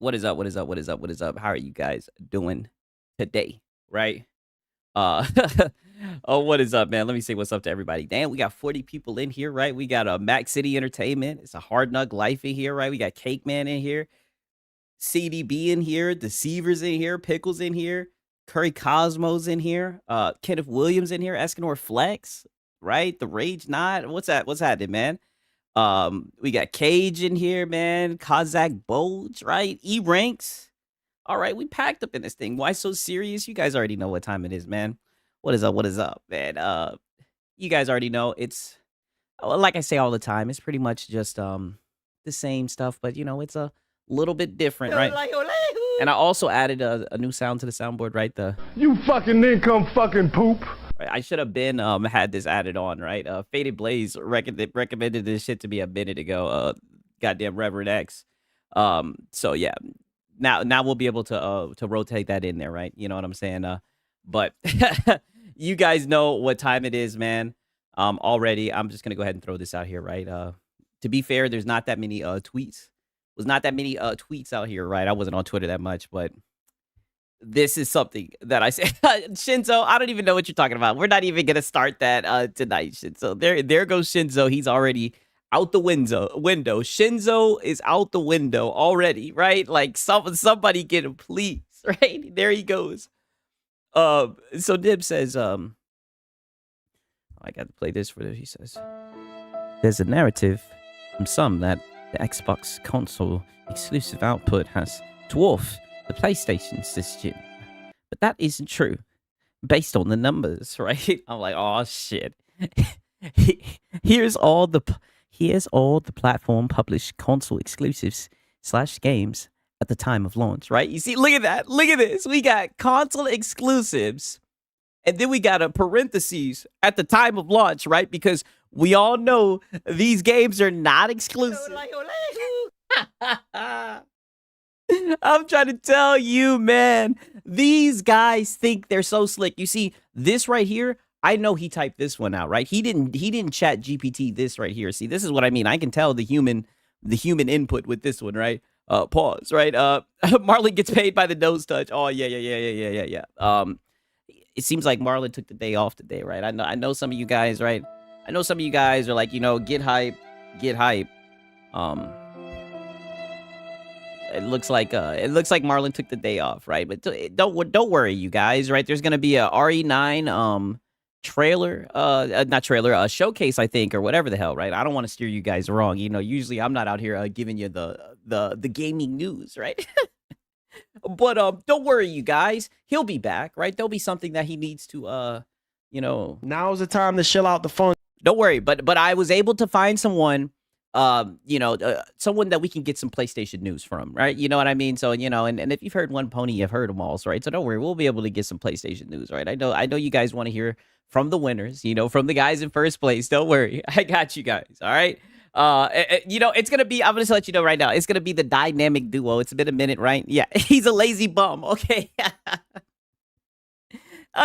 What is up? What is up? What is up? What is up? How are you guys doing today? Right? Uh oh, what is up, man? Let me say what's up to everybody. Damn, we got 40 people in here, right? We got Mac City Entertainment. It's a hard nug life in here, right? We got Cake Man in here, CDB in here, Deceivers in here, Pickles in here, Curry Cosmos in here, Kenneth Williams in here, Escanor Flex, right? The Rage Knot. What's that? What's happening, man? We got Cage in here, man. Kazakh Bulge, right? E ranks. All right, we packed up in this thing. Why so serious? You guys already know what time it is, man. What is up? What is up, man? You guys already know it's like I say all the time. It's pretty much just the same stuff, but it's a little bit different, right? And I also added a new sound to the soundboard, right? You fucking nincome fucking poop. Right, I should have been had this added on, right? Faded Blaze recommended this shit to me a minute ago. Goddamn Reverend X. So yeah, now we'll be able to rotate that in there, right? You know what I'm saying? But you guys know what time it is, man. Already, I'm just gonna go ahead and throw this out here, right? To be fair, there's not that many tweets. Was not that many tweets out here, right? I wasn't on Twitter that much, but this is something that I said. Shinzo, I don't even know what you're talking about. We're not even gonna start that tonight, Shinzo. There goes Shinzo. He's already out the window. Shinzo is out the window already, right? Like somebody get him, please. Right? There he goes. So Dib says, I got to play this for this. He says, there's a narrative from some that the Xbox console exclusive output has dwarfed the PlayStation system, but that isn't true based on the numbers, right? I'm like, oh shit. here's all the platform published console exclusives / games at the time of launch, right? You see, look at that. Look at this. We got console exclusives, and then we got a parentheses at the time of launch, right? Because we all know these games are not exclusive. I'm trying to tell you, man. These guys think they're so slick. You see, this right here, I know he typed this one out, right? He didn't chat GPT this right here. See, this is what I mean. I can tell the human input with this one, right? Pause, right? Marlon gets paid by the nose touch. Oh, yeah. It seems like Marlon took the day off today, right? I know some of you guys, right? I know some of you guys are like, get hype. It looks like Marlon took the day off, right? But don't worry, you guys, right? There's gonna be a RE9 trailer, not trailer, showcase, I think, or whatever the hell, right? I don't want to steer you guys wrong. Usually I'm not out here giving you the gaming news, right? But don't worry, you guys. He'll be back, right? There'll be something that he needs to Now's the time to chill out the phone. Don't worry, but I was able to find someone someone that we can get some PlayStation news from, right? You know what I mean? So, and if you've heard one pony, you've heard them all, right? So don't worry, we'll be able to get some PlayStation news, right? I know you guys want to hear from the winners, from the guys in first place. Don't worry. I got you guys, all right? It's going to be, I'm going to let you know right now, it's going to be the dynamic duo. It's been a minute, right? Yeah, he's a lazy bum, okay?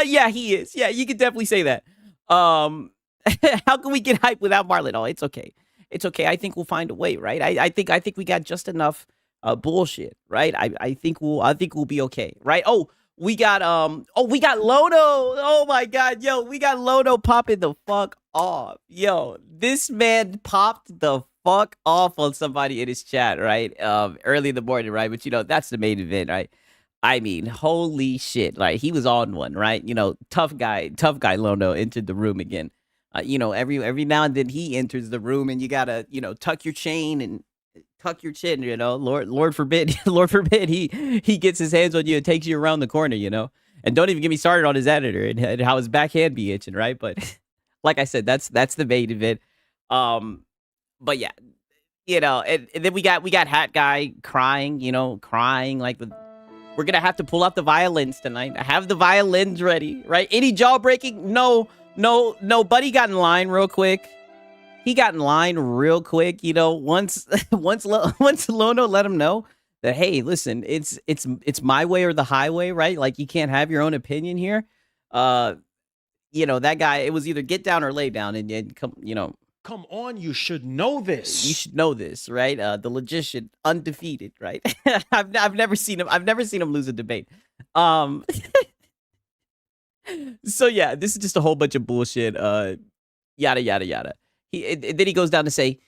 Yeah, he is. Yeah, you can definitely say that. How can we get hype without Marlon? Oh, it's okay. It's okay. I think we'll find a way, right? I think we got just enough bullshit, right? I think we'll be okay, right? We got Lono. Oh my god, yo, we got Lono popping the fuck off. Yo, this man popped the fuck off on somebody in his chat, right? Early in the morning, right? But that's the main event, right? I mean, holy shit. Like, he was on one, right? Tough guy Lono entered the room again. Every now and then he enters the room and you gotta, tuck your chain and tuck your chin, Lord forbid, he gets his hands on you and takes you around the corner, and don't even get me started on his editor and how his backhand be itching, right? But like I said, that's the main event. But yeah, and then we got Hat Guy crying like we're gonna have to pull out the violins tonight. I have the violins ready, right? Any jawbreaking? No, Buddy got in line real quick. He got in line real quick, once Lono let him know that, hey, listen, it's my way or the highway, right? Like, you can't have your own opinion here. That guy, it was either get down or lay down, and come, Come on, you should know this. You should know this, right? The logician, undefeated, right? I've never seen him. I've never seen him lose a debate. So yeah, this is just a whole bunch of bullshit. Yada yada yada. Then he goes down to say,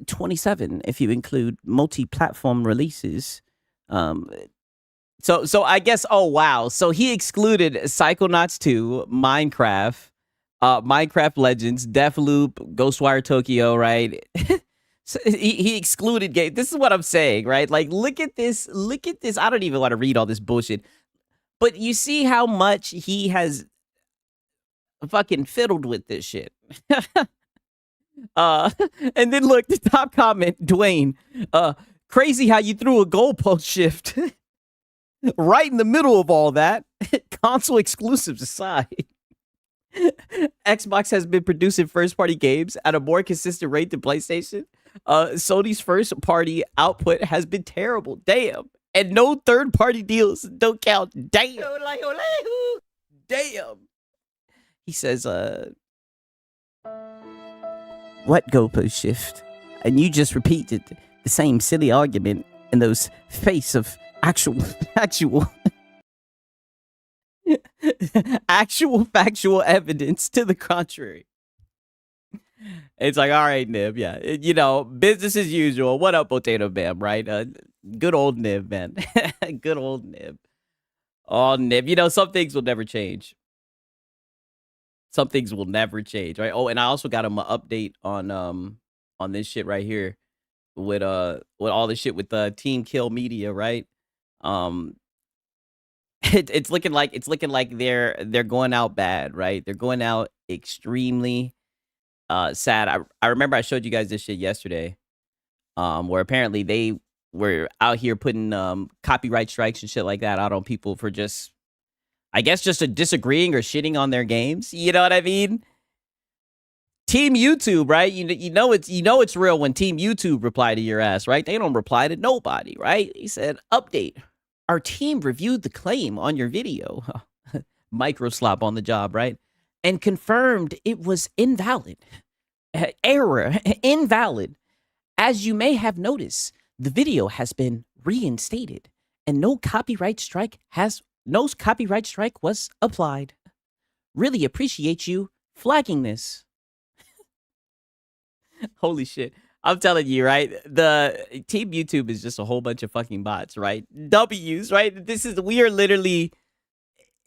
27 if you include multi-platform releases. So I guess, oh wow. So he excluded Psychonauts 2, Minecraft, Minecraft Legends, Deathloop, Ghostwire Tokyo, right? So he excluded game. This is what I'm saying, right? Like, look at this. Look at this. I don't even want to read all this bullshit. But you see how much he has fucking fiddled with this shit. And then look, the top comment, Dwayne, crazy how you threw a goalpost shift right in the middle of all that. Console exclusives aside. Xbox has been producing first-party games at a more consistent rate than PlayStation. Sony's first-party output has been terrible. Damn. And no third-party deals don't count. Damn. Damn. He says, what goalpost shift? And you just repeated the same silly argument in those face of actual factual evidence to the contrary. It's like, all right, Nib, yeah. You know, business as usual. What up, Potato Bam, right? Good old Nib, man. Good old Nib. Oh, Nib. You know, some things will never change. Some things will never change, right? Oh, and I also got him an update on this shit right here with all this shit with Team Kill Media, right? It's looking like they're going out bad, right? They're going out extremely sad. I remember I showed you guys this shit yesterday, where apparently they were out here putting copyright strikes and shit like that out on people for just, I guess, just disagreeing or shitting on their games. You know what I mean? Team YouTube, right? You know it's real when Team YouTube reply to your ass, right? They don't reply to nobody, right? He said, update. Our team reviewed the claim on your video. Micro slop on the job, right? And confirmed it was invalid. Error, invalid. As you may have noticed, the video has been reinstated and no copyright strike was applied. Really appreciate you flagging this. Holy shit. I'm telling you, right? The Team YouTube is just a whole bunch of fucking bots, right? W's, right? We are literally,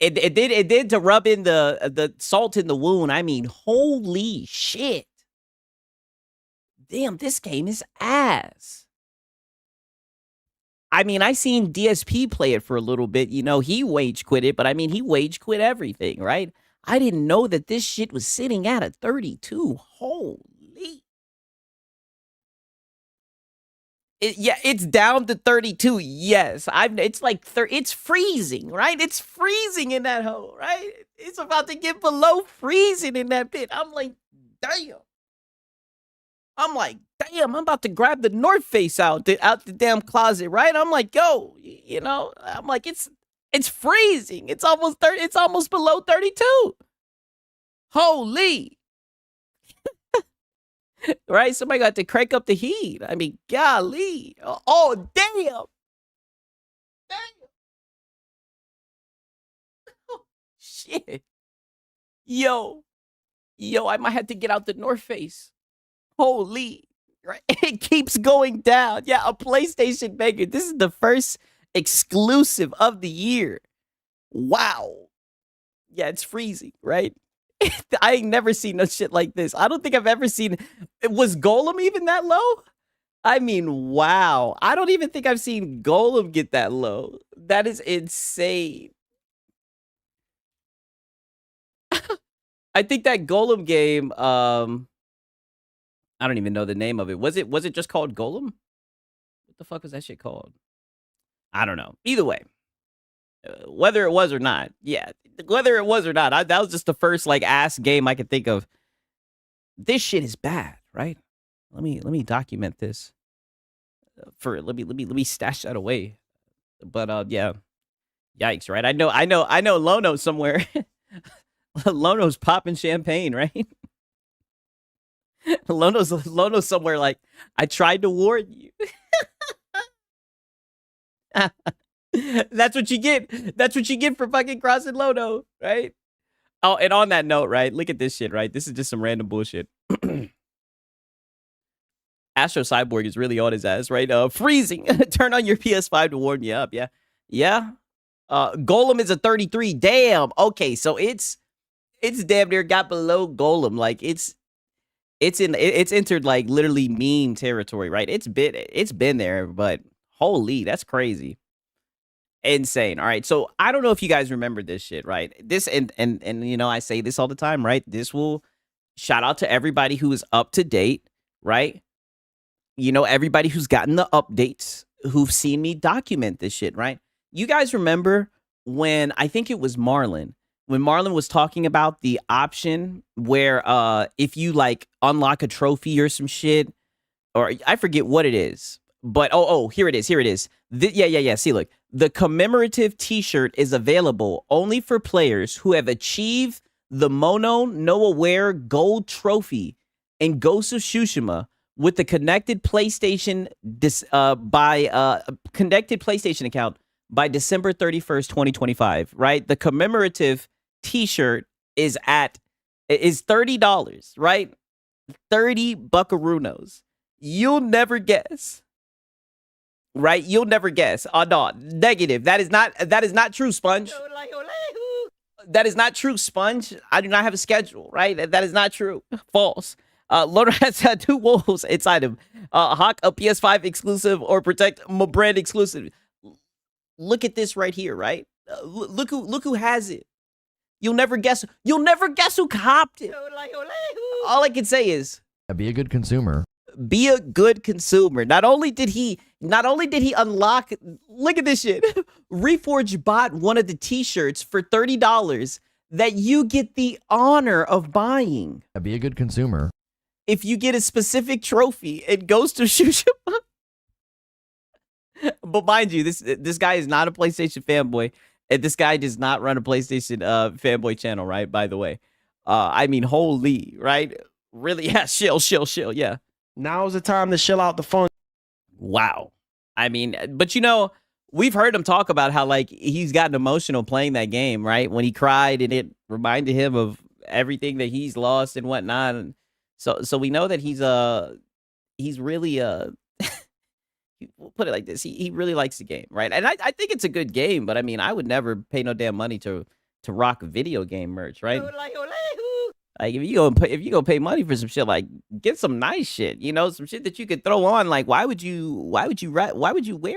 it did to rub in the salt in the wound. I mean, holy shit. Damn, this game is ass. I mean, I seen DSP play it for a little bit. You know, he wage quit it, but I mean, he wage quit everything, right? I didn't know that this shit was sitting at a 32. Holy. It's down to 32. Yes, it's like it's freezing, right? It's freezing in that hole, right? It's about to get below freezing in that pit. I'm like, damn. I'm about to grab the North Face out the damn closet, right? I'm like, yo, you know, I'm like, it's freezing. It's almost below 32. Holy. Right? Somebody got to crank up the heat. I mean, golly. Oh, damn. Damn. Oh, shit. Yo, I might have to get out the North Face. Holy. Right? It keeps going down. Yeah, a PlayStation banger. This is the first exclusive of the year. Wow. Yeah, it's freezing, right? I ain't never seen no shit like this. I don't think I've ever seen. Was Golem even that low? I mean, wow. I don't even think I've seen Golem get that low. That is insane. I think that Golem game, I don't even know the name of it. Was it just called Golem? What the fuck was that shit called? I don't know. Either way. Whether it was or not, that was just the first like ass game I could think of. This shit is bad, right? Let me document this. Let me stash that away. But yeah, yikes, right? I know Lono somewhere. Lono's popping champagne, right? Lono's somewhere like, I tried to warn you. That's what you get. That's what you get for fucking crossing Lono, right? Oh, and on that note, right? Look at this shit, right? This is just some random bullshit. Astro Cyborg is really on his ass, right? Freezing. Turn on your PS5 to warm you up. Yeah. Yeah. Golem is a 33. Damn. Okay, so it's damn near got below Golem. Like it's entered like literally meme territory, right? It's been there, but holy, that's crazy. Insane. All right. So I don't know if you guys remember this shit, right? This and you know, I say this all the time, right? This will shout out to everybody who is up to date, right? You know, everybody who's gotten the updates, who've seen me document this shit, right? You guys remember when I think it was Marlon, when Marlon was talking about the option where if you like unlock a trophy or some shit, or I forget what it is, but here it is. Yeah. See, look, the commemorative T-shirt is available only for players who have achieved the Mono No Aware Gold Trophy in Ghost of Tsushima with the connected PlayStation connected PlayStation account by December 31st, 2025. Right, the commemorative T-shirt is $30, right? 30 buckaroos. You'll never guess. Right? You'll never guess. Oh no, negative. That is not true, Sponge. That is not true, Sponge. I do not have a schedule, right? That is not true. False. Loader has had 2 wolves inside him. Hawk, a PS5 exclusive, or Protect, a brand exclusive. Look at this right here, right? Look who has it. You'll never guess. You'll never guess who copped it. All I can say is, be a good consumer. Be a good consumer. Not only did he unlock, look at this shit. Reforge bought one of the t-shirts for $30 that you get the honor of buying. Be a good consumer. If you get a specific trophy, it goes to Tsushima. But mind you, this guy is not a PlayStation fanboy, and this guy does not run a PlayStation fanboy channel, right? By the way, I mean, holy, right? Really? Yeah, chill. Yeah. Now's the time to chill out the fun. Wow. I mean, but you know, we've heard him talk about how like he's gotten emotional playing that game, right? When he cried and it reminded him of everything that he's lost and whatnot. And so we know that he's really we'll put it like this. He really likes the game, right? And I think it's a good game, but I mean, I would never pay no damn money to rock video game merch, right? Like if you go pay money for some shit, like get some nice shit, you know, some shit that you could throw on. Like why would you wear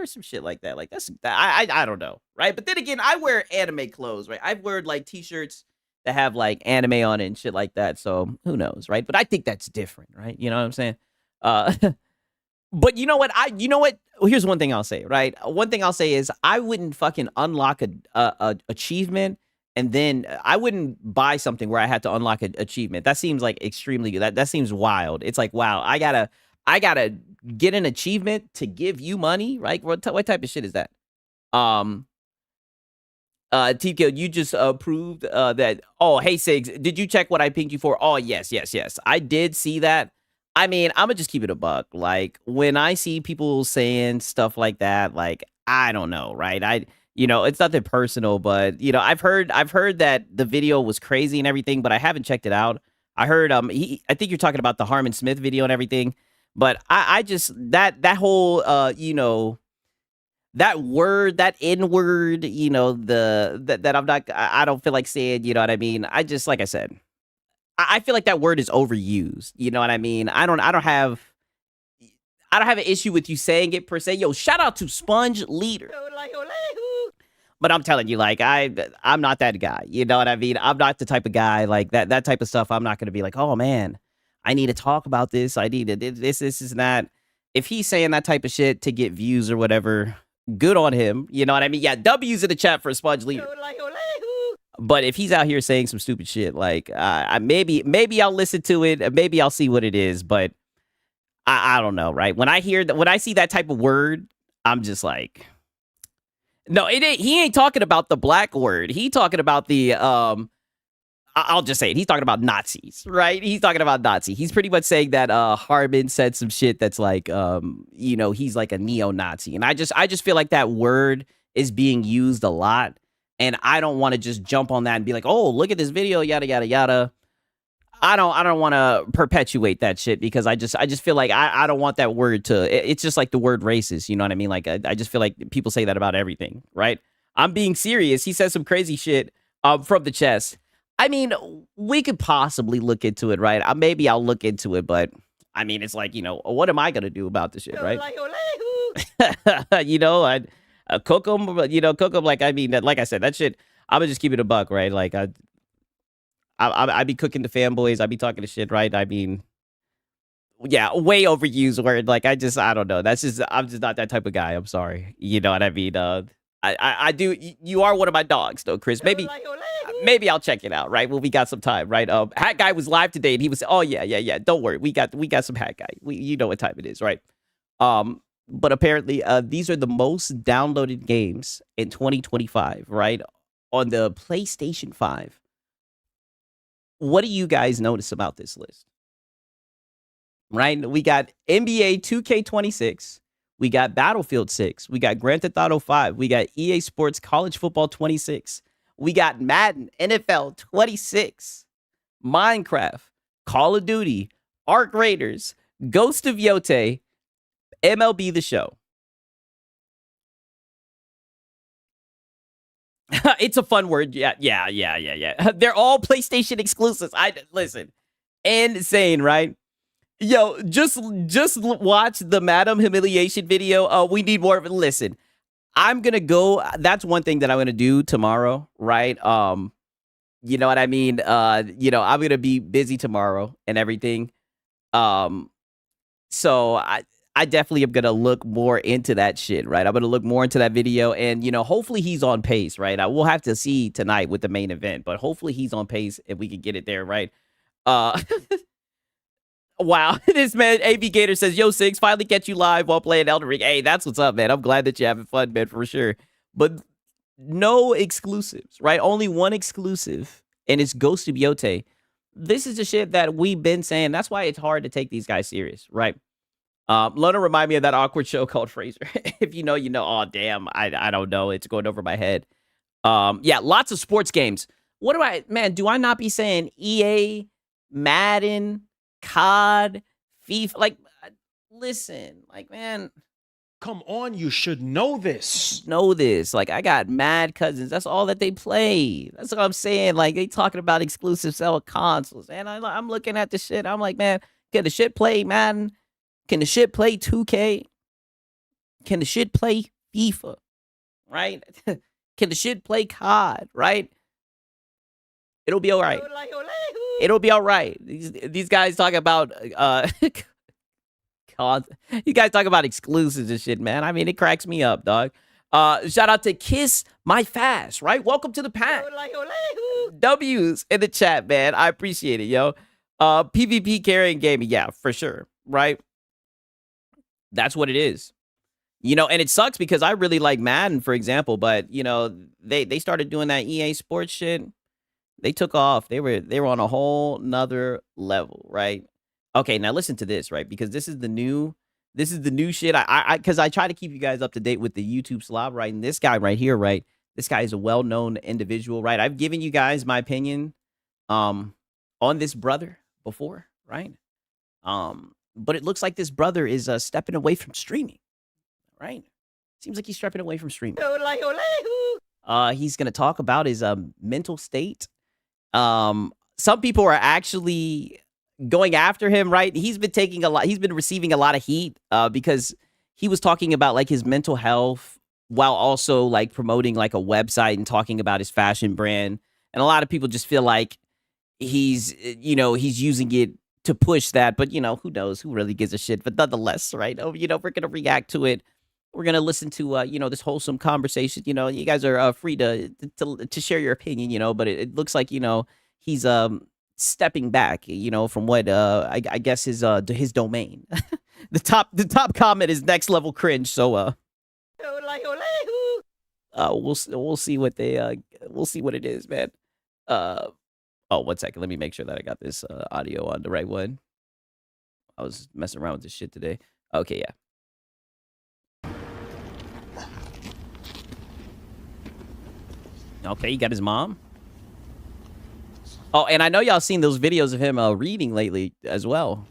some shit like that? Like I don't know, right? But then again, I wear anime clothes, right? I've wear like t-shirts that have like anime on it and shit like that. So who knows, right? But I think that's different, right? You know what I'm saying? But you know what? Well, here's one thing I'll say, right? One thing I'll say is I wouldn't fucking unlock a achievement. And then I wouldn't buy something where I had to unlock an achievement. That seems like extremely good. That seems wild. It's like, wow, I gotta get an achievement to give you money, right? What type of shit is that? TK, you just proved that. Oh, hey Sigs, did you check what I pinged you for? Oh, yes. I did see that. I mean, I'm gonna just keep it a buck. Like when I see people saying stuff like that, like I don't know, right? You know, it's nothing personal, but you know, I've heard that the video was crazy and everything, but I haven't checked it out. I heard I think you're talking about the Harmon Smith video and everything, but I just that whole you know, that word, that N word, you know, that I don't feel like saying, you know what I mean? I just, like I said, I feel like that word is overused, you know what I mean? I don't have an issue with you saying it per se. Yo, shout out to Sponge Leader. But I'm telling you, like, I'm not that guy. You know what I mean? I'm not the type of guy like that type of stuff. I'm not going to be like, oh man, I need to talk about this. I need to this is not. If he's saying that type of shit to get views or whatever, good on him. You know what I mean? Yeah, W's in the chat for Sponge Leader. But if he's out here saying some stupid shit, like, maybe I'll listen to it. Maybe I'll see what it is. But I don't know, right? When I see that type of word, I'm just like, no, it ain't. He ain't talking about the black word. He talking about the I'll just say it. He's talking about Nazis, right? He's talking about Nazi. He's pretty much saying that Harbin said some shit that's like, he's like a neo-Nazi. And I just feel like that word is being used a lot. And I don't want to just jump on that and be like, oh, look at this video, yada, yada, yada. I don't want to perpetuate that shit because I just feel like I don't want that word to, it's just like the word racist. You know what I mean? Like, I just feel like people say that about everything, right? I'm being serious. He says some crazy shit from the chest. I mean, we could possibly look into it, right? Maybe I'll look into it, but I mean, it's like, what am I going to do about this shit, right? I cook them, cook them like, I mean, like I said, that shit, I'm going to just keep it a buck, right? Like, I be cooking the fanboys. I be talking to shit, right? I mean, yeah, way overused word. Like, I don't know. I'm just not that type of guy. I'm sorry. You know what I mean? I do. You are one of my dogs, though, Chris. Maybe I'll check it out, right? Well, we got some time, right? Hat Guy was live today, and he was, oh yeah. Don't worry, we got some Hat Guy. You know what time it is, right? But apparently, these are the most downloaded games in 2025, right? On the PlayStation 5. What do you guys notice about this list? Right? We got NBA 2K26. We got Battlefield 6. We got Grand Theft Auto 5. We got EA Sports College Football 26. We got Madden NFL 26. Minecraft, Call of Duty, Arc Raiders, Ghost of Yote, MLB The Show. It's a fun word. Yeah. They're all PlayStation exclusives. Listen, insane, right? Yo, just watch the Madam Humiliation video. We need more of it. Listen, I'm gonna go. That's one thing that I'm gonna do tomorrow, right? You know what I mean? I'm gonna be busy tomorrow and everything. So I definitely am gonna look more into that shit, right? I'm gonna look more into that video, and hopefully he's on pace, right? I will have to see tonight with the main event, but hopefully he's on pace if we can get it there, right? Wow, this man AB Gator says, "Yo, Six, finally catch you live while playing Elden Ring." Hey, that's what's up, man. I'm glad that you're having fun, man, for sure. But no exclusives, right? Only one exclusive, and it's Ghost of Yote. This is the shit that we've been saying. That's why it's hard to take these guys serious, right? Lona remind me of that awkward show called Fraser. If you know, you know. Oh, damn, I don't know. It's going over my head. Yeah, lots of sports games. What do I not be saying EA, Madden, COD, FIFA? Like, listen, like, man, Come on, you should know this. Like, I got mad cousins. That's all that they play. That's what I'm saying. Like, they talking about exclusive sell consoles, and I'm looking at the shit. I'm like, man, can the shit play Madden? Can the shit play 2K? Can the shit play FIFA? Right? Can the shit play COD? Right? It'll be all right. It'll be all right. These guys talk about you guys talk about exclusives and shit, man. I mean, it cracks me up, dog. Shout out to Kiss My Fast, right? Welcome to the pack. W's in the chat, man. I appreciate it, yo. PvP carrying gaming, yeah, for sure, right? That's what it is. And it sucks because I really like Madden, for example, but they started doing that EA Sports shit. They took off. They were on a whole nother level, right? Okay, now listen to this, right? Because this is the new shit. Because I try to keep you guys up to date with the YouTube slob, right? And this guy right here, right? This guy is a well-known individual, right? I've given you guys my opinion on this brother before, right? But it looks like this brother is stepping away from streaming, right? Seems like he's stepping away from streaming. He's gonna talk about his mental state. Some people are actually going after him, right? He's been receiving a lot of heat because he was talking about like his mental health while also like promoting like a website and talking about his fashion brand. And a lot of people just feel like he's using it to push that, but who knows? Who really gives a shit? But nonetheless, right? We're gonna react to it. We're gonna listen to this wholesome conversation. You guys are free to share your opinion. But it looks like he's stepping back. From what I guess his domain. the top comment is next level cringe. So we'll see what it is, man. Oh, 1 second. Let me make sure that I got this audio on the right one. I was messing around with this shit today. Okay, yeah. Okay, you got his mom. Oh, and I know y'all seen those videos of him reading lately as well.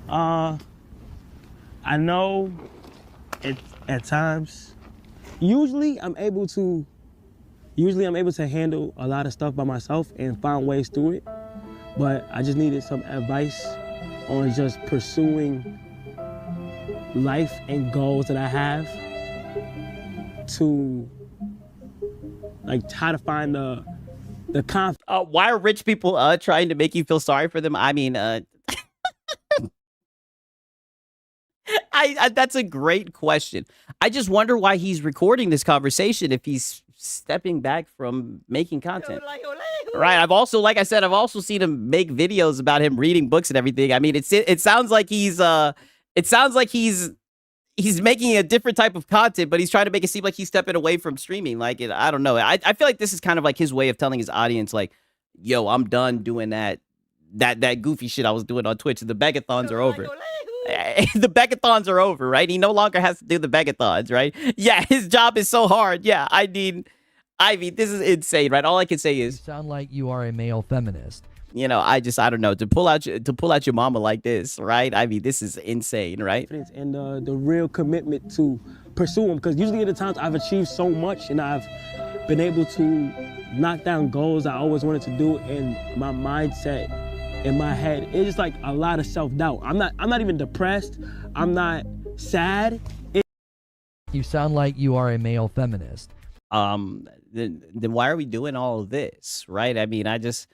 I know at times. Usually I'm able to handle a lot of stuff by myself and find ways through it. But I just needed some advice on just pursuing life and goals that I have to like how to find the confidence. Why are rich people trying to make you feel sorry for them? I mean, I that's a great question. I just wonder why he's recording this conversation if he's stepping back from making content. Right. I've also, like I said, I've also seen him make videos about him reading books and everything. I mean, it sounds like he's making a different type of content, but he's trying to make it seem like he's stepping away from streaming. Like, I don't know. I feel like this is kind of like his way of telling his audience, like, yo, I'm done doing that goofy shit I was doing on Twitch. The begathons are over. The begathons are over, right? He no longer has to do the begathons, right? Yeah, his job is so hard. Yeah, I mean, this is insane, right? All I can say You is, sound like you are a male feminist. you know, I don't know, to pull out your mama like this, right? I mean, this is insane, right? And the real commitment to pursue them. Because usually at the times I've achieved so much and I've been able to knock down goals I always wanted to do, and my mindset in my head, it's just like a lot of self-doubt. I'm not even depressed. I'm not sad. You sound like you are a male feminist. Then why are we doing all of this, right? I mean, I don't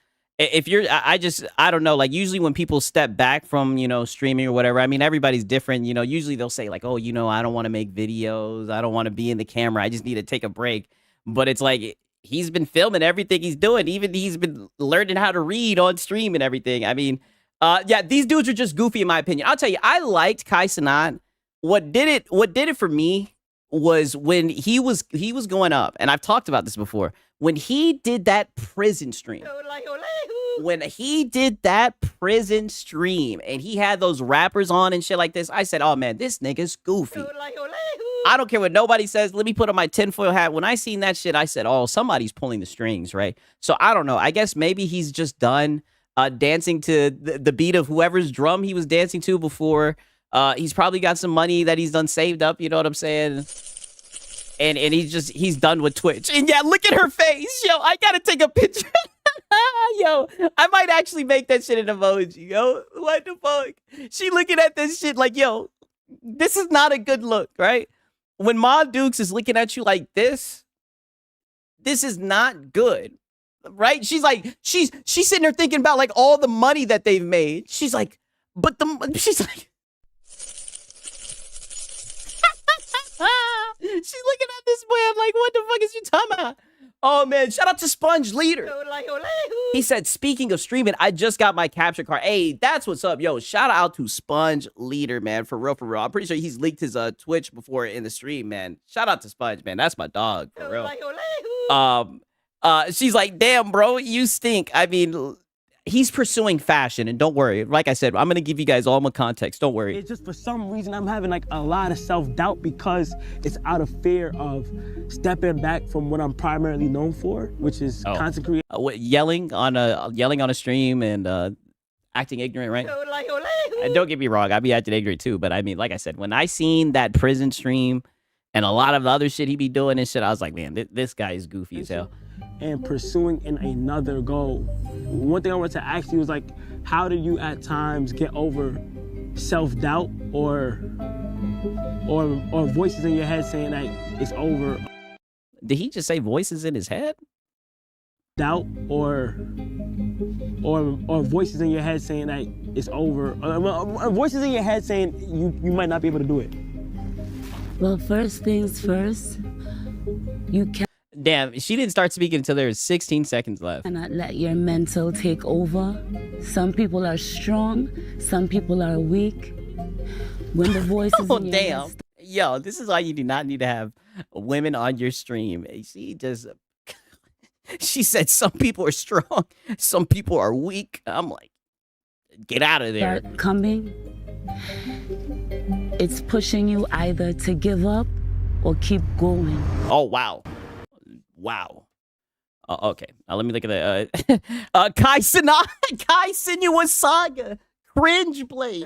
know, like usually when people step back from, you know, streaming or whatever, I mean, everybody's different, you know, usually they'll say like, oh, you know, I don't want to make videos. I don't want to be in the camera. I just need to take a break. But it's like, he's been filming everything he's doing. Even he's been learning how to read on stream and everything. I mean, yeah, these dudes are just goofy in my opinion. I'll tell you, I liked Kai Cenat. What did it for me was when he was going up, and I've talked about this before, when he did that prison stream. When he did that prison stream and he had those rappers on and shit like this, I said, oh man, this nigga's goofy. I don't care what nobody says. Let me put on my tinfoil hat. When I seen that shit, I said, oh, somebody's pulling the strings, right? So I don't know. I guess maybe he's just done dancing to the beat of whoever's drum he was dancing to before. He's probably got some money that he's done saved up, you know what I'm saying? And he's done with Twitch. And yeah, look at her face. Yo, I gotta take a picture. Yo, I might actually make that shit an emoji. Yo, what the fuck? She looking at this shit like, yo, this is not a good look, right? When Ma Dukes is looking at you like this is not good, right? She's like, she's sitting there thinking about like all the money that they've made. She's like, she's like, she's looking at this boy. I'm like, what the fuck is you talking about? Oh man, shout out to Sponge Leader. He said, speaking of streaming, I just got my capture card. Hey, that's what's up. Yo, shout out to Sponge Leader, man. For real, for real. I'm pretty sure he's leaked his Twitch before in the stream, man. Shout out to Sponge, man. That's my dog, for real. She's like, damn, bro, you stink. I mean, he's pursuing fashion, and don't worry. Like I said, I'm gonna give you guys all my context. Don't worry. It's just for some reason I'm having like a lot of self-doubt because it's out of fear of stepping back from what I'm primarily known for, which is content creation. Yelling on a stream and acting ignorant, right? And don't get me wrong, I'd be acting ignorant too. But I mean, like I said, when I seen that prison stream and a lot of the other shit he be doing and shit, I was like, man, this guy is goofy as hell. And pursuing in another goal. One thing I wanted to ask you was like, how do you at times get over self-doubt or voices in your head saying that it's over? Did he just say voices in his head? Doubt or voices in your head saying that it's over. Voices in your head saying you might not be able to do it. Well, first things first, you Damn, she didn't start speaking until there was 16 seconds left. cannot let your mental take over. Some people are strong, some people are weak. When the voices Oh, in your damn. head Yo, this is why you do not need to have women on your stream. She just... She said some people are strong, some people are weak. I'm like, get out of there. Start coming, it's pushing you either to give up or keep going. Oh, wow. Wow. Okay, let me look at the Kai Sinuous Saga Cringe Blade.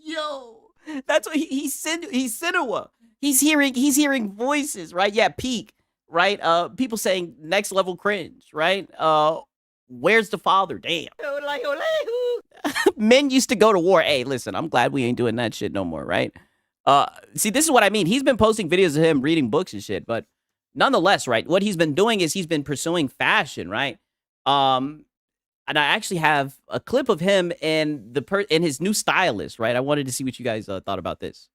Yo, that's what he's Sinua. He's hearing voices, right? Yeah, peak, right? People saying next level cringe, right? Where's the father? Damn. Men used to go to war. Hey, listen, I'm glad we ain't doing that shit no more, right? See, this is what I mean. He's been posting videos of him reading books and shit, but nonetheless, right, what he's been doing is he's been pursuing fashion, right? And I actually have a clip of him and his new stylist, right? I wanted to see what you guys thought about this.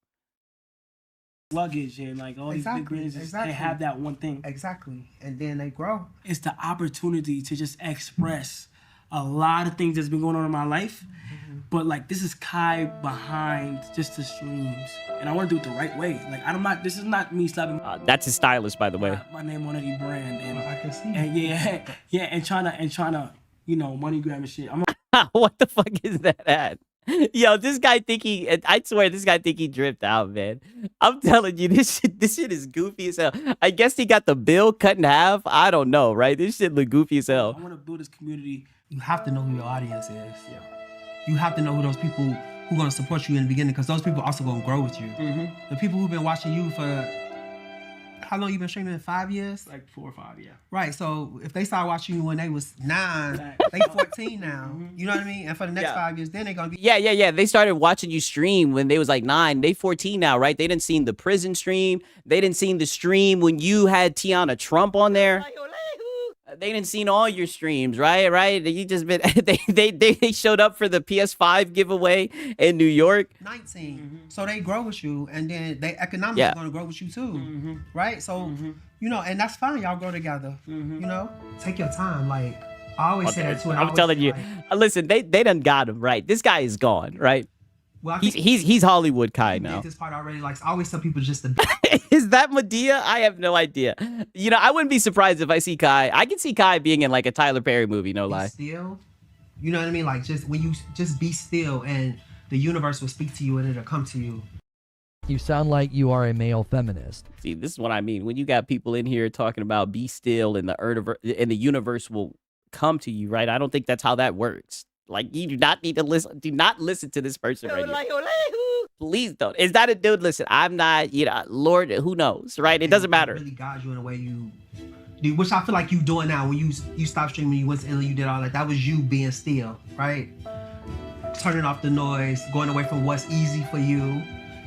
Luggage and like all these big brands, they have that one thing. Exactly, and then they grow. It's the opportunity to just express a lot of things that's been going on in my life, but like this is Kai behind just the streams, and I want to do it the right way. Like this is not me slapping That's his stylist, by the way. my name on any brand, and I can see. and and trying to money grab and shit. What the fuck is that at? Yo, this guy I swear this guy think he dripped out, man. I'm telling you, this shit is goofy as hell. I guess he got the bill cut in half. I don't know, right? This shit look goofy as hell. I want to build this community. You have to know who your audience is. Yeah. You have to know who those people who are gonna support you in the beginning, because those people also gonna grow with you. The people who've been watching you for how long you been streaming? 5 years? Like 4 or 5, yeah. Right. So if they started watching you when they was 9, they 14 now. You know what I mean? And for the next 5 years, then they're gonna be. Yeah. They started watching you stream when they was like 9. They 14 now, right? They didn't seen the prison stream. They didn't seen the stream when you had Tiana Trump on there. They didn't seen all your streams, right? You just been they showed up for the PS5 giveaway in New York. 19. So they grow with you, and then they economically gonna grow with you too, right? So and that's fine. Y'all grow together. You know, take your time. Like I always say that too. I'm telling you, listen, they done got him right. This guy is gone, right? Well, he's Hollywood Kai now. This part already, like I always tell people, just to Is that Medea? I have no idea. You know, I wouldn't be surprised if I see Kai. I can see Kai being in like a Tyler Perry movie, no lie. Still, you know what I mean? Like just when you just be still, and the universe will speak to you, and it'll come to you. You sound like you are a male feminist. See, this is what I mean. When you got people in here talking about be still and the universe will come to you, right? I don't think that's how that works. Like, you do not need to listen. Do not listen to this person right here. Please don't. Is that a dude? Listen, I'm not, Lord, who knows, right? It doesn't matter. It really guides you in a way you do, which I feel like you doing now. When you stopped streaming, you went to Italy, you did all that. That was you being still, right? Turning off the noise, going away from what's easy for you,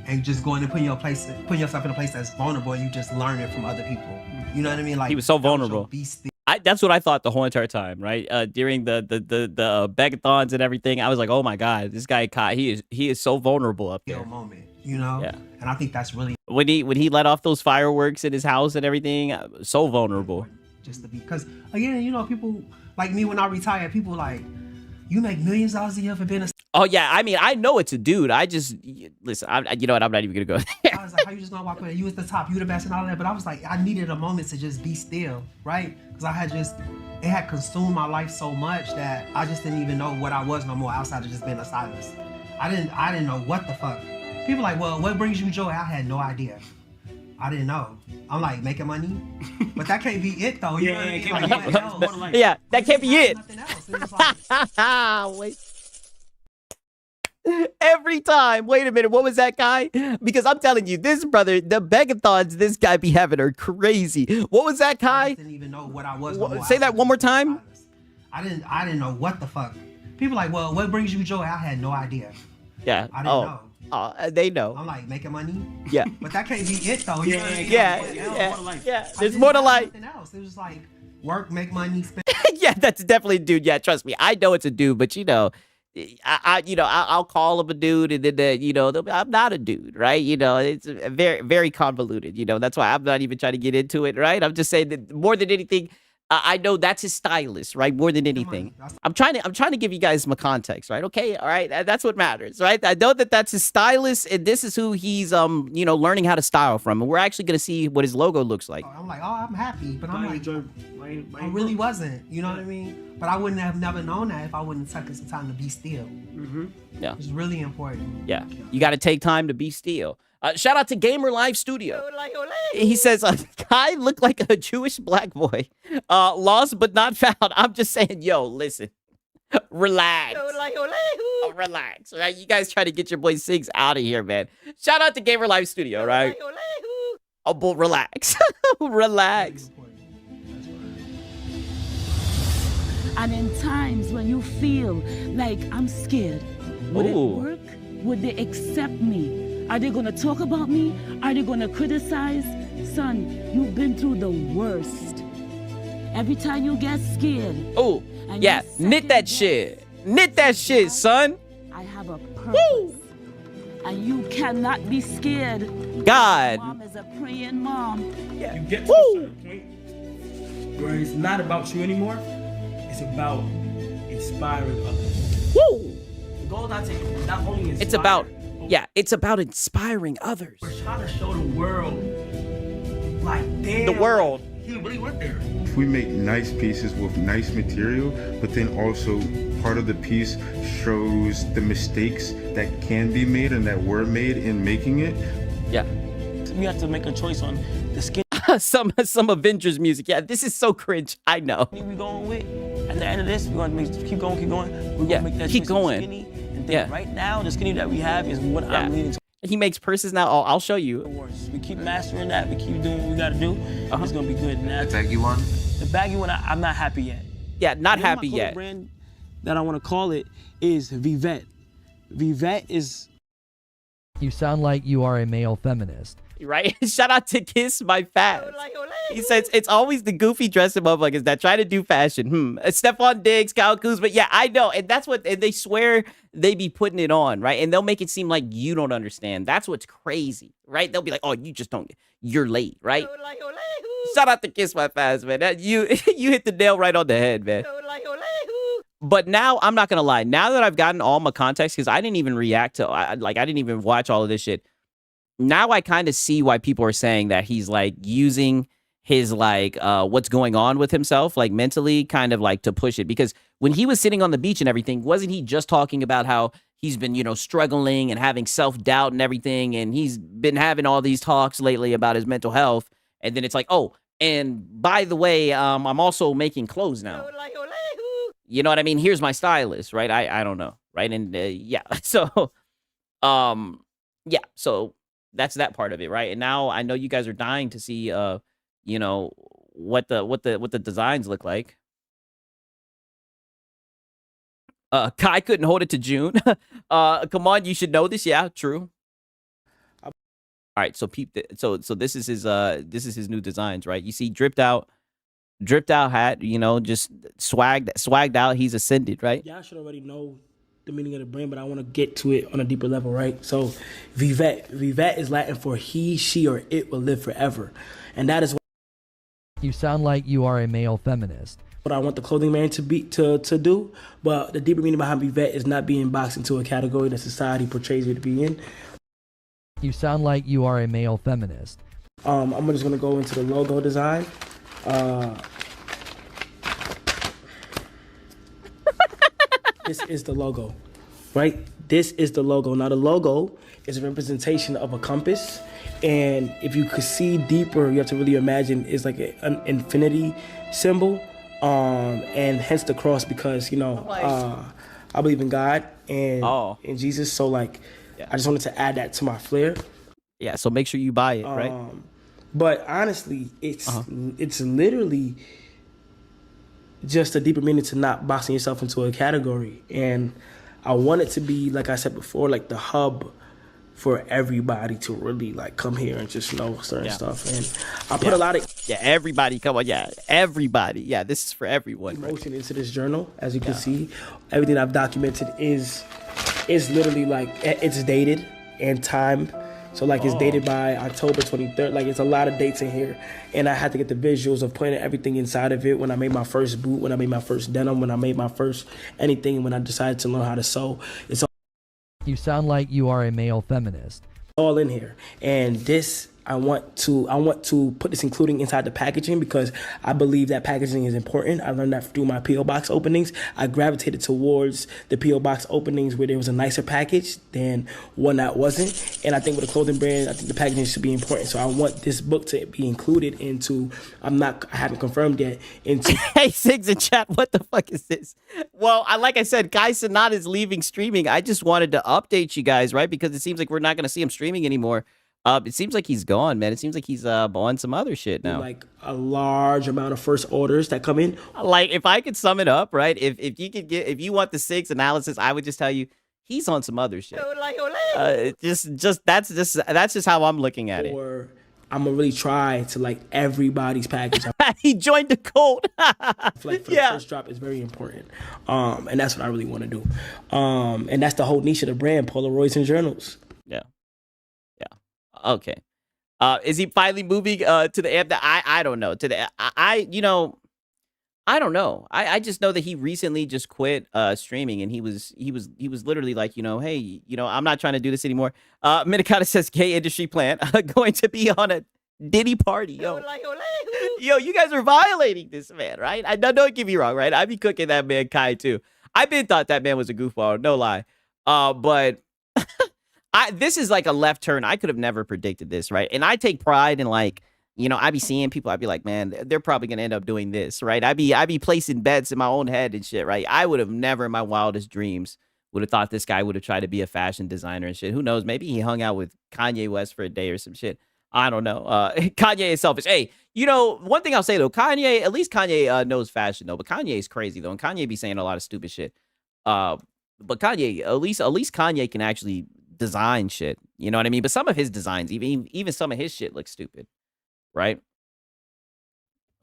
and just going and putting yourself in a place that's vulnerable, and you just learning from other people. You know what I mean? Like, he was so vulnerable. Be still. That's what I thought the whole entire time, right? During the begathons and everything, I was like, oh my God, this guy Kai, he is so vulnerable up there. Moment, Yeah. And I think that's really when he let off those fireworks in his house and everything, so vulnerable. Just to be, because again, people like me when I retire, people like, you make millions of dollars a year for being a. Oh yeah, I mean, I know it's a dude. I just listen. You know what? I'm not even gonna go there. I was like, how you just gonna walk away? You was the top, you the best, and all that. But I was like, I needed a moment to just be still, right? Because it had consumed my life so much that I just didn't even know what I was no more outside of just being a stylist. I didn't know what the fuck. People like, well, what brings you joy? I had no idea. I didn't know. I'm like, making money, but that can't be it though. You know what I mean? Like, yeah, that can't be it. Nothing else. It was like, Wait. Every time. Wait a minute. What was that guy? Because I'm telling you, this brother, the begathons this guy be having are crazy. What was that guy? I didn't even know what I was. No say that one more time. I didn't know what the fuck. People like, well, what brings you joy? I had no idea. Yeah. I didn't know. They know. I'm like, making money. Yeah. But that can't be it though. Yeah. There's more to life. Nothing else. It was like work, make money, spend. Yeah, that's definitely a dude. Yeah, trust me. I know it's a dude, but I'll call him a dude, and then I'm not a dude, right? It's very, very convoluted. That's why I'm not even trying to get into it, right? I'm just saying that more than anything, I know that's his stylist, right? More than anything. I'm trying to give you guys some context, right? Okay, all right, that's what matters, right? I know that that's his stylist, and this is who he's you know, learning how to style from, and we're actually gonna see what his logo looks like. I'm like, oh, I'm happy, but I'm like, I really wasn't. You know what I mean? But I wouldn't have never known that if I wouldn't taken some time to be still. Yeah, It's really important. yeah. You got to take time to be still. Shout out to Gamer Live Studio. He says, guy looked like a Jewish black boy. Lost but not found. I'm just saying, yo, listen. Relax. Relax. Right? You guys try to get your boy Sigs out of here, man. Shout out to Gamer Live Studio, right? Oh, but relax. Relax. And in times when you feel like I'm scared, would it work? Would they accept me? Are they gonna talk about me? Are they gonna criticize? Son, you've been through the worst. Every time you get scared. Oh, yeah, knit that shit. Knit that shit, son. I have a purpose. And you cannot be scared. God. Mom is a praying mom. You get to a certain point where it's not about you anymore. It's about inspiring others. Woo! The goal not to not only inspire. It's about inspiring others. We're trying to show the world, like, damn. The world. He really went there. If we make nice pieces with nice material, but then also part of the piece shows the mistakes that can be made and that were made in making it. Yeah. We have to make a choice on the skin some Avengers music. Yeah, this is so cringe. I know. we going with. At the end of this, we're going to keep going. We're going to make that keep choice going. Skinny. And then right now, the skinny that we have is what I'm leaning towards. He makes purses now. I'll show you. We keep mastering that. We keep doing what we got to do. It's going to be good. And The baggy one? The baggy one, I'm not happy yet. Yeah, not happy my yet. brand that I want to call it is Vivette. Vivette is... You sound like you are a male feminist. Right? Shout out to Kiss My Fat. He says it's always the goofy dressing motherfuckers that try to do fashion. Stephon Diggs, Kyle Kuzma. Yeah, I know. And that's what, and they swear they be putting it on, right? And they'll make it seem like you don't understand. That's what's crazy, right? They'll be like, oh, you just don't, you're late, right? Shout out to Kiss My Fat, man. You hit the nail right on the head, man. But now, I'm not going to lie. Now that I've gotten all my context, because I didn't even react to, I didn't even watch all of this shit. Now I kind of see why people are saying that he's like using his like what's going on with himself, like mentally, kind of like to push it. Because when he was sitting on the beach and everything, wasn't he just talking about how he's been, you know, struggling and having self-doubt and everything, and he's been having all these talks lately about his mental health, and then it's like, oh, and by the way, I'm also making clothes now. You know what I mean? Here's my stylist, right? I don't know, right? And yeah, so yeah, so that's that part of it, right? And now I know you guys are dying to see you know, what the designs look like. Kai couldn't hold it to June. Come on, you should know this. Yeah, true. All right, so so this is his new designs, right? You see dripped out hat, you know, just swagged out. He's ascended, right? Y'all should already know the meaning of the brand, but I want to get to it on a deeper level, right? So Vivette is Latin for he, she, or it will live forever. And that is You sound like you are a male feminist. what I want the clothing man to do. But the deeper meaning behind Vivette is not being boxed into a category that society portrays you to be in. You sound like you are a male feminist. I'm just gonna go into the logo design. This is the logo, right? This is the logo. Now the logo is a representation of a compass, and if you could see deeper, you have to really imagine it's like an infinity symbol, and hence the cross, because you know I believe in God and in Jesus, so like I just wanted to add that to my flair. Yeah, so make sure you buy it, right? But honestly, it's literally just a deeper meaning to not boxing yourself into a category. And I want it to be, like I said before, like the hub for everybody to really like come here and just know certain stuff. And I put a lot of everybody, come on, everybody. Yeah, this is for everyone. Emotion into this journal. As you can see, everything I've documented is literally like, it's dated and time So like it's dated by October 23rd. Like it's a lot of dates in here. And I had to get the visuals of putting everything inside of it when I made my first boot, when I made my first denim, when I made my first anything, when I decided to learn how to sew. It's You sound like you are a male feminist. all in here. And this I want to put this including inside the packaging because I believe that packaging is important. I learned that through my P.O. box openings. I gravitated towards the P.O. box openings where there was a nicer package than one that wasn't. And I think with a clothing brand, I think the packaging should be important. So I want this book to be included into, I haven't confirmed yet, into Hey, Sigs in chat, what the fuck is this? Well, like I said, Kai Cenat is leaving streaming. I just wanted to update you guys, right? Because it seems like we're not going to see him streaming anymore. It seems like he's gone, man. It seems like he's on some other shit now. like a large amount of first orders that come in. Like, if I could sum it up, right? If you want the Sigs analysis, I would just tell you he's on some other shit. That's just how I'm looking at it. Or I'm gonna really try to like everybody's package. He joined the cult. Like for the first drop is very important. And that's what I really want to do. And that's the whole niche of the brand, Polaroids and journals. Yeah. Okay. Is he finally moving to the app that I don't know. To the I don't know. I just know that he recently just quit streaming and he was literally like, hey, I'm not trying to do this anymore. Minikata says gay industry plant going to be on a Diddy party. Yo, you guys are violating this man, right? Don't get me wrong, right? I be cooking that man Kai too. I been thought that man was a goofball, no lie. But this is like a left turn. I could have never predicted this, right? And I take pride in like, I be seeing people, I be like, man, they're probably gonna end up doing this, right? I be placing bets in my own head and shit, right? I would have never in my wildest dreams would have thought this guy would have tried to be a fashion designer and shit. Who knows? Maybe he hung out with Kanye West for a day or some shit. I don't know. Kanye is selfish. Hey, one thing I'll say though, at least Kanye knows fashion though, but Kanye is crazy though, and Kanye be saying a lot of stupid shit. But Kanye, at least Kanye can actually design shit, you know what I mean? But some of his designs, even some of his shit looks stupid, right?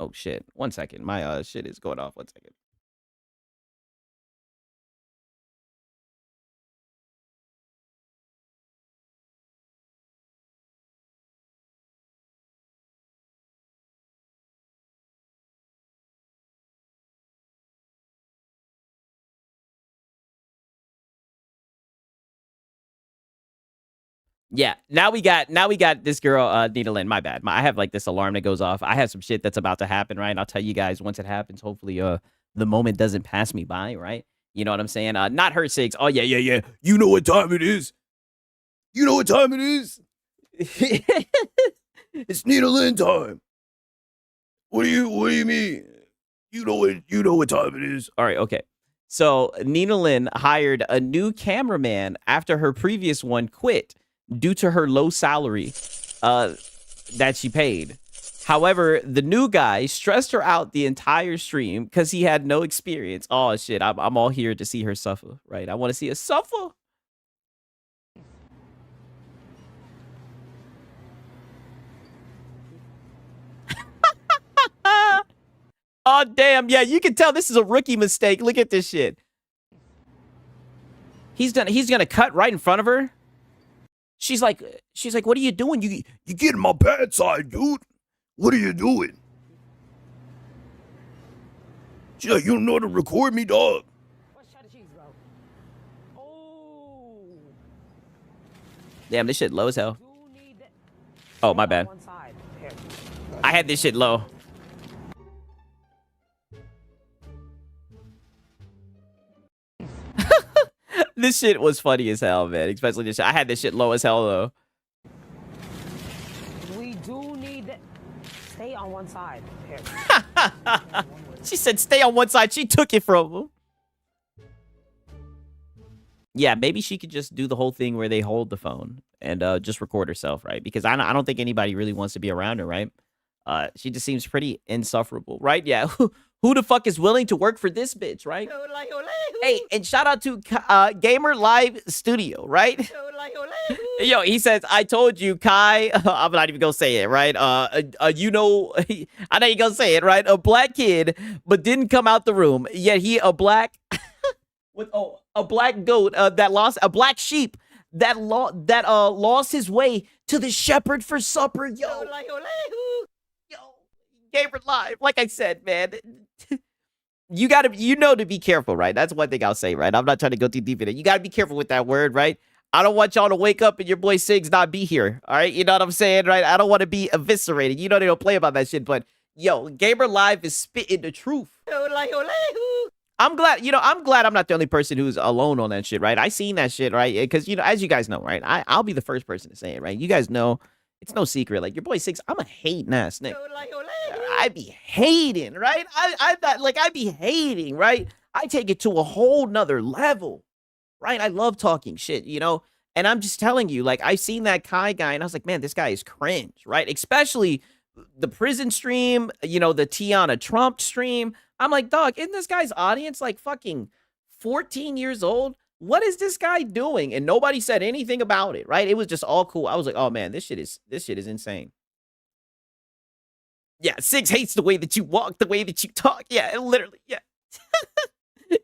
Oh shit! 1 second, my shit is going off. 1 second. Yeah, now we got this girl, Nita Lynn. My bad. I have like this alarm that goes off. I have some shit that's about to happen, right? And I'll tell you guys once it happens. Hopefully, the moment doesn't pass me by, right? You know what I'm saying? Not her Sigs. Oh yeah. You know what time it is? You know what time it is? It's Nita Lynn time. What do you mean? You know what time it is? All right, okay. So Nita Lynn hired a new cameraman after her previous one quit due to her low salary that she paid. However, the new guy stressed her out the entire stream because he had no experience. Oh, shit. I'm all here to see her suffer, right? I want to see her suffer. Oh, damn. Yeah, you can tell this is a rookie mistake. Look at this shit. He's gonna cut right in front of her. She's like, what are you doing? You get in my bad side, dude. What are you doing? She's like, you don't know how to record me, dog. Damn, this shit low as hell. Oh, my bad. I had this shit low. This shit was funny as hell, man. Especially this shit. I had this shit low as hell, though. We do need... Stay on one side. Here. She said stay on one side. She took it from him. Yeah, maybe she could just do the whole thing where they hold the phone and just record herself, right? Because I don't think anybody really wants to be around her, right? She just seems pretty insufferable, right? Yeah. Who the fuck is willing to work for this bitch, right? Hey, and shout out to Gamer Live Studio, right? Yo, he says, I told you, Kai, I'm not even gonna say it, right? I know you're gonna say it, right? A black kid, but didn't come out the room, yet he a black, a black goat that lost, a black sheep that lost his way to the shepherd for supper. Yo, Gamer Live. Like I said, man, you gotta, to be careful, right? That's one thing I'll say, right? I'm not trying to go too deep in it. You gotta be careful with that word, right? I don't want y'all to wake up and your boy Siggs not be here. All right, you know what I'm saying, right? I don't want to be eviscerated. You know they don't play about that shit, but yo, Gamer Live is spitting the truth. I'm glad, I'm glad I'm not the only person who's alone on that shit, right? I seen that shit, right? Because, as you guys know, right? I'll be the first person to say it, right? You guys know, it's no secret. Like, your boy Siggs, I'm a hating ass nigga. I be hating, right? I be hating, right? I take it to a whole nother level, right? I love talking shit, And I'm just telling you, like, I've seen that Kai guy, and I was like, man, this guy is cringe, right? Especially the prison stream, the Tiana Trump stream. I'm like, dog, isn't this guy's audience like fucking 14 years old? What is this guy doing? And nobody said anything about it, right? It was just all cool. I was like, oh man, this shit is insane. Yeah, Siggs hates the way that you walk, the way that you talk. Yeah, literally, yeah.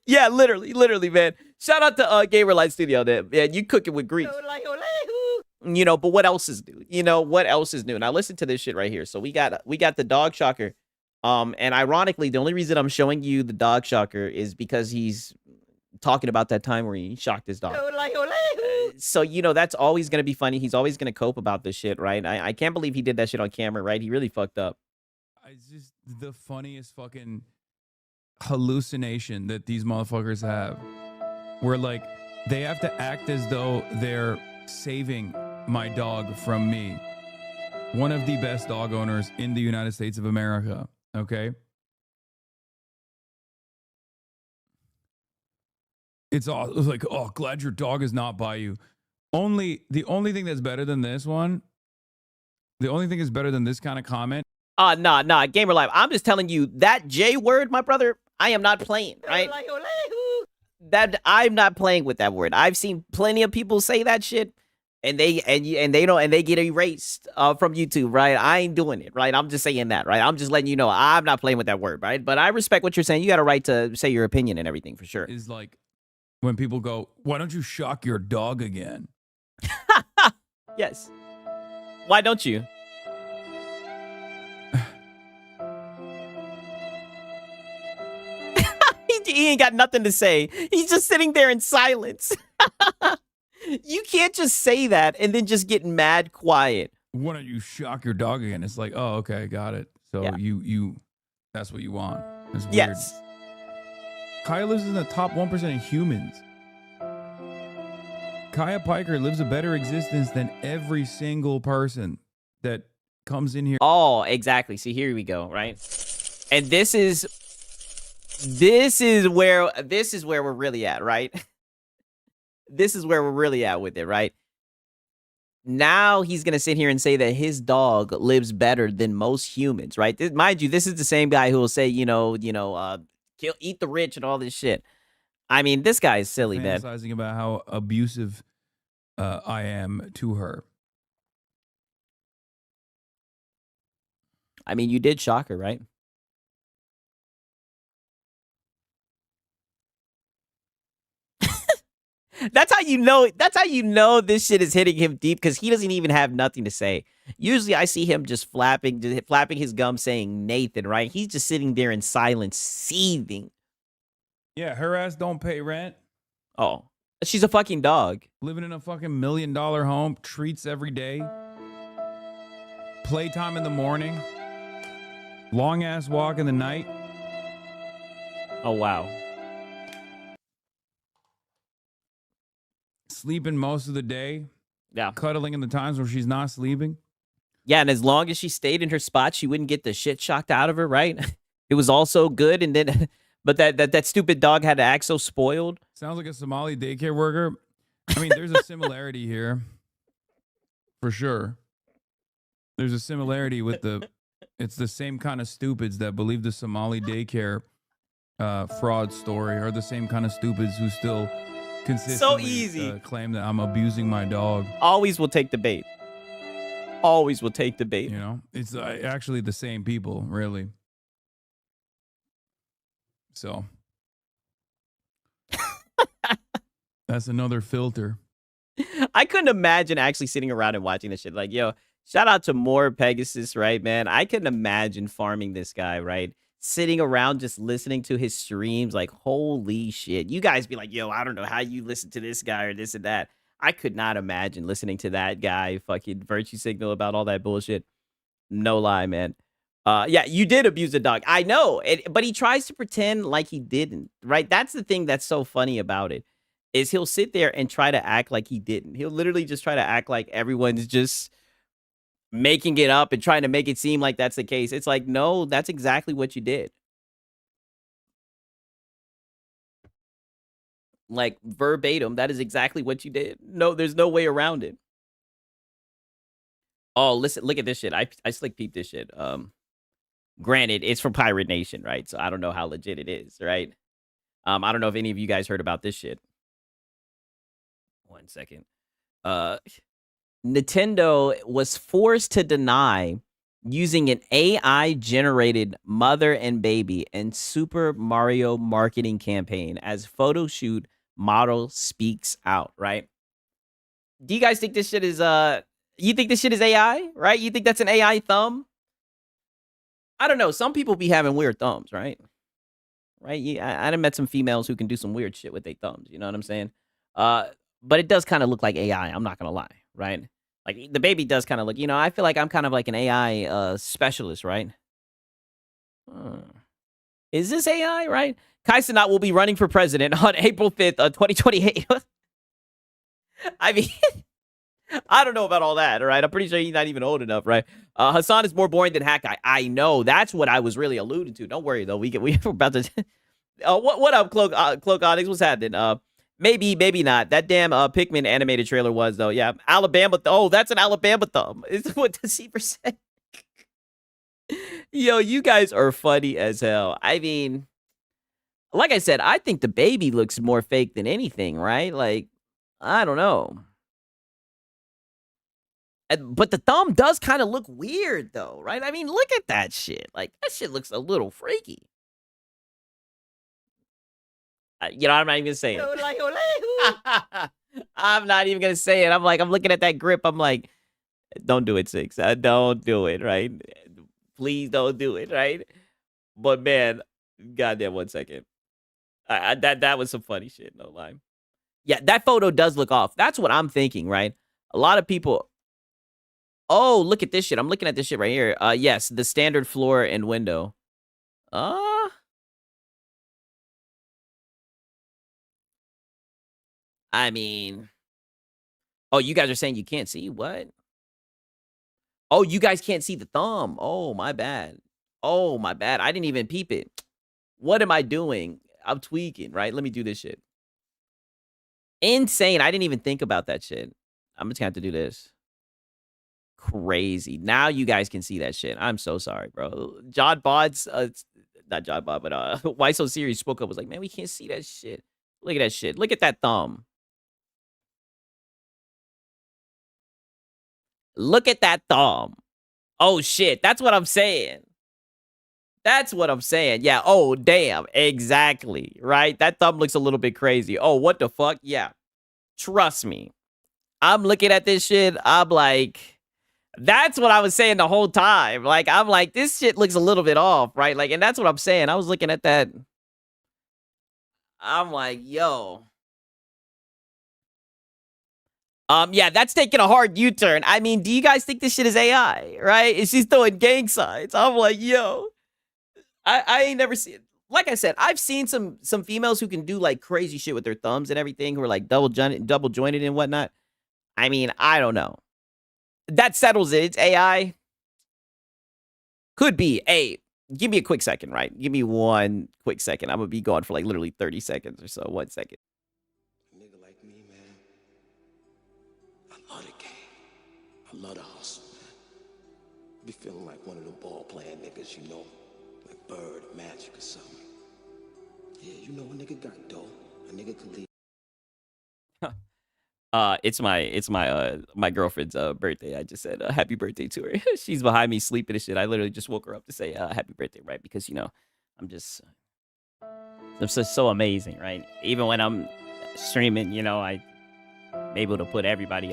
Yeah, literally, man. Shout out to Gamer Light Studio there. Man, you cooking with grease. But what else is new? What else is new? Now listen to this shit right here. So we got the dog shocker. And ironically, the only reason I'm showing you the dog shocker is because he's talking about that time where he shocked his dog. So, that's always going to be funny. He's always going to cope about this shit, right? I can't believe he did that shit on camera, right? He really fucked up. It's just the funniest fucking hallucination that these motherfuckers have. Where, like, they have to act as though they're saving my dog from me. One of the best dog owners in the United States of America. Okay. It's like, oh, glad your dog is not by you. The only thing that's better than this one, the only thing is better than this kind of comment. Nah, Gamer Live. I'm just telling you that J word, my brother, I am not playing, right? That I'm not playing with that word. I've seen plenty of people say that shit. And they get erased from YouTube, right? I ain't doing it, right? I'm just saying that, right? I'm just letting you know I'm not playing with that word, right? But I respect what you're saying. You got a right to say your opinion and everything for sure. Is like when people go, "Why don't you shock your dog again?" Yes. Why don't you? He ain't got nothing to say. He's just sitting there in silence. You can't just say that and then just get mad quiet. Why don't you shock your dog again? It's like, oh, okay, got it. So yeah. you that's what you want. That's weird. Yes. Kaya lives in the top 1% of humans. Kaya Piker lives a better existence than every single person that comes in here. Oh, exactly. See, here we go, right? And this is where we're really at, right? This is where we're really at with it, right? Now he's going to sit here and say that his dog lives better than most humans, right? Mind you, this is the same guy who will say, eat the rich and all this shit. I mean, this guy is silly, man. Fantasizing about how abusive I am to her. I mean, you did shock her, right? That's how you know this shit is hitting him deep, because he doesn't even have nothing to say. Usually I see him just flapping his gum saying Nathan, right? He's just sitting there in silence, seething. Yeah, her ass don't pay rent. Oh, she's a fucking dog. Living in a fucking $1 million home, treats every day. Playtime in the morning. Long ass walk in the night. Oh, wow. Sleeping most of the day. Yeah. Cuddling in the times where she's not sleeping. Yeah, and as long as she stayed in her spot, she wouldn't get the shit shocked out of her, right? It was all so good, and then, but that stupid dog had to act so spoiled. Sounds like a Somali daycare worker. I mean, there's a similarity here. For sure. There's a similarity with it's the same kind of stupids that believe the Somali daycare fraud story are the same kind of stupids who still consistently claim that I'm abusing my dog. Always will take the bait. Always will take the bait. You know, it's actually the same people, really. So that's another filter. I couldn't imagine actually sitting around and watching this shit. Like, yo, shout out to more Pegasus, right, man? I couldn't imagine farming this guy, right? Sitting around just listening to his streams, like, holy shit. You guys be like, yo, I don't know how you listen to this guy or this and that. I could not imagine listening to that guy fucking virtue signal about all that bullshit. No lie, man. Yeah, you did abuse the dog. I know, but he tries to pretend like he didn't, right? That's the thing that's so funny about it, is he'll sit there and try to act like he didn't. He'll literally just try to act like everyone's just making it up and trying to make it seem like that's the case. It's like, no, that's exactly what you did. Like, verbatim, that is exactly what you did. No, there's no way around it. Oh, listen, look at this shit. I slick peeped this shit. Granted, it's from Pirate Nation, right? So I don't know how legit it is, right? I don't know if any of you guys heard about this shit. 1 second. Nintendo was forced to deny using an AI-generated mother and baby in Super Mario marketing campaign as photo shoot model speaks out, right? Do you guys think this shit is you think this shit is AI, right? You think that's an AI thumb? I don't know. Some people be having weird thumbs, right? Right? Yeah, I done met some females who can do some weird shit with their thumbs. You know what I'm saying? But it does kind of look like AI. I'm not gonna lie, right? Like, the baby does kind of look. You know, I feel like I'm kind of like an AI specialist, right? Is this AI, right? Kai Cenat will be running for president on April 5th, 2028. I mean, I don't know about all that, all right? I'm pretty sure he's not even old enough, right? Hassan is more boring than Hakai. I know. That's what I was really alluding to. Don't worry, though. We're about to... what up, Cloak Onyx? What's happening? Maybe not. That damn Pikmin animated trailer was, though. Yeah, Alabama. Oh, that's an Alabama thumb. Is what the Seaver said. Yo, you guys are funny as hell. I mean, like I said, I think the baby looks more fake than anything, right? Like, I don't know. But the thumb does kind of look weird, though, right? I mean, look at that shit. Like, that shit looks a little freaky. You know, I'm not even gonna say it. I'm not even gonna say it. I'm looking at that grip. I'm like, don't do it, Six. Don't do it, right? Please don't do it, right? But man, goddamn, 1 second. That was some funny shit, no lie. Yeah, that photo does look off. That's what I'm thinking, right? A lot of people. Oh, look at this shit. I'm looking at this shit right here. Yes, the standard floor and window. I mean, oh, you guys are saying you can't see what? Oh, you guys can't see the thumb. Oh, my bad. Oh, my bad. I didn't even peep it. What am I doing? I'm tweaking, right? Let me do this shit. Insane. I didn't even think about that shit. I'm just gonna have to do this. Crazy. Now you guys can see that shit. I'm so sorry, bro. John Bod's, not John Bod, but Why So Serious spoke up, was like, man, we can't see that shit. Look at that shit. Look at that thumb. Look at that thumb. Oh, shit. That's what I'm saying. That's what I'm saying. Yeah. Oh, damn. Exactly. Right? That thumb looks a little bit crazy. Oh, what the fuck? Yeah. Trust me. I'm looking at this shit. I'm like, that's what I was saying the whole time. Like, I'm like, this shit looks a little bit off, right? Like, and that's what I'm saying. I was looking at that. I'm like, yo. Yeah, that's taking a hard U-turn. I mean, do you guys think this shit is AI, right? Is she throwing gang signs? I'm like, yo. I ain't never seen, like I said, I've seen some females who can do like crazy shit with their thumbs and everything, who are like double jointed and whatnot. I mean, I don't know. That settles it. It's AI. Could be. Hey, give me a quick second, right? Give me 1 quick second. I'm gonna be gone for like literally 30 seconds or so. 1 second. A nigga like me, man, I love the game. I love the hustle, man. Be feeling like one of them ball playing niggas, you know, like Bird, Magic or something. Yeah, you know, a nigga got dough. A nigga could leave. It's my girlfriend's birthday. I just said happy birthday to her. She's behind me sleeping and shit. I literally just woke her up to say happy birthday, right? Because, you know, I'm just so amazing, right? Even when I'm streaming, you know, able to put everybody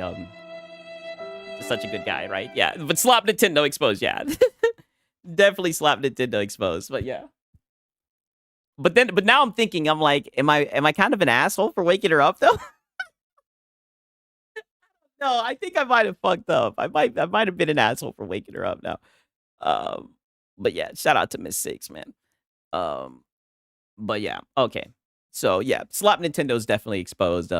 such a good guy, right? Yeah, but slap Nintendo exposed, yeah. Definitely slap Nintendo exposed, but yeah. But now I'm thinking, I'm like, am I kind of an asshole for waking her up though? No, I think I might have fucked up. I might have been an asshole for waking her up now. But yeah, shout out to Miss Six, man. But yeah, okay. So yeah, slap Nintendo's definitely exposed.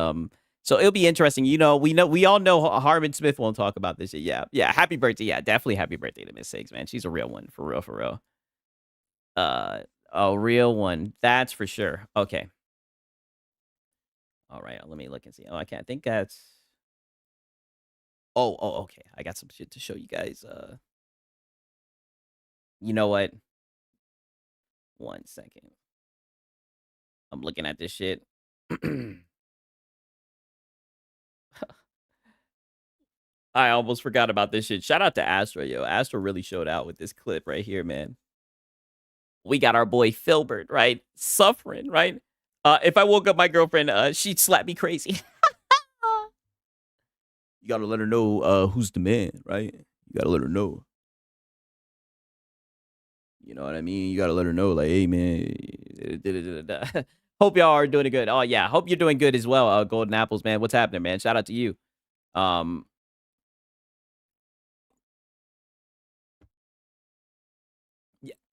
So it'll be interesting. You know, we all know Harmon Smith won't talk about this shit. Yeah, yeah. Happy birthday. Yeah, definitely happy birthday to Miss Six, man. She's a real one, for real, for real. A real one. That's for sure. Okay. All right, let me look and see. Oh, I can't think that's. Oh, okay. I got some shit to show you guys. You know what? 1 second. I'm looking at this shit. I almost forgot about this shit. Shout out to Astra, yo. Astra really showed out with this clip right here, man. We got our boy Filbert, right? Suffering, right? If I woke up my girlfriend, she'd slap me crazy. You gotta let her know who's the man, right? You gotta let her know. You know what I mean? You gotta let her know, like, hey, man. Hope y'all are doing good. Oh, yeah. Hope you're doing good as well, Golden Apples, man. What's happening, man? Shout out to you.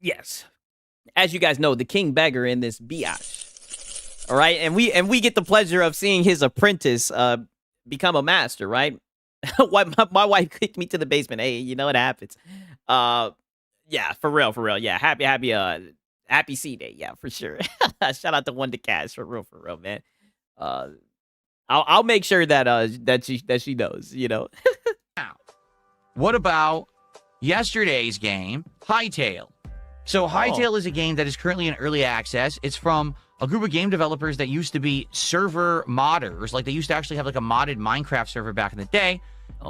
Yes. As you guys know, the king beggar in this biatch. All right? And we get the pleasure of seeing his apprentice become a master, right? my wife kicked me to the basement. Hey, you know what happens. Yeah, for real. Yeah, happy C Day. Yeah, for sure. Shout out to Wonder Cash, for real, man. I'll make sure that she knows, you know. Now, what about yesterday's game, Hytale? So Hytale is a game that is currently in early access. It's from a group of game developers that used to be server modders. Like, they used to actually have like a modded Minecraft server back in the day.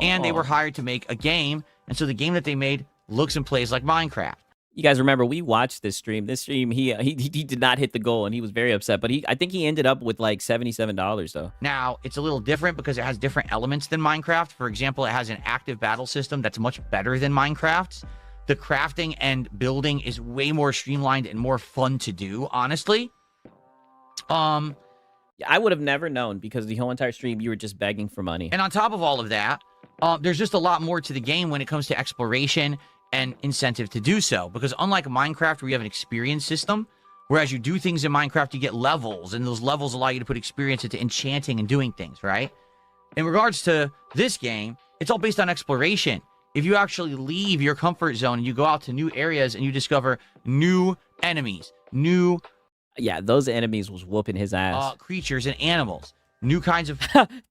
And they were hired to make a game. And so the game that they made looks and plays like Minecraft. You guys remember we watched this stream. This stream, he did not hit the goal, and he was very upset. But I think he ended up with like $77 though. Now it's a little different because it has different elements than Minecraft. For example, it has an active battle system that's much better than Minecraft's. The crafting and building is way more streamlined and more fun to do, honestly. Yeah, I would have never known because the whole entire stream you were just begging for money. And on top of all of that, there's just a lot more to the game when it comes to exploration and incentive to do so. Because unlike Minecraft, where you have an experience system, whereas you do things in Minecraft, you get levels, and those levels allow you to put experience into enchanting and doing things, right? In regards to this game, it's all based on exploration. If you actually leave your comfort zone and you go out to new areas and you discover new enemies, new... Yeah, those enemies was whooping his ass. Creatures and animals. New kinds of...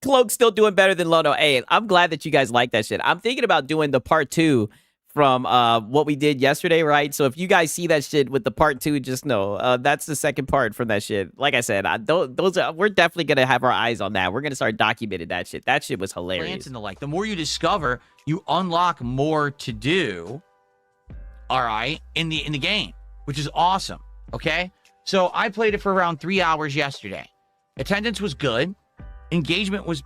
Cloak still doing better than Lono. Hey, I'm glad that you guys like that shit. I'm thinking about doing the part 2 from what we did yesterday, right? So if you guys see that shit with the part 2, just know that's the second part from that shit. Like I said, we're definitely going to have our eyes on that. We're going to start documenting that shit. That shit was hilarious. Plants and the like. The more you discover, you unlock more to do, all right, in the game, which is awesome, okay? So I played it for around 3 hours yesterday. Attendance was good. Engagement was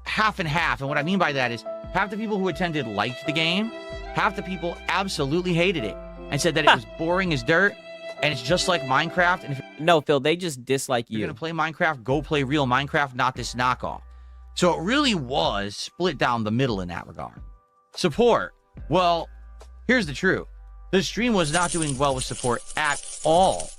half and half. And what I mean by that is half the people who attended liked the game. Half the people absolutely hated it and said that it was boring as dirt and it's just like Minecraft. And no, Phil, they just dislike you. You're going to play Minecraft, go play real Minecraft, not this knockoff. So it really was split down the middle in that regard. Support. Well, here's the truth. The stream was not doing well with support at all.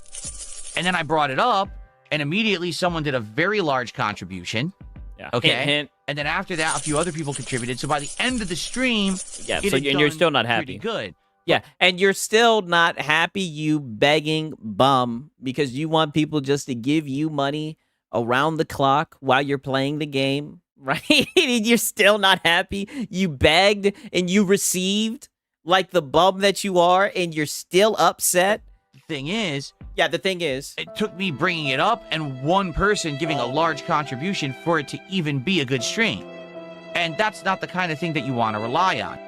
And then I brought it up, and immediately someone did a very large contribution. Yeah. Okay. Hint, hint. And then after that, a few other people contributed. So by the end of the stream, yeah. So and you're still not happy. Pretty good. Yeah, and you're still not happy, you begging bum, because you want people just to give you money around the clock while you're playing the game, right? You're still not happy. You begged and you received like the bum that you are, and you're still upset. The thing is, it took me bringing it up and one person giving a large contribution for it to even be a good stream. And that's not the kind of thing that you want to rely on.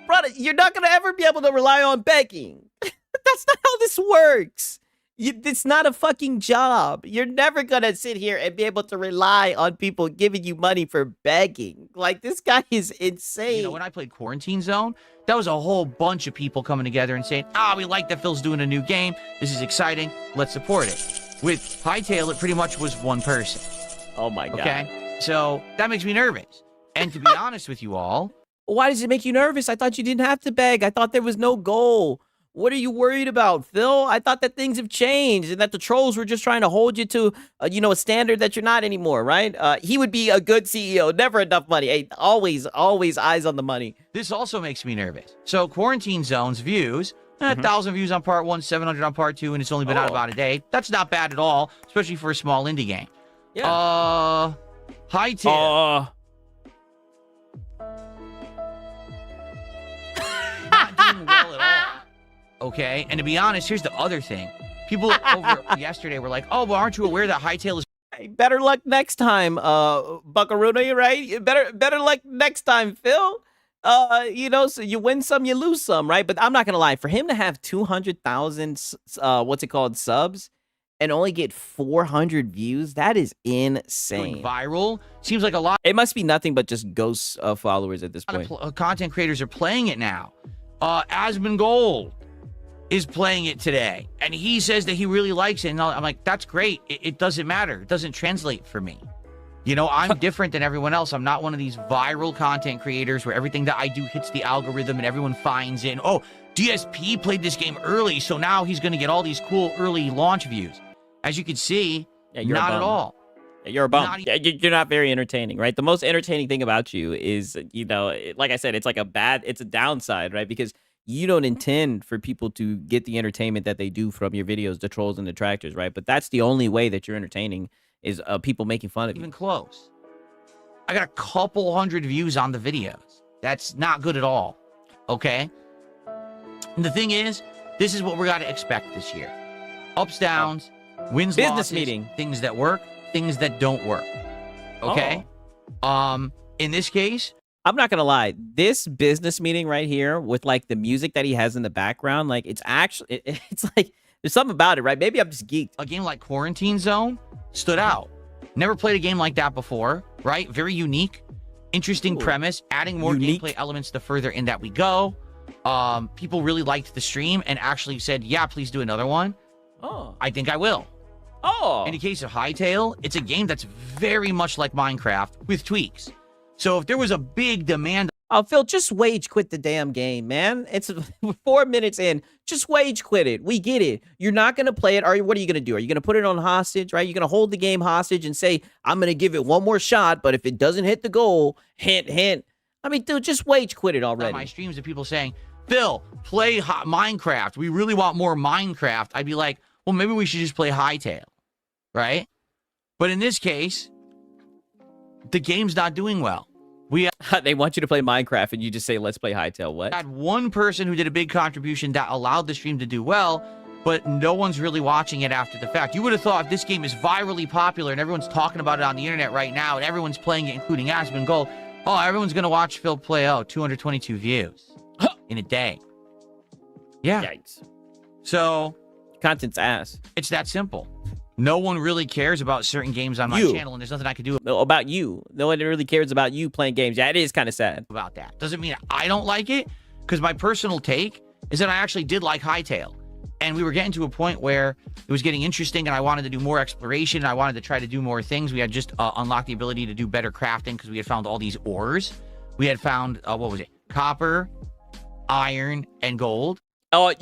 Brother, you're not going to ever be able to rely on begging. That's not how this works. It's not a fucking job. You're never gonna sit here and be able to rely on people giving you money for begging. Like, this guy is insane. You know, when I played Quarantine Zone, that was a whole bunch of people coming together and saying, we like that Phil's doing a new game. This is exciting. Let's support it. With Hightail, it pretty much was one person. Oh my God. Okay? So that makes me nervous. And to be honest with you all, why does it make you nervous? I thought you didn't have to beg. I thought there was no goal. What are you worried about, Phil? I thought that things have changed and that the trolls were just trying to hold you to, a standard that you're not anymore, right? He would be a good CEO. Never enough money. Hey, always eyes on the money. This also makes me nervous. So Quarantine Zone's views, 1,000 views on part 1, 700 on part 2, and it's only been out about a day. That's not bad at all, especially for a small indie game. Yeah. Hightail. Not doing well at all. Okay, and to be honest, here's the other thing. People over yesterday were like, well, aren't you aware that Hightail is... Hey, better luck next time, Buckaroo, right? Better luck next time, Phil. So you win some, you lose some, right? But I'm not gonna lie, for him to have 200,000, subs, and only get 400 views, that is insane. Going viral seems like a lot. It must be nothing but just ghost followers at this point. Content creators are playing it now. Asmongold is playing it today, and he says that he really likes it, and I'm like, that's great. It doesn't matter. It doesn't translate for me. I'm different than everyone else. I'm not one of these viral content creators where everything that I do hits the algorithm and everyone finds it. Oh, DSP played this game early, so now he's going to get all these cool early launch views. As you can see, not at all. Yeah, you're a bum. You're not very entertaining, right? The most entertaining thing about you is, like I said, it's a downside, right? Because you don't intend for people to get the entertainment that they do from your videos, the trolls and detractors, right? But that's the only way that you're entertaining is people making fun of you. Even close. I got a couple hundred views on the videos. That's not good at all. Okay? And the thing is, this is what we got to expect this year. Ups, downs, wins, business losses, meeting. Things that work, things that don't work. Okay? In this case, I'm not gonna lie, this business meeting right here with like the music that he has in the background, like it's actually, it's like there's something about it, right? Maybe I'm just geeked. A game like Quarantine Zone stood out. Never played a game like that before, right? Very unique, interesting premise, adding more gameplay elements the further in that we go. People really liked the stream and actually said, yeah, please do another one. I think I will. In the case of Hightail, it's a game that's very much like Minecraft with tweaks. So if there was a big demand... Oh, Phil, just wage quit the damn game, man. It's 4 minutes in. Just wage quit it. We get it. You're not going to play it. What are you going to do? Are you going to put it on hostage, right? You're going to hold the game hostage and say, I'm going to give it one more shot, but if it doesn't hit the goal, hint, hint. I mean, dude, just wage quit it already. My streams of people saying, Phil, play Minecraft. We really want more Minecraft. I'd be like, well, maybe we should just play Hightail, right? But in this case, the game's not doing well. They want you to play Minecraft and you just say, let's play Hightail. What? Had one person who did a big contribution that allowed the stream to do well, but no one's really watching it after the fact. You would have thought if this game is virally popular and everyone's talking about it on the internet right now and everyone's playing it, including Asmongold, everyone's going to watch Phil play, 222 views in a day. Yeah. Yikes. So... content's ass. It's that simple. No one really cares about certain games on my channel, and there's nothing I can do about you. No one really cares about you playing games. Yeah, it is kind of sad about that. Doesn't mean I don't like it, because my personal take is that I actually did like Hightail. And we were getting to a point where it was getting interesting, and I wanted to do more exploration, and I wanted to try to do more things. We had just unlocked the ability to do better crafting, because we had found all these ores. We had found, copper, iron, and gold. Oh,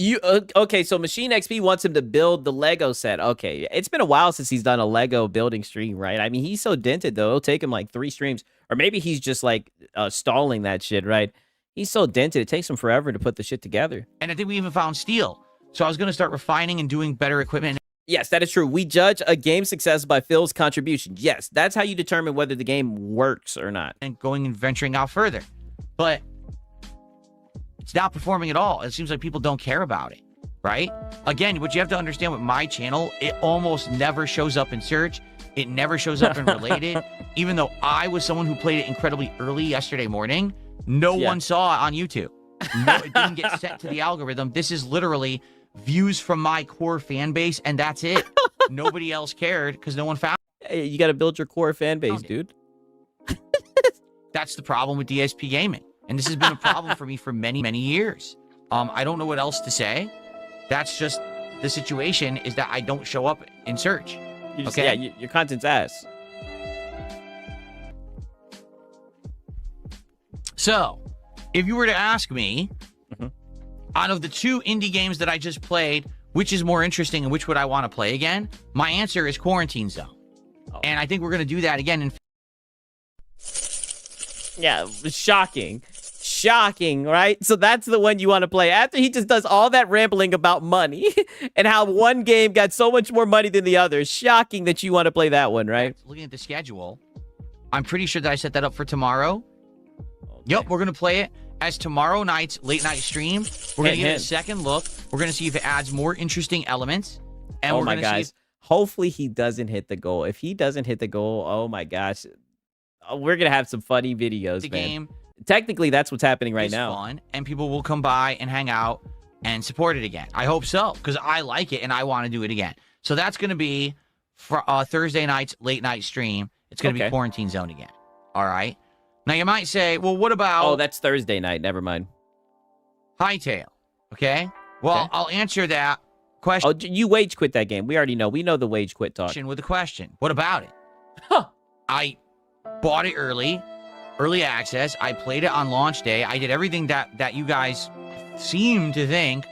okay, so Machine XP wants him to build the Lego set. Okay, it's been a while since he's done a Lego building stream, right? I mean, he's so dented, though. It'll take him like 3 streams. Or maybe he's just like stalling that shit, right? He's so dented, it takes him forever to put the shit together. And I think we even found steel. So I was going to start refining and doing better equipment. Yes, that is true. We judge a game's success by Phil's contribution. Yes, that's how you determine whether the game works or not. And going and venturing out further. But... it's not performing at all. It seems like people don't care about it, right? Again, what you have to understand with my channel, it almost never shows up in search. It never shows up in related. Even though I was someone who played it incredibly early yesterday morning, no one saw it on YouTube. No, it didn't get sent to the algorithm. This is literally views from my core fan base, and that's it. Nobody else cared because no one found Hey, you got to build your core fan base, it. dude. That's the problem with DSP gaming. And this has been a problem for me for many, many years. I don't know what else to say. That's just the situation, is that I don't show up in search. You just, Okay? Yeah, your content's ass. So, if you were to ask me, Mhm. out of the 2 indie games that I just played, which is more interesting and which would I want to play again? My answer is Quarantine Zone. Oh. And I think we're going to do that again in Yeah, shocking. Shocking, right? So that's the one you want to play. After he just does all that rambling about money and how one game got so much more money than the other. Shocking that you want to play that one, right? Looking at the schedule, I'm pretty sure that I set that up for tomorrow. Okay. Yep, we're going to play it as tomorrow night's late night stream. We're going to Hint, get a hint. second look. We're going to see if it adds more interesting elements. And Oh we're my going to see gosh. Hopefully he doesn't hit the goal. If he doesn't hit the goal, oh my gosh. We're going to have some funny videos, if the man. game Technically, that's what's happening right is now. fun and people will come by and hang out and support it again. I hope so, because I like it and I want to do it again. So that's going to be for Thursday night's late night stream. It's going to Okay. be Quarantine Zone again. All right. Now you might say, well, what about Oh, that's Thursday night. Never mind. Hightail? Okay. Well, Okay. I'll answer that question Oh, you wage quit that game. We already know. We know the wage quit talk. with a question. What about it? Huh. I bought it early access. I played it on launch day. I did everything that you guys seem to think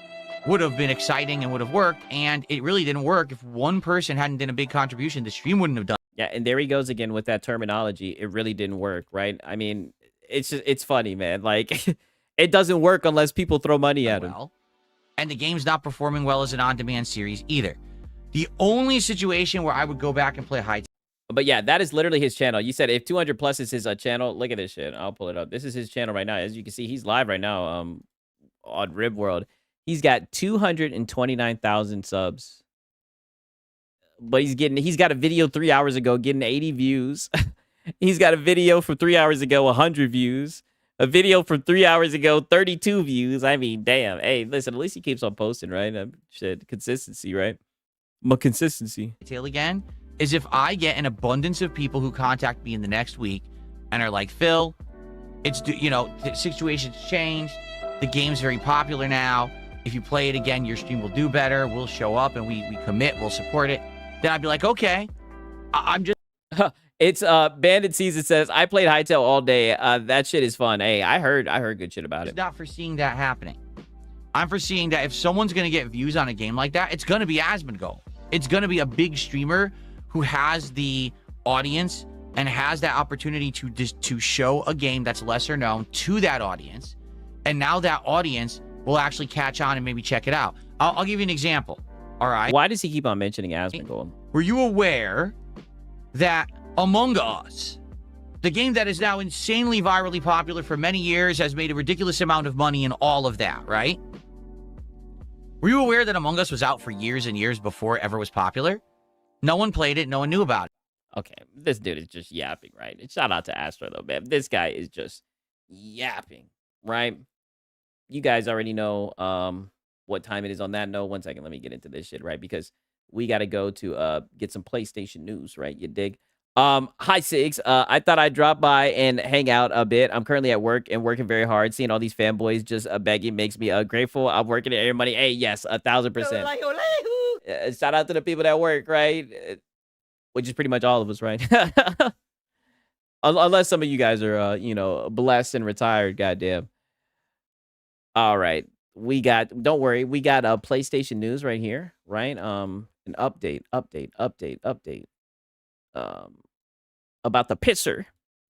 would have been exciting and would have worked, and it really didn't work. If one person hadn't done a big contribution, the stream wouldn't have done. Yeah, and there he goes again with that terminology. It really didn't work, right? I mean, it's funny, man. Like, it doesn't work unless people throw money at him. Well, and the game's not performing well as an on-demand series either. The only situation where I would go back and play Hightail. But yeah, that is literally his channel. You said if 200 plus is his channel. Look at this shit. I'll pull it up. This is his channel right now. As you can see, he's live right now on Rib World. He's got 229,000 subs. But he's got a video 3 hours ago getting 80 views. He's got a video from 3 hours ago, 100 views. A video from 3 hours ago, 32 views. I mean, damn. Hey, listen, at least he keeps on posting, right? Shit, consistency, right? My consistency. Again is if I get an abundance of people who contact me in the next week and are like, Phil, the situation's changed. The game's very popular now. If you play it again, your stream will do better. We'll show up and we commit. We'll support it. Then I'd be like, okay, I'm just. It's Bandit Season says, I played Hightail all day. That shit is fun. Hey, I heard good shit about it. Not foreseeing that happening. I'm foreseeing that if someone's going to get views on a game like that, it's going to be Asmongold. It's going to be a big streamer who has the audience and has that opportunity to show a game that's lesser known to that audience. And now that audience will actually catch on and maybe check it out. I'll give you an example. All right. Why does he keep on mentioning Asmongold? Were you aware that Among Us, the game that is now insanely virally popular for many years, has made a ridiculous amount of money and all of that, right? Were you aware that Among Us was out for years and years before it ever was popular? No one played it. No one knew about it. Okay, this dude is just yapping, right? And shout out to Astro, though, man. This guy is just yapping, right? You guys already know what time it is on that note. 1 second, let me get into this shit, right? Because we got to go to get some PlayStation news, right? You dig? Hi, Sigs. I thought I'd drop by and hang out a bit. I'm currently at work and working very hard. Seeing all these fanboys just begging makes me grateful. I'm working to earn money. Hey, yes, 1,000%. Shout out to the people that work, right? Which is pretty much all of us, right? Unless some of you guys are, blessed and retired, goddamn. All right. Don't worry, we got PlayStation news right here, right? An update. About the pisser,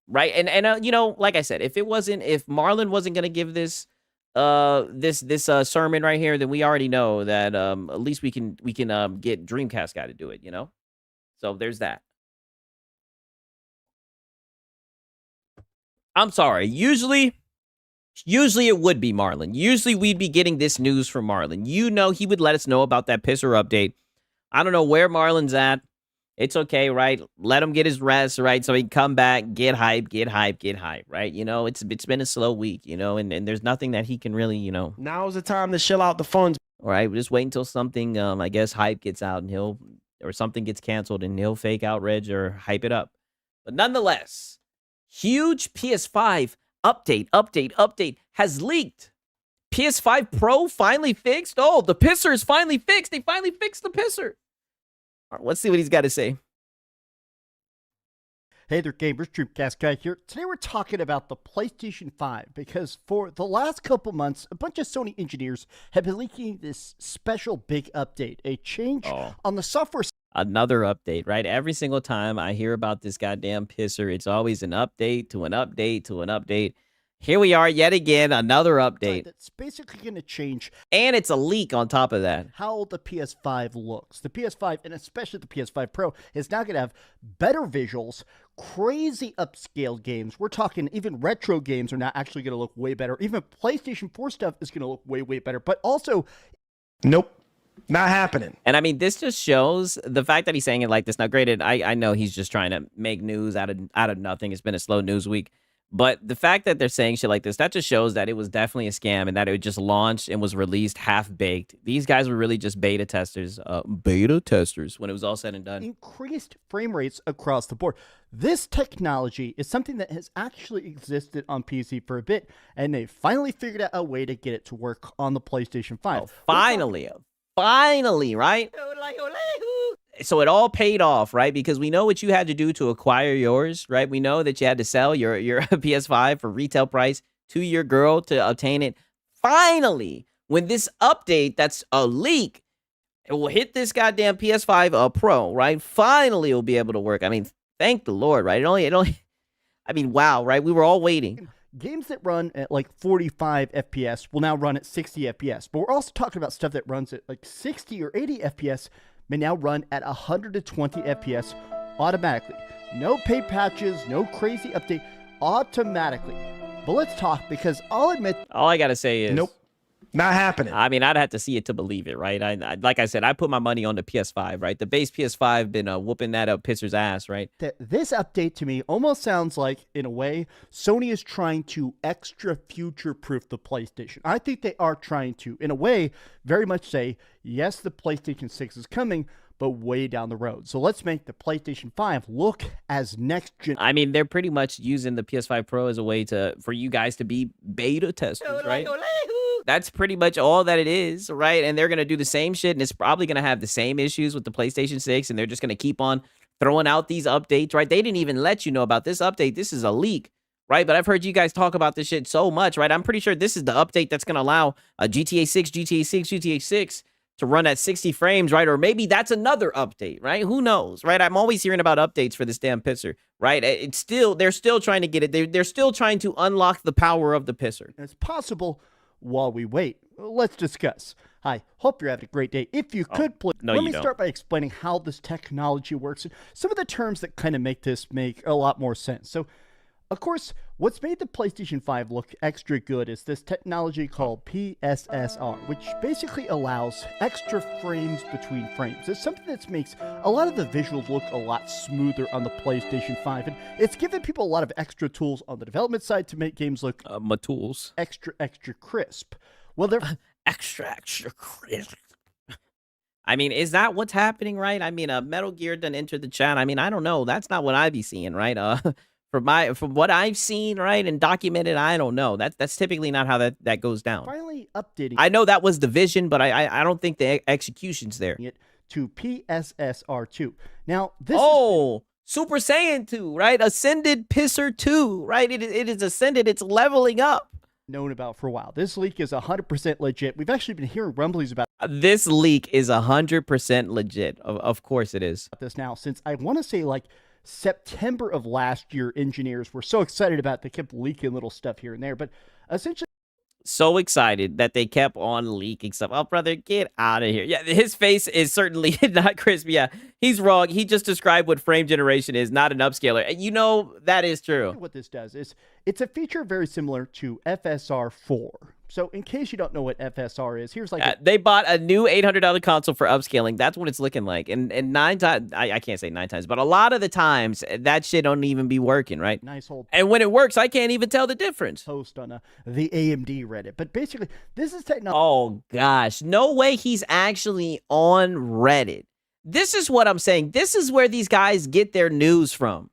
right? And like I said, if Marlon wasn't gonna give this sermon right here, then we already know that at least we can get Dreamcast guy to do it, So there's that. I'm sorry. Usually it would be Marlon. Usually we'd be getting this news from Marlon. He would let us know about that pisser update. I don't know where Marlon's at. It's okay, right? Let him get his rest, right? So he can come back, get hype, right? It's been a slow week, and there's nothing that he can really, Now's the time to chill out the funds. all right, just wait until something, I guess, hype gets out or something gets canceled and he'll fake outrage or hype it up. But nonetheless, huge PS5 update has leaked. PS5 Pro finally fixed. Oh, the pisser is finally fixed. They finally fixed the pisser. All right, let's see what he's got to say. Hey there, gamers. Dreamcast Guy here. Today we're talking about the PlayStation 5 because for the last couple months, a bunch of Sony engineers have been leaking this special big update, a change on the software. Another update, right? Every single time I hear about this goddamn pisser, it's always an update to an update to an update. Here we are yet again, another update. That's basically going to change. And it's a leak on top of that. How the PS5 looks. The PS5, and especially the PS5 Pro, is now going to have better visuals, crazy upscaled games. We're talking even retro games are now actually going to look way better. Even PlayStation 4 stuff is going to look way, way better. But also... Nope. Not happening. And I mean, this just shows the fact that he's saying it like this. Now, granted, I know he's just trying to make news out of nothing. It's been a slow news week. But the fact that they're saying shit like this, that just shows that it was definitely a scam and that it just launched and was released half-baked. These guys were really just beta testers when it was all said and done. Increased frame rates across the board. This technology is something that has actually existed on PC for a bit, and they finally figured out a way to get it to work on the PlayStation 5. Oh, finally, right? So it all paid off, right? Because we know what you had to do to acquire yours, right? We know that you had to sell your PS5 for retail price to your girl to obtain it. Finally, when this update that's a leak, it will hit this goddamn PS5 Pro, right? Finally, it'll be able to work. I mean, thank the Lord, right? It only. I mean, wow, right? We were all waiting. Games that run at like 45 FPS will now run at 60 FPS. But we're also talking about stuff that runs at like 60 or 80 FPS may now run at 120 FPS automatically. No paid patches, no crazy update, automatically. But let's talk, because I'll admit... All I gotta say is... Nope. Not happening. I mean, I'd have to see it to believe it, right? I like I said, I put my money on the PS5, right? The base PS5 been whooping that up pisser's ass, right? This update to me almost sounds like, in a way, Sony is trying to extra future-proof the PlayStation. I think they are trying to, in a way, very much say, yes, the PlayStation 6 is coming, but way down the road. So let's make the PlayStation 5 look as next gen. I mean, they're pretty much using the PS5 Pro as a way for you guys to be beta testers, right? That's pretty much all that it is, right? And they're going to do the same shit, and it's probably going to have the same issues with the PlayStation 6, and they're just going to keep on throwing out these updates, right? They didn't even let you know about this update. This is a leak, right? But I've heard you guys talk about this shit so much, right? I'm pretty sure this is the update that's going to allow GTA 6 to run at 60 frames, right? Or maybe that's another update, right? Who knows, right? I'm always hearing about updates for this damn pisser, right? They're still trying to get it. They're still trying to unlock the power of the pisser. It's possible. While we wait, let's discuss. Hi, hope you're having a great day. If you could, please, let me start by explaining how this technology works and some of the terms that kind of make this make a lot more sense. So, of course, what's made the PlayStation 5 look extra good is this technology called PSSR, which basically allows extra frames between frames. It's something that makes a lot of the visuals look a lot smoother on the PlayStation 5, and it's given people a lot of extra tools on the development side to make games look extra crisp. Well, they're extra crisp. I mean, is that what's happening, right? I mean, Metal Gear done entered the chat. I mean, I don't know. That's not what I be seeing, right? From what I've seen, right, and documented, I don't know. That's typically not how that goes down. Finally updating. I know that was the vision, but I don't think the execution's there. It to PSSR2. Now this. Super Saiyan 2, right? Ascended Pisser 2, right? It is ascended. It's leveling up. Known about for a while. This leak is 100% legit. We've actually been hearing rumblings about this leak is 100% legit. Of course it is. This now since I want to say like September of last year. Engineers were so excited about it, they kept leaking little stuff here and there, but essentially so excited that they kept on leaking stuff. Oh, brother, get out of here. Yeah, his face is certainly not crispy. Yeah, he's wrong. He just described what frame generation is, not an upscaler. And you know that is true. What this does is it's a feature very similar to FSR4. So in case you don't know what FSR is, here's like they bought a new $800 console for upscaling. That's what it's looking like. And 9 times, I can't say 9 times, but a lot of the times that shit don't even be working, right? Nice whole. And when it works, I can't even tell the difference. Post on the AMD Reddit. But basically, this is technology. Oh gosh, no way he's actually on Reddit. This is what I'm saying. This is where these guys get their news from.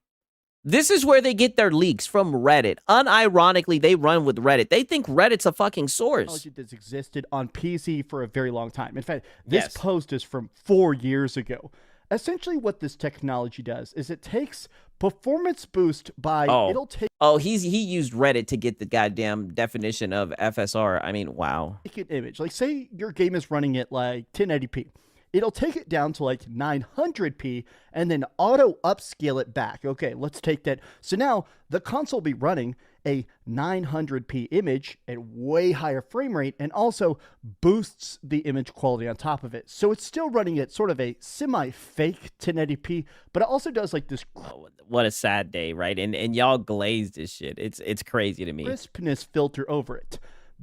This is where they get their leaks, from Reddit. Unironically, they run with Reddit. They think Reddit's a fucking source. Technology that's existed on PC for a very long time. In fact, this post is from 4 years ago. Essentially, what this technology does is it takes performance boost by it'll take. Oh, he used Reddit to get the goddamn definition of FSR. I mean, wow. Take an image. Like, say your game is running at like 1080p. It'll take it down to like 900p and then auto upscale it back. Okay, let's take that. So now the console will be running a 900p image at way higher frame rate and also boosts the image quality on top of it. So it's still running at sort of a semi-fake 1080p, but it also does like this. Oh, what a sad day, right? And y'all glazed this shit. It's crazy to me. Crispness filter over it.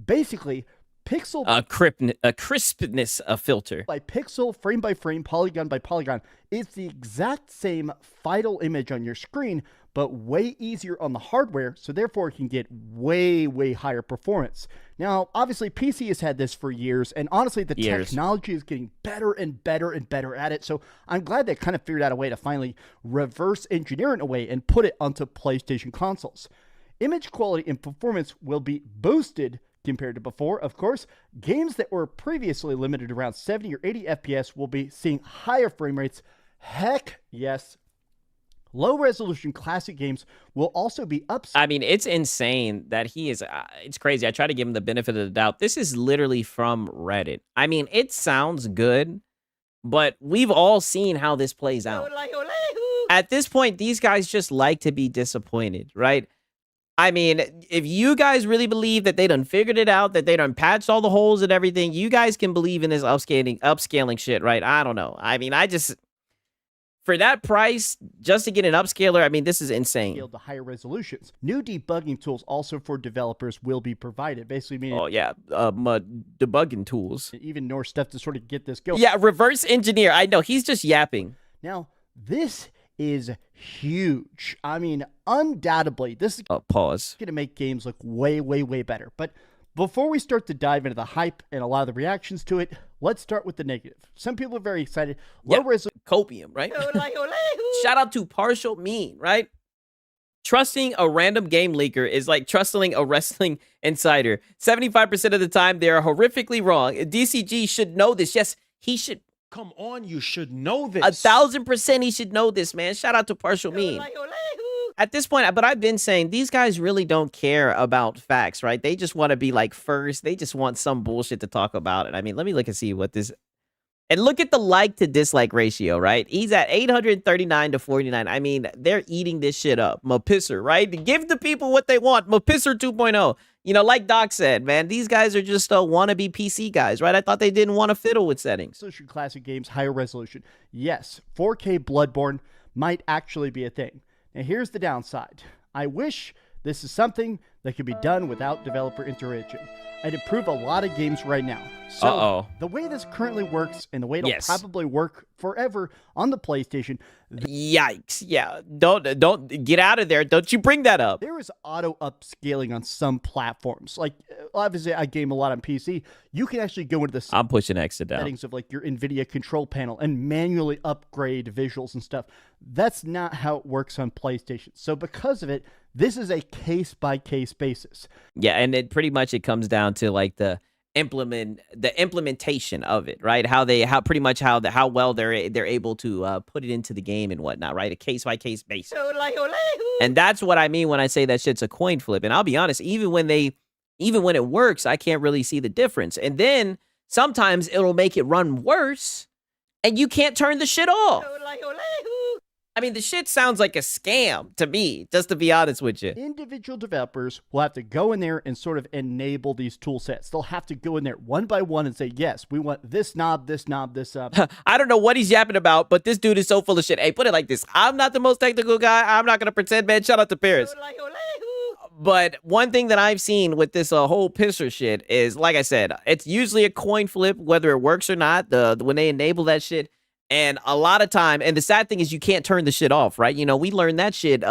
Basically, pixel a crispness filter by pixel, frame by frame, polygon by polygon. It's the exact same final image on your screen, but way easier on the hardware, so therefore it can get way higher performance. Now, obviously, PC has had this for years, and honestly, the technology is getting better and better and better at it, so I'm glad they kind of figured out a way to finally reverse engineer it in a way and put it onto PlayStation consoles. Image quality and performance will be boosted compared to before. Of course, games that were previously limited around 70 or 80 FPS will be seeing higher frame rates. Heck yes. Low resolution classic games will also be up. I mean, it's insane that he is. It's crazy. I try to give him the benefit of the doubt. This is literally from Reddit. I mean, it sounds good, but we've all seen how this plays out. At this point, these guys just like to be disappointed, right? I mean, if you guys really believe that they done figured it out, that they done patched all the holes and everything, you guys can believe in this upscaling shit, right? I don't know. I mean, for that price, just to get an upscaler, I mean, this is insane. To higher resolutions. New debugging tools also for developers will be provided. Basically meaning... Oh, yeah. Debugging tools. Even more stuff to sort of get this going. Yeah, reverse engineer. I know. He's just yapping. Now, this is huge. I mean, undoubtedly, this is pause. Going to make games look way better. But before we start to dive into the hype and a lot of the reactions to it, let's start with the negative. Some people are very excited. Low resolution. Copium, right? Shout out to Partial Mean, right? Trusting a random game leaker is like trusting a wrestling insider. 75% of the time, they are horrifically wrong. DCG should know this. Yes, he should. Come on, you should know this. 1,000% he should know this, man. Shout out to Partial Mean. At this point, but I've been saying these guys really don't care about facts, right? They just want to be like first. They just want some bullshit to talk about it. I mean, let me look and see what this. And look at the like to dislike ratio, right? He's at 839 to 49. I mean, they're eating this shit up. Mapisser, right? Give the people what they want. Mapisser 2.0. You know, like Doc said, man, these guys are just wannabe PC guys, right? I thought they didn't want to fiddle with settings. Resolution classic games, higher resolution. Yes, 4K Bloodborne might actually be a thing. Now, here's the downside. I wish this is something that could be done without developer intervention. I'd improve a lot of games right now. So the way this currently works and the way it'll probably work forever on the PlayStation. Yikes. Yeah. Don't get out of there. Don't you bring that up. There is auto upscaling on some platforms. Like, obviously, I game a lot on PC. You can actually go into the I'm pushing exit down. settings of like your NVIDIA control panel and manually upgrade visuals and stuff. That's not how it works on PlayStation. So because of it, this is a case-by-case basis. Yeah, and it pretty much it comes down to like the implementation of it, right? How well they're able to put it into the game and whatnot, right? A case-by-case basis. And that's what I mean when I say that shit's a coin flip. And I'll be honest, even when it works, I can't really see the difference. And then sometimes it'll make it run worse, and you can't turn the shit off. I mean, the shit sounds like a scam to me, just to be honest with you. Individual developers will have to go in there and sort of enable these tool sets. They'll have to go in there one by one and say, yes, we want this knob, this knob, this knob. I don't know what he's yapping about, but this dude is so full of shit. Hey, put it like this. I'm not the most technical guy. I'm not going to pretend, man. Shout out to Paris. But one thing that I've seen with this whole pisser shit is, like I said, it's usually a coin flip whether it works or not. When they enable that shit, and a lot of time, and the sad thing is you can't turn the shit off, right? You know, we learned that shit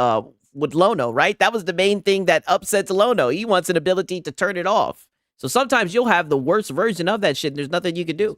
with Lono, right? That was the main thing that upsets Lono. He wants an ability to turn it off. So sometimes you'll have the worst version of that shit, and there's nothing you can do.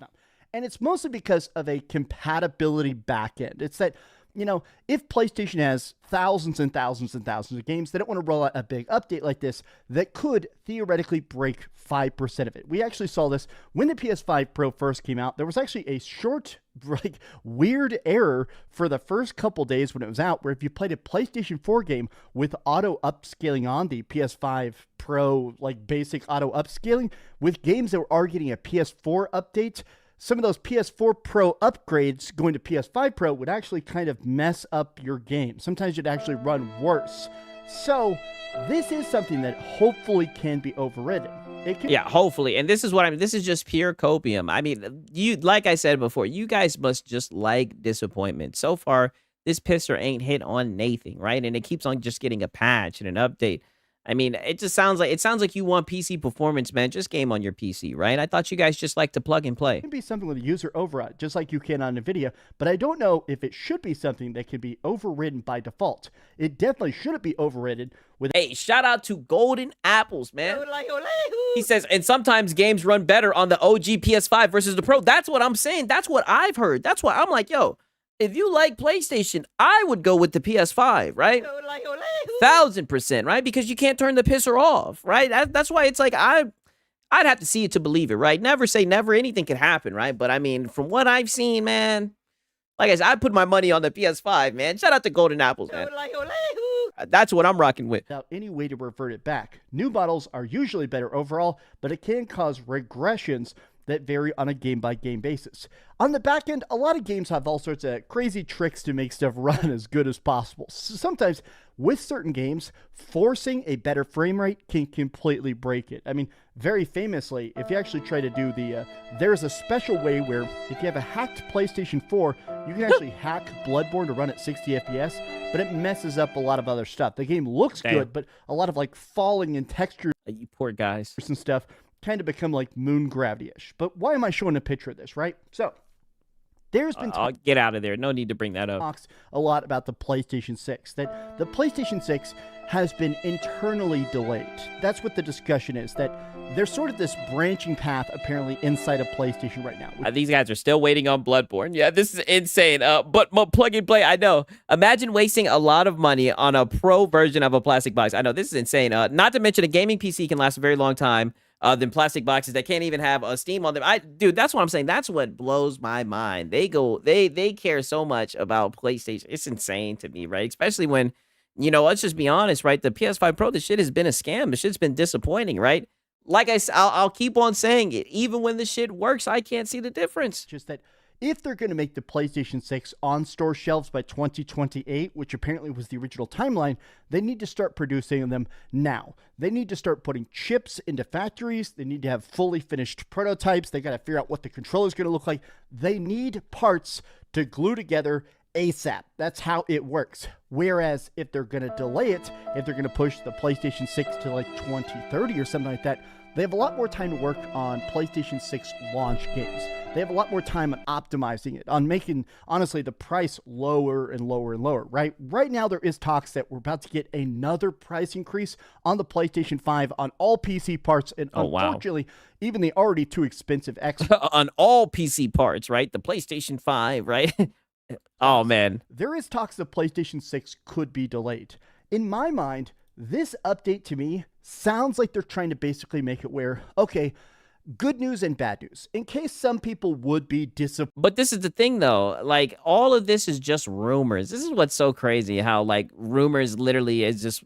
And it's mostly because of a compatibility backend. It's that, you know, if PlayStation has thousands and thousands and thousands of games, they don't want to roll out a big update like this that could theoretically break 5% of it. We actually saw this when the PS5 Pro first came out. There was actually a short, like, weird error for the first couple days when it was out, where if you played a PlayStation 4 game with auto upscaling on the PS5 Pro, like basic auto upscaling, with games that were already getting a PS4 update, some of those PS4 Pro upgrades going to PS5 Pro would actually kind of mess up your game. Sometimes you'd actually run worse. So this is something that hopefully can be overridden. Yeah, hopefully. And this is what I mean. This is just pure copium. I mean, like I said before, you guys must just like disappointment. So far, this pisser ain't hit on Nathan, right? And it keeps on just getting a patch and an update. I mean, it sounds like you want PC performance, man. Just game on your PC, right? I thought you guys just like to plug and play. It can be something with a user override, just like you can on NVIDIA, but I don't know if it should be something that can be overridden by default. It definitely shouldn't be overridden with... Hey, shout out to Golden Apples, man. He says, and sometimes games run better on the OG PS5 versus the Pro. That's what I'm saying. That's what I've heard. That's why I'm like, yo, if you like PlayStation, I would go with the PS5, right? 1000%, right? Because you can't turn the pisser off, right? That's why it's like I'd have to see it to believe it, right? Never say never. Anything can happen, right? But I mean, from what I've seen, man, like I said, I put my money on the PS5, man. Shout out to Golden Apples, man. That's what I'm rocking with. Without any way to revert it back. New models are usually better overall, but it can cause regressions that vary on a game-by-game basis. On the back end, a lot of games have all sorts of crazy tricks to make stuff run as good as possible. So sometimes, with certain games, forcing a better frame rate can completely break it. I mean, very famously, if you actually try to do there's a special way where if you have a hacked PlayStation 4, you can actually hack Bloodborne to run at 60 FPS, but it messes up a lot of other stuff. The game looks good, but a lot of like falling and textures, you poor guys, and stuff kind of become like moon gravity-ish. But why am I showing a picture of this, right? So there's been get out of there. No need to bring that up. Talks a lot about the PlayStation 6, that the PlayStation 6 has been internally delayed. That's what the discussion is, that there's sort of this branching path apparently inside of PlayStation right now. These guys are still waiting on Bloodborne. Yeah, this is insane. But plug and play, I know. Imagine wasting a lot of money on a pro version of a plastic box. I know, this is insane. Not to mention a gaming PC can last a very long time than plastic boxes that can't even have a Steam on them. Dude, that's what I'm saying. That's what blows my mind. They care so much about PlayStation. It's insane to me, right? Especially when, you know, let's just be honest, right? The PS5 Pro, the shit has been a scam. The shit's been disappointing, right? Like I'll keep on saying it. Even when the shit works, I can't see the difference. Just that if they're going to make the PlayStation 6 on store shelves by 2028, which apparently was the original timeline, they need to start producing them now. They need to start putting chips into factories. They need to have fully finished prototypes. They got to figure out what the controller is going to look like. They need parts to glue together ASAP. That's how it works. Whereas if they're going to delay it, if they're going to push the PlayStation 6 to like 2030 or something like that, they have a lot more time to work on PlayStation 6 launch games. They have a lot more time on optimizing it, on making, honestly, the price lower and lower and lower, right? Right now, there is talks that we're about to get another price increase on the PlayStation 5 on all PC parts. And unfortunately, even the already too expensive X. On all PC parts, right? The PlayStation 5, right? Oh, man. There is talks the PlayStation 6 could be delayed. In my mind, this update to me sounds like they're trying to basically make it where, okay, good news and bad news, in case some people would be disappointed. But this is the thing, though. Like, all of this is just rumors. This is what's so crazy, how, like, rumors literally is just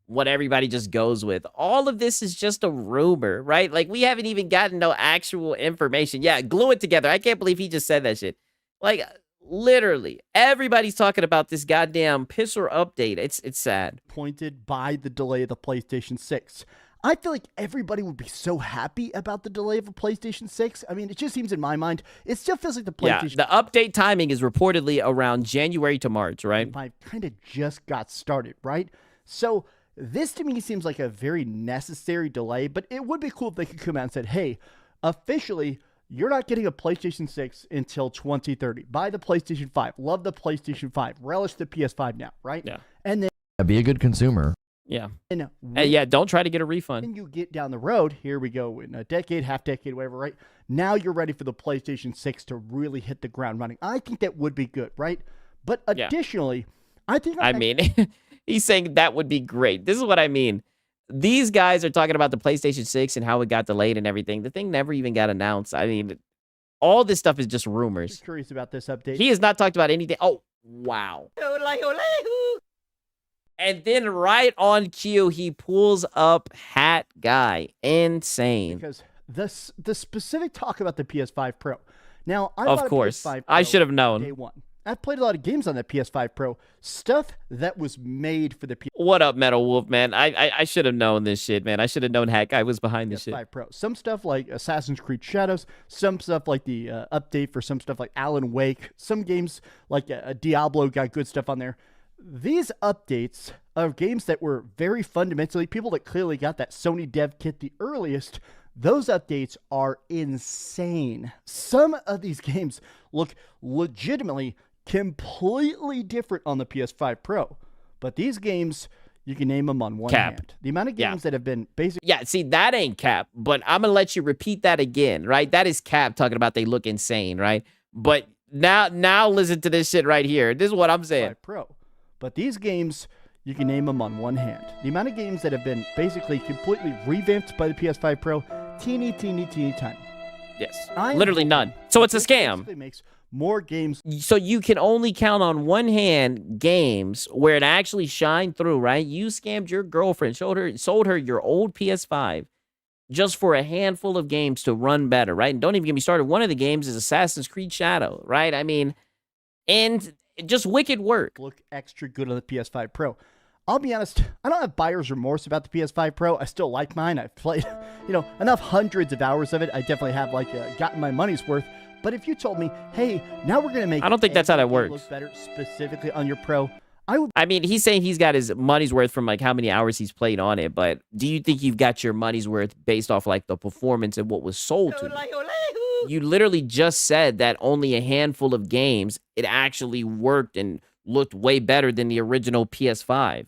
what everybody just goes with. All of this is just a rumor, right? Like, we haven't even gotten no actual information. Yeah, glue it together. I can't believe he just said that shit. Like, literally, everybody's talking about this goddamn pisser update. It's sad. Pointed by the delay of the PlayStation 6. I feel like everybody would be so happy about the delay of a PlayStation 6. I mean, it just seems in my mind, it still feels like the PlayStation... Yeah, the update timing is reportedly around January to March, right? I kind of just got started, right? So This to me seems like a very necessary delay, but it would be cool if they could come out and said, hey, officially, you're not getting a PlayStation 6 until 2030. Buy the PlayStation 5. Love the PlayStation 5. Relish the PS5 now, right? Yeah. And then Be a good consumer. Yeah. And yeah, don't try to get a refund. when you get down the road, here we go in a decade, half decade, whatever, right? Now you're ready for the PlayStation 6 to really hit the ground running. I think that would be good, right? But additionally, I think I mean, he's saying that would be great. This is what I mean. These guys are talking about the PlayStation 6 and how it got delayed and everything. The thing never even got announced. I mean, all this stuff is just rumors. I'm curious about this update. He has not talked about anything. Oh, wow. And then right on cue, he pulls up Hat Guy. Insane. Because the specific talk about the PS5 Pro. Now, I Of bought a course. PS5 I Pro should have known. Day one. I've played a lot of games on that PS5 Pro. Stuff that was made for the PS5 What up, Metal Wolf, man? I should have known this shit, man. I should have known Hat Guy was behind this shit. Pro. Some stuff like Assassin's Creed Shadows, some stuff like the update for some stuff like Alan Wake, some games like Diablo got good stuff on there. These updates of games that were very fundamentally, people that clearly got that Sony dev kit the earliest, those updates are insane. Some of these games look legitimately completely different on the PS5 Pro. But these games, you can name them on one hand. The amount of games that have been basically... Yeah, see, that ain't cap, but I'm going to let you repeat that again, right? That is cap talking about they look insane, right? But now listen to this shit right here. This is what I'm saying. Pro. But these games, you can name them on one hand. The amount of games that have been basically completely revamped by the PS5 Pro, teeny tiny. Yes, literally none. So it's a scam. It makes more games. So you can only count on one hand games where it actually shined through, right? You scammed your girlfriend, sold her your old PS5 just for a handful of games to run better, right? And don't even get me started. One of the games is Assassin's Creed Shadow, right? I mean, and just wicked work. Look extra good on the PS5 Pro. I'll be honest, I don't have buyer's remorse about the PS5 Pro. I still like mine. I've played, enough hundreds of hours of it. I definitely have gotten my money's worth. But if you told me, hey, now we're going to make I don't think that's how that works. Look better specifically on your Pro, I mean, he's saying he's got his money's worth from like how many hours he's played on it, but do you think you've got your money's worth based off like the performance and what was sold to you? You literally just said that only a handful of games it actually worked and looked way better than the original PS5.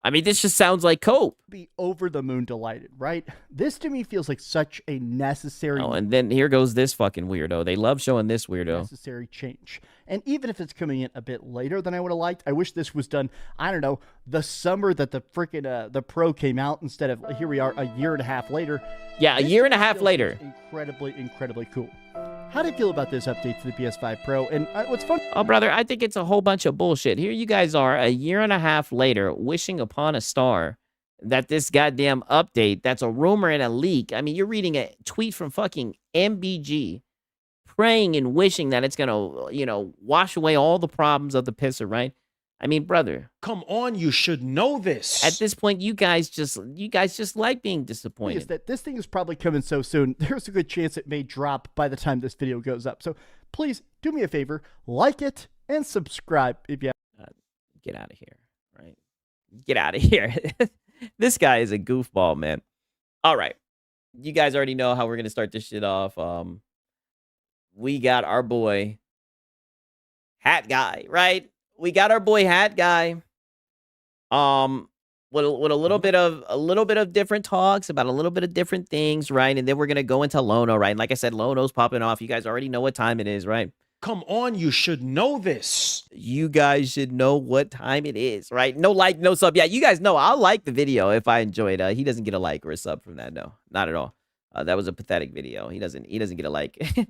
I mean, this just sounds like cope. Be over the moon delighted, right? This to me feels like such a necessary... Oh, and then here goes this fucking weirdo. They love showing this weirdo. Necessary change. And even if it's coming in a bit later than I would have liked, I wish this was done, I don't know, the summer that the freaking the Pro came out instead of, here we are, a year and a half later. Yeah, a year and a half later. Incredibly cool. How do you feel about this update to the PS5 Pro? And what's fun... Oh, brother, I think it's a whole bunch of bullshit. Here you guys are a year and a half later wishing upon a star that this goddamn update, that's a rumor and a leak. I mean, you're reading a tweet from fucking MBG praying and wishing that it's going to, wash away all the problems of the pisser, right? I mean, brother. Come on, you should know this. At this point, you guys just like being disappointed. Is that this thing is probably coming so soon. There's a good chance it may drop by the time this video goes up. So please do me a favor, like it and subscribe if you have. Get out of here, right? Get out of here. This guy is a goofball, man. All right. You guys already know how we're going to start this shit off. We got our boy Hat Guy, right? We got our boy Hat Guy. With a little bit of different talks about a little bit of different things, right? And then we're gonna go into Lono, right? And like I said, Lono's popping off. You guys already know what time it is, right? Come on, you should know this. You guys should know what time it is, right? No like, no sub. Yeah, you guys know I'll like the video if I enjoy it. He doesn't get a like or a sub from that. No, not at all. That was a pathetic video. He doesn't get a like.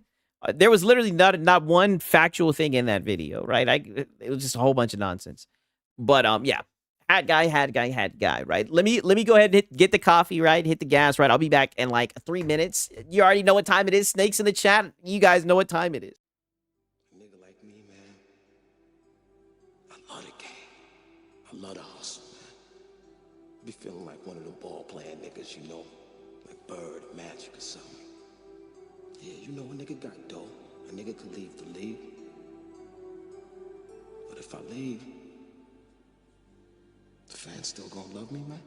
There was literally not one factual thing in that video, right? It was just a whole bunch of nonsense. But yeah, hat guy, right? Let me go ahead and get the coffee, right? Hit the gas, right? I'll be back in like 3 minutes. You already know what time it is. Snakes in the chat. You guys know what time it is. A nigga like me, man, I love the game. I love the hustle, man. Be feeling like one of the ball playing niggas, like Bird, Magic, or something. Yeah, a nigga got dough. A nigga could leave the league. But if I leave, the fans still gonna love me, man?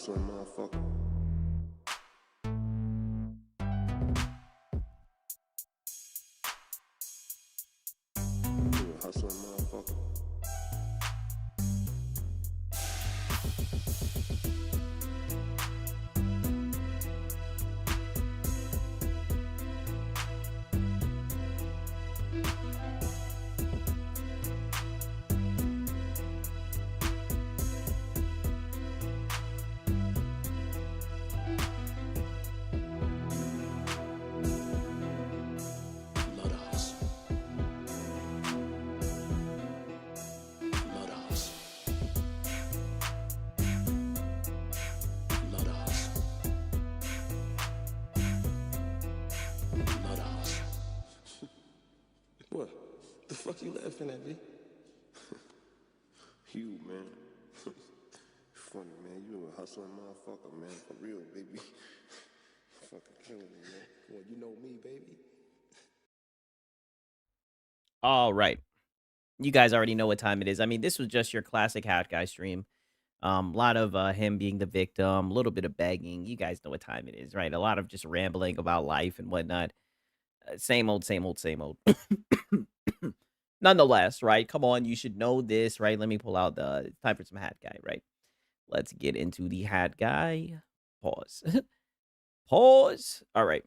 hustling motherfucker. You a hustling motherfucker. Love the hustle. Love the hustle. Love the hustle. Love the hustle. What? The fuck you laughing at, me? You, man. Funny, man. You a hustling motherfucker, man. For real, baby. Fucking killing me, man. Well, you know me, baby. All right. You guys already know what time it is. I mean, this was just your classic Hat Guy stream. A lot of him being the victim, a little bit of begging. You guys know what time it is, right? A lot of just rambling about life and whatnot. Same old, same old, same old. Nonetheless, right? Come on, you should know this, right? Let me pull out the it's time for some Hat Guy, right? Let's get into the Hat Guy. Pause. Pause. All right.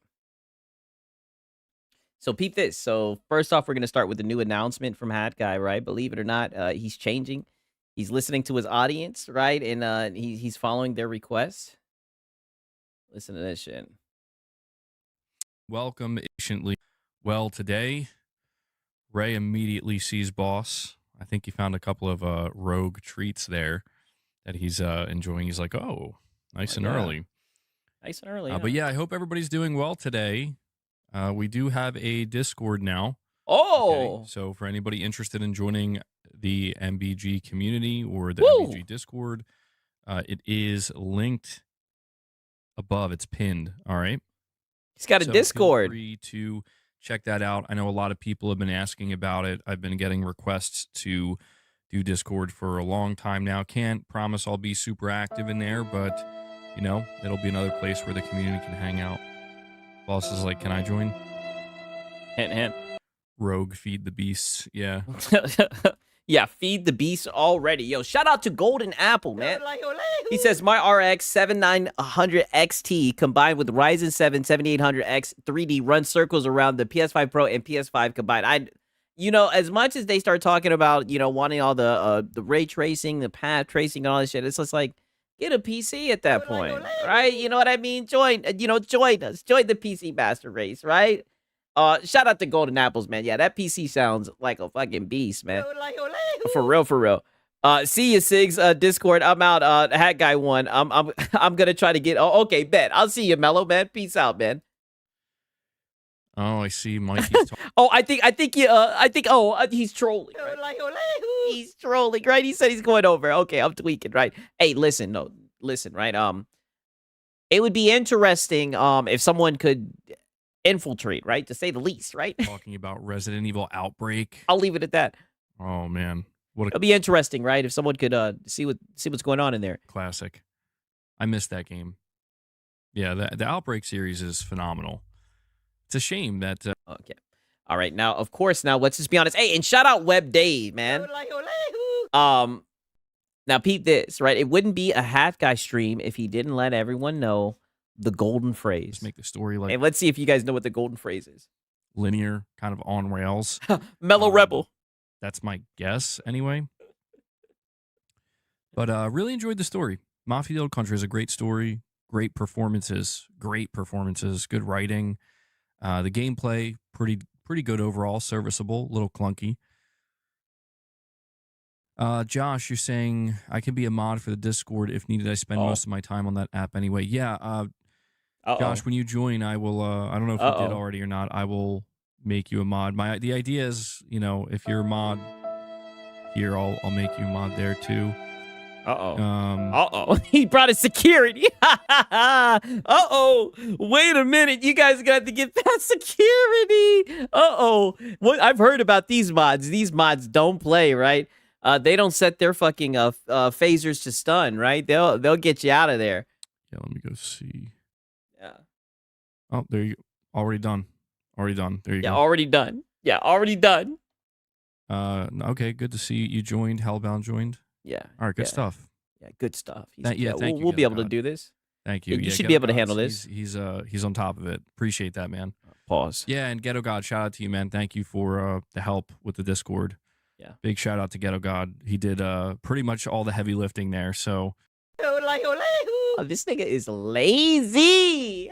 So peep this. So first off, we're going to start with the new announcement from Hat Guy, right? Believe it or not, he's changing. He's listening to his audience, right? And he's following their requests. Listen to this shit. Welcome patiently. Well, today, Ray immediately sees Boss. I think he found a couple of rogue treats there that he's enjoying. He's like, oh, nice and early. Nice and early. But yeah, I hope everybody's doing well today. We do have a Discord now. Oh! Okay, so for anybody interested in joining the MBG community or the Woo! MBG Discord, it is linked above. It's pinned. All right. He's got a So Discord. Feel free to check that out. I know a lot of people have been asking about it. I've been getting requests to do Discord for a long time now. Can't promise I'll be super active in there, but, you know, it'll be another place where the community can hang out. Boss is like, can I join? Hint, hint. Rogue feed the beasts. Yeah. Yeah, feed the beast already. Yo, shout out to Golden Apple, man. He says, my RX 7900 XT combined with Ryzen 7 7800X 3D runs circles around the PS5 Pro and PS5 combined. You know, as much as they start talking about, you know, wanting all the ray tracing, the path tracing, and all this shit, it's just like, get a PC at that point, right? You know what I mean? Join us. Join the PC master race, right? Shout out to Golden Apples, man. Yeah, that PC sounds like a fucking beast, man. For real, for real. See you, Sigs. Discord. I'm out. Hat Guy 1. I'm gonna try to get. Oh, okay, bet. I'll see you, Mellow, man. Peace out, man. Oh, I see Mikey's talking. Oh, I think he's trolling. Right? He's trolling, right? He said he's going over. Okay, I'm tweaking, right? Hey, listen, right? It would be interesting if someone could infiltrate, right? To say the least, right? Talking about Resident Evil Outbreak. I'll leave it at that. Oh man, It'll be interesting, right? If someone could see what's going on in there. Classic. I missed that game. Yeah, the Outbreak series is phenomenal. It's a shame that. Okay. All right. Now, of course, let's just be honest. Hey, and shout out Web Dave, man. Now peep this, right? It wouldn't be a Hat Guy stream if he didn't let everyone know the golden phrase. Just make the story like. Hey, let's see if you guys know what the golden phrase is. Linear, kind of on rails. Mellow Rebel. That's my guess, anyway. But really enjoyed the story. Mafia the Old Country is a great story. Great performances. Good writing. The gameplay, pretty good overall. Serviceable. A little clunky. Josh, you're saying I can be a mod for the Discord if needed. I spend most of my time on that app anyway. Yeah. Josh, when you join, I will. I don't know if you did already or not. I will make you a mod. The idea is, you know, if you're a mod here, I'll make you a mod there too. He brought a security. Wait a minute. You guys got to get past security. What I've heard about these mods. These mods don't play, right? They don't set their fucking phasers to stun, right? They'll get you out of there. Yeah, let me go see. Yeah. Oh, there you go. Already done. Already done. There you Yeah, go. already done. Yeah, already done. Okay, good to see you joined. Hellbound joined. Yeah. All right, good yeah. stuff. Yeah, good stuff. Thank you. We'll be able to do this. Thank you. You should Ghetto be able to Gods, handle this. He's on top of it. Appreciate that, man. Pause. Yeah, and Ghetto God, shout out to you, man. Thank you for the help with the Discord. Yeah. Big shout out to Ghetto God. He did pretty much all the heavy lifting there. So Oh, this nigga is lazy.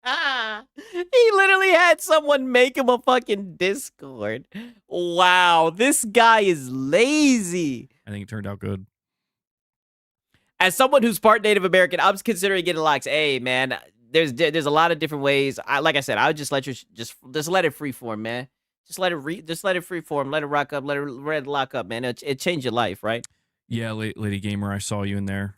He literally had someone make him a fucking Discord. Wow, this guy is lazy. I think it turned out good. As someone who's part Native American, I'm considering getting likes. Hey, man, there's a lot of different ways. Like I said, I would just let you just let it freeform, man. Just let it freeform. Let it rock up. Let it lock up, man. It changed your life, right? Yeah, Lady Gamer, I saw you in there.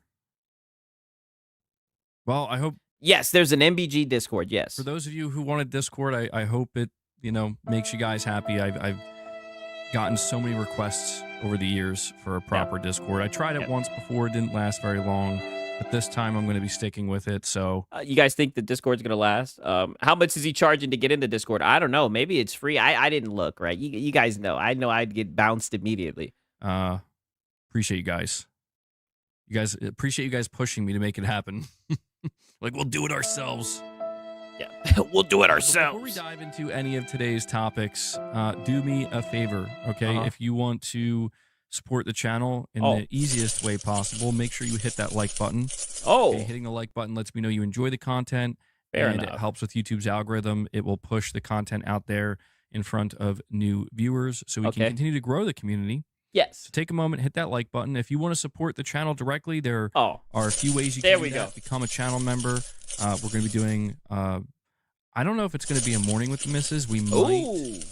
Well, I hope. Yes, there's an MBG Discord. Yes. For those of you who wanted Discord, I hope it makes you guys happy. I've gotten so many requests over the years for a proper Discord. I tried it once before, it didn't last very long, but this time I'm going to be sticking with it. So you guys think the Discord's going to last? How much is he charging to get into Discord? I don't know. Maybe it's free. I didn't look, right? You guys know. I know I'd get bounced immediately. Appreciate you guys. Appreciate you guys pushing me to make it happen. Like, we'll do it ourselves. Yeah, we'll do it ourselves. Before we dive into any of today's topics, do me a favor, okay? If you want to support the channel in the easiest way possible, make sure you hit that like button. Okay, hitting the like button lets me know you enjoy the content. Fair and enough. It helps with YouTube's algorithm. It will push the content out there in front of new viewers so we can continue to grow the community. Yes. So take a moment, hit that like button. If you want to support the channel directly, there are a few ways you can do that. Become a channel member. We're going to be doing, I don't know if it's going to be a morning with the missus. We might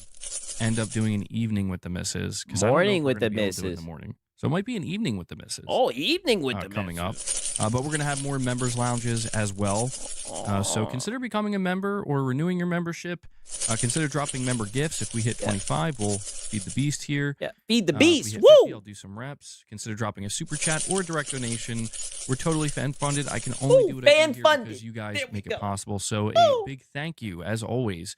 end up doing an evening with the missus. Morning with the missus. In the morning. So it might be an evening with the missus. Oh, evening with the coming missus. up. But we're going to have more members lounges as well. So consider becoming a member or renewing your membership. Consider dropping member gifts. If we hit 25, we'll feed the beast here. Yeah, feed the beast. If we hit Woo! 50, I'll do some reps. Consider dropping a super chat or a direct donation. We're totally fan funded. I can only do what I do here because you guys make it possible. So a big thank you, as always,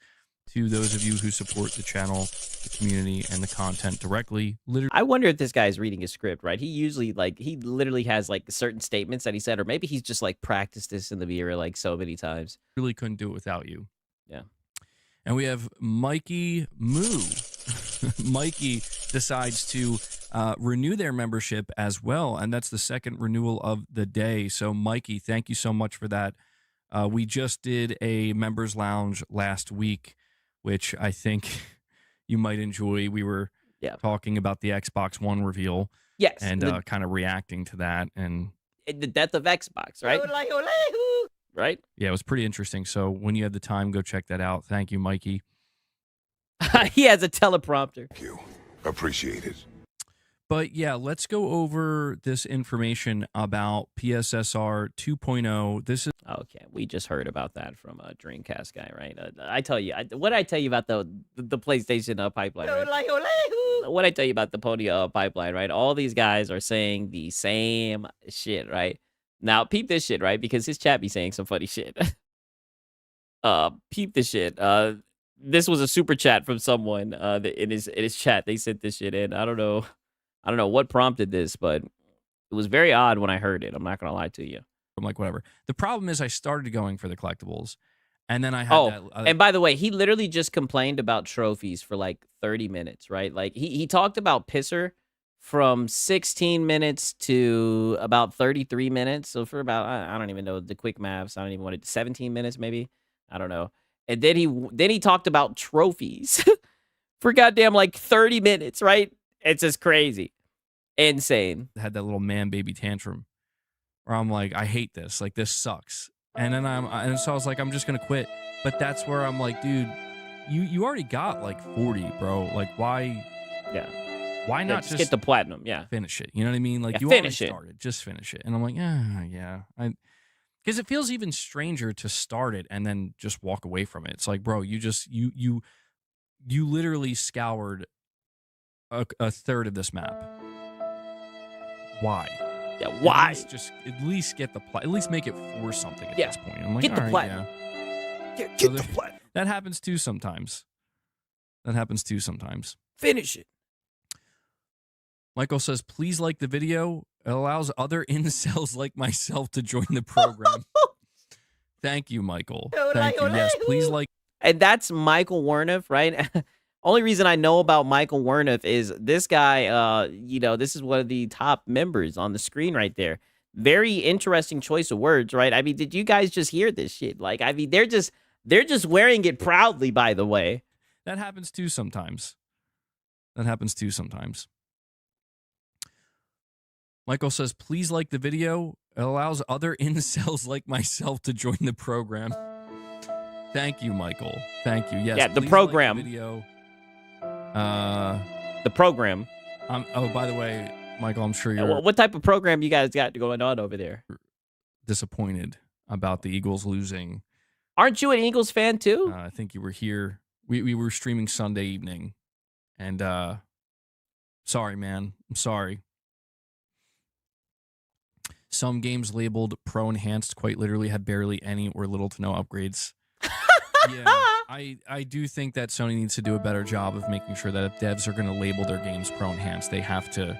to those of you who support the channel, the community, and the content directly. Literally, I wonder if this guy is reading his script, right? He literally has like certain statements that he said, or maybe he's just like practiced this in the mirror like so many times. Really couldn't do it without you. Yeah. And we have Mikey Moo. Mikey decides to renew their membership as well, and that's the second renewal of the day. So, Mikey, thank you so much for that. We just did a members lounge last week, which I think you might enjoy. We were talking about the Xbox One reveal. Yes. And kind of reacting to that. And the death of Xbox, right? Right? Yeah, it was pretty interesting. So when you have the time, go check that out. Thank you, Mikey. He has a teleprompter. Thank you. Appreciate it. But yeah, let's go over this information about PSSR 2.0. This is okay. We just heard about that from a Dreamcast guy, right? I tell you, what did I tell you about the PlayStation pipeline? Right? What did I tell you about the Pony pipeline? Right? All these guys are saying the same shit, right? Now peep this shit, right? Because his chat be saying some funny shit. Peep this shit. This was a super chat from someone in his chat. They sent this shit in. I don't know what prompted this, but it was very odd when I heard it. I'm not gonna lie to you. I'm like, whatever. The problem is I started going for the collectibles, and then I had and by the way, he literally just complained about trophies for like 30 minutes, right? Like he talked about Pisser from 16 minutes to about 33 minutes. So for about, I don't even know the quick maths. I don't even want it, 17 minutes maybe. I don't know. And then he talked about trophies for goddamn like 30 minutes, right? It's just crazy. Insane. Had that little man baby tantrum where I'm like, I hate this. Like, this sucks. And then so I was like, I'm just going to quit. But that's where I'm like, dude, you already got like 40, bro. Like, why? Yeah. Why not just get the platinum? Yeah. Finish it. You know what I mean? Like, you finish already started. Just finish it. And I'm like, yeah. Because it feels even stranger to start it and then just walk away from it. It's like, bro, you literally scoured a third of this map. Why? Yeah, why? At least get the at least make it for something at this point. I'm like, get the all right, platinum. yeah. Get the platinum. That happens too sometimes. Finish it. Michael says, please like the video. It allows other incels like myself to join the program. Thank you, Michael. Thank you. Yes, please like. And that's Michael Werniff, right? Only reason I know about Michael Werniff is this guy, this is one of the top members on the screen right there. Very interesting choice of words, right? I mean, did you guys just hear this shit? Like, I mean, they're just wearing it proudly, by the way. That happens too sometimes. Michael says, please like the video. It allows other incels like myself to join the program. Thank you, Michael. Thank you. Yes. Yeah, the program. Like the video. The program. Oh, by the way, Michael, I'm sure you're what type of program you guys got going on over there? disappointed about the Eagles losing. Aren't you an Eagles fan too? I think you were here. We were streaming Sunday evening, and sorry, man. I'm sorry. Some games labeled Pro Enhanced quite literally had barely any or little to no upgrades. Yeah, I do think that Sony needs to do a better job of making sure that if devs are going to label their games Pro Enhanced, they have to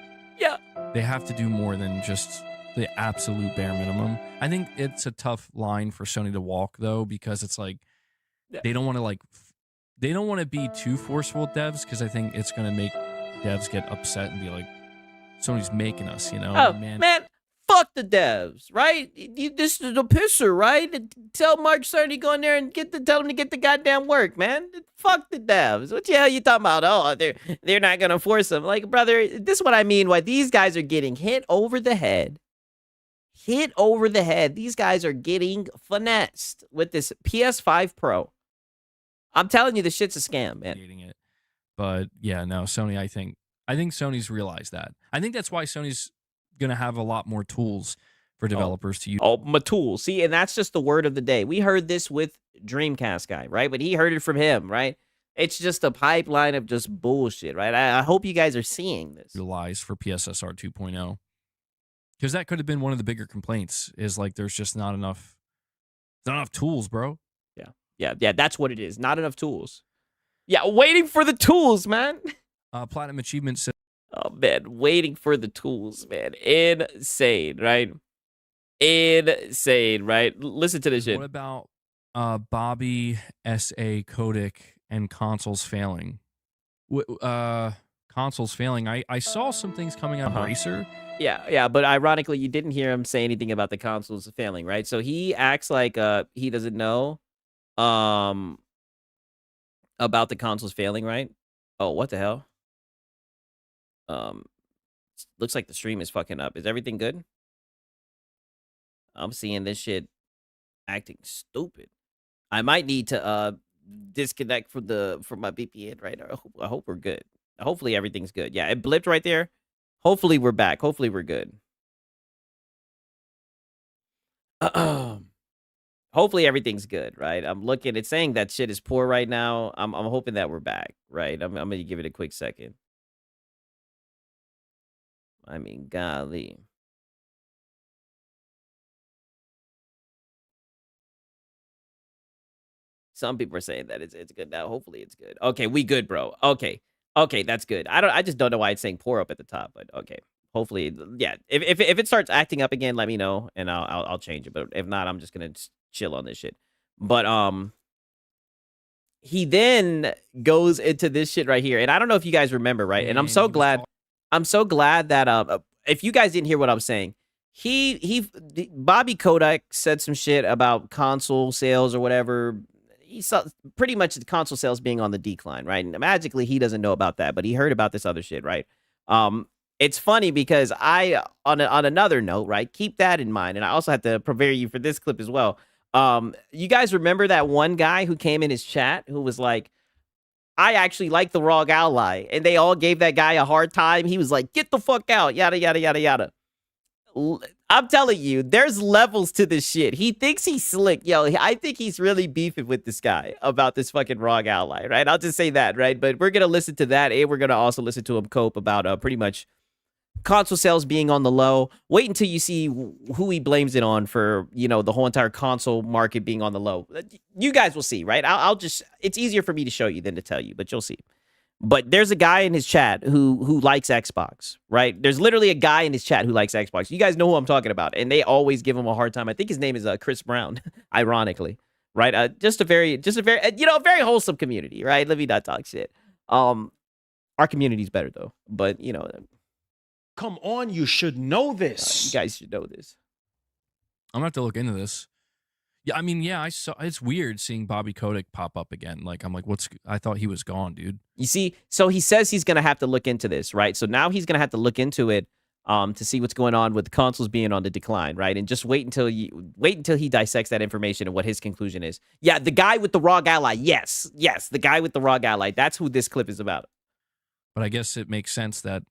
do more than just the absolute bare minimum. I think it's a tough line for Sony to walk though, because it's like they don't want to be too forceful with devs, because I think it's going to make devs get upset and be like, Sony's making us, you know? Oh, man. Fuck the devs, right? This is a pisser, right? Tell Mark Cerny go in there and tell him to get the goddamn work, man. Fuck the devs. What the hell you talking about? Oh, they're not gonna force them. Like, brother, this is what I mean. Why these guys are getting hit over the head. Hit over the head. These guys are getting finessed with this PS5 Pro. I'm telling you, this shit's a scam, man. But yeah, no, Sony. I think Sony's realized that. I think that's why Sony's going to have a lot more tools for developers to use. Oh, my tools. See, and that's just the word of the day. We heard this with Dreamcast guy, right? But he heard it from him, right? It's just a pipeline of just bullshit, right? I hope you guys are seeing this. Lies for PSSR 2.0. Because that could have been one of the bigger complaints, is like there's just not enough tools, bro. Yeah, that's what it is. Not enough tools. Yeah, waiting for the tools, man. Platinum Achievement says, oh, man, waiting for the tools, man. Insane, right? Insane, right? Listen to this shit. What about Bobby S.A. Kodak and consoles failing? Consoles failing. I saw some things coming out of Racer. Yeah, but ironically, you didn't hear him say anything about the consoles failing, right? So he acts like he doesn't know about the consoles failing, right? Oh, what the hell? Looks like the stream is fucking up. Is everything good? I'm seeing this shit acting stupid. I might need to disconnect from my VPN right now. I hope we're good. Hopefully everything's good. Yeah, it blipped right there. Hopefully we're back. Hopefully we're good. Hopefully everything's good, right? I'm looking. It's saying that shit is poor right now. I'm hoping that we're back, right? I'm gonna give it a quick second. I mean, golly. Some people are saying that it's good now. Hopefully it's good. Okay, we good, bro. Okay, that's good. I just don't know why it's saying poor up at the top, but okay. Hopefully, yeah. If it starts acting up again, let me know and I'll change it. But if not, I'm just gonna chill on this shit. But he then goes into this shit right here, and I don't know if you guys remember, right? And I'm so glad that if you guys didn't hear what I'm saying, Bobby Kodak said some shit about console sales or whatever. He saw pretty much the console sales being on the decline, right? And magically, he doesn't know about that, but he heard about this other shit, right? It's funny because on another note, right? Keep that in mind, and I also have to prepare you for this clip as well. You guys remember that one guy who came in his chat who was like, I actually like the wrong ally, and they all gave that guy a hard time. He was like, get the fuck out, yada, yada, yada, yada. I'm telling you, there's levels to this shit. He thinks he's slick. Yo, I think he's really beefing with this guy about this fucking wrong ally, right? I'll just say that, right? But we're going to listen to that, and we're going to also listen to him cope about pretty much console sales being on the low. Wait until you see who he blames it on for, the whole entire console market being on the low. You guys will see, right? I'll just, it's easier for me to show you than to tell you, but you'll see. But there's a guy in his chat who likes Xbox, right? There's literally a guy in his chat who likes Xbox. You guys know who I'm talking about, and they always give him a hard time. I think his name is Chris Brown, ironically, right? Just a very, very wholesome community, right? Let me not talk shit. Our community's better though, but Come on, you should know this. You guys should know this. I'm gonna have to look into this. Yeah, I mean, I saw. It's weird seeing Bobby Kotick pop up again. Like, I'm like, I thought he was gone, dude. You see, so he says he's gonna have to look into this, right? So now he's gonna have to look into it, to see what's going on with the consoles being on the decline, right? And just wait until he dissects that information and what his conclusion is. Yeah, the guy with the wrong ally. Yes, the guy with the wrong ally. That's who this clip is about. But I guess it makes sense that,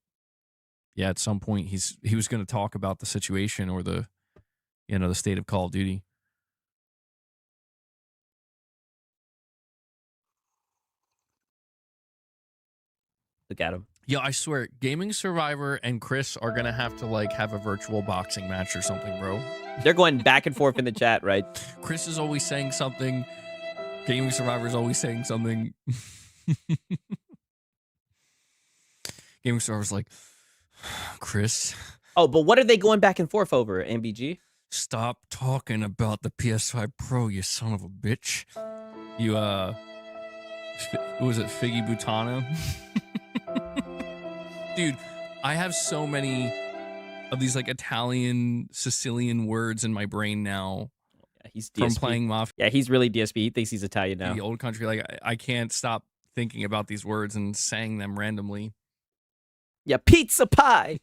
yeah, at some point he was going to talk about the situation or the state of Call of Duty. Look at him. Yeah, I swear, Gaming Survivor and Chris are gonna have to have a virtual boxing match or something, bro. They're going back and forth in the chat, right? Chris is always saying something. Gaming Survivor is always saying something. Gaming Survivor's like, Chris. Oh, but what are they going back and forth over, MBG? Stop talking about the PS5 Pro, you son of a bitch. You, who was it, Figgy Butana? Dude, I have so many of these Italian, Sicilian words in my brain now. Yeah, he's DSP. From playing Mafia. Yeah, he's really DSP. He thinks he's Italian now. The old country, I can't stop thinking about these words and saying them randomly. Yeah, pizza pie.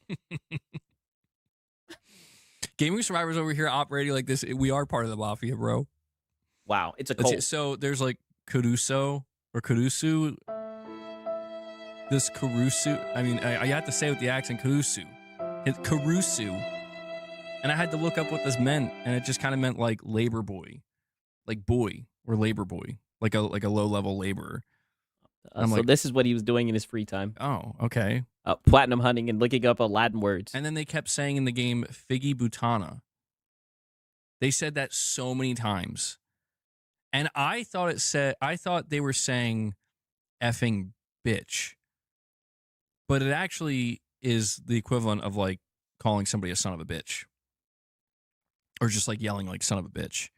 Gaming Survivors over here operating like this. We are part of the Mafia, bro. Wow, it's a cult. So there's Caruso or Carusu. This Caruso, I mean, I have to say with the accent, Caruso. It's Caruso. And I had to look up what this meant, and it just kind of meant labor boy. Like boy or labor boy. Like a low-level laborer. So this is what he was doing in his free time. Oh, okay. Platinum hunting and looking up Latin words. And then they kept saying in the game, Figgy Butana. They said that so many times. And I thought they were saying effing bitch. But it actually is the equivalent of calling somebody a son of a bitch. Or just yelling son of a bitch.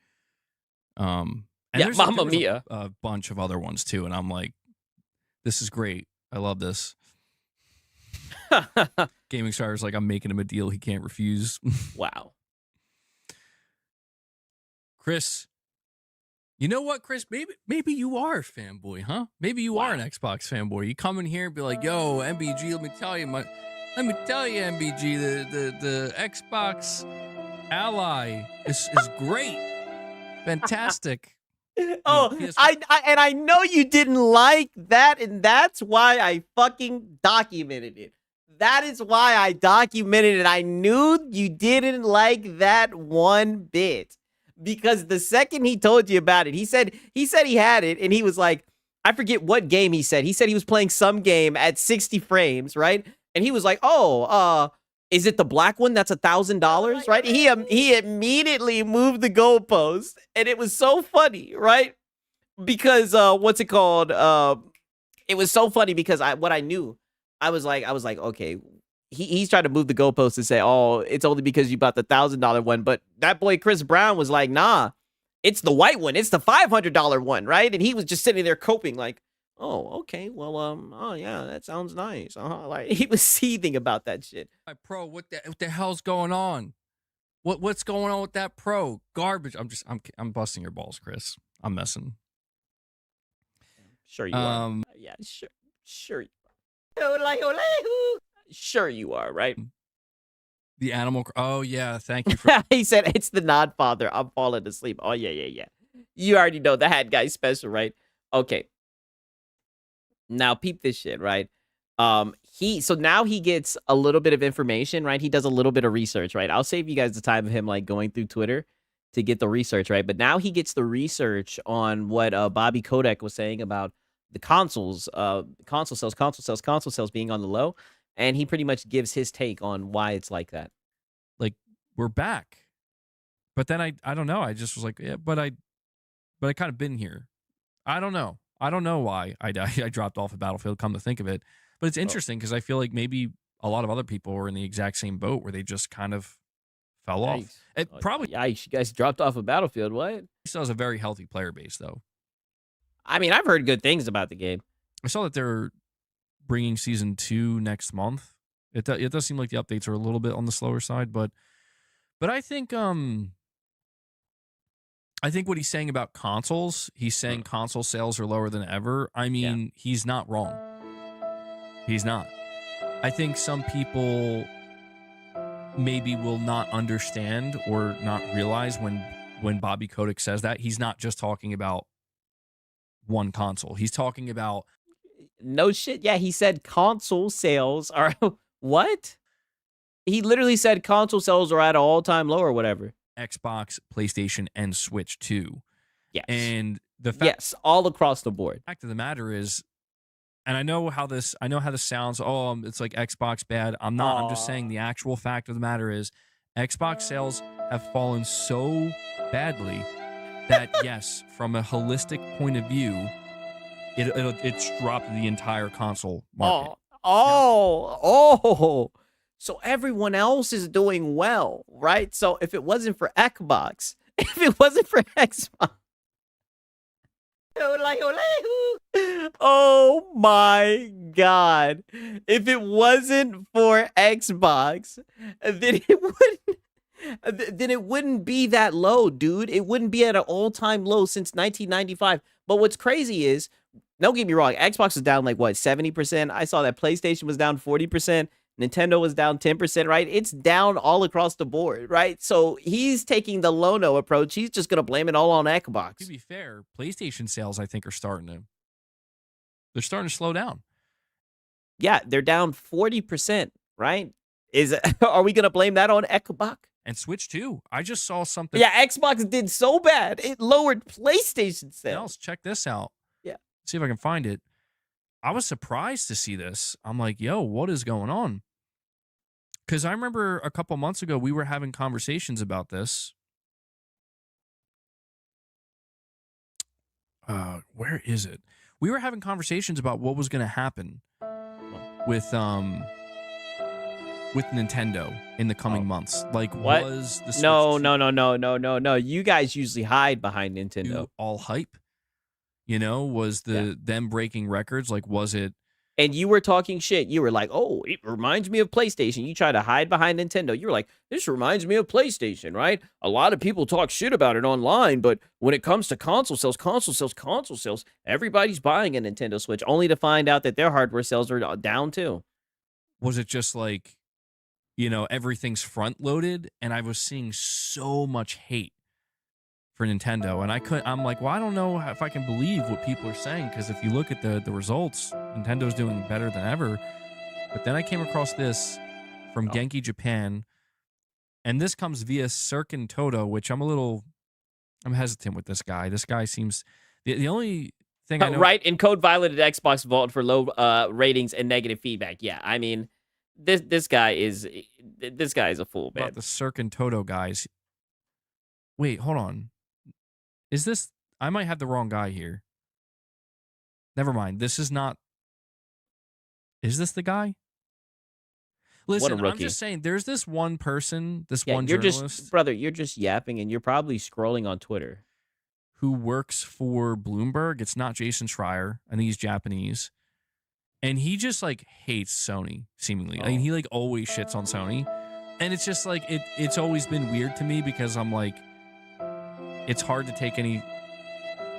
And yeah, Mamma Mia. A bunch of other ones too. And I'm like, this is great. I love this. Gaming Star's I'm making him a deal he can't refuse. Wow. Chris, you know what, Chris? Maybe you are a fanboy, huh? Maybe you are an Xbox fanboy. You come in here and be like, "Yo, MBG, let me tell you, MBG, the Xbox Ally is great, fantastic." Oh, I know you didn't like that, and that's why I fucking documented it. That is why I documented it. I knew you didn't like that one bit. Because the second he told you about it, he said he had it, and he was like, I forget what game he said. He said he was playing some game at 60 frames, right? And he was like, oh, is it the black one that's $1,000, right? He immediately moved the goalpost, and it was so funny, right? Because what's it called? It was so funny because what I knew, I was like, okay. He's trying to move the goalposts and say, oh, it's only because you bought the $1,000 one. But that boy Chris Brown was like, nah, it's the white one. It's the $500 one, right? And he was just sitting there coping like, oh, okay, well, oh yeah, that sounds nice. Like he was seething about that shit. Pro, what the hell's going on? What's going on with that Pro? Garbage. I'm busting your balls, Chris. I'm messing. Sure you are. Yeah, sure. Sure you are, right? The animal. Oh yeah, thank you for. He said it's the nod father. I'm falling asleep. Oh yeah. You already know the hat guy special, right? Okay. Now peep this shit, right? So now he gets a little bit of information, right? He does a little bit of research, right? I'll save you guys the time of him like going through Twitter to get the research, right? But now he gets the research on what Bobby Kotick was saying about the consoles, console sales being on the low, and he pretty much gives his take on why it's like that. Like, we're back. But then I don't know. I just was like, yeah, but I kind of been here. I don't know. I don't know why I dropped off of Battlefield, come to think of it. But it's interesting because I feel like maybe a lot of other people were in the exact same boat where they just kind of fell off. It probably, yikes, you guys dropped off of Battlefield. What? He still has a very healthy player base, though. I mean, I've heard good things about the game. I saw that they're bringing Season 2 next month. It does seem like the updates are a little bit on the slower side, but I think what he's saying about consoles, he's saying console sales are lower than ever. I mean, he's not wrong. He's not. I think some people maybe will not understand or not realize when Bobby Kotick says that. He's not just talking about one console. He's talking about... No shit. Yeah, he said console sales are... What? He literally said console sales are at an all-time low or whatever. Xbox, PlayStation, and Switch 2. Yes. And the fact... Yes, all across the board. The fact of the matter is... And I know how this sounds. Oh, it's like Xbox bad. I'm not. I'm just saying the actual fact of the matter is Xbox sales have fallen so badly that, yes, from a holistic point of view, it's dropped the entire console market. So everyone else is doing well, right? So if it wasn't for Xbox, oh my God. If it wasn't for Xbox, then it wouldn't be that low, dude. It wouldn't be at an all-time low since 1995. But what's crazy is, don't get me wrong, Xbox was down like, what, 70%? I saw that PlayStation was down 40%. Nintendo was down 10%, right? It's down all across the board, right? So he's taking the low-no approach. He's just going to blame it all on Xbox. To be fair, PlayStation sales, I think, are starting to slow down. Yeah, they're down 40%, right? Are we going to blame that on Xbox? And Switch too. I just saw something. Yeah, Xbox did so bad. It lowered PlayStation sales. Check this out. Yeah. See if I can find it. I was surprised to see this. I'm like, yo, what is going on? Because I remember a couple months ago, we were having conversations about this. Where is it? We were having conversations about what was going to happen with Nintendo in the coming months. Like, what? Was the Switch No. You guys usually hide behind Nintendo. All hype? You know, was them breaking records? Like, was it? And you were talking shit. You were like, oh, it reminds me of PlayStation. You try to hide behind Nintendo. You were like, this reminds me of PlayStation, right? A lot of people talk shit about it online, but when it comes to console sales, everybody's buying a Nintendo Switch, only to find out that their hardware sales are down too. Was it just like, you know, everything's front loaded? And I was seeing so much hate for Nintendo, and I'm like, well, I don't know if I can believe what people are saying, because if you look at the results, Nintendo's doing better than ever. But then I came across this from Genki Japan, and this comes via Sirkin Toto, which I'm hesitant with this guy. This guy seems the only thing I know. Right, in Code Violet at Xbox Vault for low ratings and negative feedback. Yeah, I mean, this guy is a fool, man. About the Sirkin Toto guys. Wait, hold on. Is this... I might have the wrong guy here. Never mind. This is not... Is this the guy? Listen, what a rookie. I'm just saying, there's this one person, one journalist... You're just yapping, and you're probably scrolling on Twitter. Who works for Bloomberg. It's not Jason Schreier. I think he's Japanese. And he just, like, hates Sony, seemingly. I mean, he, like, always shits on Sony. And it's just, like, it's always been weird to me, because I'm like... It's hard to take any...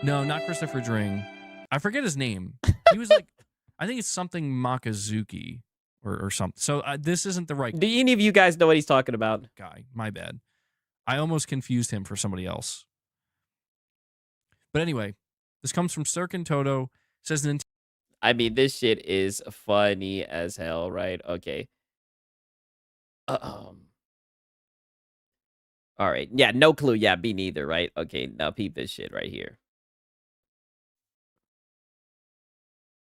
No, not Christopher Dring. I forget his name. He was like... I think it's something Makazuki or something. So this isn't the right... Do any of you guys know what he's talking about? Guy. My bad. I almost confused him for somebody else. But anyway, this comes from Sirkin Toto. Says I mean, this shit is funny as hell, right? Okay. All right. Yeah, no clue. Yeah, me neither, right? Okay, now peep this shit right here.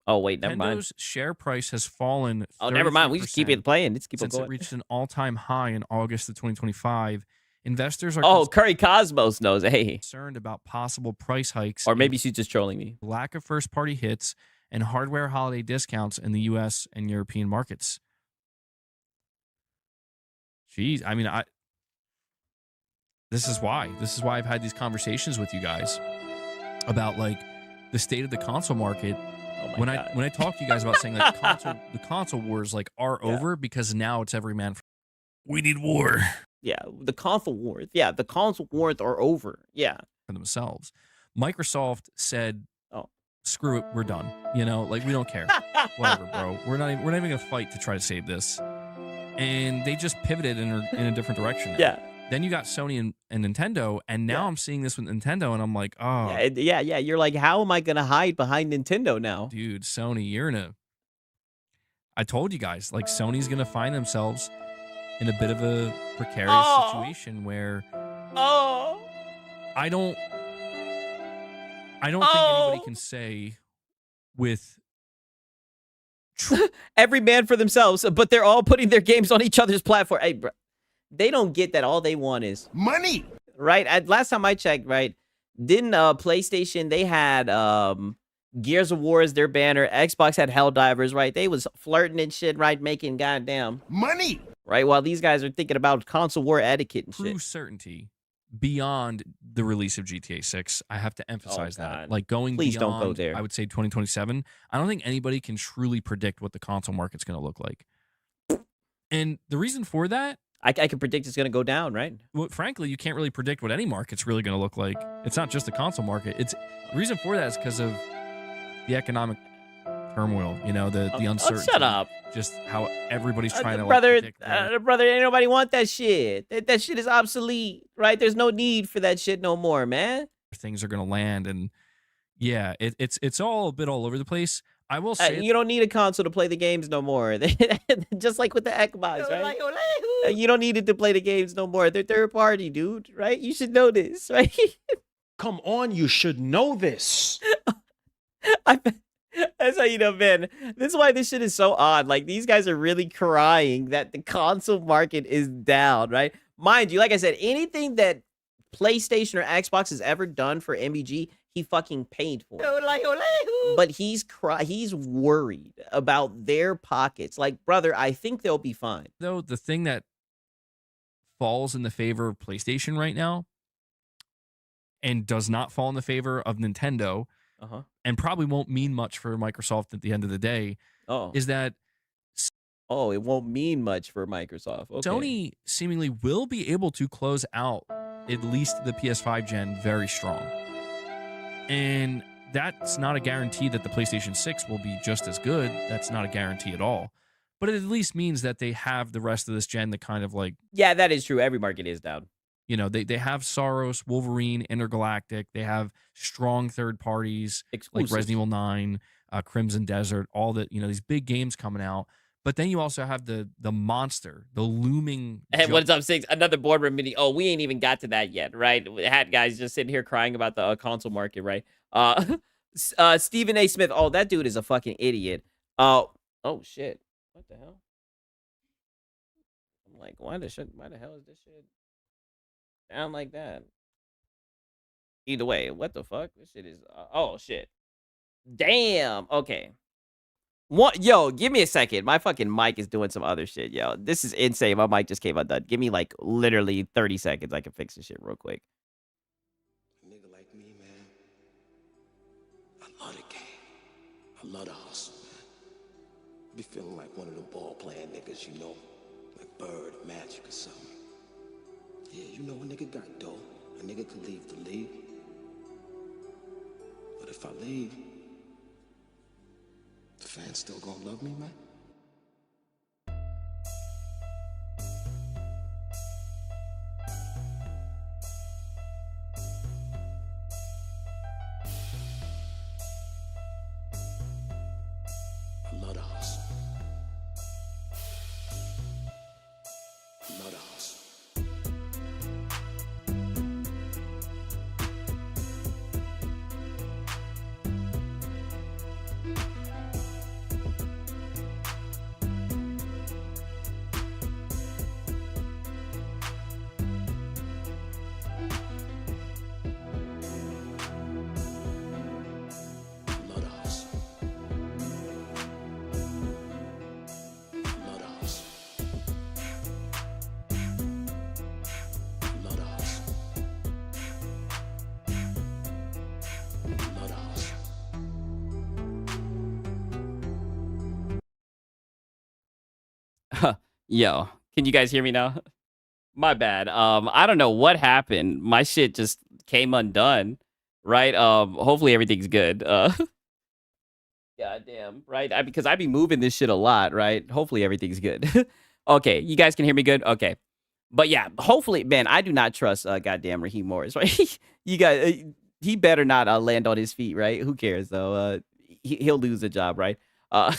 Oh, wait, never mind. Nintendo's share price has fallen. Oh, never mind. We just keep it playing. Let's keep it since going. it reached an all-time high in August of 2025. Investors are Oh, Curry Cosmos knows. Hey. concerned about possible price hikes, Or maybe she's just trolling me. lack of first-party hits, and hardware holiday discounts in the U.S. and European markets. Jeez, I mean, this is why I've had these conversations with you guys about like the state of the console market. When I talk to you guys about saying like the console wars like are over because now it's every man. We need war. Yeah, the console wars. Yeah, the console wars are over. Yeah, for themselves. Microsoft said, "Oh, screw it, we're done." You know, like we don't care. Whatever, bro. We're not even gonna fight to try to save this. And they just pivoted in a different direction. Now. Yeah. Then you got Sony and Nintendo, and now I'm seeing this with Nintendo, and I'm like, oh. Yeah. You're like, how am I going to hide behind Nintendo now? Dude, Sony, you're in a... I told you guys, like, Sony's going to find themselves in a bit of a precarious situation where... I don't think anybody can say with... Every man for themselves, but they're all putting their games on each other's platform. Hey, bro. They don't get that all they want is money, right? Last time I checked, right, didn't PlayStation, they had Gears of War as their banner. Xbox had Helldivers, right? They was flirting and shit, right, making goddamn money, right? While these guys are thinking about console war etiquette and shit. True certainty beyond the release of GTA 6. I have to emphasize that. Like going Please beyond, don't go there. I would say 2027. I don't think anybody can truly predict what the console market's going to look like. And the reason for that, I can predict it's going to go down, right? Well, frankly, you can't really predict what any market's really going to look like. It's not just the console market. The reason for that is because of the economic turmoil, you know, the uncertainty. Shut up. Just how everybody's trying to brother, predict their... brother, ain't nobody want that shit. That shit is obsolete, right? There's no need for that shit no more, man. Things are going to land, and yeah, it's all a bit all over the place. I will say you don't need a console to play the games no more. Just like with the Xbox, right? You don't need it to play the games no more. They're third party, dude, right? You should know this, right? Come on, you should know this. That's how you know, man. This is why this shit is so odd. Like, these guys are really crying that the console market is down, right? Mind you, like I said, anything that PlayStation or Xbox has ever done for MBG, he fucking paid for it. But he's worried about their pockets. Like, brother, I think they'll be fine. Though the thing that falls in the favor of PlayStation right now and does not fall in the favor of Nintendo, and probably won't mean much for Microsoft at the end of the day, is that it won't mean much for Microsoft. Okay. Sony seemingly will be able to close out at least the PS5 gen very strong. And that's not a guarantee that the PlayStation 6 will be just as good. That's not a guarantee at all. But it at least means that they have the rest of this gen to kind of like... Yeah, that is true. Every market is down. You know, they have Soros, Wolverine, Intergalactic. They have strong third parties like Resident Evil 9, Crimson Desert, all the, you know, these big games coming out. But then you also have the monster, the looming... And what's up, Six? Another boardroom meeting. Oh, we ain't even got to that yet, right? Had guys just sitting here crying about the console market, right? Stephen A. Smith. Oh, that dude is a fucking idiot. Oh, shit. What the hell? I'm like, why the hell is this shit down like that? Either way, what the fuck? This shit is... oh, shit. Damn. Okay. What? Yo, give me a second. My fucking mic is doing some other shit, yo. This is insane. My mic just came undone. Give me like literally 30 seconds. I can fix this shit real quick. A nigga like me, man, I love the game. I love the hustle, man. I be feeling like one of them ball playing niggas, you know, like Bird, Magic or something. Yeah, you know, a nigga got dough. A nigga could leave the league. But if I leave, the fans still gonna love me, man? Yo, can you guys hear me now? My bad. I don't know what happened. My shit just came undone. Right? Hopefully everything's good. Goddamn, right? Because I be moving this shit a lot, right? Hopefully everything's good. Okay, you guys can hear me good? Okay. But yeah, hopefully, man, I do not trust goddamn Raheem Morris, right? You guys, he better not land on his feet, right? Who cares though? He'll lose the job, right? Uh,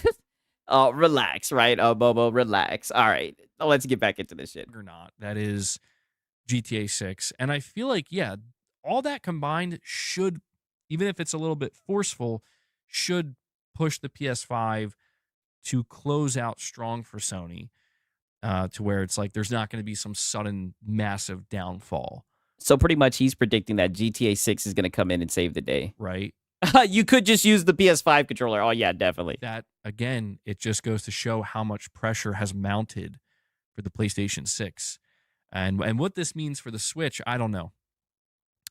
relax, right? Bobo, relax. All right, let's get back into this shit. Or not, that is GTA 6, and I feel like all that combined should, even if it's a little bit forceful, should push the PS5 to close out strong for Sony, to where it's like there's not going to be some sudden massive downfall. So pretty much he's predicting that GTA 6 is going to come in and save the day. Right. You could just use the PS5 controller. Oh, yeah, definitely. That, again, it just goes to show how much pressure has mounted for the PlayStation 6. And what this means for the Switch, I don't know.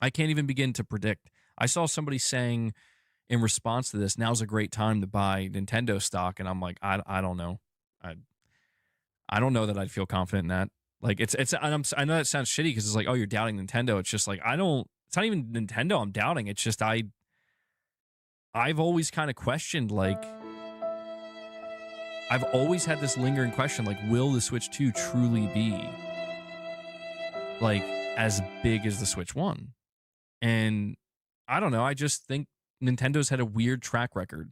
I can't even begin to predict. I saw somebody saying in response to this, now's a great time to buy Nintendo stock. And I'm like, I don't know. I don't know that I'd feel confident in that. Like, I know that sounds shitty because it's like, oh, you're doubting Nintendo. It's just like, it's not even Nintendo I'm doubting. It's just, I've always kind of questioned, like, I've always had this lingering question, like, will the Switch 2 truly be, like, as big as the Switch 1? And I don't know. I just think Nintendo's had a weird track record.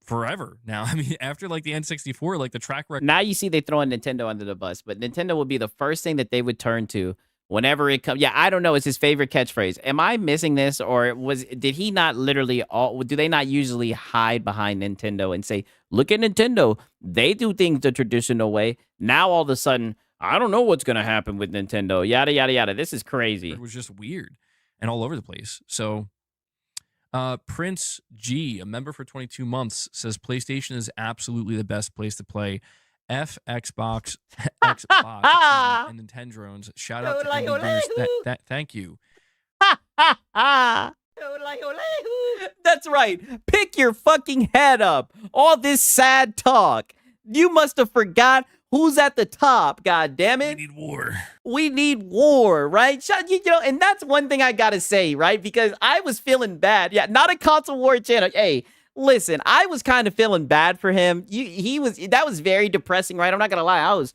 Forever now. I mean, after like the N64, like the track record. Now you see they throwing Nintendo under the bus, but Nintendo would be the first thing that they would turn to whenever it comes. Yeah, I don't know. It's his favorite catchphrase. Am I missing this, or did he not literally do they not usually hide behind Nintendo and say, look at Nintendo, they do things the traditional way. Now all of a sudden, I don't know what's gonna happen with Nintendo. Yada yada yada. This is crazy. It was just weird and all over the place. So Prince G, a member for 22 months, says PlayStation is absolutely the best place to play. Xbox, Xbox, and Nintendo drones. Shout out to Andy Beers. Thank you. That's right. Pick your fucking head up. All this sad talk. You must have forgot who's at the top. God damn it. We need war. We need war, right? You know, and that's one thing I gotta say, right? Because I was feeling bad. Yeah, not a console war channel. Hey, listen, I was kind of feeling bad for him. That was very depressing, right? I'm not gonna lie. I was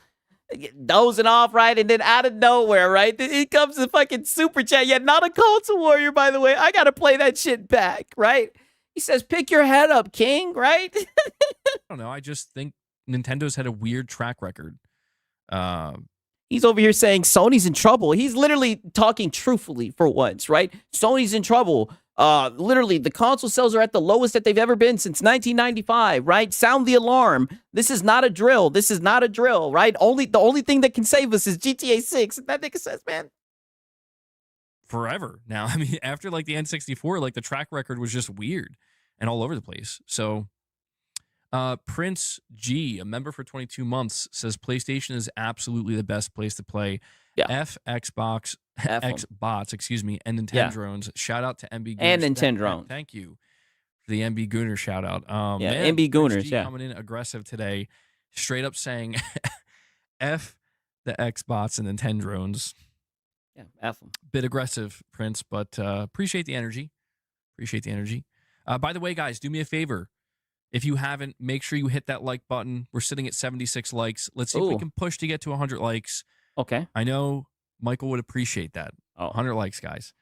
dozing off, right? And then out of nowhere, right? It comes to fucking super chat. Yeah, not a console warrior, by the way. I gotta play that shit back, right? He says, pick your head up, king, right? I don't know. I just think Nintendo's had a weird track record. He's over here saying Sony's in trouble. He's literally talking truthfully for once, right? Sony's in trouble. Literally, the console sales are at the lowest that they've ever been since 1995, right? Sound the alarm. This is not a drill. This is not a drill, right? The only thing that can save us is GTA 6. And that nigga says, man. Forever now. I mean, after like the N64, like the track record was just weird and all over the place. So Prince G, a member for 22 months, says PlayStation is absolutely the best place to play. Yeah. Xbox, excuse me, and Nintendo drones. Shout out to MB Gooners. And Nintendo drones. Thank you for the MB Gooner shout out. Man, MB Gooners, coming in aggressive today, straight up saying F the Xbox and Nintendo drones. Yeah, F them. Bit aggressive, Prince, but appreciate the energy. Appreciate the energy. By the way, guys, do me a favor. If you haven't, make sure you hit that like button. We're sitting at 76 likes. Let's see if we can push to get to 100 likes. Okay. I know Michael would appreciate that. 100 likes, guys.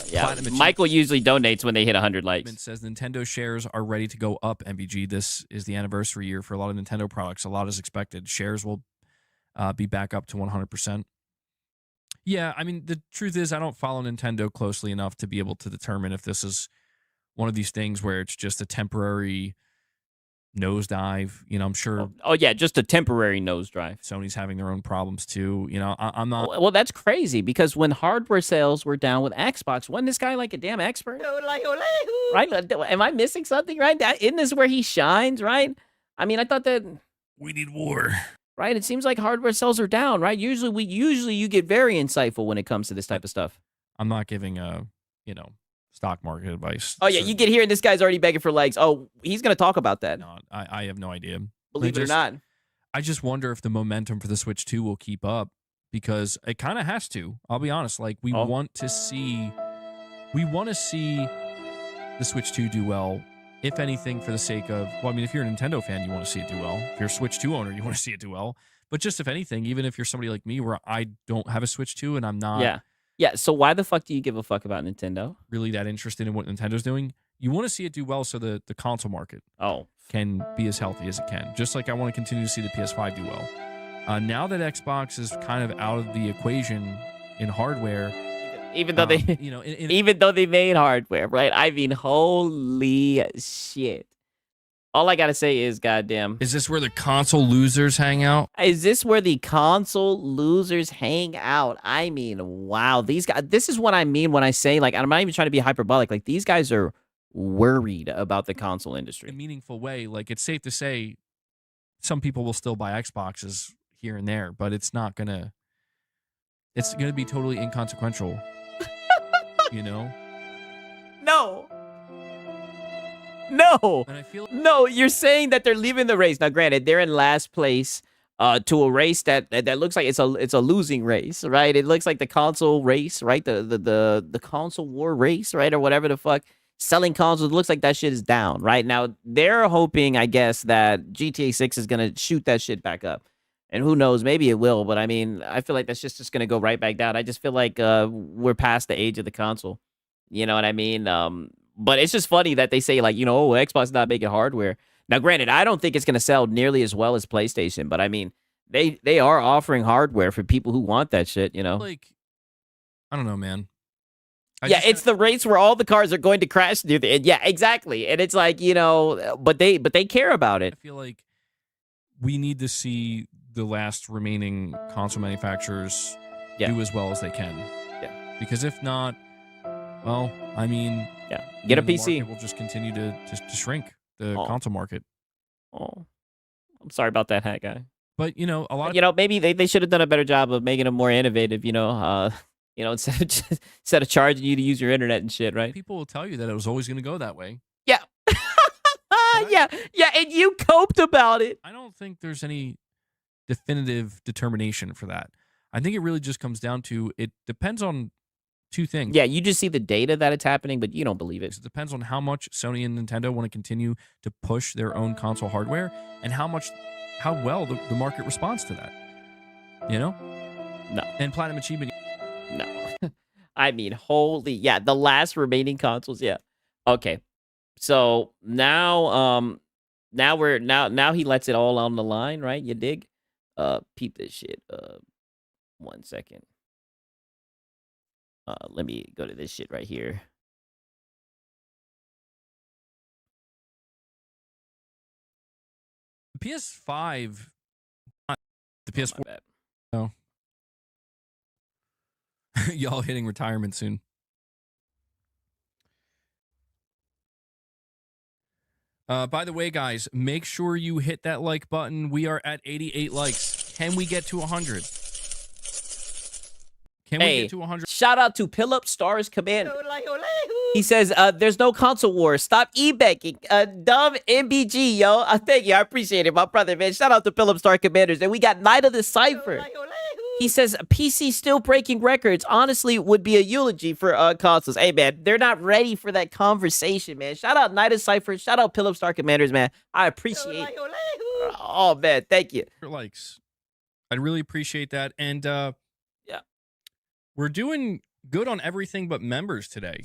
Yeah, Michael usually donates when they hit 100 likes. Says Nintendo shares are ready to go up, MBG. This is the anniversary year for a lot of Nintendo products. A lot is expected. Shares will be back up to 100%. Yeah, I mean, the truth is I don't follow Nintendo closely enough to be able to determine if this is one of these things where it's just a temporary nosedive. You know, I'm sure. Oh yeah, just a temporary nosedive. Sony's having their own problems too. You know, I'm not. Well, that's crazy because when hardware sales were down with Xbox, wasn't this guy like a damn expert? Right? Am I missing something? Right? Isn't this where he shines? Right? I mean, I thought that we need war. Right? It seems like hardware sales are down. Right? Usually you get very insightful when it comes to this type of stuff. I'm not giving stock market advice. Oh yeah, you get here and this guy's already begging for legs. Oh, he's gonna talk about that. No, I have no idea. Believe it or not. I just wonder if the momentum for the Switch 2 will keep up, because it kind of has to. I'll be honest. Like, we want to see the Switch 2 do well. If anything, for the sake of, well, I mean, if you're a Nintendo fan, you want to see it do well. If you're a Switch 2 owner, you want to see it do well. But just if anything, even if you're somebody like me where I don't have a Switch 2 and I'm not Yeah, so why the fuck do you give a fuck about Nintendo? really that interested in what Nintendo's doing, you want to see it do well so the console market can be as healthy as it can. Just like I want to continue to see the PS5 do well. Now that Xbox is kind of out of the equation in hardware, even though they, even though they made hardware, right? I mean, holy shit! All I gotta say is, goddamn, is this where the console losers hang out? Is this where the console losers hang out? I mean, wow, these guys. This is what I mean when I say, like, I'm not even trying to be hyperbolic. Like, these guys are worried about the console industry. In a meaningful way, like, it's safe to say some people will still buy Xboxes here and there, but it's not gonna. It's gonna be totally inconsequential. You know? No. No. And I feel no, you're saying that they're leaving the race. Now, granted, they're in last place to a race that looks like it's a losing race, right? It looks like the console race, right? The console war race, right? Or whatever the fuck. Selling consoles, it looks like that shit is down, right? Now, they're hoping, I guess, that GTA 6 is going to shoot that shit back up. And who knows, maybe it will, but I mean, I feel like that's just going to go right back down. I just feel like we're past the age of the console. You know what I mean? But it's just funny that they say, like, you know, Xbox is not making hardware. Now, granted, I don't think it's going to sell nearly as well as PlayStation, but I mean, they are offering hardware for people who want that shit, you know? Like, I don't know, man. It's the race where all the cars are going to crash near the end. Yeah, exactly. And it's like, you know, but they care about it. I feel like we need to see the last remaining console manufacturers do as well as they can. Yeah. Because if not, well, I mean, get a PC. We'll just continue to shrink the console market. Oh, I'm sorry about that, hat guy. But you know, a lot of you know, maybe they should have done a better job of making them more innovative. You know, instead of charging you to use your internet and shit, right? People will tell you that it was always going to go that way. Yeah. Yeah, and you coped about it. I don't think there's any definitive determination for that. I think it really just comes down to, it depends on two things. Yeah, you just see the data that it's happening, but you don't believe it. It depends on how much Sony and Nintendo want to continue to push their own console hardware and how well the market responds to that. You know? No. And Platinum Achievement. No. I mean, the last remaining consoles, yeah. Okay. So now now he lets it all on the line, right? You dig? Peep this shit. 1 second. Let me go to this shit right here. The PS5, the PS4. No. Y'all hitting retirement soon. By the way, guys, make sure you hit that like button. We are at 88 likes. Can we get to 100? Can we get to 100? Shout out to Philip Stars Commander. He says, there's no console war. Stop e-banking. Dumb MBG, yo. Thank you. I appreciate it, my brother, man. Shout out to Philip Star Commanders. And we got Night of the Cypher. He says, PC still breaking records. Honestly, would be a eulogy for consoles. Hey, man, they're not ready for that conversation, man. Shout out Night of Cypher. Shout out Philip Star Commanders, man. I appreciate it. Oh, man. Thank you. Likes. I'd really appreciate that. And, we're doing good on everything but members today,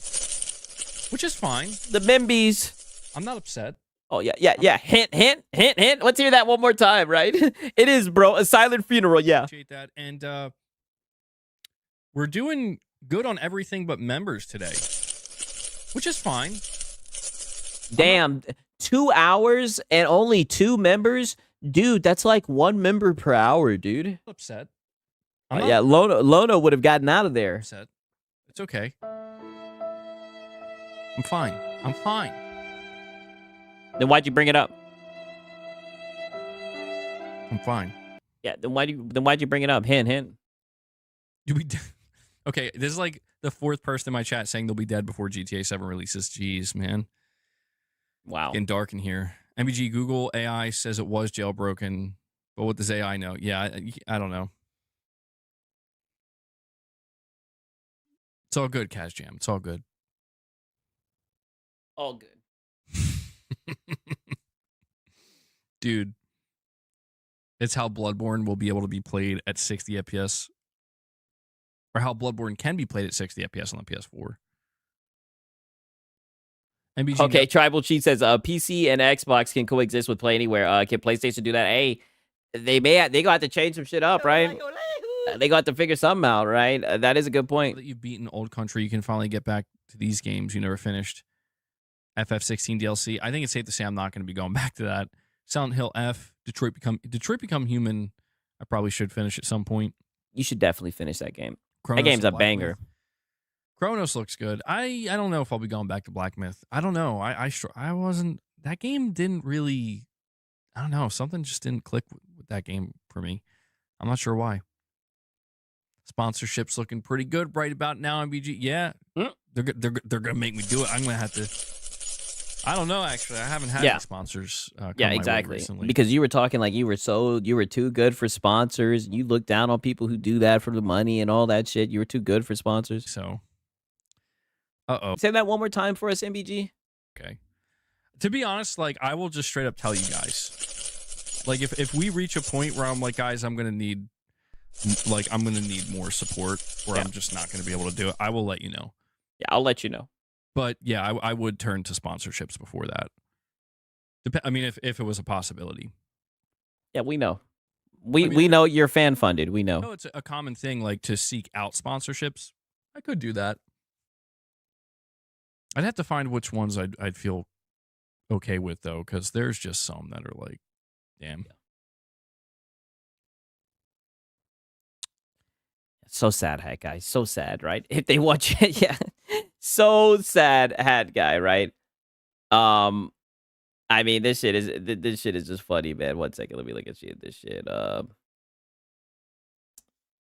which is fine. The membies. I'm not upset. Oh, yeah. Hint, hint, hint, hint. Let's hear that one more time, right? It is, bro. A silent funeral, yeah. Appreciate that. And we're doing good on everything but members today, which is fine. Damn. 2 hours and only 2 members? Dude, that's like 1 member per hour, dude. I'm upset. Yeah, Lono would have gotten out of there. Upset. It's okay. I'm fine. Then why'd you bring it up? I'm fine. Yeah, then why'd you bring it up? Hint, hint. Okay, this is like the fourth person in my chat saying they'll be dead before GTA 7 releases. Jeez, man. Wow. Getting dark in here. MBG Google AI says it was jailbroken, but what does AI know? Yeah, I don't know. It's all good, Kaz Jam. It's all good. All good. Dude, it's how Bloodborne will be able to be played at 60 FPS. Or how Bloodborne can be played at 60 FPS on the PS4. MBG Okay, Tribal Cheat says PC and Xbox can coexist with Play Anywhere. Can PlayStation do that? Hey, they gonna have to change some shit up, right? They got to figure something out, right? That is a good point. That you've beaten Old Country, you can finally get back to these games you never finished. FF16 DLC. I think it's safe to say I'm not going to be going back to that. Silent Hill F. Detroit Become Human. I probably should finish at some point. You should definitely finish that game. Chronos that game's a Black banger. Myth. Chronos looks good. I don't know if I'll be going back to Black Myth. I don't know. I wasn't. That game didn't really. I don't know. Something just didn't click with that game for me. I'm not sure why. Sponsorship's looking pretty good right about now. MBG, yeah, they're gonna make me do it. I'm gonna have to. I don't know. Actually, I haven't had any sponsors. Yeah, exactly. Because you were talking like you were too good for sponsors. You look down on people who do that for the money and all that shit. You were too good for sponsors. So, say that one more time for us, MBG. Okay. To be honest, like I will just straight up tell you guys, like if we reach a point where I'm like, guys, I'm gonna need more support, or I'm just not gonna be able to do it. I will let you know. Yeah, I'll let you know. But yeah, I would turn to sponsorships before that. I mean, if it was a possibility. Yeah, we know. We know you're fan funded. We know. No, it's a common thing, like to seek out sponsorships. I could do that. I'd have to find which ones I'd feel okay with though, because there's just some that are like, damn. Yeah. So sad, hat guy. So sad, right? If they watch it, yeah. So sad, hat guy, right? I mean, this shit is just funny, man. 1 second, let me look at this shit.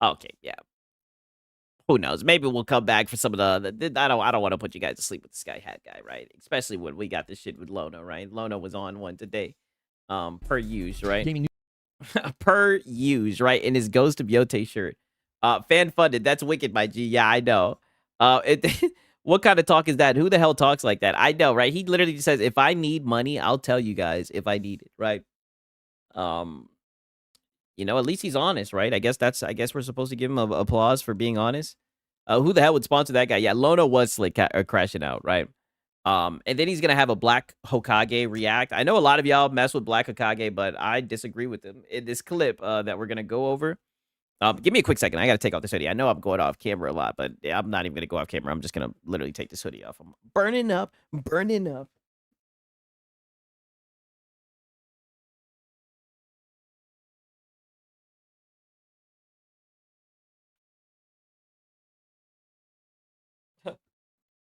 Okay, yeah. Who knows? Maybe we'll come back for some of the I don't want to put you guys to sleep with the Sky Hat guy, right? Especially when we got this shit with Lono, right? Lono was on one today, per use, right? Per use, right? In his Ghost of Yote shirt. Fan funded. That's wicked, my G. Yeah, I know. What kind of talk is that? Who the hell talks like that? I know, right? He literally just says, if I need money, I'll tell you guys if I need it, right? You know, at least he's honest, right? I guess we're supposed to give him applause for being honest. Who the hell would sponsor that guy? Yeah, Lono was slick crashing out, right? And then he's gonna have a Black Hokage react. I know a lot of y'all mess with Black Hokage, but I disagree with him in this clip that we're gonna go over. Give me a quick second. I got to take off this hoodie. I know I'm going off camera a lot, but I'm not even going to go off camera. I'm just going to literally take this hoodie off. I'm burning up.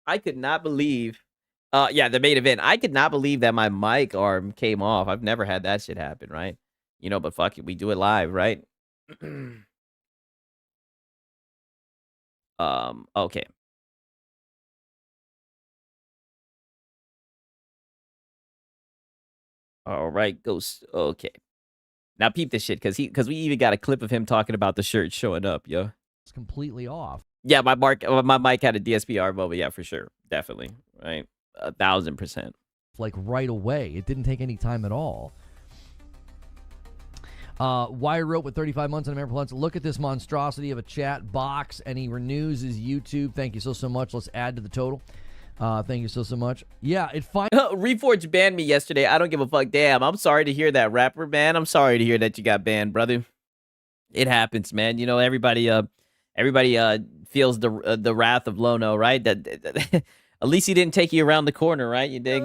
I could not believe. Yeah, the main event. I could not believe that my mic arm came off. I've never had that shit happen, right? You know, but fuck it. We do it live, right? Okay. All right, Ghost. Okay. Now peep this shit, because we even got a clip of him talking about the shirt showing up, yo. It's completely off. Yeah, my mic had a DSPR moment, yeah, for sure. Definitely. Right. 1,000%. Like right away. It didn't take any time at all. Wire wrote with 35 months on American Plants. Look at this monstrosity of a chat box, and he renews his YouTube. Thank you so much. Let's add to the total. Thank you so much. Yeah, it Reforge banned me yesterday. I don't give a fuck. Damn, I'm sorry to hear that, rapper, man. I'm sorry to hear that you got banned, brother. It happens, man. You know, everybody feels the wrath of Lono, right? That at least he didn't take you around the corner, right? You dig?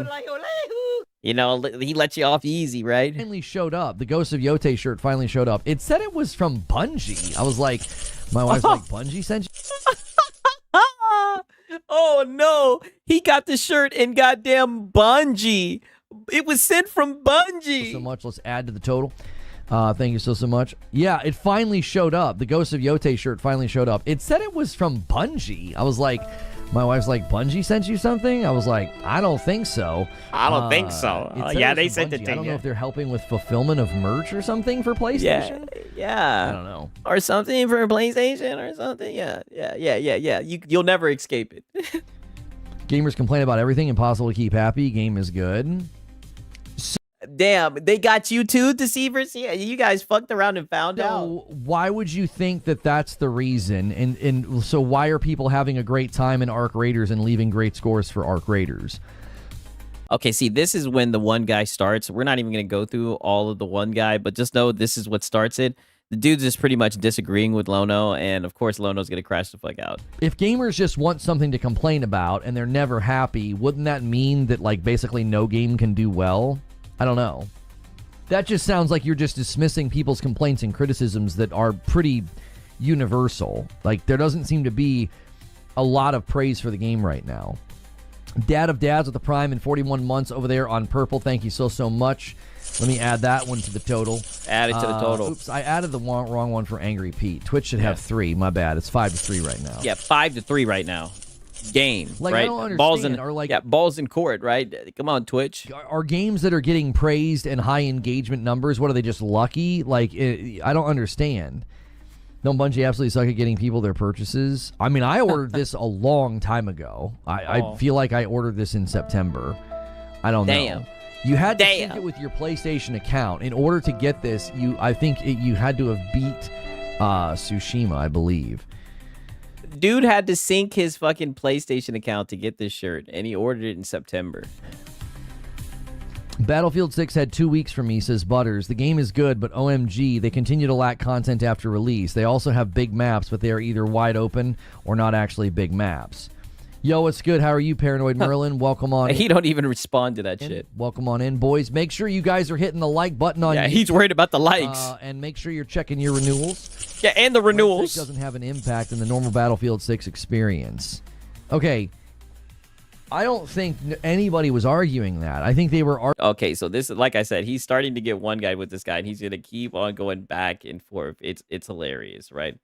You know, he let you off easy, right? Finally showed up. The Ghost of Yote shirt finally showed up. It said it was from Bungie. I was like, my wife's like, Bungie sent you? Oh, no. He got the shirt in goddamn Bungie. It was sent from Bungie. So much. Let's add to the total. Thank you so much. Yeah, it finally showed up. The Ghost of Yote shirt finally showed up. It said it was from Bungie. I was like, my wife's like, Bungie sent you something? I was like, I don't think so. I don't think so. Yeah, they sent it to I don't you. know if they're helping with fulfillment of merch or something for PlayStation. Yeah. I don't know. Or something for PlayStation or something. Yeah. You'll never escape it. Gamers complain about everything. Impossible to keep happy. Game is good. Damn, they got you too, deceivers. Yeah, you guys fucked around and found out. Why would you think that that's the reason? And so why are people having a great time in Arc Raiders and leaving great scores for Arc Raiders? Okay, see, this is when the one guy starts. We're not even going to go through all of the one guy, but just know this is what starts it. The dude's just pretty much disagreeing with Lono, and of course Lono's going to crash the fuck out. If gamers just want something to complain about and they're never happy, wouldn't that mean that like basically no game can do well? I don't know. That just sounds like you're just dismissing people's complaints and criticisms that are pretty universal. Like, there doesn't seem to be a lot of praise for the game right now. Dad of Dads with the Prime in 41 months over there on Purple. Thank you so much. Let me add that one to the total. Add it to the total. Oops, I added the wrong one for Angry Pete. Twitch should have 3. My bad. It's 5-3 right now. Yeah, 5-3 right now. Game, like, right? I don't understand. Balls in court, right? Come on, Twitch. Are games that are getting praised and high engagement numbers, what are they, just lucky? Like, I don't understand. Don't Bungie absolutely suck at getting people their purchases? I mean, I ordered this a long time ago. I feel like I ordered this in September. I don't know. You had to sync it with your PlayStation account. In order to get this, I think you had to have beat Tsushima, I believe. Dude had to sync his fucking PlayStation account to get this shirt, and he ordered it in September. Battlefield 6 had 2 weeks for me, says Butters. The game is good, but OMG, they continue to lack content after release. They also have big maps, but they are either wide open or not actually big maps. Yo, what's good? How are you, Paranoid Merlin? Welcome on. He don't even respond to that shit. Welcome on in, boys. Make sure you guys are hitting the like button on. Yeah, he's worried about the likes. And make sure you're checking your renewals. Yeah, and the renewals. It doesn't have an impact in the normal Battlefield 6 experience. Okay. I don't think anybody was arguing that. I think they were. Okay, so this, like I said, he's starting to get one guy with this guy, and he's gonna keep on going back and forth. It's hilarious, right?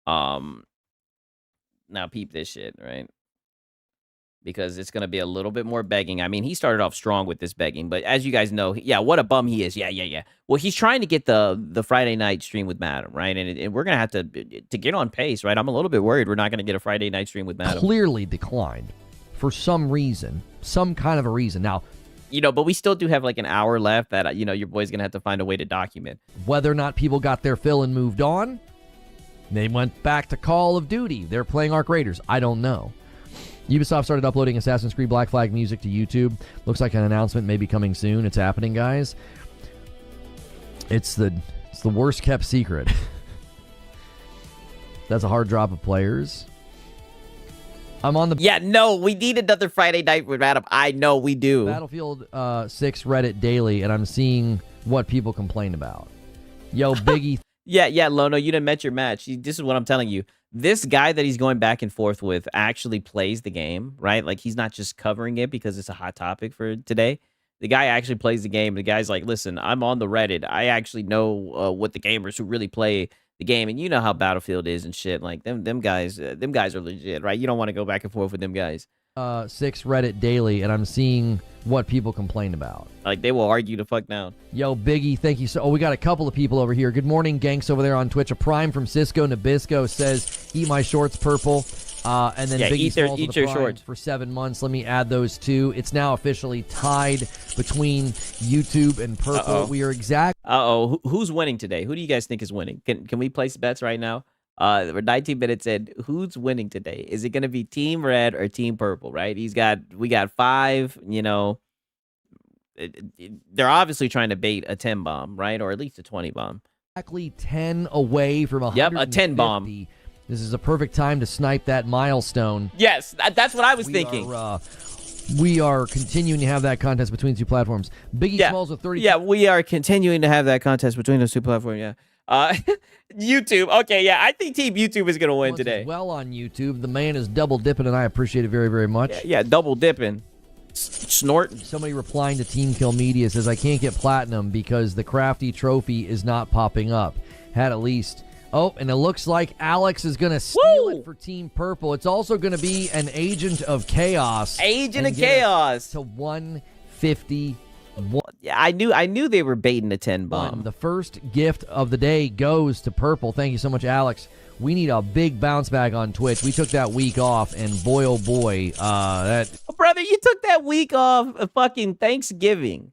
Now peep this shit, right? Because it's going to be a little bit more begging. I mean, he started off strong with this begging, but as you guys know, yeah, what a bum he is. Yeah. Well, he's trying to get the Friday night stream with Madam, right? And we're going to have to get on pace, right? I'm a little bit worried we're not going to get a Friday night stream with Madam. Clearly declined for some reason, some kind of a reason. Now, but we still do have like an hour left that, your boy's going to have to find a way to document. Whether or not people got their fill and moved on, they went back to Call of Duty. They're playing Arc Raiders. I don't know. Ubisoft started uploading Assassin's Creed Black Flag music to YouTube. Looks like an announcement may be coming soon. It's happening, guys. It's the worst kept secret. That's a hard drop of players. I'm on the... Yeah, no, we need another Friday night with Madam. I know we do. Battlefield 6 Reddit daily, and I'm seeing what people complain about. Yo, Biggie... Yeah, Lono, you didn't met your match. This is what I'm telling you. This guy that he's going back and forth with actually plays the game, right? Like, he's not just covering it because it's a hot topic for today. The guy actually plays the game. The guy's like, listen, I'm on the Reddit. I actually know what the gamers who really play the game. And you know how Battlefield is and shit. Like, them guys are legit, right? You don't want to go back and forth with them guys. 6 Reddit daily, and I'm seeing what people complain about. Like, they will argue the fuck down. Yo, Biggie, thank you. We got a couple of people over here. Good morning, Ganks over there on Twitch. A Prime from Cisco Nabisco says, eat my shorts, Purple. And then Biggie eat your shorts for 7 months. Let me add those two. It's now officially tied between YouTube and Purple. We are exact. Who's winning today? Who do you guys think is winning? Can we place bets right now? We're 19 minutes in. Who's winning today? Is it going to be Team Red or Team Purple, right? We got 5, they're obviously trying to bait a 10 bomb, right? Or at least a 20 bomb. Exactly 10 away from 150. Yep, a 10 bomb. This is a perfect time to snipe that milestone. Yes, that's what I was thinking. We are continuing to have that contest between two platforms. Biggie Smalls with 30. Yeah, we are continuing to have that contest between those two platforms, yeah. YouTube. Okay, yeah, I think Team YouTube is going to win today. Well on YouTube. The man is double dipping, and I appreciate it very, very much. Yeah, double dipping. snorting. Somebody replying to Team Kill Media says, I can't get platinum because the crafty trophy is not popping up. Had at least. Oh, and it looks like Alex is going to steal it for Team Purple. It's also going to be an Agent of Chaos. Agent of Chaos. To 150. Yeah, I knew they were baiting a 10 bomb. The first gift of the day goes to Purple. Thank you so much, Alex. We need a big bounce back on Twitch. We took that week off, and boy, oh boy, brother, you took that week off of fucking Thanksgiving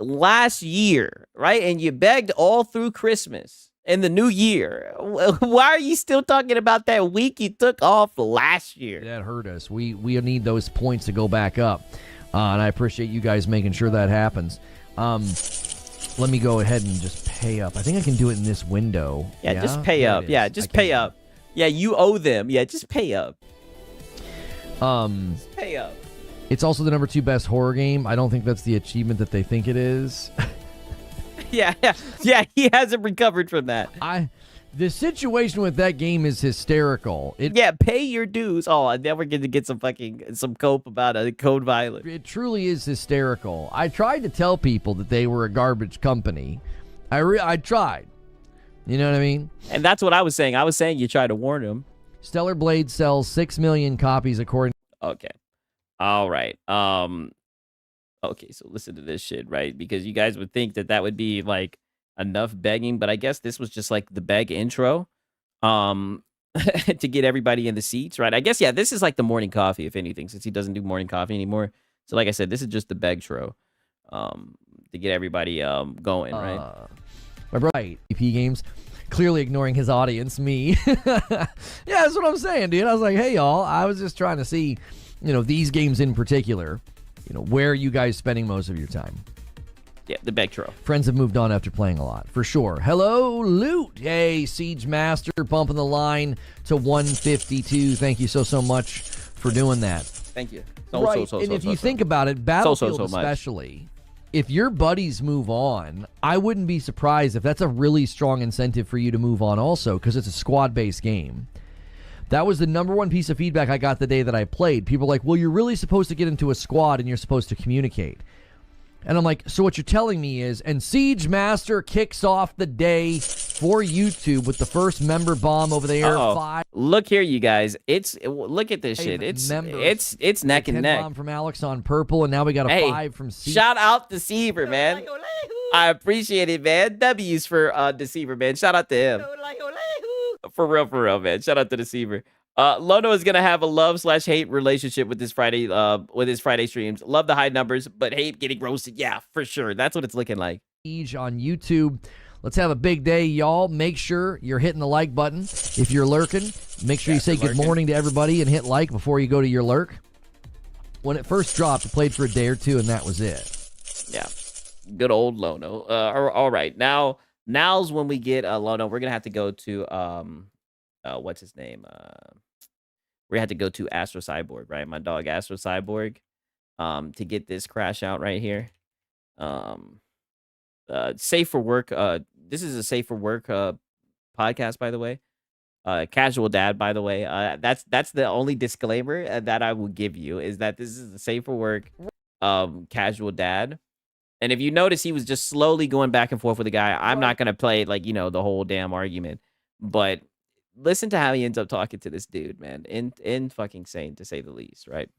last year, right? And you begged all through Christmas and the new year. Why are you still talking about that week you took off last year? That hurt us. We need those points to go back up, and I appreciate you guys making sure that happens. Let me go ahead and just pay up. I think I can do it in this window. Yeah, just pay up. Yeah, just pay up. Yeah, you owe them. Yeah, just pay up. Just pay up. It's also the number 2 best horror game. I don't think that's the achievement that they think it is. Yeah, he hasn't recovered from that. The situation with that game is hysterical. Pay your dues. Oh, I never get to get some cope about a code violence. It truly is hysterical. I tried to tell people that they were a garbage company. I tried. You know what I mean? And that's what I was saying. I was saying you tried to warn them. Stellar Blade sells 6 million copies according. Okay. All right. Okay, so listen to this shit, right? Because you guys would think that would be like enough begging, but I guess this was just like the beg intro to get everybody in the seats, right? I guess, yeah, this is like the morning coffee, if anything, since he doesn't do morning coffee anymore. So like I said, this is just the beg tro to get everybody going, right? Right. EP games, clearly ignoring his audience, me. Yeah, that's what I'm saying, dude. I was like, hey, y'all, I was just trying to see, these games in particular, where are you guys spending most of your time? Yeah, the beg tro. Friends have moved on after playing a lot, for sure. Hello, Loot. Hey, Siege Master, bumping the line to 152. Thank you so much for doing that. Thank you. And if you think about it, Battlefield especially, if your buddies move on, I wouldn't be surprised if that's a really strong incentive for you to move on also, because it's a squad-based game. That was the number 1 piece of feedback I got the day that I played. People were like, well, you're really supposed to get into a squad and you're supposed to communicate. And I'm like, so what you're telling me is, and Siege Master kicks off the day for YouTube with the first member bomb over the air. 5. Look here, you guys. Look at this shit. It's neck and neck. Bomb from Alex on purple, and now we got a 5 from Siege. Shout out Deceiver, man. I appreciate it, man. W's for Deceiver, man. Shout out to him. For real, man. Shout out to Deceiver. Lono is gonna have a love/hate relationship with his Friday streams. Love the high numbers, but hate getting roasted. Yeah, for sure. That's what it's looking like. On YouTube. Let's have a big day, y'all. Make sure you're hitting the like button. If you're lurking, make sure you say good morning to everybody and hit like before you go to your lurk. When it first dropped, it played for a day or two, and that was it. Yeah, good old Lono. All right, now's when we get Lono. We're gonna have to go to what's his name? We had to go to Astro Cyborg, right? My dog Astro Cyborg, to get this crash out right here. Safe for work. This is a safe for work podcast, by the way. Casual dad, by the way. That's the only disclaimer that I will give you, is that this is a safe for work casual dad. And if you notice, he was just slowly going back and forth with the guy. I'm not gonna play the whole damn argument, but listen to how he ends up talking to this dude, man. In fucking insane, to say the least, right?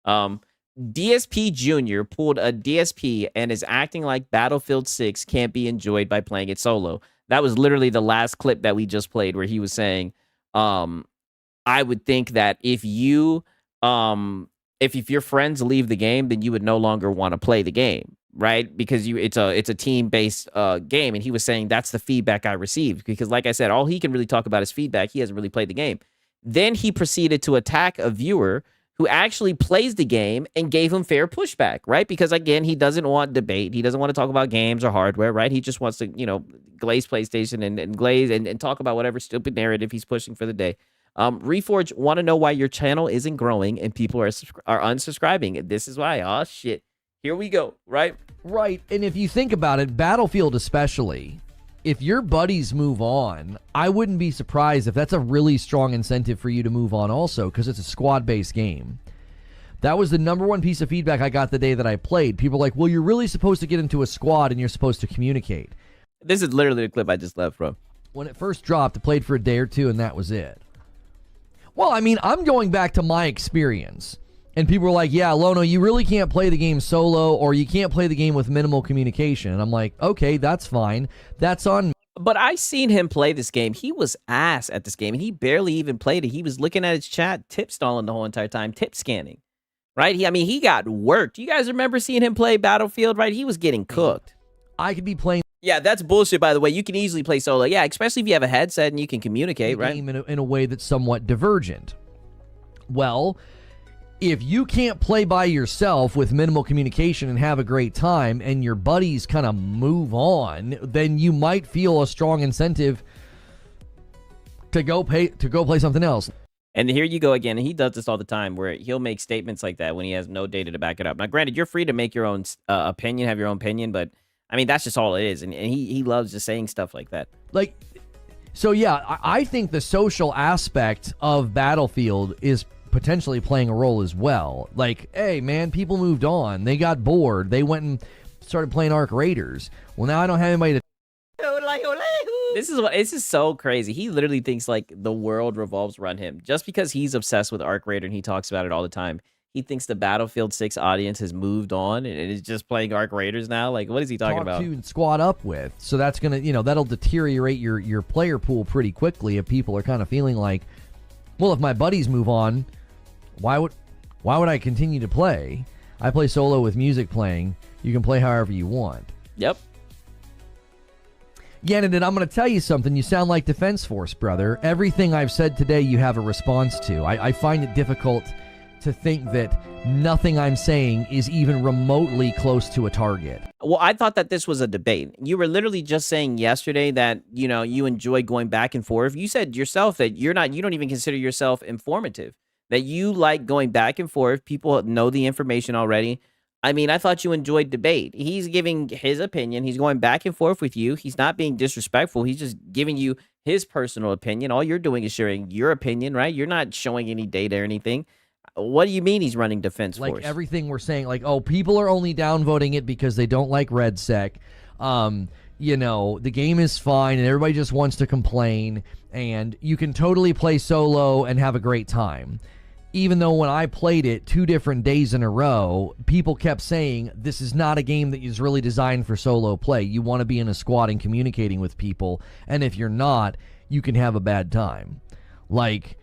DSP Jr. pulled a DSP and is acting like Battlefield 6 can't be enjoyed by playing it solo. That was literally the last clip that we just played, where he was saying, I would think that if you if your friends leave the game, then you would no longer want to play the game, right? Because it's a team-based game. And he was saying that's the feedback I received, because like I said, all he can really talk about is feedback. He hasn't really played the game. Then he proceeded to attack a viewer who actually plays the game and gave him fair pushback, right? Because again, he doesn't want debate. He doesn't want to talk about games or hardware, right? He just wants to, glaze PlayStation and glaze and talk about whatever stupid narrative he's pushing for the day. Reforge, want to know why your channel isn't growing and people are unsubscribing. This is why. Oh, shit. Here we go, right? Right. And if you think about it, Battlefield especially, if your buddies move on, I wouldn't be surprised if that's a really strong incentive for you to move on also, because it's a squad-based game. That was the number one piece of feedback I got the day that I played. People were like, well, you're really supposed to get into a squad and you're supposed to communicate. This is literally the clip I just left from. When it first dropped, I played for a day or two, and that was it. Well, I mean, I'm going back to my experience. And people were like, yeah, Lono, you really can't play the game solo, or you can't play the game with minimal communication. And I'm like, okay, that's fine. That's on me. But I seen him play this game. He was ass at this game, and he barely even played it. He was looking at his chat, tip stalling the whole entire time, tip scanning. Right? He got worked. You guys remember seeing him play Battlefield, right? He was getting cooked. I could be playing. Yeah, that's bullshit, by the way. You can easily play solo. Yeah, especially if you have a headset and you can communicate, right? Game in a way that's somewhat divergent. Well, if you can't play by yourself with minimal communication and have a great time, and your buddies kind of move on, then you might feel a strong incentive to go play something else. And here you go again. And he does this all the time, where he'll make statements like that when he has no data to back it up. Now, granted, you're free to make your own opinion, have your own opinion, but I mean, that's just all it is. And he loves just saying stuff like that. Like, so yeah, I think the social aspect of Battlefield is potentially playing a role as well. Like, hey, man, people moved on. They got bored. They went and started playing Arc Raiders. Well, now I don't have anybody to... This is so crazy. He literally thinks like the world revolves around him. Just because he's obsessed with Arc Raider and he talks about it all the time, he thinks the Battlefield 6 audience has moved on and is just playing Arc Raiders now. Like, what is he talking about? To and squad up with. So that's gonna, that'll deteriorate your player pool pretty quickly if people are kind of feeling like, well, if my buddies move on, why would I continue to play? I play solo with music playing. You can play however you want. Yep. Yanadin, I'm going to tell you something. You sound like Defense Force, brother. Everything I've said today, you have a response to. I find it difficult to think that nothing I'm saying is even remotely close to a target. Well, I thought that this was a debate. You were literally just saying yesterday that, you enjoy going back and forth. You said yourself that you don't even consider yourself informative, that you like going back and forth. People know the information already. I mean, I thought you enjoyed debate. He's giving his opinion. He's going back and forth with you. He's not being disrespectful. He's just giving you his personal opinion. All you're doing is sharing your opinion, right? You're not showing any data or anything. What do you mean he's running Defense Force? Like everything we're saying, like, oh, people are only downvoting it because they don't like RedSec. The game is fine and everybody just wants to complain, and you can totally play solo and have a great time. Even though when I played it 2 different days in a row, people kept saying this is not a game that is really designed for solo play. You want to be in a squad and communicating with people, and if you're not, you can have a bad time. Like,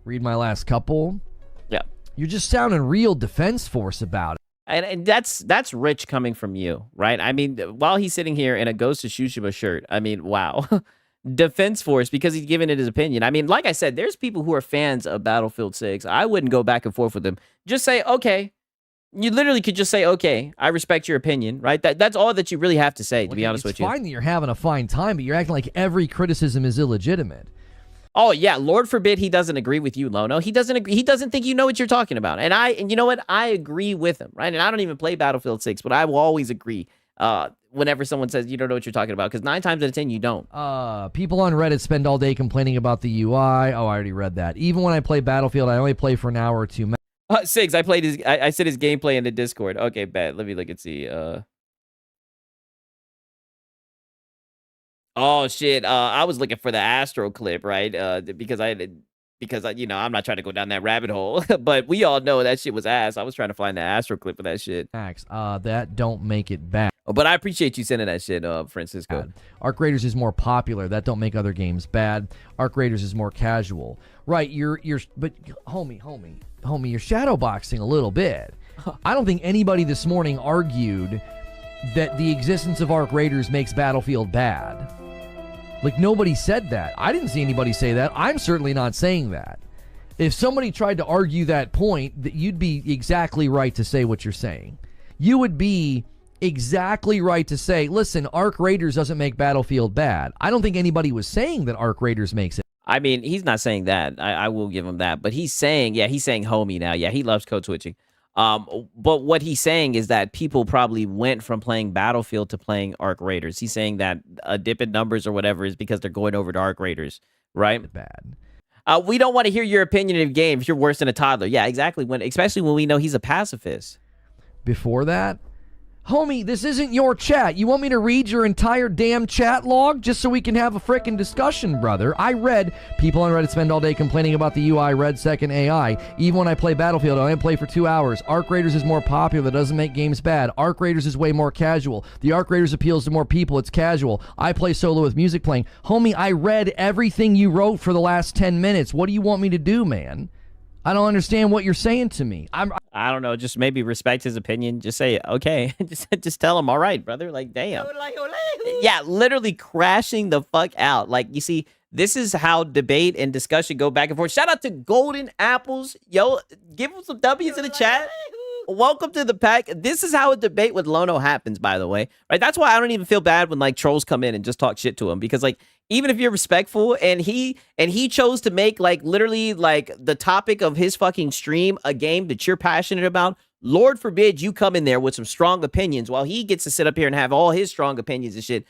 read my last couple. Yeah. You're just sounding real Defense Force about it. And that's rich coming from you, right? I mean, while he's sitting here in a Ghost of Tsushima shirt, I mean, wow. Defense Force, because he's giving it his opinion. I mean, like I said, there's people who are fans of Battlefield 6. I wouldn't go back and forth with them. Just say, okay. You literally could just say, okay, I respect your opinion, right? That's all that you really have to say, to be honest with you. It's fine that you're having a fine time, but you're acting like every criticism is illegitimate. Oh, yeah, Lord forbid he doesn't agree with you, Lono. He doesn't agree. He doesn't think you know what you're talking about. And you know what? I agree with him, right? And I don't even play Battlefield 6, but I will always agree whenever someone says you don't know what you're talking about, because 9 times out of 10 you don't. People on Reddit spend all day complaining about the UI. Oh, I already read that. Even when I play Battlefield, I only play for an hour or 2. Sigs, I said his gameplay in the Discord. Okay, bad. Let me look and see. Oh shit. I was looking for the Astro clip, right? Because I'm not trying to go down that rabbit hole, but we all know that shit was ass. I was trying to find the Astro clip for that shit. That don't make it bad. But I appreciate you sending that shit, Francisco. Bad. Arc Raiders is more popular. That don't make other games bad. Arc Raiders is more casual. Right, but homie, you're shadowboxing a little bit. I don't think anybody this morning argued that the existence of Arc Raiders makes Battlefield bad. Like, nobody said that. I didn't see anybody say that. I'm certainly not saying that. If somebody tried to argue that point, that you'd be exactly right to say what you're saying. You would be exactly right to say, listen, Arc Raiders doesn't make Battlefield bad. I don't think anybody was saying that Arc Raiders makes it. I mean, he's not saying that. I will give him that. But he's saying homie now. Yeah, he loves code switching. But what he's saying is that people probably went from playing Battlefield to playing Arc Raiders. He's saying that a dip in numbers or whatever is because they're going over to Arc Raiders, right? Bad. We don't want to hear your opinion of games. You're worse than a toddler. Yeah, exactly. Especially when we know he's a pacifist. Before that, homie, this isn't your chat. You want me to read your entire damn chat log just so we can have a frickin' discussion, brother? I read people on Reddit spend all day complaining about the UI red second AI. Even when I play Battlefield, I only play for 2 hours. Arc Raiders is more popular. That doesn't make games bad. Arc Raiders is way more casual. The Arc Raiders appeals to more people. It's casual. I play solo with music playing. Homie, I read everything you wrote for the last 10 minutes. What do you want me to do, man? I don't understand what you're saying to me. I don't know. Just maybe respect his opinion. Just say, okay. just tell him, all right, brother. Like, damn. Yeah, literally crashing the fuck out. Like, you see, this is how debate and discussion go back and forth. Shout out to Golden Apples. Yo, give him some W's in the chat. Welcome to the pack. This is how a debate with Lono happens, by the way. Right? That's why I don't even feel bad when, like, trolls come in and just talk shit to him. Because, like, even if you're respectful and he chose to make, like, literally, like, the topic of his fucking stream a game that you're passionate about, Lord forbid you come in there with some strong opinions while he gets to sit up here and have all his strong opinions and shit.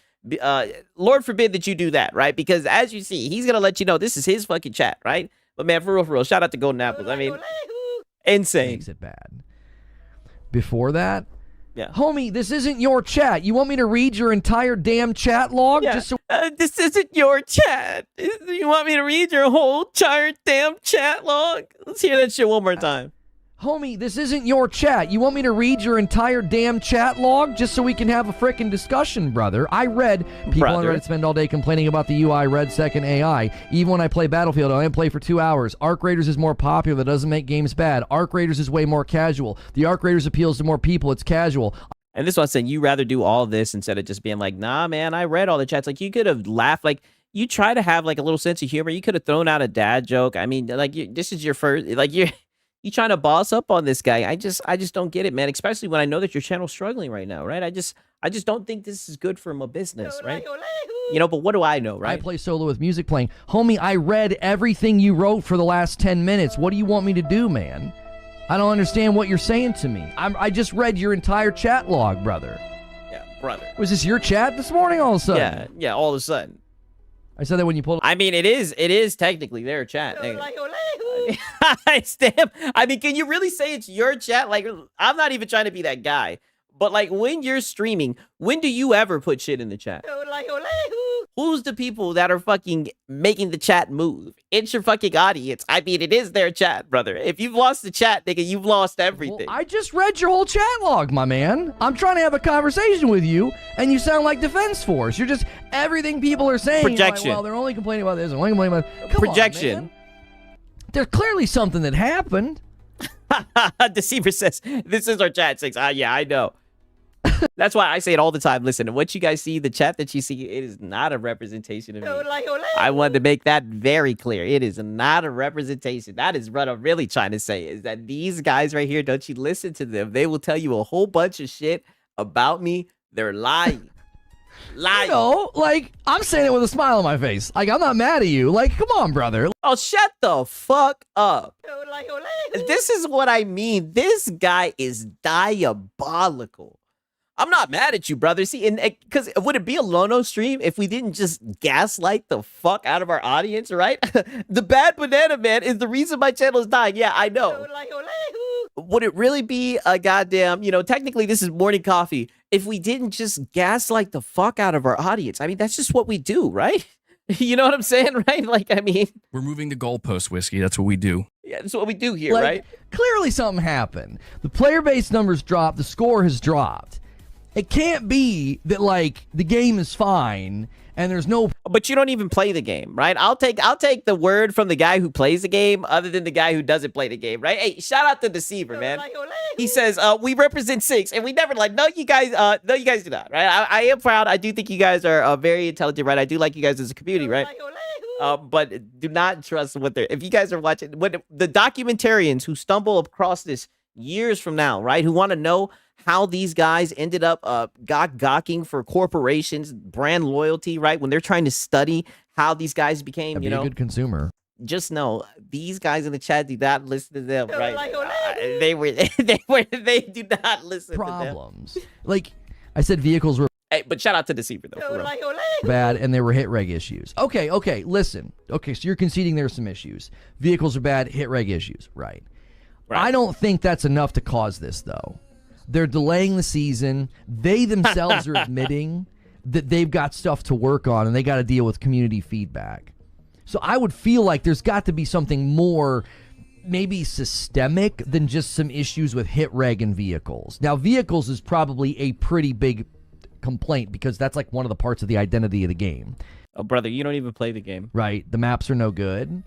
Lord forbid that you do that, right? Because as you see, he's going to let you know this is his fucking chat, right? But, man, for real, shout out to Golden Apples. I mean, insane. Makes it bad. Before that, yeah, homie, this isn't your chat. You want me to read your entire damn chat log? Yeah. Just so this isn't your chat. You want me to read your whole entire damn chat log? Let's hear that shit one more time. Homie, this isn't your chat. You want me to read your entire damn chat log just so we can have a frickin' discussion, brother? I read people on Reddit spend all day complaining about the UI red second AI. Even when I play Battlefield, I only play for 2 hours. Arc Raiders is more popular. That doesn't make games bad. Arc Raiders is way more casual. The Arc Raiders appeals to more people. It's casual. And this is what I'm saying. You rather do all this instead of just being like, nah, man, I read all the chats. Like, you could have laughed. Like, you try to have, like, a little sense of humor. You could have thrown out a dad joke. I mean, like, this is your first, like, you trying to boss up on this guy. I just don't get it, man. Especially when I know that your channel's struggling right now, right? I just don't think this is good for my business, right? You know, but what do I know, right? I play solo with music playing. Homie, I read everything you wrote for the last 10 minutes. What do you want me to do, man? I don't understand what you're saying to me. I just read your entire chat log, brother. Yeah, brother. Was this your chat this morning all of a sudden? Yeah, all of a sudden. I said that when you pulled. I mean, it is technically their chat. I mean, can you really say it's your chat? Like, I'm not even trying to be that guy. But, like, when you're streaming, when do you ever put shit in the chat? Who's the people that are fucking making the chat move? It's your fucking audience. I mean, it is their chat, brother. If you've lost the chat, nigga, you've lost everything. Well, I just read your whole chat log, my man. I'm trying to have a conversation with you, and you sound like Defense Force. You're just, everything people are saying. Projection. Like, well, they're only complaining about this. They're only complaining about Come projection. On, man. There's clearly something that happened. Deceiver says, this is our chat 6. Yeah, I know. That's why I say it all the time. Listen, what you guys see, the chat that you see, it is not a representation of me. I wanted to make that very clear. It is not a representation. That is what I'm really trying to say, is that these guys right here, don't you listen to them. They will tell you a whole bunch of shit about me. They're lying. Lying. You know, like, I'm saying it with a smile on my face. Like, I'm not mad at you. Like, come on, brother. Oh, shut the fuck up. This is what I mean. This guy is diabolical. I'm not mad at you, brother. See, and because would it be a Lono stream if we didn't just gaslight the fuck out of our audience, right? The bad banana man is the reason my channel is dying. Yeah, I know. Would it really be a goddamn, you know, technically this is morning coffee, if we didn't just gaslight the fuck out of our audience? I mean, that's just what we do, right? You know what I'm saying, right? Like, I mean, we're moving the goalpost, Whiskey. That's what we do. Yeah, that's what we do here, like, right? Clearly something happened. The player base numbers dropped. The score has dropped. It can't be that, like, the game is fine and there's no... But you don't even play the game, right? I'll take the word from the guy who plays the game other than the guy who doesn't play the game, right? Hey, shout out to Deceiver, man. He says, we represent 6, and we never like, no, you guys do not, right? I am proud. I do think you guys are very intelligent, right? I do like you guys as a community, right? But do not trust what they're... If you guys are watching... When the documentarians who stumble across this years from now, right? Who want to know how these guys ended up gawking for corporations, brand loyalty, right? When they're trying to study how these guys became, you know, a good consumer. Just know these guys in the chat do not listen to them, right? They do not listen Problems. to them. Like I said, vehicles were Hey, but shout out to Deceiver though. For real. Bad, and there were hit reg issues. Okay, listen. Okay, so you're conceding there's some issues. Vehicles are bad, hit reg issues, right? I don't think that's enough to cause this, though. They're delaying the season. They themselves are admitting that they've got stuff to work on, and they got to deal with community feedback. So I would feel like there's got to be something more maybe systemic than just some issues with hit reg and vehicles. Now, vehicles is probably a pretty big complaint because that's like one of the parts of the identity of the game. Oh, brother, you don't even play the game. Right. The maps are no good.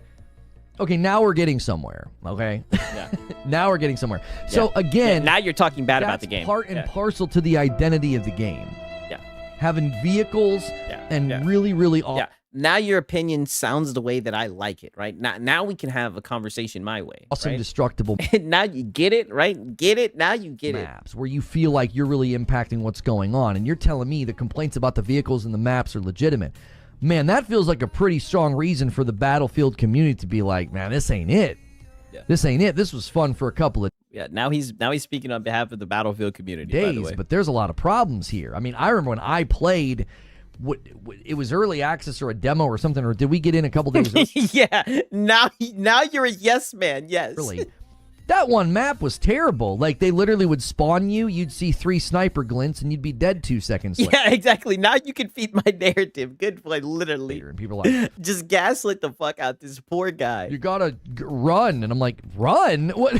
Okay, now we're getting somewhere. Okay. Yeah. Now we're getting somewhere. So again, now you're talking bad about the game. Part and parcel to the identity of the game. Yeah. Having vehicles and really, really awesome. Yeah. Now your opinion sounds the way that I like it, right? Now we can have a conversation my way. Awesome, right? destructible. Now you get it, right? Get it? Now you get maps where you feel like you're really impacting what's going on. And you're telling me the complaints about the vehicles and the maps are legitimate. Man, that feels like a pretty strong reason for the Battlefield community to be like, man, this ain't it. Yeah. This ain't it. This was fun for a couple of now he's speaking on behalf of the Battlefield community, days, by the way. But there's a lot of problems here. I mean, I remember when I played, it was early access or a demo or something, or did we get in a couple days early? Yeah. Now you're a yes man. Yes. Really. That one map was terrible. Like, they literally would spawn you, you'd see 3 sniper glints, and you'd be dead 2 seconds later. Yeah, exactly. Now you can feed my narrative. Good play, literally. And people are like, just gaslit the fuck out this poor guy. You gotta run. And I'm like, run? What?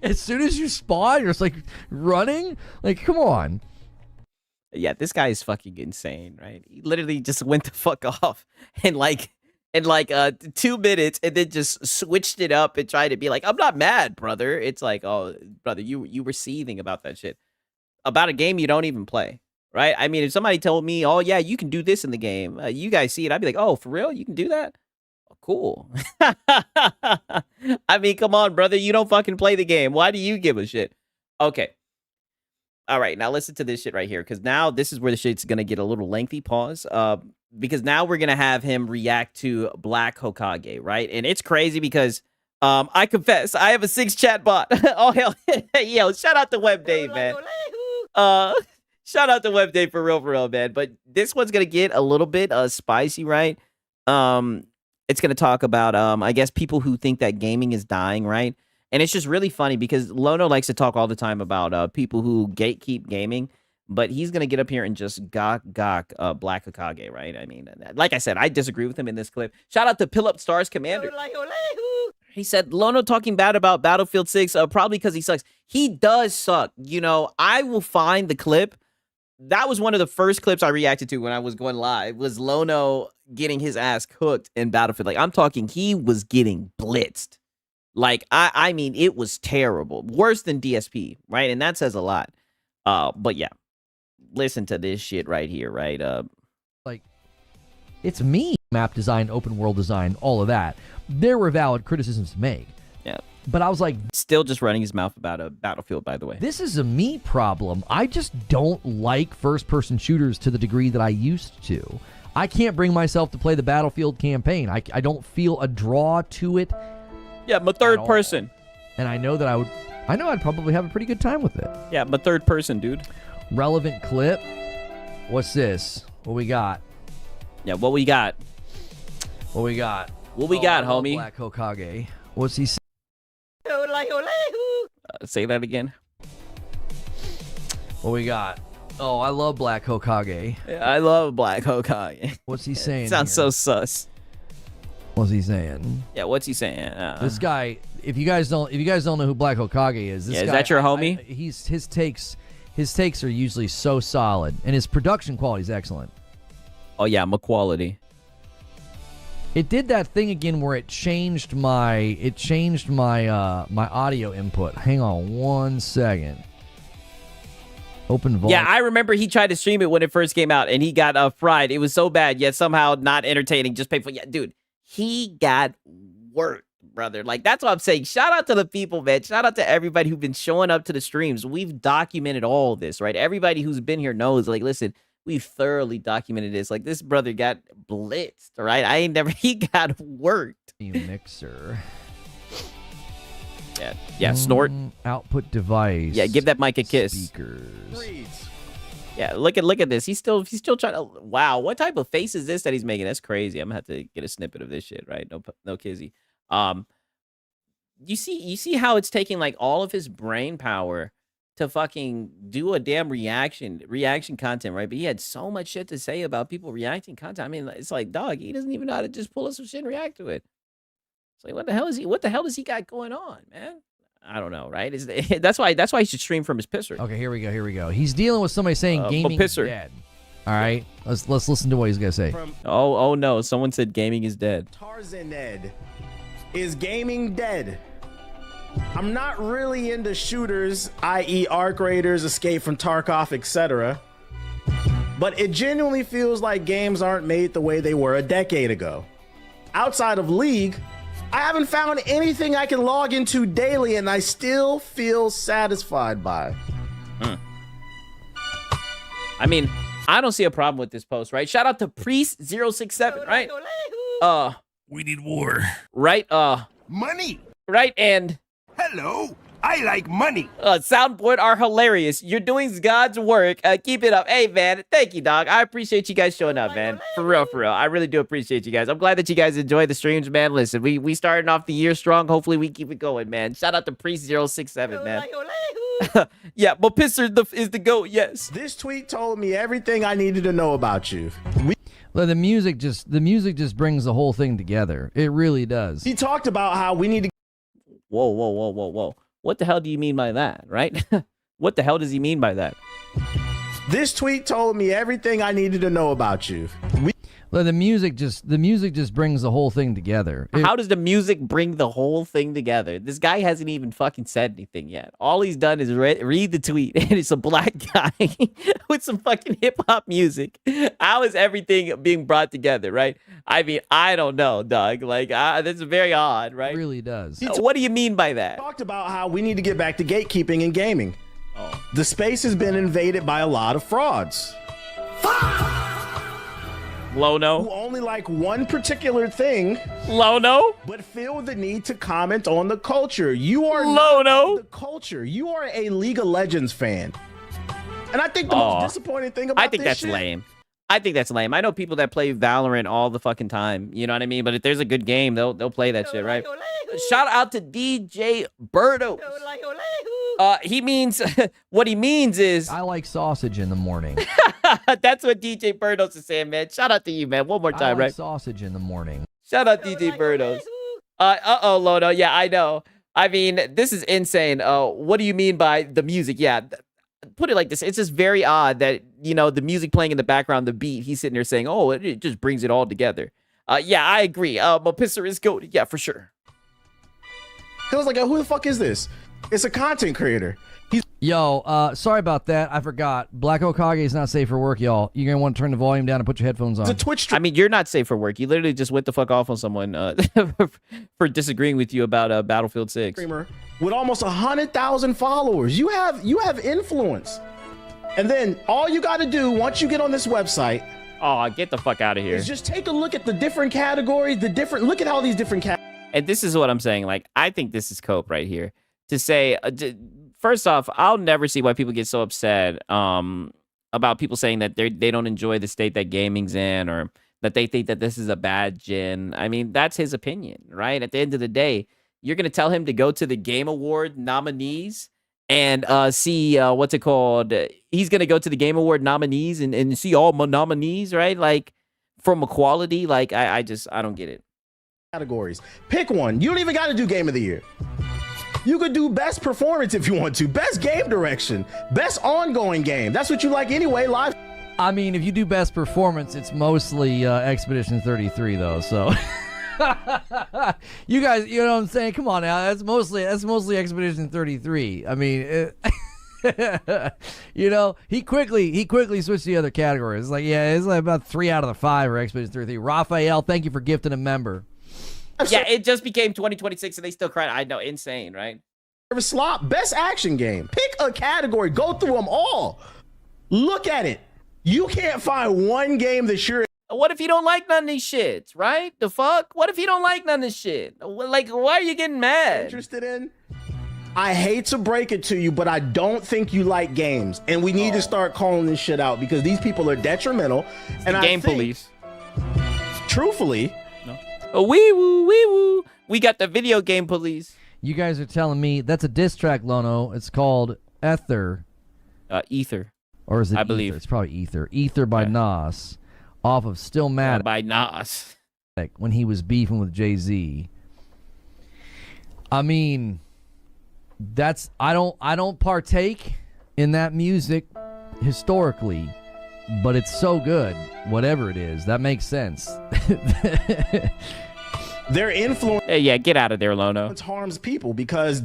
As soon as you spawn, you're just like, running? Like, come on. Yeah, this guy is fucking insane, right? He literally just went the fuck off in like 2 minutes and then just switched it up and tried to be like, I'm not mad, brother. It's like, oh, brother, you were seething about that shit. About a game you don't even play, right? I mean, if somebody told me, oh, yeah, you can do this in the game, you guys see it, I'd be like, oh, for real? You can do that? Oh, cool. I mean, come on, brother. You don't fucking play the game. Why do you give a shit? Okay. All right, now listen to this shit right here, because now this is where the shit's going to get a little lengthy. Pause. Because now we're going to have him react to Black Hokage, right? And it's crazy because I confess, I have a 6 chat bot. Oh, hell. Yo, shout out to Web Dave, man. Shout out to Web Dave for real, man. But this one's going to get a little bit spicy, right? It's going to talk about, I guess, people who think that gaming is dying, right? And it's just really funny because Lono likes to talk all the time about people who gatekeep gaming. But he's going to get up here and just gawk Black Hokage, right? I mean, like I said, I disagree with him in this clip. Shout out to Pill Up Stars Commander. He said, Lono talking bad about Battlefield 6, probably because he sucks. He does suck. You know, I will find the clip. That was one of the first clips I reacted to when I was going live, was Lono getting his ass cooked in Battlefield. Like, I'm talking, he was getting blitzed. Like, I mean, it was terrible. Worse than DSP, right? And that says a lot. But yeah. Listen to this shit right here, right? Like, it's me. Map design, open world design, all of that. There were valid criticisms to make. Yeah. But I was like... Still just running his mouth about a Battlefield, by the way. This is a me problem. I just don't like first-person shooters to the degree that I used to. I can't bring myself to play the Battlefield campaign. I don't feel a draw to it. Yeah, my third person. And I know that I'd probably have a pretty good time with it. Yeah, my third person, dude. Relevant clip. What's this? What we got? Yeah, what we got? What we got? What we got, homie? Black Hokage. What's he saying? Say that again. What we got? Oh, I love Black Hokage. Yeah, I love Black Hokage. What's he saying? Sounds so sus. What's he saying? Yeah, what's he saying? This guy. If you guys don't know who Black Hokage is, this guy, is that your homie? His takes are usually so solid, and his production quality is excellent. Oh yeah, my quality. It did that thing again where it changed my my audio input. Hang on 1 second. Open volume. Yeah, I remember he tried to stream it when it first came out, and he got fried. It was so bad, yet somehow not entertaining. Just painful. Yeah, dude, he got worked, brother. Like, that's what I'm saying. Shout out to the people, man. Shout out to everybody who's been showing up to the streams. We've documented all this, right? Everybody who's been here knows, like, listen, we've thoroughly documented this. Like, this brother got blitzed, right? He got worked. Mixer. Yeah, snort. Output device. Yeah, give that mic a kiss. Speakers. Yeah, look at this. He's still trying to. Wow, what type of face is this that he's making? That's crazy. I'm gonna have to get a snippet of this shit, right? No kizzy. You see how it's taking like all of his brain power to fucking do a damn reaction content, right? But he had so much shit to say about people reacting content. I mean, it's like, dog, he doesn't even know how to just pull up some shit and react to it. It's like, what the hell does he got going on, man? I don't know, right? That's why he should stream from his pisser. Okay, here we go. He's dealing with somebody saying gaming is dead. All right, let's listen to what he's gonna say. Oh no, someone said gaming is dead. Tarzan Ned, is gaming dead? I'm not really into shooters, i.e. Arc Raiders, Escape from Tarkov, etc. But it genuinely feels like games aren't made the way they were a decade ago. Outside of League, I haven't found anything I can log into daily and I still feel satisfied by. I mean, I don't see a problem with this post, right? Shout out to Priest067, right? We need war. Right? Money. Right, and Hello, I like money. Soundboard are hilarious. You're doing God's work. Keep it up. Hey, man. Thank you, dog. I appreciate you guys showing up, man. For real. I really do appreciate you guys. I'm glad that you guys enjoy the streams, man. Listen, we starting off the year strong. Hopefully, we keep it going, man. Shout out to Priest067, man. Yeah, but Pisser is the GOAT, yes. This tweet told me everything I needed to know about you. Well, the music just brings the whole thing together. It really does. He talked about how we need to. Whoa. What the hell do you mean by that, right? What the hell does he mean by that? This tweet told me everything I needed to know about you. Well, the music just brings the whole thing together. How does the music bring the whole thing together? This guy hasn't even fucking said anything yet. All he's done is read the tweet, and it's a black guy with some fucking hip-hop music. How is everything being brought together, right? I mean, I don't know, Doug. Like, that's very odd, right? It really does. What do you mean by that? Talked about how we need to get back to gatekeeping in gaming. Oh. The space has been invaded by a lot of frauds. Lono. Who only like one particular thing. Lono. But feel the need to comment on the culture. You are Lono. Not the culture. You are a League of Legends fan. And I think the most disappointing thing about this lame. I think that's lame. I know people that play Valorant all the fucking time. You know what I mean? But if there's a good game, they'll play that shit, right? Shout out to DJ Birdo. He means what he means is I like sausage in the morning. That's what DJ Birdos is saying, man. Shout out to you, man. One more time, I like right? sausage in the morning. Shout out DJ Birdos. Lono. Yeah, I know. I mean, this is insane. What do you mean by the music? Yeah, put it like this. It's just very odd that, you know, the music playing in the background, the beat, he's sitting there saying, oh, it just brings it all together. Yeah, I agree. But Pisser is GOAT. Yeah, for sure. He was like, who the fuck is this? It's a content creator. Yo, sorry about that. I forgot. Black Okage is not safe for work, y'all. You're going to want to turn the volume down and put your headphones on. It's a Twitch I mean, you're not safe for work. You literally just went the fuck off on someone for disagreeing with you about Battlefield 6. Streamer with almost 100,000 followers. You have influence. And then all you got to do once you get on this website. Oh, get the fuck out of here. Is just take a look at the different categories, look at all these different categories. And this is what I'm saying. Like, I think this is cope right here. To say, first off, I'll never see why people get so upset about people saying that they don't enjoy the state that gaming's in, or that they think that this is a bad gen. I mean, that's his opinion, right? At the end of the day, you're going to tell him to go to the Game Award nominees and see, what's it called? He's going to go to the Game Award nominees and see all nominees, right? Like, from equality, like, I don't get it. Categories. Pick one. You don't even got to do Game of the Year. You could do best performance if you want to, best game direction, best ongoing game. That's what you like anyway, live. I mean, if you do best performance, it's mostly Expedition 33 though. So you guys, you know what I'm saying? Come on now, that's mostly Expedition 33. I mean, you know, he quickly switched the other categories. It's like, yeah, it's like about 3 out of the 5 are Expedition 33. Raphael, thank you for gifting a member. Yeah, it just became 2026 and they still cried. I know, insane, right? Slop, best action game. Pick a category, go through them all. Look at it. You can't find one game that you're. What if you don't like none of these shits, right? The fuck? What if you don't like none of this shit? Like, why are you getting mad? Interested in? I hate to break it to you, but I don't think you like games, and we need to start calling this shit out because these people are detrimental. And I Game think, police. Truthfully, Oh, wee woo, wee woo. We got the video game police. You guys are telling me that's a diss track, Lono. It's called Ether. Ether. Or is it I Ether? believe. It's probably Ether. Ether by Nas, off of Still Mad by Nas. when he was beefing with Jay-Z. I mean, I don't partake in that music historically, but it's so good. Whatever it is, that makes sense. their influence yeah, get out of there, Lono. harms people because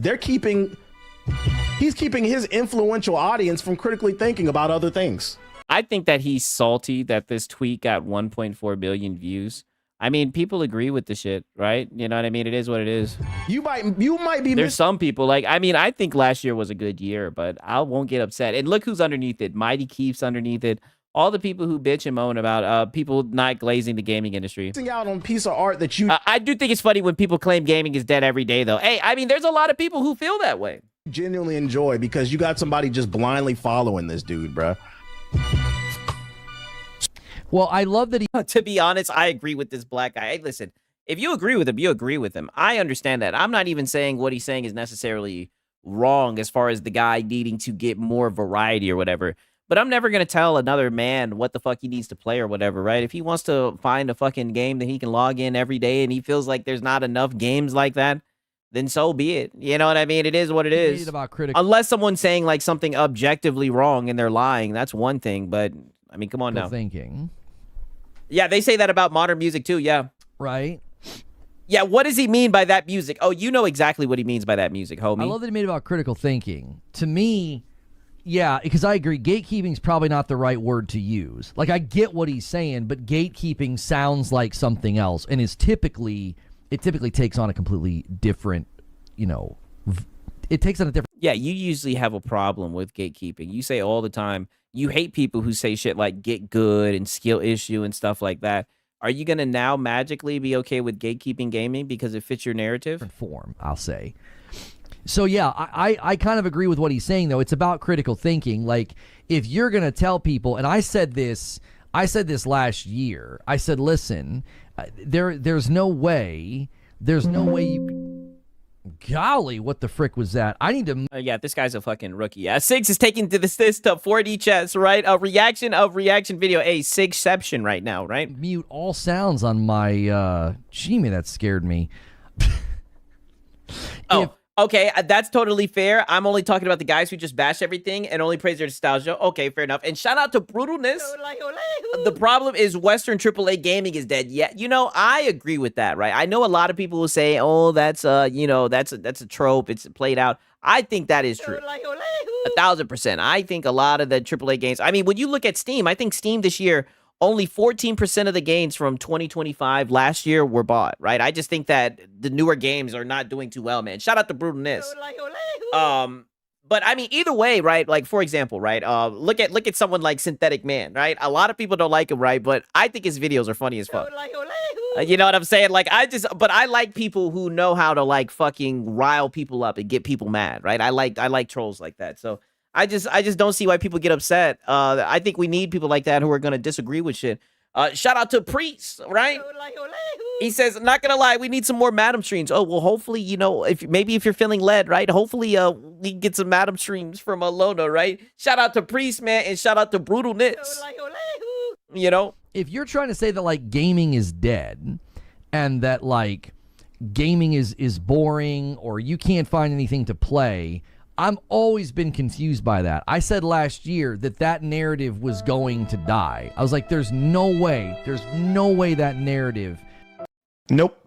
he's keeping his influential audience from critically thinking about other things. I think that he's salty that this tweet got 1.4 billion views. I mean, people agree with the shit, right? You know what I mean? It is what it is. You might be. There's some people I think last year was a good year, but I won't get upset. And look who's underneath it. Mighty Keef's underneath it. All the people who bitch and moan about people not glazing the gaming industry. Out on a piece of art that you. I do think it's funny when people claim gaming is dead every day, though. Hey, I mean, there's a lot of people who feel that way. Genuinely enjoy because you got somebody just blindly following this dude, bruh. Well, I love that he. To be honest, I agree with this black guy. Hey, listen, if you agree with him, you agree with him. I understand that. I'm not even saying what he's saying is necessarily wrong as far as the guy needing to get more variety or whatever. But I'm never going to tell another man what the fuck he needs to play or whatever, right? If he wants to find a fucking game that he can log in every day and he feels like there's not enough games like that, then so be it. You know what I mean? It is what it is. Unless someone's saying like something objectively wrong and they're lying, that's one thing. But I mean, come on now. Thinking. Yeah, they say that about modern music too. Yeah. Right. Yeah, what does he mean by that music? Oh, you know exactly what he means by that music, homie. I love that he made it about critical thinking. To me, yeah, because I agree, gatekeeping's probably not the right word to use. Like, I get what he's saying, but gatekeeping sounds like something else, and it typically takes on a completely different, it takes on a different. Yeah, you usually have a problem with gatekeeping. You say all the time, you hate people who say shit like get good and skill issue and stuff like that. Are you going to now magically be okay with gatekeeping gaming because it fits your narrative? Form, I'll say. So, yeah, I kind of agree with what he's saying, though. It's about critical thinking. Like, if you're going to tell people, and I said this last year. I said, listen, there's no way you golly, what the frick was that? I need to. Yeah, this guy's a fucking rookie. Yeah, Sigs is taking to this to 4D chess, right? A reaction video. Hey, Sigception right now, right? Mute all sounds on my. Jimmy, that scared me. Okay, that's totally fair. I'm only talking about the guys who just bash everything and only praise their nostalgia. Okay, fair enough. And shout out to Brutalness. The problem is Western AAA gaming is dead. Yeah, I agree with that, right? I know a lot of people will say, "Oh, that's that's a trope. It's played out." I think that is true. 1,000%. I think a lot of the AAA games. I mean, when you look at Steam, I think Steam this year, only 14% of the games from 2025 last year were bought, right? I just think that the newer games are not doing too well, man. Shout out to Brutalness. But I mean, either way, right? Like, for example, right? Look at someone like Synthetic Man, right? A lot of people don't like him, right? But I think his videos are funny as fuck. You know what I'm saying? Like, but I like people who know how to like fucking rile people up and get people mad, right? I like trolls like that. So I just don't see why people get upset. I think we need people like that who are gonna disagree with shit. Shout out to Priest, right? He says, not gonna lie, we need some more Madam streams. Oh, well, hopefully, if you're feeling led, right? Hopefully, we can get some Madam streams from Alona, right? Shout out to Priest, man, and shout out to Brutalness. If you're trying to say that like gaming is dead and that like gaming is boring or you can't find anything to play, I've always been confused by that. I said last year that narrative was going to die. I was like, there's no way that narrative. Nope.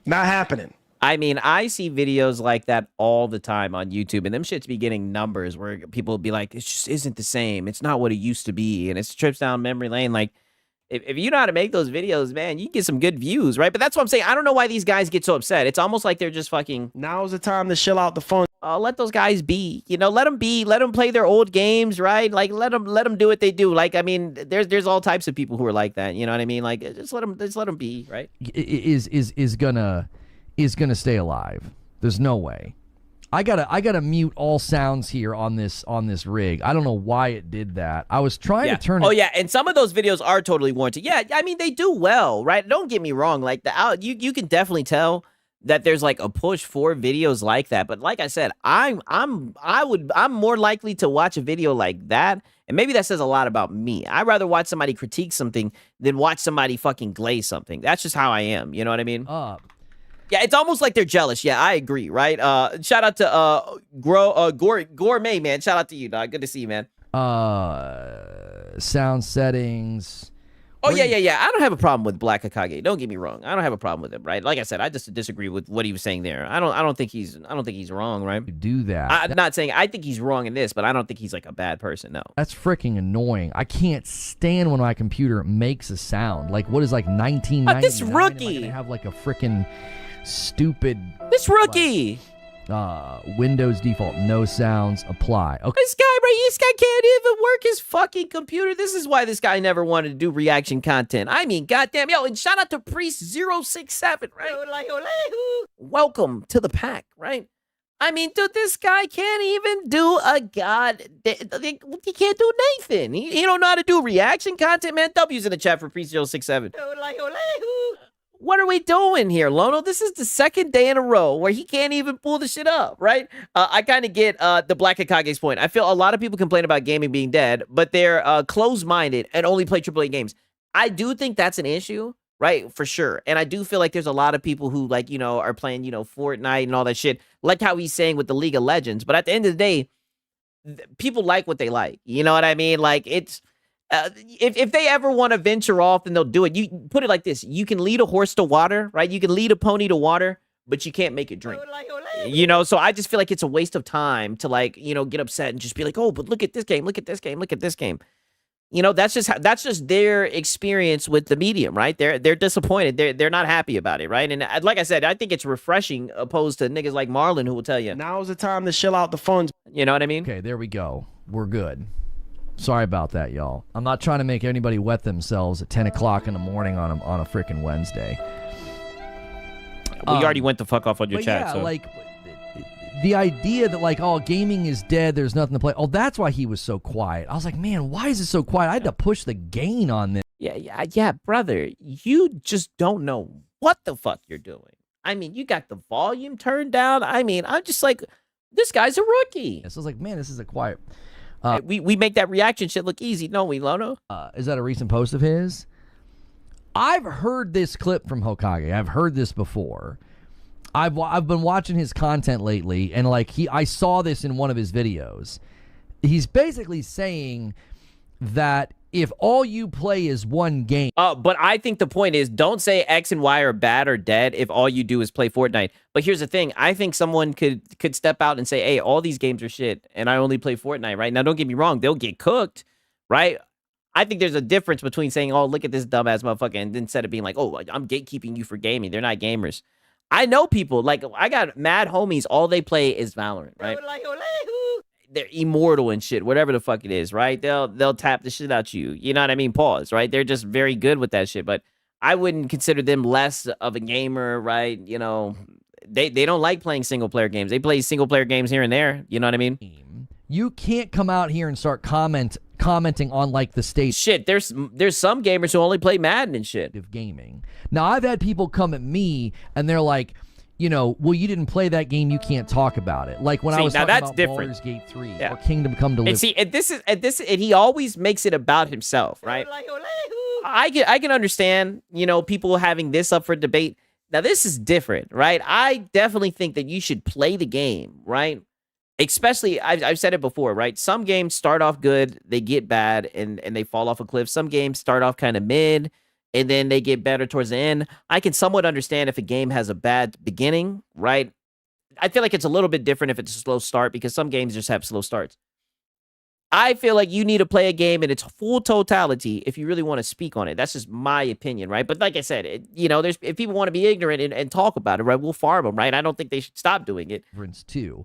Not happening. I mean, I see videos like that all the time on YouTube, and them shits be getting numbers where people will be like, it just isn't the same. It's not what it used to be, and it's trips down memory lane. Like, if you know how to make those videos, man, you can get some good views, right? But that's what I'm saying. I don't know why these guys get so upset. It's almost like they're just fucking... Now's the time to chill out the phone. Let those guys be. Let them be. Let them play their old games, right? Like, let them do what they do. Like, I mean, there's all types of people who are like that. You know what I mean? Like, just let them be, right? Is gonna stay alive. There's no way. I gotta mute all sounds here on this rig. I don't know why it did that. I was trying to turn it. Oh yeah, and some of those videos are totally warranted. Yeah, I mean they do well, right? Don't get me wrong. Like you can definitely tell that there's like a push for videos like that. But like I said, I'm more likely to watch a video like that, and maybe that says a lot about me. I'd rather watch somebody critique something than watch somebody fucking glaze something. That's just how I am. You know what I mean? Yeah, it's almost like they're jealous. Yeah, I agree, right? Shout out to Gourmet, man. Shout out to you, dog. Good to see you, man. Sound settings. Oh, yeah. I don't have a problem with Black Hokage. Don't get me wrong. I don't have a problem with him, right? Like I said, I just disagree with what he was saying there. I don't think he's wrong, right? You do that. I'm not saying I think he's wrong in this, but I don't think he's like a bad person, no. That's freaking annoying. I can't stand when my computer makes a sound. Like, what is like 1999? This rookie. They have like a freaking stupid. This rookie. Windows default, no sounds, apply. Okay. This guy can't even work his fucking computer. This is why this guy never wanted to do reaction content. I mean, goddamn. Yo, and shout out to Priest067, right? Welcome to the pack, right? I mean, dude, this guy can't even do he can't do Nathan. He don't know how to do reaction content, man. W's in the chat for Priest067. What are we doing here, Lono? This is the second day in a row where he can't even pull the shit up, right? I kind of get the Black Hokage's point. I feel a lot of people complain about gaming being dead, but they're closed-minded and only play AAA games. I do think that's an issue, right? For sure. And I do feel like there's a lot of people who, like, you know, are playing, you know, Fortnite and all that shit, like how he's saying with the League of Legends. But at the end of the day, people like what they like. You know what I mean? Like, it's... if they ever want to venture off, then they'll do it. You put it like this: you can lead a horse to water, right? You can lead a pony to water, but you can't make it drink. You know, so I just feel like it's a waste of time to, like, you know, get upset and just be like, oh, but look at this game, look at this game, look at this game. You know, that's just their experience with the medium, right? They're disappointed. They're not happy about it, right? And like I said, I think it's refreshing opposed to niggas like Marlon who will tell you now's the time to chill out the phones. You know what I mean? Okay, there we go. We're good. Sorry about that, y'all. I'm not trying to make anybody wet themselves at 10 o'clock in the morning on a freaking Wednesday. We already went the fuck off on your chat. Yeah, so. like, the idea that, like, oh, gaming is dead, there's nothing to play. Oh, that's why he was so quiet. I was like, man, why is it so quiet? I had to push the gain on this. Yeah, brother. You just don't know what the fuck you're doing. I mean, you got the volume turned down. I mean, I'm just like, this guy's a rookie. So I was like, man, this is a quiet... we make that reaction shit look easy, don't we, Lono? Is that a recent post of his? I've heard this clip from Hokage. I've heard this before. I've been watching his content lately, and like I saw this in one of his videos. He's basically saying that if all you play is one game. But I think the point is, don't say X and Y are bad or dead if all you do is play Fortnite. But here's the thing. I think someone could step out and say, hey, all these games are shit, and I only play Fortnite, right? Now, don't get me wrong. They'll get cooked, right? I think there's a difference between saying, oh, look at this dumbass motherfucker, and instead of being like, oh, I'm gatekeeping you for gaming. They're not gamers. I know people. Like, I got mad homies. All they play is Valorant, right? They're immortal and shit, whatever the fuck it is, right? They'll tap the shit out you. You know what I mean? Pause, right? They're just very good with that shit. But I wouldn't consider them less of a gamer, right? You know, they don't like playing single player games. They play single player games here and there. You know what I mean? You can't come out here and start commenting on like the state. Shit, there's some gamers who only play Madden and shit. Of gaming. Now I've had people come at me and they're like, you know, well, you didn't play that game, you can't talk about it. Like when I was talking about different. Baldur's Gate 3 or Kingdom Come Deliverance. And he always makes it about himself, right? I can understand, you know, people having this up for debate. Now this is different, right? I definitely think that you should play the game, right? Especially, I've said it before, right? Some games start off good, they get bad, and they fall off a cliff. Some games start off kind of mid, and then they get better towards the end. I can somewhat understand if a game has a bad beginning, right? I feel like it's a little bit different if it's a slow start because some games just have slow starts. I feel like you need to play a game in its full totality if you really want to speak on it. That's just my opinion, right? But like I said, you know, if people want to be ignorant and talk about it, right, we'll farm them, right? I don't think they should stop doing it. Too.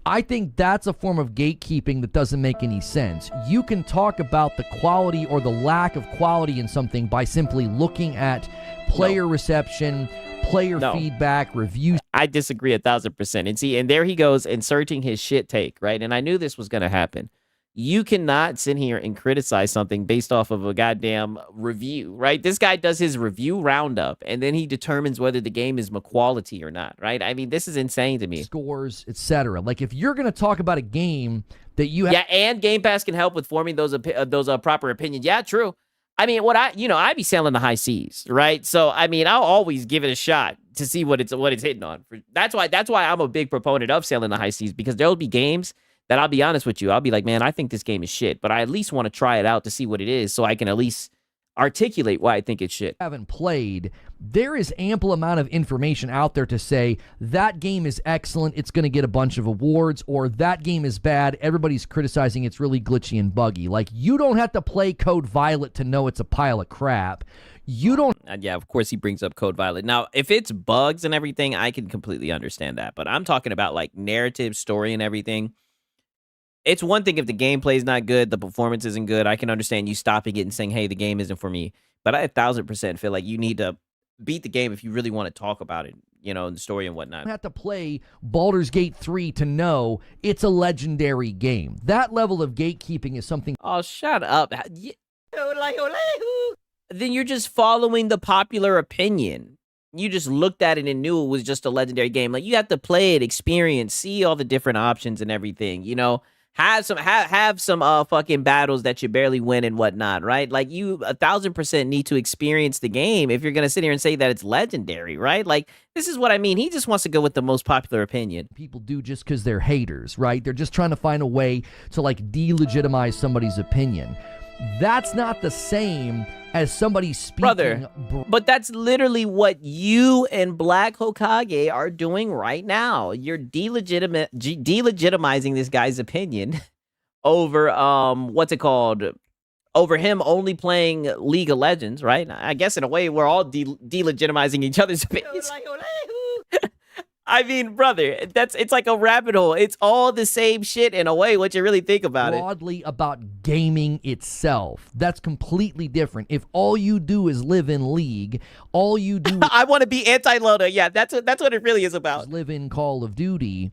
I think that's a form of gatekeeping that doesn't make any sense. You can talk about the quality or the lack of quality in something by simply looking at player reception, player feedback, reviews. I disagree 1,000%. And see, and there he goes inserting his shit take, right? And I knew this was going to happen. You cannot sit here and criticize something based off of a goddamn review, right? This guy does his review roundup, and then he determines whether the game is quality or not, right? I mean, this is insane to me. Scores, etc. Like, if you're going to talk about a game that you have... Yeah, and Game Pass can help with forming those proper opinions. Yeah, true. I mean, I be sailing the high seas, right? So, I mean, I'll always give it a shot to see what it's hitting on. That's why I'm a big proponent of sailing the high seas, because there'll be games that, I'll be honest with you, I'll be like, man, I think this game is shit, but I at least want to try it out to see what it is so I can at least articulate why I think it's shit. Haven't played, there is ample amount of information out there to say that game is excellent, it's going to get a bunch of awards, or that game is bad, everybody's criticizing it's really glitchy and buggy. Like, you don't have to play Code Violet to know it's a pile of crap. You don't... Yeah, of course he brings up Code Violet. Now, if it's bugs and everything, I can completely understand that, but I'm talking about like narrative, story, and everything. It's one thing if the gameplay is not good, the performance isn't good. I can understand you stopping it and saying, hey, the game isn't for me. But I 1,000% feel like you need to beat the game if you really want to talk about it, you know, the story and whatnot. You have to play Baldur's Gate 3 to know it's a legendary game. That level of gatekeeping is something... Oh, shut up. Then you're just following the popular opinion. You just looked at it and knew it was just a legendary game. Like, you have to play it, experience, see all the different options and everything, you know? Have some fucking battles that you barely win and whatnot, right? Like, you 1,000% need to experience the game if you're gonna sit here and say that it's legendary, right? Like, this is what I mean. He just wants to go with the most popular opinion. People do just because they're haters, right? They're just trying to find a way to like delegitimize somebody's opinion. That's not the same as somebody speaking. Brother, but that's literally what you and Black Hokage are doing right now. You're delegitimizing this guy's opinion over, what's it called? Over him only playing League of Legends, right? I guess in a way we're all delegitimizing each other's opinions. I mean, brother, it's like a rabbit hole. It's all the same shit in a way, what you really think about it. Broadly about gaming itself. That's completely different. If all you do is live in League, all you do... I want to be anti-Loda. Yeah, that's what it really is about. Live in Call of Duty,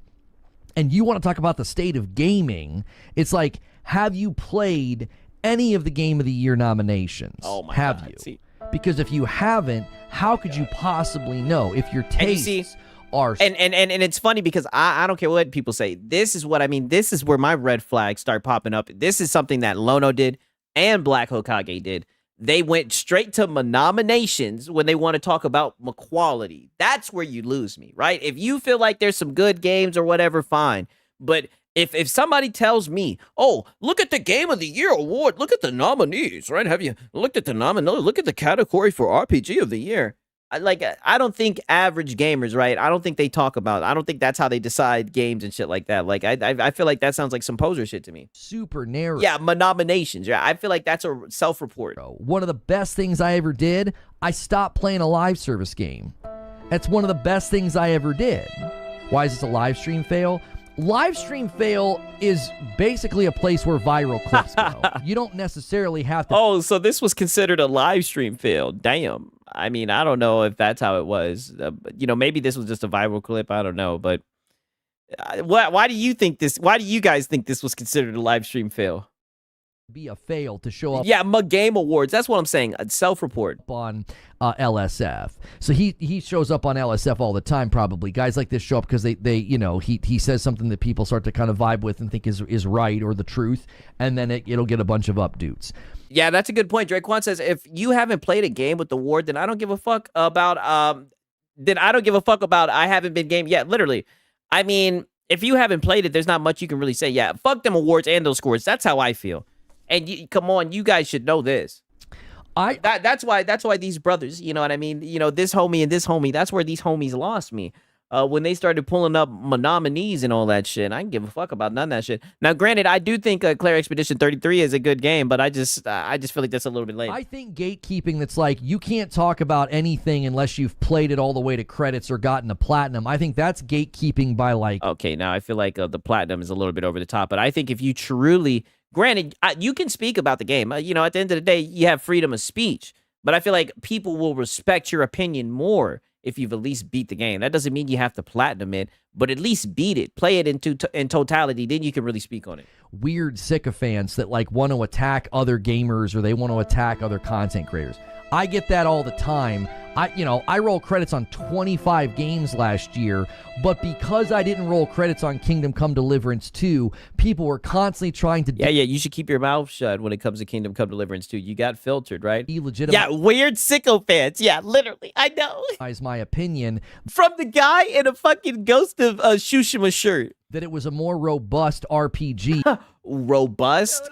and you want to talk about the state of gaming, it's like, have you played any of the Game of the Year nominations? Oh my God. Have you? See. Because if you haven't, how could you possibly know if your tastes... And it's funny because I don't care what people say. This is what I mean. This is where my red flags start popping up. This is something that Lono did and Black Hokage did. They went straight to nominations when they want to talk about quality. That's where you lose me, right? If you feel like there's some good games or whatever, fine. But if somebody tells me, oh, look at the Game of the Year award, look at the nominees, right? Have you looked at the nominees? Look at the category for RPG of the Year. I don't think average gamers, right? I don't think they talk about it. I don't think that's how they decide games and shit like that. Like, I feel like that sounds like some poser shit to me. Super narrow. Yeah, nominations. Yeah, I feel like that's a self-report. One of the best things I ever did, I stopped playing a live service game. That's one of the best things I ever did. Why is this a live stream fail? Live stream fail is basically a place where viral clips go. You don't necessarily have to... Oh, so this was considered a live stream fail. Damn. I mean, I don't know if that's how it was. You know, maybe this was just a viral clip. I don't know. But why do you think this? Why do you guys think this was considered a live stream fail? Be a fail to show up. Yeah, Game Awards. That's what I'm saying. A self-report on LSF. So he shows up on LSF all the time. Probably guys like this show up because they you know he says something that people start to kind of vibe with and think is right or the truth, and then it'll get a bunch of updates. Yeah, that's a good point. Drake Quan says if you haven't played a game with the award, then I don't give a fuck about I haven't been game yet. Literally, I mean, if you haven't played it, there's not much you can really say. Yeah, fuck them awards and those scores. That's how I feel. And come on, you guys should know this. That's why these brothers, you know what I mean? You know, this homie and this homie, that's where these homies lost me. When they started pulling up my nominees and all that shit. I didn't give a fuck about none of that shit. Now, granted, I do think Claire Expedition 33 is a good game, but I just feel like that's a little bit late. I think gatekeeping that's like, you can't talk about anything unless you've played it all the way to credits or gotten a platinum. I think that's gatekeeping by like... Okay, now I feel like the platinum is a little bit over the top, but I think if you truly... Granted, you can speak about the game. You know, at the end of the day, you have freedom of speech. But I feel like people will respect your opinion more if you've at least beat the game. That doesn't mean you have to platinum it, but at least beat it. Play it in totality. Then you can really speak on it. Weird sycophants that like want to attack other gamers or they want to attack other content creators. I get that all the time. I roll credits on 25 games last year, but because I didn't roll credits on Kingdom Come Deliverance 2, people were constantly trying to Yeah, you should keep your mouth shut when it comes to Kingdom Come Deliverance 2. You got filtered, right? Illegitimate. Yeah, weird sycophants. Yeah, literally. I know. My opinion from the guy in a fucking Ghost of Tsushima shirt that it was a more robust RPG. Robust?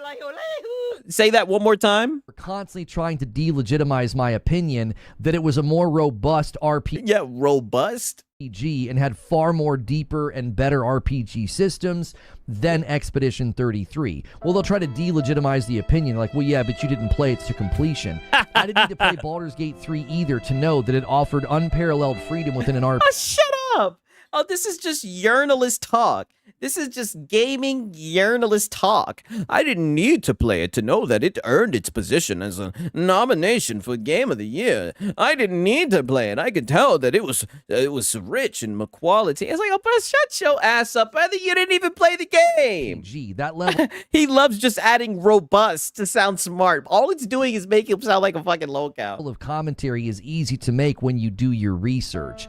Say that one more time. We're constantly trying to delegitimize my opinion that it was a more robust RPG. Yeah, robust. And had far more deeper and better RPG systems than Expedition 33. Well, they'll try to delegitimize the opinion like, well, yeah, but you didn't play it to completion. I didn't need to play Baldur's Gate 3 either to know that it offered unparalleled freedom within an RPG. Oh, shut up. Oh, this is just journalist talk. This is just gaming journalist talk. I didn't need to play it to know that it earned its position as a nomination for Game of the Year. I didn't need to play it. I could tell that it was rich in quality. It's like, oh, but shut your ass up, brother. You didn't even play the game. Gee, that level. He loves just adding robust to sound smart. All it's doing is making him sound like a fucking lolcow. Of commentary is easy to make when you do your research.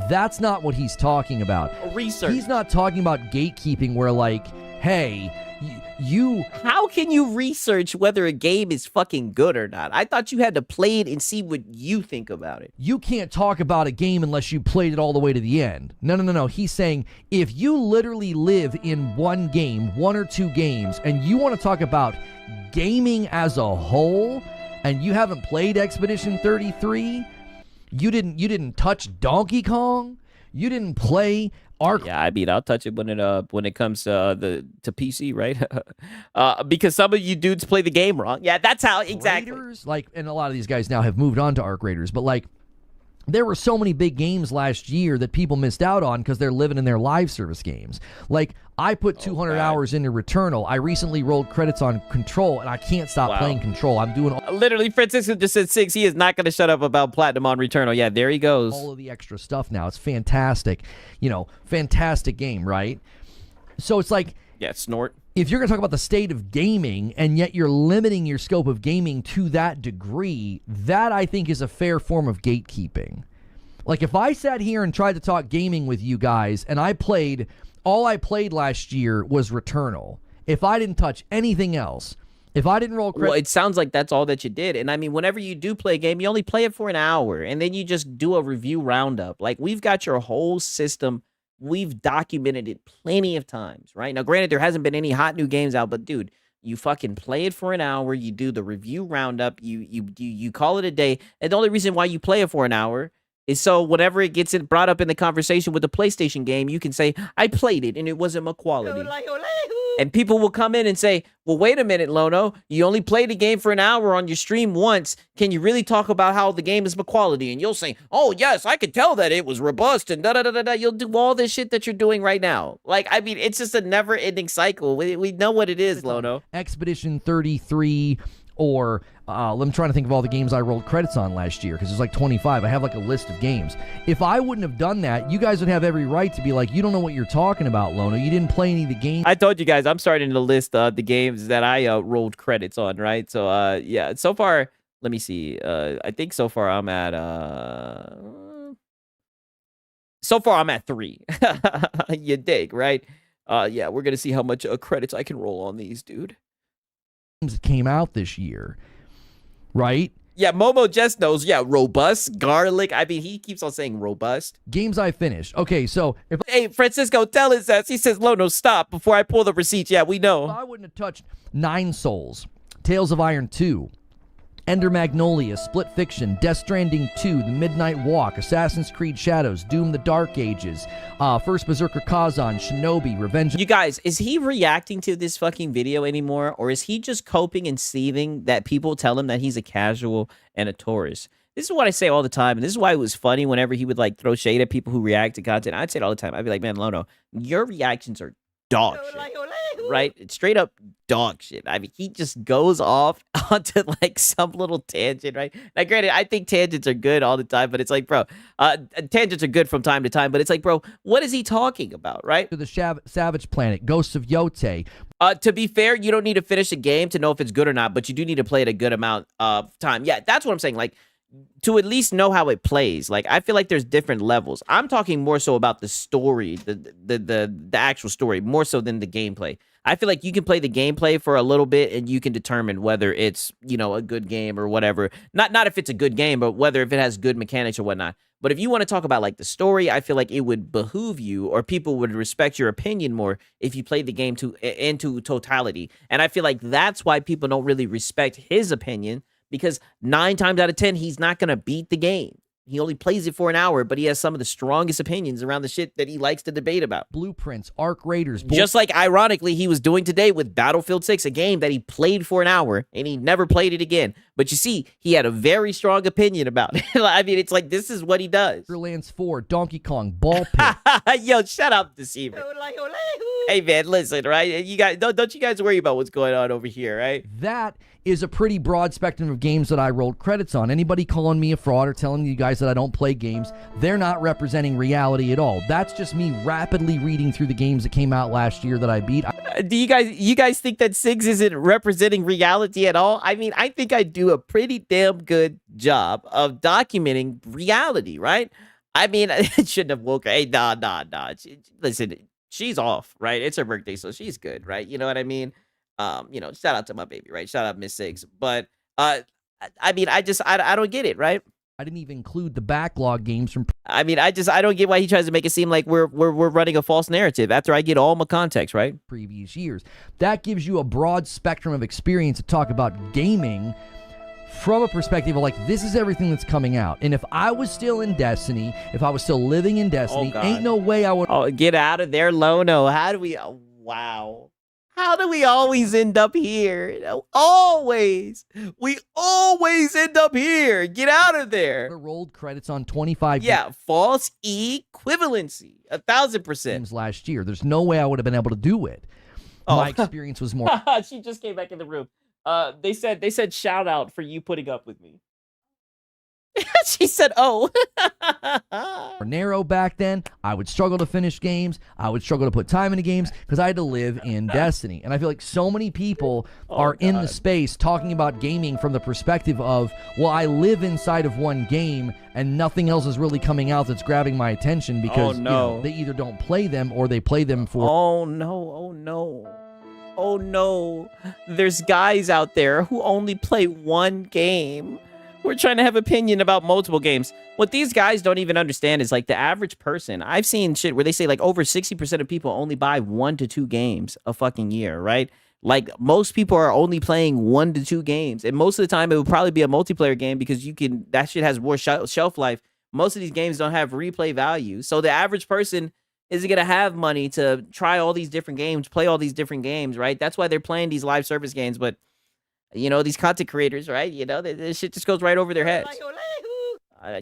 That's not what he's talking about. Research. He's not talking about gatekeeping where like, hey, you... How can you research whether a game is fucking good or not? I thought you had to play it and see what you think about it. You can't talk about a game unless you played it all the way to the end. No. He's saying if you literally live in one game, one or two games, and you want to talk about gaming as a whole, and you haven't played Expedition 33... You didn't touch Donkey Kong. You didn't play Ark. Yeah, I mean, I'll touch it when it comes to PC, right? Because some of you dudes play the game wrong. Yeah, that's how exactly. Raiders, like, and a lot of these guys now have moved on to Ark Raiders, but like, there were so many big games last year that people missed out on because they're living in their live service games. Like, I put 200 hours into Returnal. I recently rolled credits on Control, and I can't stop playing Control. I'm doing literally, Francisco just said 6. He is not going to shut up about Platinum on Returnal. Yeah, there he goes. All of the extra stuff now. It's fantastic. Fantastic game, right? So it's like... Yeah, snort. If you're going to talk about the state of gaming and yet you're limiting your scope of gaming to that degree, that I think is a fair form of gatekeeping. Like if I sat here and tried to talk gaming with you guys and all I played last year was Returnal. If I didn't touch anything else, if I didn't roll credit... Well, it sounds like that's all that you did. And I mean, whenever you do play a game, you only play it for an hour and then you just do a review roundup. Like we've got your whole system. We've documented it plenty of times, right? Now, granted, there hasn't been any hot new games out, but dude, you fucking play it for an hour. You do the review roundup. You call it a day. And the only reason why you play it for an hour is so whenever it gets brought up in the conversation with the PlayStation game, you can say, I played it and it wasn't my quality. And people will come in and say, well, wait a minute, Lono. You only played the game for an hour on your stream once. Can you really talk about how the game is quality? And you'll say, oh, yes, I could tell that it was robust and da-da-da-da-da. You'll do all this shit that you're doing right now. Like, I mean, it's just a never-ending cycle. We know what it is, Lono. Expedition 33 or I'm trying to think of all the games I rolled credits on last year because there's like 25. I have like a list of games. If I wouldn't have done that, you guys would have every right to be like, you don't know what you're talking about, Lono. You didn't play any of the games. I told you guys I'm starting to list the games that I rolled credits on, right? So, yeah, so far, let me see. I think so far I'm at 3. You dig, right? Yeah, we're going to see how much credits I can roll on these, dude. That came out this year, right? Yeah, Momo just knows. Yeah, robust, garlic. I mean, he keeps on saying robust. Games I finished. Okay, so hey, Francisco, tell his ass. He says, Lono, stop before I pull the receipts. Yeah, we know. If I wouldn't have touched 9 Souls, Tales of Iron 2, Ender Magnolia, Split Fiction, Death Stranding 2, The Midnight Walk, Assassin's Creed Shadows, Doom the Dark Ages, First Berserker Kazan, Shinobi, Revenge... You guys, is he reacting to this fucking video anymore, or is he just coping and seething that people tell him that he's a casual and a tourist? This is what I say all the time, and this is why it was funny whenever he would, like, throw shade at people who react to content. I'd say it all the time. I'd be like, man, Lono, your reactions are dog shit, right? It's straight up dog shit. I mean, he just goes off onto like some little tangent, right? Now, granted, I think tangents are good all the time, but it's like, bro, tangents are good from time to time, but it's like, bro, what is he talking about, right? To the Savage Planet, Ghosts of Yote. To be fair, you don't need to finish a game to know if it's good or not, but you do need to play it a good amount of time. Yeah, that's what I'm saying. Like, to at least know how it plays. Like, I feel like there's different levels. I'm talking more so about the story, the actual story, more so than the gameplay. I feel like you can play the gameplay for a little bit and you can determine whether it's, you know, a good game or whatever. Not if it's a good game, but whether if it has good mechanics or whatnot. But if you want to talk about like the story, I feel like it would behoove you, or people would respect your opinion more if you played the game into totality. And I feel like that's why people don't really respect his opinion, because 9 times out of 10, he's not going to beat the game. He only plays it for an hour, but he has some of the strongest opinions around the shit that he likes to debate about. Blueprints, Arc Raiders. Just like, ironically, he was doing today with Battlefield 6, a game that he played for an hour, and he never played it again. But you see, he had a very strong opinion about it. I mean, it's like, this is what he does. Borderlands 4, Donkey Kong, Ball Pit. Yo, shut up, Deceiver. Hey, man, listen, right? You guys, don't you guys worry about what's going on over here, right? That is a pretty broad spectrum of games that I rolled credits on. Anybody calling me a fraud or telling you guys that I don't play games, they're not representing reality at all. That's just me rapidly reading through the games that came out last year that I beat. Do you guys think that Sigs isn't representing reality at all? I mean, I think I do a pretty damn good job of documenting reality, right? I mean, I shouldn't have woke her. Hey, nah. Listen, she's off, right? It's her birthday, so she's good, right? You know what I mean? You know, shout out to my baby, right? Shout out Miss Sigs. But I mean, I don't get it, right? I didn't even include the backlog games from. I mean, I don't get why he tries to make it seem like we're running a false narrative after I get all my context, right? Previous years. That gives you a broad spectrum of experience to talk about gaming from a perspective of like, this is everything that's coming out. And if I was still in Destiny, if I was still living in Destiny, ain't no way I would. Oh, get out of there, Lono. How do we? Oh, wow. How do we always end up here? Always. We always end up here. Get out of there. Rolled credits on 25. Yeah, false equivalency. 1,000%. Last year. There's no way I would have been able to do it. My experience was more. She just came back in the room. They said shout out for you putting up with me. She said, oh. Narrow back then. I would struggle to finish games. I would struggle to put time into games because I had to live in Destiny. And I feel like so many people are in the space talking about gaming from the perspective of, well, I live inside of one game and nothing else is really coming out that's grabbing my attention because you know, they either don't play them or they play them for. Oh, no. Oh, no. There's guys out there who only play one game. We're trying to have opinion about multiple games. What these guys don't even understand is like the average person. I've seen shit where they say like over 60% of people only buy 1 to 2 games a fucking year, right? Like most people are only playing 1 to 2 games. And most of the time it would probably be a multiplayer game because that shit has more shelf life. Most of these games don't have replay value. So the average person isn't going to have money to try all these different games, play all these different games, right? That's why they're playing these live service games. But you know, these content creators, right? You know, this shit just goes right over their heads.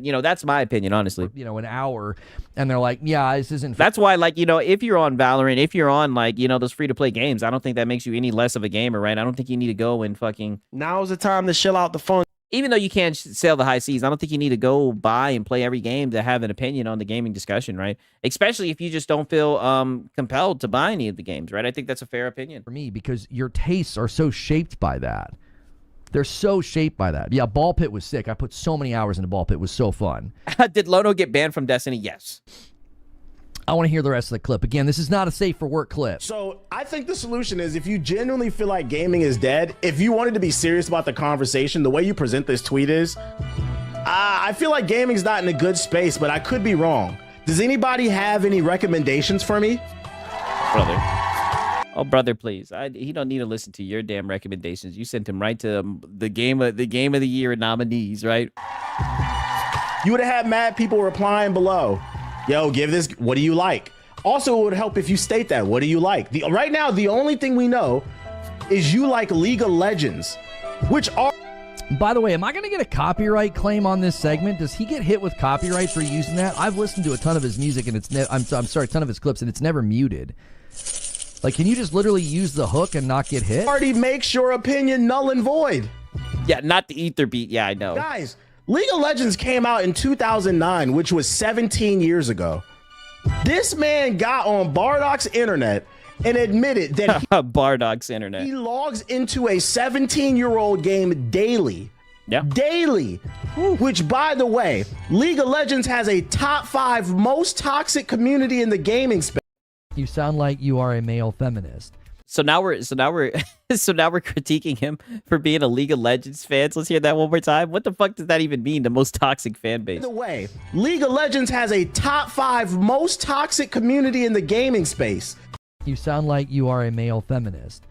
You know, that's my opinion, honestly. You know, an hour, and they're like, yeah, this isn't. That's why, like, you know, if you're on Valorant, if you're on, like, you know, those free-to-play games, I don't think that makes you any less of a gamer, right? I don't think you need to go and fucking. Now's the time to chill out the phone. Even though you can't sail the high seas, I don't think you need to go buy and play every game to have an opinion on the gaming discussion, right? Especially if you just don't feel compelled to buy any of the games, right? I think that's a fair opinion. For me, because your tastes are so shaped by that. They're so shaped by that. Yeah, Ball Pit was sick. I put so many hours into Ball Pit. It was so fun. Did Lono get banned from Destiny? Yes. I want to hear the rest of the clip. Again, this is not a safe for work clip. So I think the solution is if you genuinely feel like gaming is dead, if you wanted to be serious about the conversation, the way you present this tweet is, I feel like gaming's not in a good space, but I could be wrong. Does anybody have any recommendations for me? Brother. Oh, brother, please. He don't need to listen to your damn recommendations. You sent him right to the game of the year nominees, right? You would have had mad people replying below. Yo, give this. What do you like? Also, it would help if you state that. What do you like? Right now, the only thing we know is you like League of Legends, which are. By the way, am I going to get a copyright claim on this segment? Does he get hit with copyright for using that? I've listened to a ton of his music, and it's a ton of his clips, and it's never muted. Like, can you just literally use the hook and not get hit? Already makes your opinion null and void. Yeah, not the ether beat. Yeah, I know. Guys, League of Legends came out in 2009, which was 17 years ago. This man got on Bardoc's internet and admitted that Bardoc's internet. He logs into a 17-year-old game daily. Yeah. Daily. Which, by the way, League of Legends has a top 5 most toxic community in the gaming space. You sound like you are a male feminist. So now we're critiquing him for being a League of Legends fan. So let's hear that one more time. What the fuck does that even mean? The most toxic fan base. By the way, League of Legends has a top 5 most toxic community in the gaming space. You sound like you are a male feminist.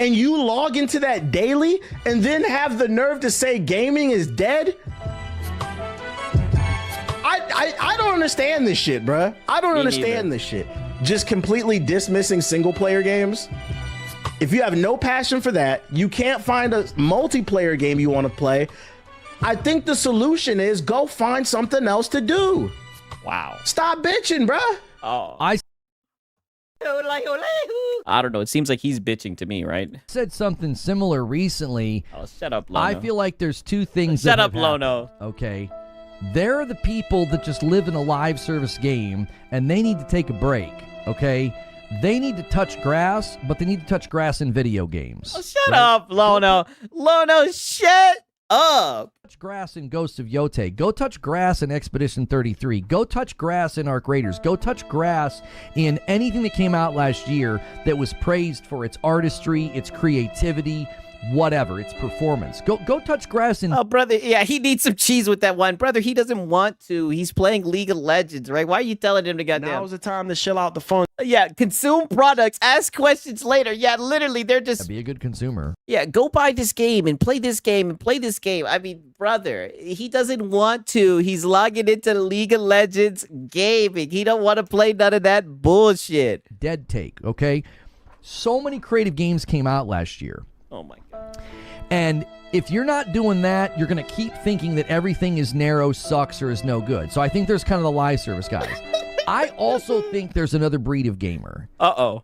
And you log into that daily and then have the nerve to say gaming is dead? I don't understand this shit, bruh. I don't understand this shit. Just completely dismissing single player games. If you have no passion for that, you can't find a multiplayer game you want to play. I think the solution is go find something else to do. Wow. Stop bitching, bruh. Oh. I don't know. It seems like he's bitching to me, right? Said something similar recently. Oh, shut up, Lono. I feel like there's two things. Shut that up, have Lono. happened, okay. There are the people that just live in a live service game, and they need to take a break, okay? They need to touch grass, but they need to touch grass in video games. Oh, shut up, Lono. Lono, shut up. Touch grass in Ghosts of Yote. Go touch grass in Expedition 33. Go touch grass in Arc Raiders. Go touch grass in anything that came out last year that was praised for its artistry, its creativity, whatever, its performance. Go touch grass in... Oh, brother, yeah, he needs some cheese with that one. Brother, he doesn't want to. He's playing League of Legends, right? Why are you telling him to goddamn... Now's the time to chill out the phone. Yeah, consume products, ask questions later. Yeah, literally, they're just... Be a good consumer. Yeah, go buy this game and play this game and play this game. I mean, brother, he doesn't want to. He's logging into League of Legends gaming. He don't want to play none of that bullshit. Dead take, okay? So many creative games came out last year. Oh, my God. And if you're not doing that, you're going to keep thinking that everything is narrow, sucks, or is no good. So I think there's kind of the live service guys. I also think there's another breed of gamer. Uh-oh.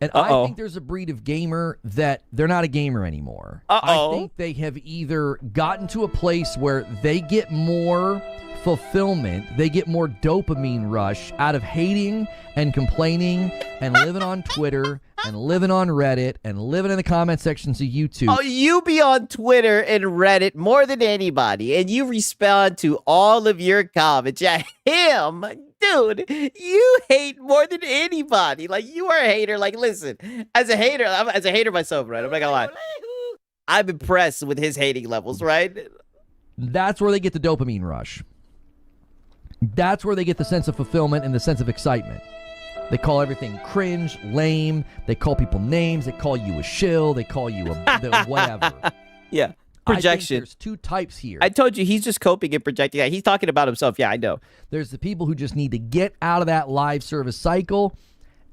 And I think there's a breed of gamer that they're not a gamer anymore. I think they have either gotten to a place where they get more fulfillment, they get more dopamine rush out of hating and complaining and living on Twitter and living on Reddit and living in the comment sections of YouTube. Oh, you be on Twitter and Reddit more than anybody, and you respond to all of your comments. Yeah, him, dude, you hate more than anybody. Like, you are a hater. Like, listen, as a hater myself, right? I'm not gonna lie. I'm impressed with his hating levels, right? That's where they get the dopamine rush. That's where they get the sense of fulfillment and the sense of excitement. They call everything cringe, lame. They call people names. They call you a shill. They call you a whatever. Yeah, projection. There's two types here. I told you, he's just coping and projecting. Yeah, he's talking about himself. Yeah, I know. There's the people who just need to get out of that live service cycle,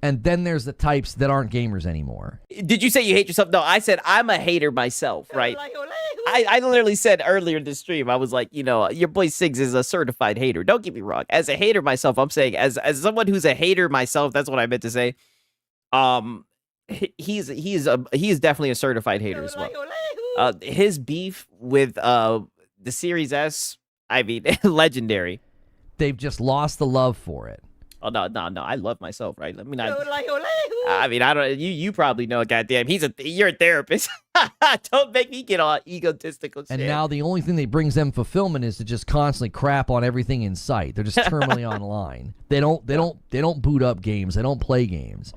and then there's the types that aren't gamers anymore. Did you say you hate yourself? No, I said I'm a hater myself, right? I literally said earlier in the stream, I was like, you know, your boy Siggs is a certified hater. Don't get me wrong. As a hater myself, I'm saying, as someone who's a hater myself, that's what I meant to say. He is definitely a certified hater as well. His beef with the Series S, I mean, legendary. They've just lost the love for it. Oh no! I love myself, right? I mean, I don't. You probably know. Goddamn, you're a therapist. Don't make me get all egotistical. And now the only thing that brings them fulfillment is to just constantly crap on everything in sight. They're just terminally online. They don't boot up games. They don't play games.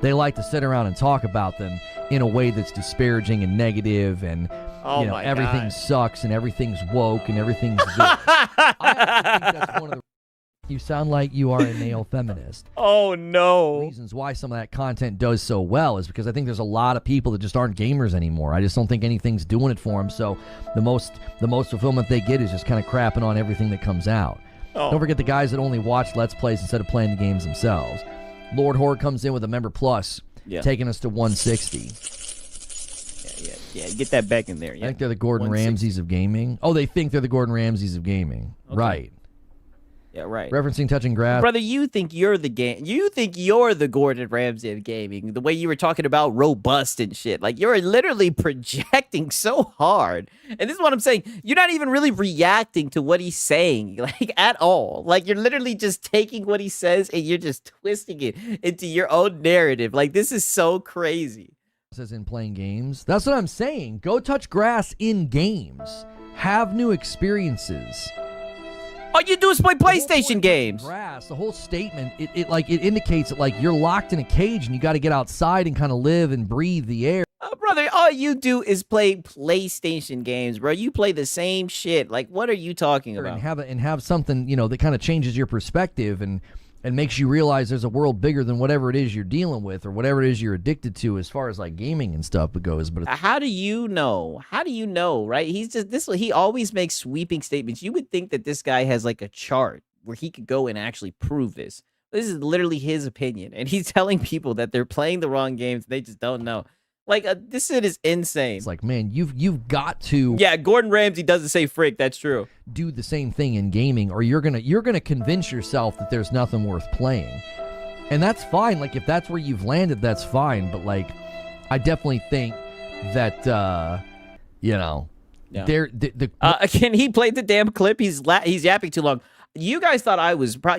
They like to sit around and talk about them in a way that's disparaging and negative, and everything sucks and everything's woke and everything's good. I think that's one of the. You sound like you are a male feminist. Oh, no. Reasons why some of that content does so well is because I think there's a lot of people that just aren't gamers anymore. I just don't think anything's doing it for them. So the most fulfillment they get is just kind of crapping on everything that comes out. Oh. Don't forget the guys that only watch Let's Plays instead of playing the games themselves. Lord Horde comes in with a member plus, taking us to 160. Yeah, get that back in there. Yeah. I think they're the Gordon Ramsays of gaming. Oh, they think they're the Gordon Ramsays of gaming. Okay. Right. Yeah, right. Referencing touching grass. Brother, you think you're the game. You think you're the Gordon Ramsay of gaming. The way you were talking about robust and shit. Like, you're literally projecting so hard. And this is what I'm saying. You're not even really reacting to what he's saying, like, at all. Like, you're literally just taking what he says and you're just twisting it into your own narrative. Like, this is so crazy. As in playing games. That's what I'm saying. Go touch grass in games. Have new experiences. All you do is play PlayStation games. Grass, the whole statement, it indicates that, like, you're locked in a cage and you got to get outside and kind of live and breathe the air. Brother, all you do is play PlayStation games, bro. You play the same shit. Like, what are you talking about? And have something, that kind of changes your perspective and makes you realize there's a world bigger than whatever it is you're dealing with or whatever it is you're addicted to as far as like gaming and stuff goes. But how do you know? How do you know, right? He's just he always makes sweeping statements. You would think that this guy has like a chart where he could go and actually prove this. This is literally his opinion. And he's telling people that they're playing the wrong games. They just don't know. Like, this shit is insane. It's like, man, you've got to. Yeah, Gordon Ramsay doesn't say frick. That's true. Do the same thing in gaming, or you're gonna convince yourself that there's nothing worth playing, and that's fine. Like, if that's where you've landed, that's fine. But like, I definitely think that Yeah. Can he play the damn clip? He's yapping too long. You guys thought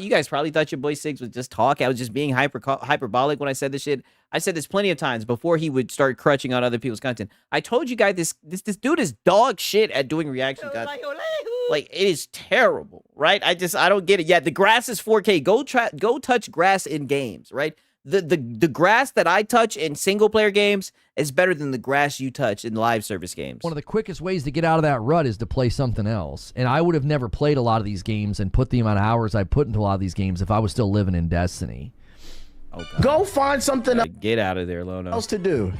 you guys probably thought your boy Siggs was just talking. I was just being hyperbolic when I said this shit. I said this plenty of times before he would start crutching on other people's content. I told you guys this dude is dog shit at doing reaction content. Like, it is terrible, right? I don't get it. Yeah, the grass is 4K. Go touch grass in games, right? The grass that I touch in single player games is better than the grass you touch in live service games. One of the quickest ways to get out of that rut is to play something else. And I would have never played a lot of these games and put the amount of hours I put into a lot of these games if I was still living in Destiny. Go find something Get out of there, Lono. else to do.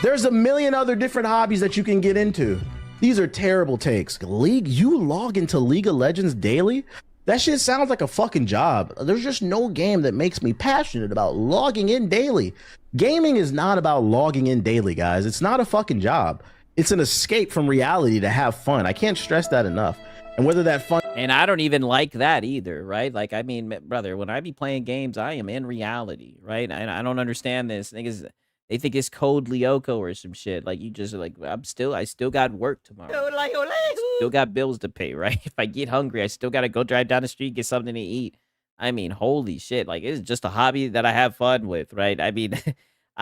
There's a million other different hobbies that you can get into. These are terrible takes. You log into League of Legends daily? That shit sounds like a fucking job. There's just no game that makes me passionate about logging in daily. Gaming is not about logging in daily, guys. It's not a fucking job. It's an escape from reality to have fun. I can't stress that enough. And whether that fun... And I don't even like that either, right? Like, I mean, brother, when I be playing games, I am in reality, right? I don't understand this. Niggas, they think it's Code Lyoko or some shit. Like, you just, like, I still got work tomorrow. Still got bills to pay, right? If I get hungry, I still got to go drive down the street, get something to eat. I mean, holy shit. Like, it's just a hobby that I have fun with, right? I mean...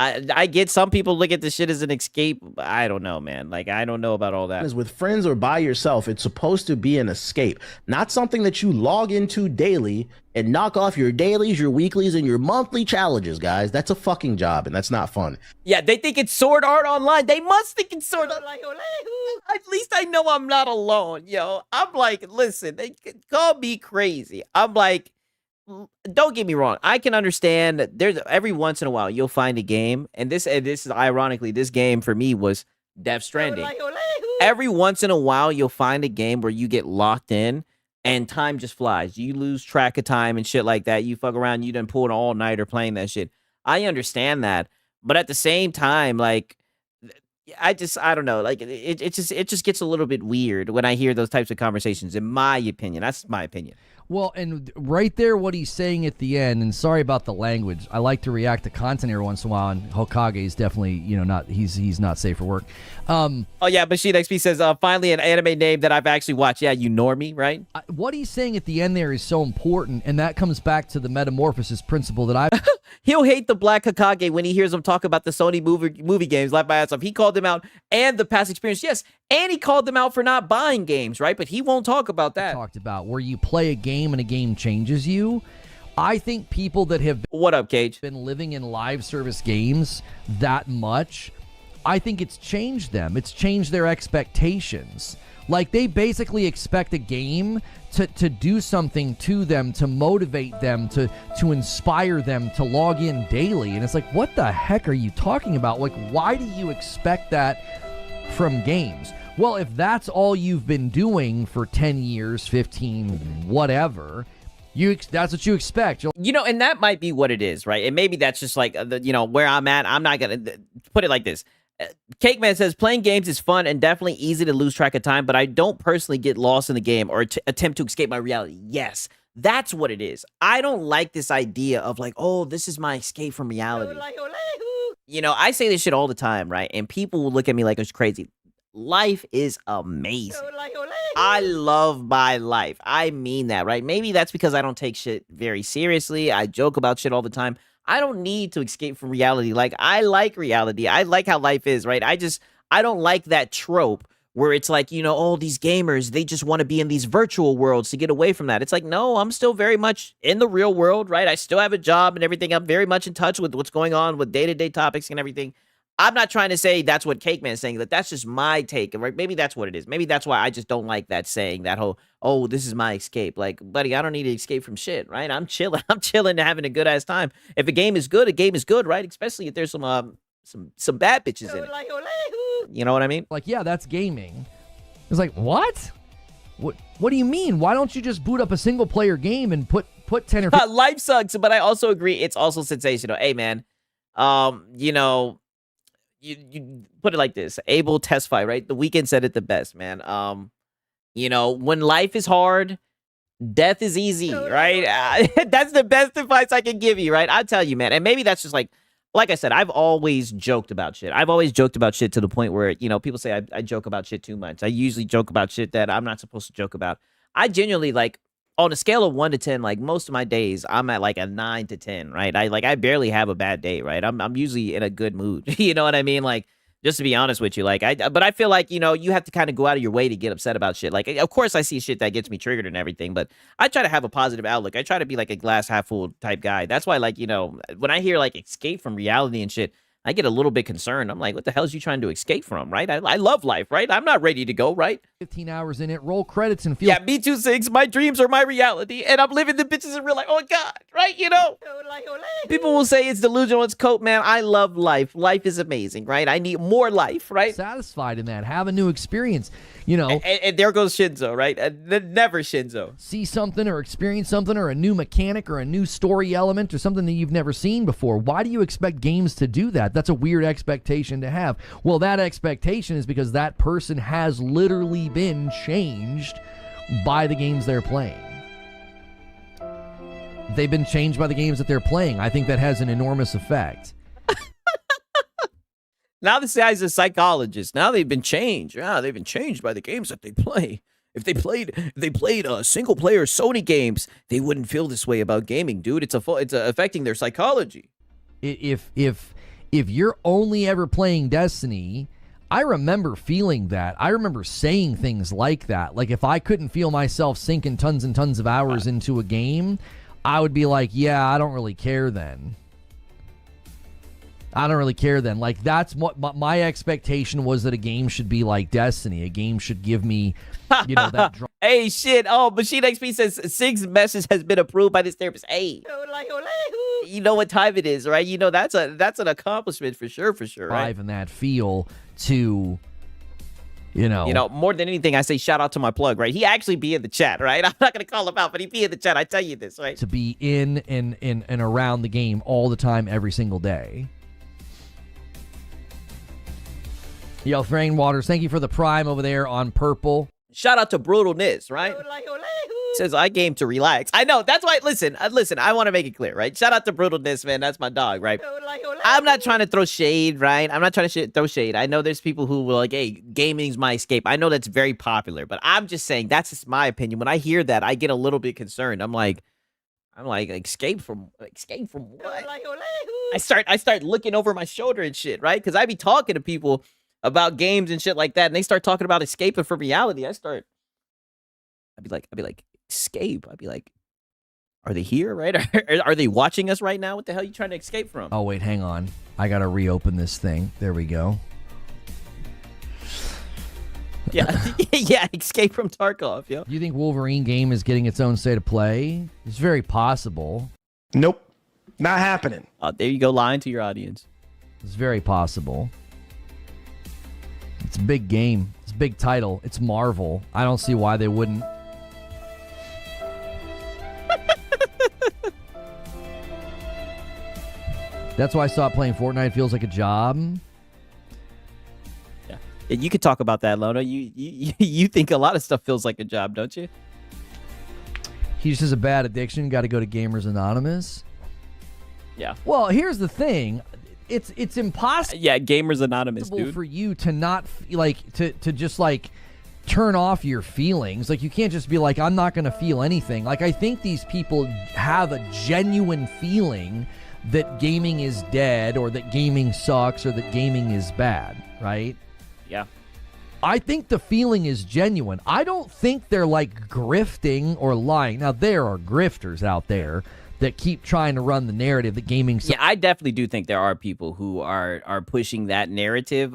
I get some people look at this shit as an escape. I don't know, man. Like, I don't know about all that. Is with friends or by yourself, it's supposed to be an escape, not something that you log into daily and knock off your dailies, your weeklies, and your monthly challenges, guys. That's a fucking job, and that's not fun. Yeah, they think it's Sword Art Online. They must think it's Sword Art Online. At least I know I'm not alone, yo. I'm like, listen, they call me crazy. I'm like, don't get me wrong. I can understand that there's every once in a while you'll find a game, and this is ironically, this game for me was Death Stranding. Every once in a while you'll find a game where you get locked in and time just flies. You lose track of time and shit like that. You fuck around, you done pull an all-nighter playing that shit. I understand that, but at the same time, like, I don't know. Like, it just gets a little bit weird when I hear those types of conversations, in my opinion. That's my opinion. Well, and right there, what he's saying at the end, and sorry about the language. I like to react to content every once in a while, and Hokage is definitely, not he's not safe for work. Oh yeah, Bashir XP says, finally an anime name that I've actually watched. Yeah, you normie, right? What he's saying at the end there is so important, and that comes back to the metamorphosis principle that I. He'll hate the Black Hokage when he hears him talk about the Sony movie games, like by itself. He called them out and the past experience, yes, and he called them out for not buying games, right? But he won't talk about that. Talked about where you play a game and a game changes you. I think people that have been living in live service games that much, I think it's changed them. It's changed their expectations. Like, they basically expect a game to do something to them, to motivate them, to inspire them to log in daily. And it's like, what the heck are you talking about? Like, why do you expect that from games? Well, if that's all you've been doing for 10 years, 15, whatever, that's what you expect. And that might be what it is, right? And maybe that's just like, where I'm at. I'm not going to put it like this. Cake Man says playing games is fun and definitely easy to lose track of time, but I don't personally get lost in the game or attempt to escape my reality. Yes, that's what it is. I don't like this idea of like, oh, this is my escape from reality. You know, I say this shit all the time, right? And people will look at me like it's crazy. Life is amazing. I love my life. I mean that, right? Maybe that's because I don't take shit very seriously. I joke about shit all the time. I don't need to escape from reality. Like, I like reality. I like how life is, right? I don't like that trope where it's like, you know, all these gamers, they just want to be in these virtual worlds to get away from that. It's like, no, I'm still very much in the real world, right? I still have a job and everything. I'm very much in touch with what's going on with day-to-day topics and everything. I'm not trying to say that's what Cake Man is saying. That's just my take, right? Maybe that's what it is. Maybe that's why I just don't like that saying, that whole, oh, this is my escape. Like, buddy, I don't need to escape from shit, right? I'm chilling. I'm chilling and having a good ass time. If a game is good, right? Especially if there's some bad bitches in it. You know what I mean? Like, yeah, that's gaming. It's like, what? What do you mean? Why don't you just boot up a single player game and put 10 or 15? Life sucks, but I also agree it's also sensational. Hey, man, you know, you put it like this. Abel Tesfaye, right? The Weeknd said it the best, man. You know, when life is hard, death is easy, right? That's the best advice I can give you, right? I tell you, man. And maybe that's just like I said, I've always joked about shit. I've always joked about shit to the point where, you know, people say I joke about shit too much. I usually joke about shit that I'm not supposed to joke about. I genuinely, like, on a scale of 1 to 10, like, most of my days, I'm at like a 9 to 10, right? I barely have a bad day, right? I'm usually in a good mood. You know what I mean? Like, just to be honest with you, like, but I feel like, you know, you have to kind of go out of your way to get upset about shit. Like, of course I see shit that gets me triggered and everything, but I try to have a positive outlook. I try to be like a glass half full type guy. That's why, like, you know, when I hear like escape from reality and shit, I get a little bit concerned. I'm like, what the hell is you trying to escape from, right? I love life, right? I'm not ready to go, right? 15 hours in it, roll credits and feel... Yeah, me too, Six. My dreams are my reality, and I'm living the bitches in real life. Oh, God, right? You know? People will say it's delusional, it's cope, man. I love life. Life is amazing, right? I need more life, right? Satisfied in that. Have a new experience, you know. And there goes Shinzo, right? Never Shinzo. See something or experience something or a new mechanic or a new story element or something that you've never seen before. Why do you expect games to do that? That's a weird expectation to have. Well, that expectation is because that person has literally been changed by the games they're playing. They've been changed by the games that they're playing. I think that has an enormous effect. Now this guy's a psychologist. Now they've been changed. Yeah, they've been changed by the games that they play. If they played single player Sony games, they wouldn't feel this way about gaming, dude. It's affecting their psychology. If you're only ever playing Destiny, I remember feeling that. I remember saying things like that. Like, if I couldn't feel myself sinking tons and tons of hours into a game, I would be like, yeah, I don't really care then. Like, that's what my expectation was, that a game should be like Destiny. A game should give me, you know, that drama. Hey, shit. Oh, Machine XP says Sig's message has been approved by this therapist. Hey, you know what time it is, right? You know, that's an accomplishment for sure, right? Drive and that feel to, you know, more than anything, I say shout out to my plug, right? He actually be in the chat, right? I'm not going to call him out, but he be in the chat. I tell you this, right? To be in and around the game all the time, every single day. Yo, Thrain Waters, thank you for the prime over there on purple. Shout out to Brutalness, right? Says I game to relax. I know. That's why. Listen. I want to make it clear, right? Shout out to Brutalness, man. That's my dog, right? I'm not trying to throw shade, right? I'm not trying to throw shade. I know there's people who will like, hey, gaming's my escape. I know that's very popular, but I'm just saying that's just my opinion. When I hear that, I get a little bit concerned. I'm like, escape from what? I start looking over my shoulder and shit, right? Because I be talking to people about games and shit like that, and they start talking about escaping from reality. I'd be like, escape. I'd be like, are they here, right? Are they watching us right now? What the hell are you trying to escape from? Oh, wait, hang on. I gotta reopen this thing. There we go. Yeah, yeah, escape from Tarkov, yo. Do you think Wolverine game is getting its own state of play? It's very possible. Nope. Not happening. There you go, lying to your audience. It's very possible. It's a big game. It's a big title. It's Marvel. I don't see why they wouldn't. That's why I stopped playing Fortnite. It feels like a job. Yeah, you could talk about that, Lono. You think a lot of stuff feels like a job, don't you? He just has a bad addiction. Got to go to Gamers Anonymous. Yeah. Well, here's the thing. It's impossible. Yeah, Gamers Anonymous, dude. For you to not to just turn off your feelings. Like, you can't just be like, I'm not going to feel anything. Like, I think these people have a genuine feeling that gaming is dead, or that gaming sucks, or that gaming is bad, right? Yeah. I think the feeling is genuine. I don't think they're grifting or lying. Now, there are grifters out there that keep trying to run the narrative that gaming sucks. Yeah, I definitely do think there are people who are pushing that narrative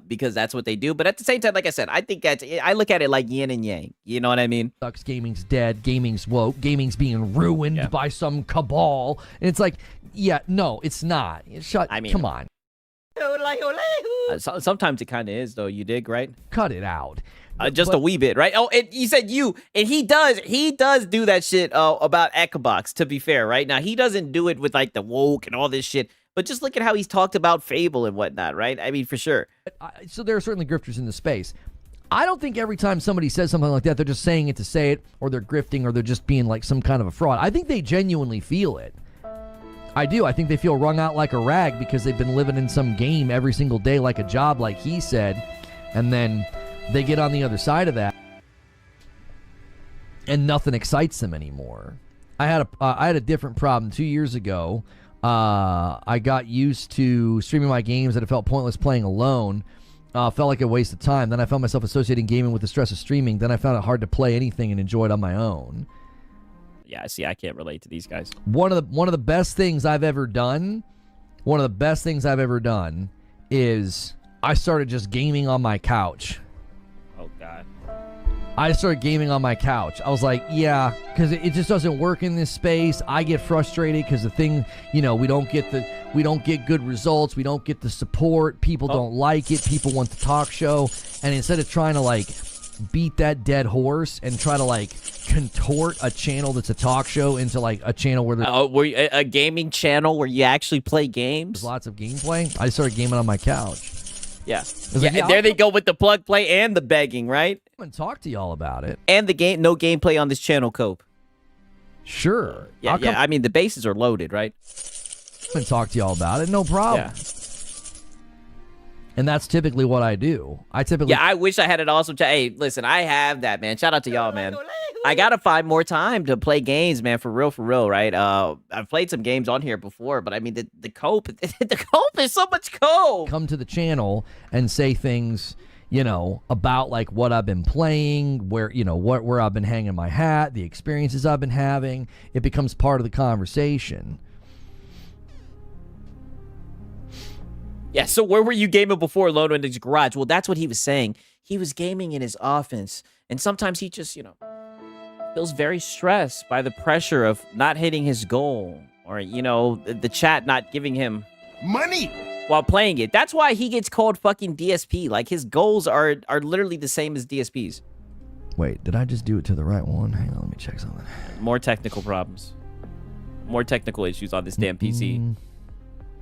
because that's what they do. But at the same time, like I said, I think I look at it like yin and yang. You know what I mean? Sucks, gaming's dead, gaming's woke, gaming's being ruined by some cabal. And it's like, yeah, no, it's not. Come on. Sometimes it kind of is, though. You dig, right? Cut it out. Just a wee bit, right? Oh, and you said you, and he does do that shit about Xbox, to be fair, right? Now, he doesn't do it with the woke and all this shit, but just look at how he's talked about Fable and whatnot, right? I mean, for sure. So there are certainly grifters in the space. I don't think every time somebody says something like that, they're just saying it to say it, or they're grifting, or they're just being some kind of a fraud. I think they genuinely feel it. I do. I think they feel wrung out like a rag because they've been living in some game every single day like a job, like he said, and then they get on the other side of that, and nothing excites them anymore. I had a different problem 2 years ago. I got used to streaming my games that it felt pointless playing alone. Felt like a waste of time. Then I found myself associating gaming with the stress of streaming. Then I found it hard to play anything and enjoy it on my own. Yeah, see, I can't relate to these guys. One of the best things I've ever done. Is I started just gaming on my couch. Oh, God. I started gaming on my couch. I was like, yeah, because it just doesn't work in this space. I get frustrated because the thing, we don't get good results. We don't get the support. People don't like it. People want the talk show. And instead of trying to beat that dead horse and try to contort a channel that's a talk show into a channel where there's a gaming channel where you actually play games. There's lots of gameplay. I started gaming on my couch. Yeah. There they go with the plug play and the begging, right? I'm gonna talk to y'all about it. And the no gameplay on this channel, Cope. Sure. Yeah. I mean, the bases are loaded, right? I'm gonna talk to y'all about it. No problem. Yeah. And that's typically what I do. I wish I had an awesome chat. Hey, listen, I have that, man. Shout out to y'all, man. I gotta find more time to play games, man. For real, right? I've played some games on here before, but I mean, the cope, the cope is so much cope. Come to the channel and say things, about what I've been playing, where I've been hanging my hat, the experiences I've been having. It becomes part of the conversation. Yeah, so where were you gaming before, Lono, in his garage? Well, that's what he was saying. He was gaming in his office, and sometimes he just, feels very stressed by the pressure of not hitting his goal, or, the chat not giving him money while playing it. That's why he gets called fucking DSP. His goals are literally the same as DSP's. Wait, did I just do it to the right one? Hang on, let me check something. More technical problems. More technical issues on this damn PC.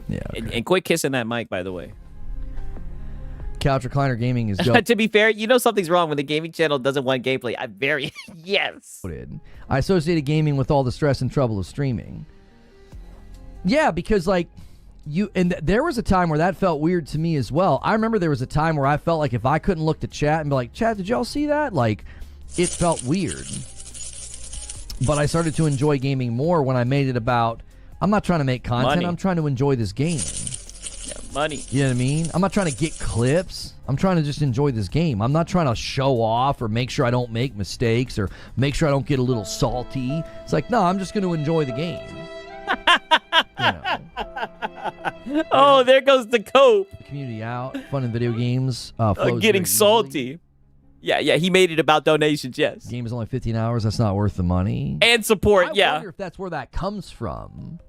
Yeah. Okay. And quit kissing that mic, by the way. Couch recliner gaming is dope. To be fair, something's wrong when the gaming channel doesn't want gameplay. Yes. I associated gaming with all the stress and trouble of streaming. Yeah, because there was a time where that felt weird to me as well. I remember there was a time where I felt like if I couldn't look to chat and be like, chat, did y'all see that? It felt weird. But I started to enjoy gaming more when I made it about, I'm not trying to make content. Money. I'm trying to enjoy this game. Yeah, money. You know what I mean? I'm not trying to get clips. I'm trying to just enjoy this game. I'm not trying to show off or make sure I don't make mistakes or make sure I don't get a little salty. It's no, I'm just going to enjoy the game. Oh, there goes the cope. The community out, fun in video games. Getting salty. Yeah, he made it about donations, yes. Game is only 15 hours. That's not worth the money. And support, I wonder if that's where that comes from.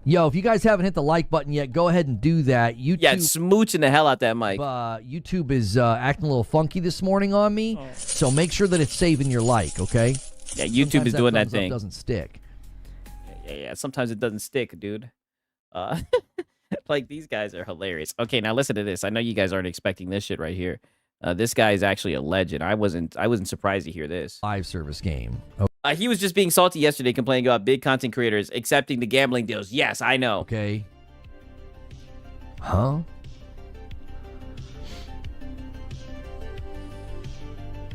Yo, if you guys haven't hit the like button yet, go ahead and do that. YouTube, smooching the hell out that mic. YouTube is acting a little funky this morning on me, so make sure that it's saving your like, okay? Yeah, YouTube Sometimes is doing that thing. Doesn't stick. Yeah. Sometimes it doesn't stick, dude. Like, these guys are hilarious. Okay, now listen to this. I know you guys aren't expecting this shit right here. This guy is actually a legend. I wasn't surprised to hear this. Live service game. He was just being salty yesterday, complaining about big content creators accepting the gambling deals. Yes, I know. Okay. Huh?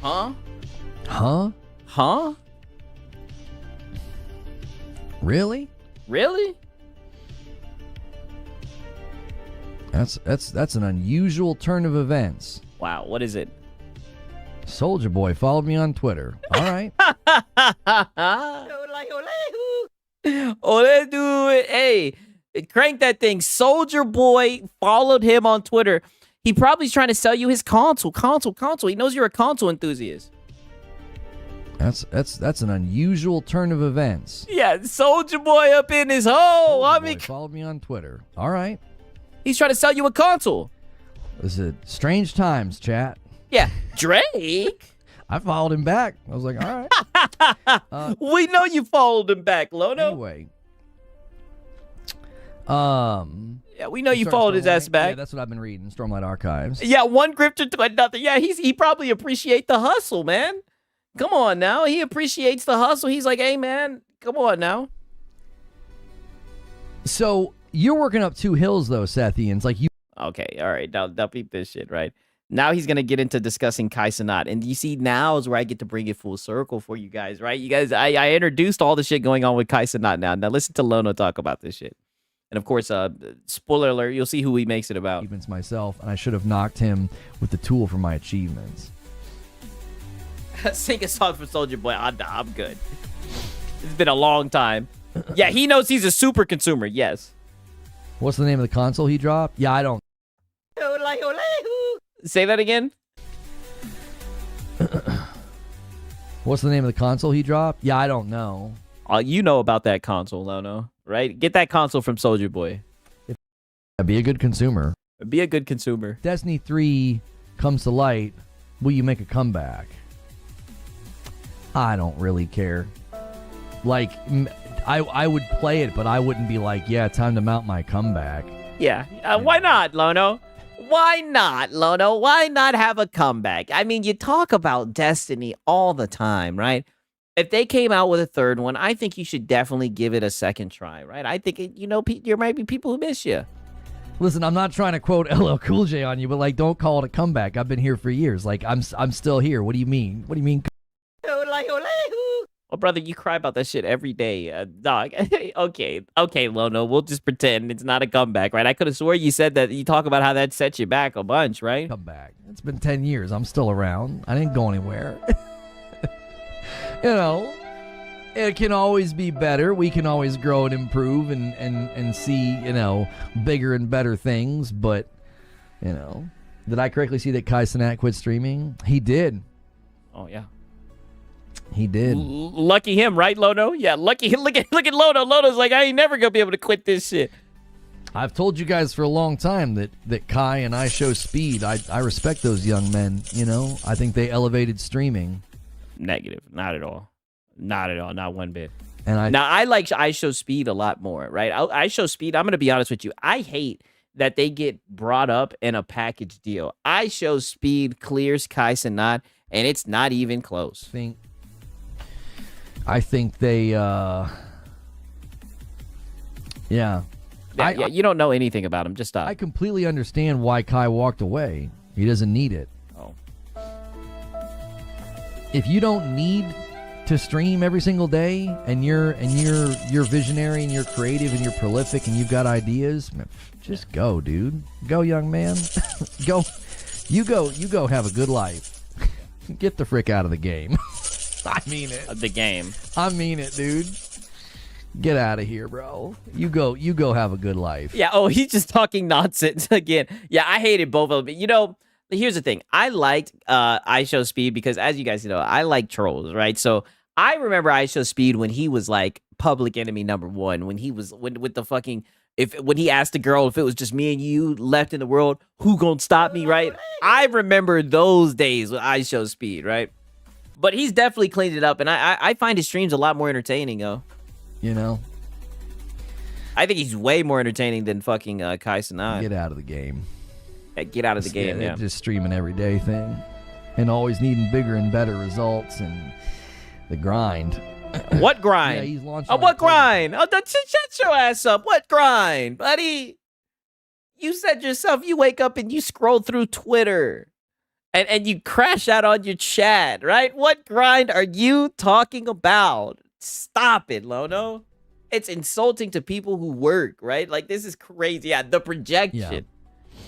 Huh? Huh? Huh? Really? Really? That's an unusual turn of events. Wow, what is it? Soldier Boy followed me on Twitter. All right. Ole, dude. Hey, crank that thing. Soldier Boy followed him on Twitter. He probably's trying to sell you his console. He knows you're a console enthusiast. That's an unusual turn of events. Yeah, Soldier Boy up in his hole. Soldier Boy followed me on Twitter. All right. He's trying to sell you a console. This is strange times, chat. Yeah, Drake. I followed him back. I was like, all right. We know you followed him back, Lono. Anyway. Yeah, we know you followed his ass back. Yeah, that's what I've been reading. Stormlight Archives. Yeah, one grifter to another. Yeah, he probably appreciate the hustle, man. Come on now. He appreciates the hustle. He's like, hey, man, come on now. So you're working up two hills, though, Sethians. Like you. Okay, all right. Now peep this shit, right? Now he's going to get into discussing Kai Cenat. And you see, now is where I get to bring it full circle for you guys, right? You guys, I introduced all the shit going on with Kai Cenat now. Now listen to Lono talk about this shit. And of course, spoiler alert, you'll see who he makes it about. Achievements myself, and I should have knocked him with the tool for my achievements. Sing a song for Soldier Boy. I'm good. It's been a long time. Yeah, he knows he's a super consumer. Yes. What's the name of the console he dropped? Yeah, I don't. Say that again. What's the name of the console he dropped? Yeah, I don't know. You know about that console, Lono, right? Get that console from Soldier Boy. Be a good consumer. Be a good consumer. Destiny 3 comes to light. Will you make a comeback? I don't really care. Like, I would play it, but I wouldn't be like, yeah, time to mount my comeback. Yeah. Why not, Lono? Why not, Lono? Why not have a comeback? I mean, you talk about Destiny all the time, right? If they came out with a third one, I think you should definitely give it a second try, right? I think, there might be people who miss you. Listen, I'm not trying to quote LL Cool J on you, but, like, don't call it a comeback. I've been here for years. Like, I'm still here. What do you mean? What do you mean? Well, brother, you cry about that shit every day, dog. Okay, Lono, we'll just pretend it's not a comeback, right? I could have swore you said that you talk about how that set you back a bunch, right? Comeback. It's been 10 years. I'm still around. I didn't go anywhere. It can always be better. We can always grow and improve and see, bigger and better things. But, did I correctly see that Kai Cenat quit streaming? He did. Oh, yeah. He did. Lucky him, right, Lono? Yeah, lucky. Look at Lono. Lono's like, I ain't never gonna be able to quit this shit. I've told you guys for a long time that Kai and I show speed. I respect those young men. I think they elevated streaming. Negative. Not at all. Not at all. Not one bit. And I like I show speed a lot more, right? I show speed. I'm gonna be honest with you. I hate that they get brought up in a package deal. I show speed clears Kai Cenat, and it's not even close. I think they, yeah. Yeah, you don't know anything about him. Just stop. I completely understand why Kai walked away. He doesn't need it. Oh. If you don't need to stream every single day, and you're visionary and you're creative and you're prolific and you've got ideas, just go, dude. Go, young man. Go. You go have a good life. Get the frick out of the game. I mean it. The game. I mean it, dude. Get out of here, bro. You go have a good life. Yeah, he's just talking nonsense again. Yeah, I hated both of them. Here's the thing. I liked I Show Speed because, as you guys know, I like trolls, right? So I remember I Show Speed when he was like public enemy number one, when he was with the fucking when he asked the girl if it was just me and you left in the world, who gonna stop me, right? I remember those days with I Show Speed, right? But he's definitely cleaned it up, and I find his streams a lot more entertaining, though. I think he's way more entertaining than fucking Kai Cenat. Get out of the game. Get out of the game, yeah. Just stream an everyday thing. And always needing bigger and better results and the grind. What grind? Yeah, he's launching. What grind? Oh, shut your ass up. What grind, buddy? You said yourself you wake up and you scroll through Twitter and you crash out on your chat, right? What grind are you talking about? Stop it, Lono. It's insulting to people who work, right? Like, this is crazy. Yeah, the projection. Yeah.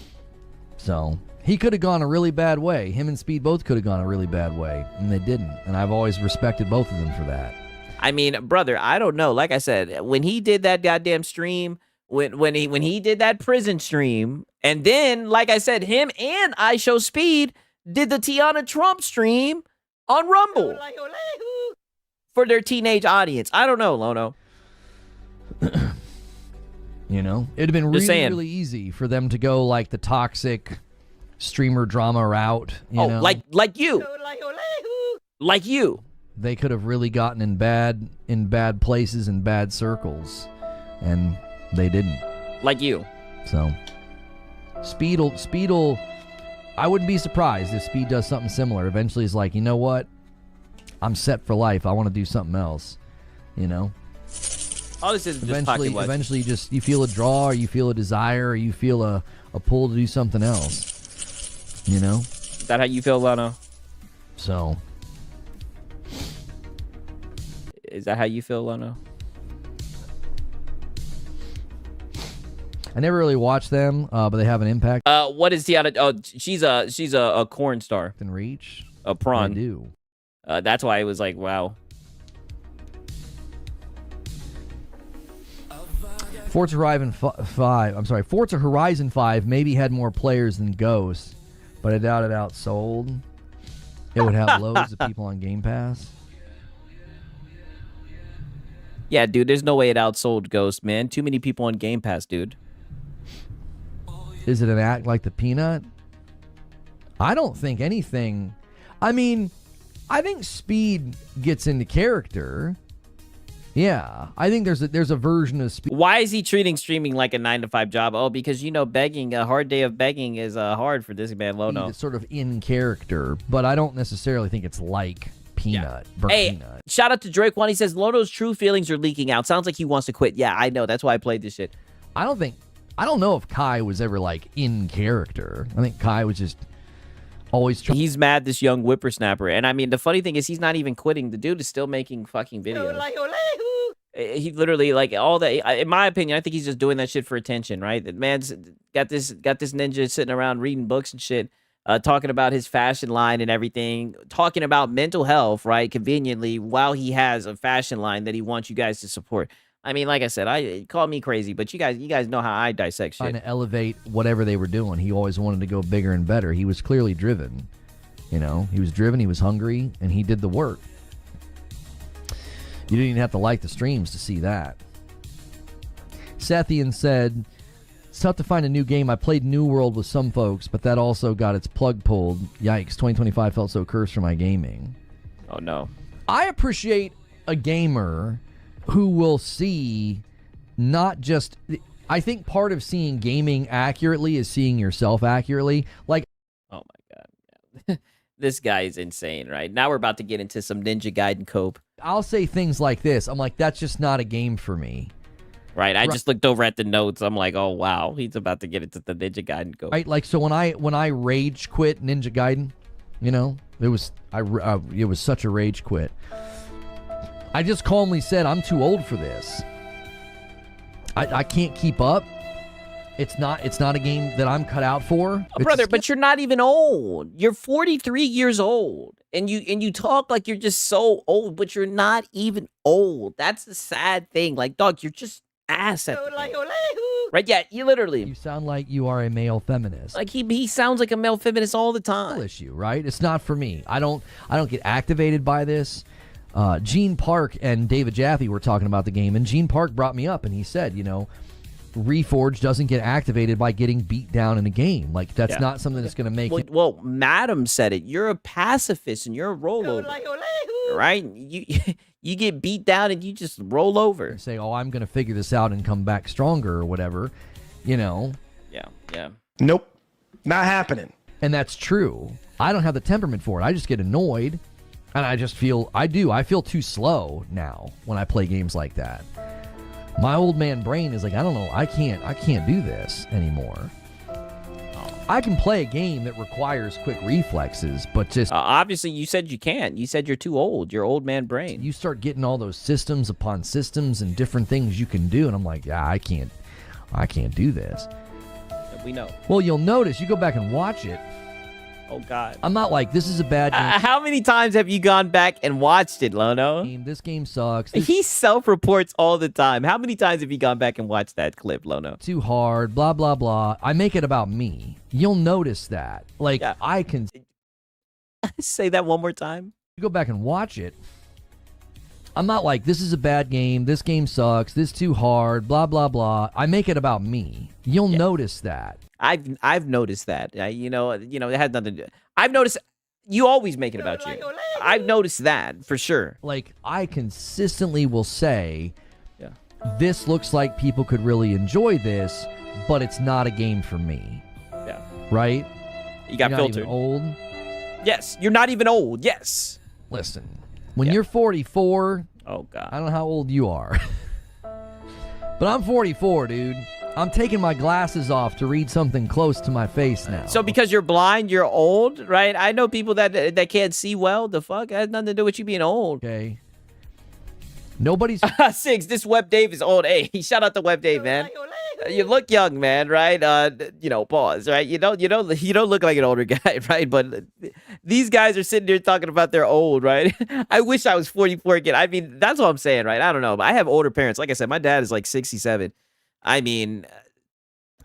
So, he could have gone a really bad way. Him and Speed both could have gone a really bad way, and they didn't. And I've always respected both of them for that. I mean, brother, I don't know. Like I said, when he did that goddamn stream, when he did that prison stream, and then, like I said, him and I Show Speed did the Tiana Trump stream on Rumble for their teenage audience. I don't know, Lono. You know, it'd have been really easy for them to go like the toxic streamer drama route. You know? like you. Like you. They could have really gotten in bad places and bad circles, and they didn't. Like you. So, Speed'll. I wouldn't be surprised if Speed does something similar. Eventually, he's like, you know what? I'm set for life. I want to do something else. You know. All this is eventually, just you feel a draw, or you feel a desire, or you feel a pull to do something else. You know. Is that how you feel, Lono? So. Is that how you feel, Lono? I never really watched them, but they have an impact. What is Tiana? Oh, she's a corn star. Can reach. A prawn. I do. That's why it was like, wow. Forza Horizon 5 maybe had more players than Ghost, but I doubt it outsold. It would have loads of people on Game Pass. Yeah, dude, there's no way it outsold Ghost, man. Too many people on Game Pass, dude. Is it an act like the Peanut? I don't think anything. I mean, I think Speed gets into character. Yeah, I think there's a version of Speed. Why is he treating streaming like a 9-to-5 job? Oh, because, you know, begging, a hard day of begging is hard for this man, Lono. It's sort of in character, but I don't necessarily think it's like Peanut. Yeah. Hey, Peanut. Shout out to Drake One. He says, Lono's true feelings are leaking out. Sounds like he wants to quit. Yeah, I know. That's why I played this shit. I don't know if Kai was ever, like, in character. I think Kai was just always trying. He's mad, this young whippersnapper. And, I mean, the funny thing is he's not even quitting. The dude is still making fucking videos. He literally, like, all that. In my opinion, I think he's just doing that shit for attention, right? The man's got this ninja sitting around reading books and shit, talking about his fashion line and everything, talking about mental health, right? Conveniently, while he has a fashion line that he wants you guys to support. I mean, like I said, call me crazy, but you guys know how I dissect shit. Trying to elevate whatever they were doing. He always wanted to go bigger and better. He was clearly driven. You know, he was driven, he was hungry, and he did the work. You didn't even have to like the streams to see that. Sethian said, it's tough to find a new game. I played New World with some folks, but that also got its plug pulled. Yikes, 2025 felt so cursed for my gaming. Oh, no. I appreciate a gamer who will see not just... I think part of seeing gaming accurately is seeing yourself accurately. Like, oh, my God. This guy is insane, right? Now we're about to get into some Ninja Gaiden cope. I'll say things like this. I'm like, that's just not a game for me. Right. I just looked over at the notes. I'm like, oh, wow. He's about to get into the Ninja Gaiden cope. Right. Like, so when I rage quit Ninja Gaiden, you know, it was such a rage quit. I just calmly said, I'm too old for this. I can't keep up. It's not a game that I'm cut out for. Oh, brother, but you're not even old. You're 43 years old. And you talk like you're just so old, but you're not even old. That's the sad thing. Like, dog, you're just ass at the game. Right? Yeah, you literally. You sound like you are a male feminist. Like he sounds like a male feminist all the time. Issue, right? It's not for me. I don't get activated by this. Gene Park and David Jaffe were talking about the game, and Gene Park brought me up, and he said, you know, Reforged doesn't get activated by getting beat down in a game. Like, that's not something that's going to make it. Well, Madam said it. You're a pacifist, and you're a rollover. right? You get beat down and you just roll over. And say, oh, I'm going to figure this out and come back stronger or whatever, you know. Yeah. Nope. Not happening. And that's true. I don't have the temperament for it. I just get annoyed, and I just feel, I feel too slow now when I play games like that. My old man brain is like, I don't know, I can't do this anymore. I can play a game that requires quick reflexes, but just... obviously, you said you can't. You said you're too old. Your old man brain. You start getting all those systems upon systems and different things you can do, and I'm like, yeah, I can't do this. We know. Well, you'll notice, you go back and watch it. Oh, God. I'm not like, this is a bad game. How many times have you gone back and watched it, Lono? This game sucks. He self-reports all the time. How many times have you gone back and watched that clip, Lono? Too hard, blah, blah, blah. I make it about me. You'll notice that. Like, I can... Say that one more time. You go back and watch it. I'm not like, this is a bad game. This game sucks. This too hard, blah, blah, blah. I make it about me. You'll notice that. I've noticed that. You know, it had nothing to do. I've noticed you always make it about you. I've noticed that for sure. Like, I consistently will say, this looks like people could really enjoy this, but it's not a game for me. Yeah. Right? You got You're filtered. Not even old. Yes. You're not even old. Yes. Listen, when you're 44, oh God, I don't know how old you are, but I'm 44, dude. I'm taking my glasses off to read something close to my face now. So because you're blind, you're old, right? I know people that can't see well. The fuck? It has nothing to do with you being old. Okay. Nobody's... Six, this Web Dave is old. Hey, shout out to Web Dave, man. You look young, man, right? Pause, right? You don't look like an older guy, right? But these guys are sitting there talking about they're old, right? I wish I was 44 again. I mean, that's what I'm saying, right? I don't know. But I have older parents. Like I said, my dad is like 67. I mean,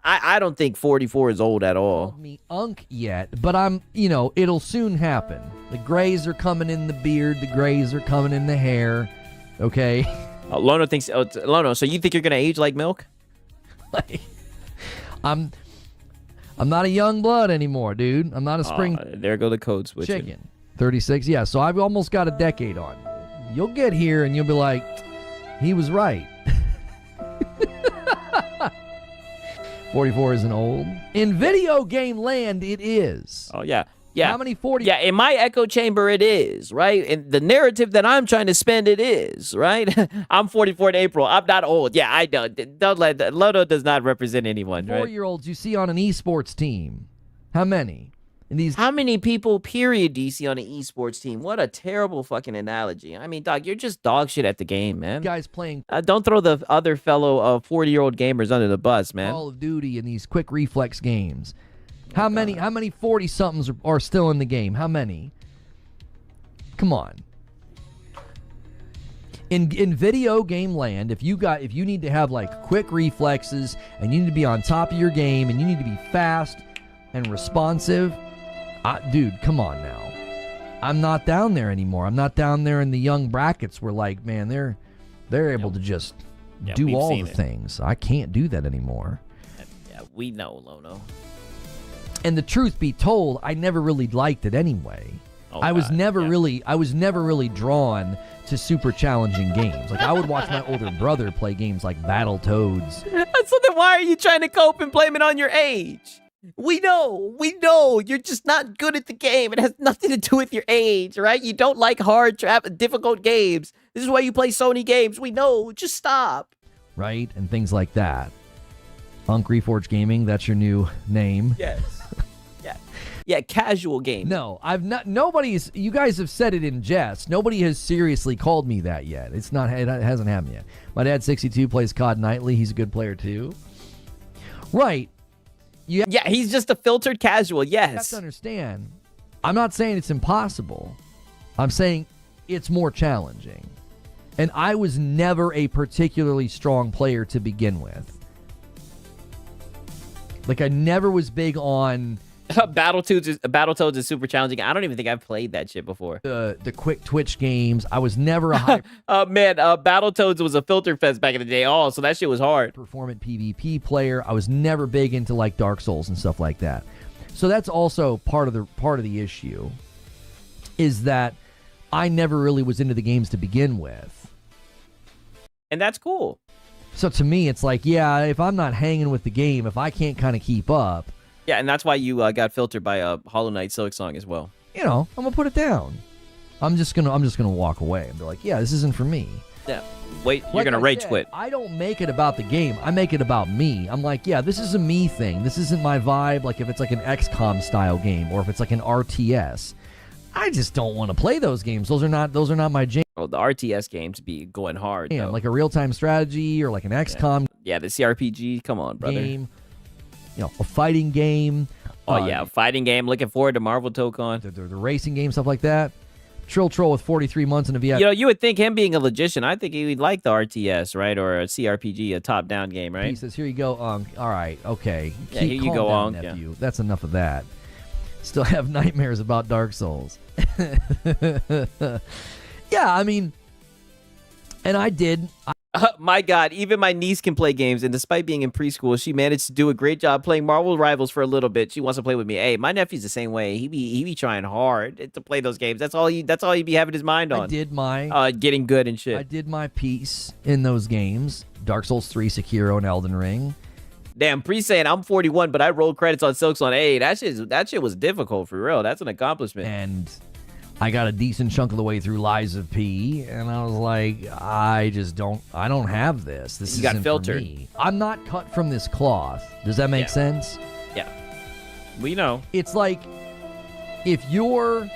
I don't think 44 is old at all. Me unk yet, but I'm, it'll soon happen. The grays are coming in the beard. The grays are coming in the hair. Okay. Lono thinks. Lono. So you think you're gonna age like milk? I'm not a young blood anymore, dude. I'm not a spring. There go the code switching. Chicken. 36. Yeah. So I've almost got a decade on. You'll get here and you'll be like, he was right. 44 isn't old. In video game land, it is. Oh, yeah. Yeah. How many 40? Yeah, in my echo chamber, it is, right? In the narrative that I'm trying to spend, it is, right? I'm 44 in April. I'm not old. Yeah, I know. Don't let that. Lono does not represent anyone, right? 4-year-olds you see on an esports team. How many? How many people, period, do you see on an esports team? What a terrible fucking analogy. I mean, dog, you're just dog shit at the game, man. Guys playing. Don't throw the other fellow 40-year-old gamers under the bus, man. Call of Duty and these quick reflex games. How many 40-somethings are still in the game? How many? Come on. In video game land, if you need to have like quick reflexes and you need to be on top of your game and you need to be fast and responsive, dude, come on now. I'm not down there anymore. I'm not down there in the young brackets where like, man, they're able to just do all the things. I can't do that anymore. Yeah, we know, Lono. And the truth be told, I never really liked it anyway. I was never really drawn to super challenging games. Like I would watch my older brother play games like Battletoads. So then why are you trying to cope and blame it on your age? We know. You're just not good at the game. It has nothing to do with your age, right? You don't like hard, difficult games. This is why you play Sony games. We know. Just stop. Right? And things like that. Unk Reforged Gaming, that's your new name. Yes. Yeah, casual game. No, you guys have said it in jest. Nobody has seriously called me that yet. It hasn't happened yet. My dad, 62, plays COD nightly. He's a good player too. Right. Yeah, he's just a filtered casual, yes. You have to understand, I'm not saying it's impossible. I'm saying it's more challenging. And I was never a particularly strong player to begin with. Like, I never was big on... Battletoads is super challenging. I don't even think I've played that shit before. The quick twitch games. I was never a high... Battletoads was a filter fest back in the day. Oh, so that shit was hard. Performant PvP player. I was never big into like Dark Souls and stuff like that. So that's also part of the issue. Is that I never really was into the games to begin with. And that's cool. So to me, it's like, yeah, if I'm not hanging with the game, if I can't kind of keep up. Yeah, and that's why you got filtered by Hollow Knight Silksong as well. You know, I'm gonna put it down. I'm just gonna walk away and be like, yeah, this isn't for me. Yeah. Wait, you're Like gonna I rage said, quit. I don't make it about the game. I make it about me. I'm like, yeah, this is a me thing. This isn't my vibe. Like if it's like an XCOM style game or if it's like an RTS, I just don't want to play those games. Those are not my jam. Oh, the RTS games be going hard. Yeah, though. like a real time strategy or like an XCOM Yeah, the CRPG. Come on, brother. game. You know, a fighting game. Oh yeah, fighting game. Looking forward to Marvel Tokon. The racing game, stuff like that. Trill Troll with 43 months in a VIP. You know, you would think him being a logician, I think he would like the RTS, right? Or a CRPG, a top-down game, right? He says, here you go, All right, okay. Yeah, here you go, down, Unk, nephew. That's enough of that. Still have nightmares about Dark Souls. Yeah, I mean, and I did. My God, even my niece can play games, and despite being in preschool, she managed to do a great job playing Marvel Rivals for a little bit. She wants to play with me. Hey, my nephew's the same way. He be trying hard to play those games. That's all he be having his mind on. I did my getting good and shit. I did my piece in those games. Dark Souls 3, Sekiro, and Elden Ring. Damn, Pre saying I'm 41, but I rolled credits on Silksong. Hey, that shit was difficult for real. That's an accomplishment. And I got a decent chunk of the way through Lies of P, and I was like, I don't have this. This You got isn't filtered. for me. I'm not cut from this cloth. Does that make sense? Yeah. We know. It's like if you're,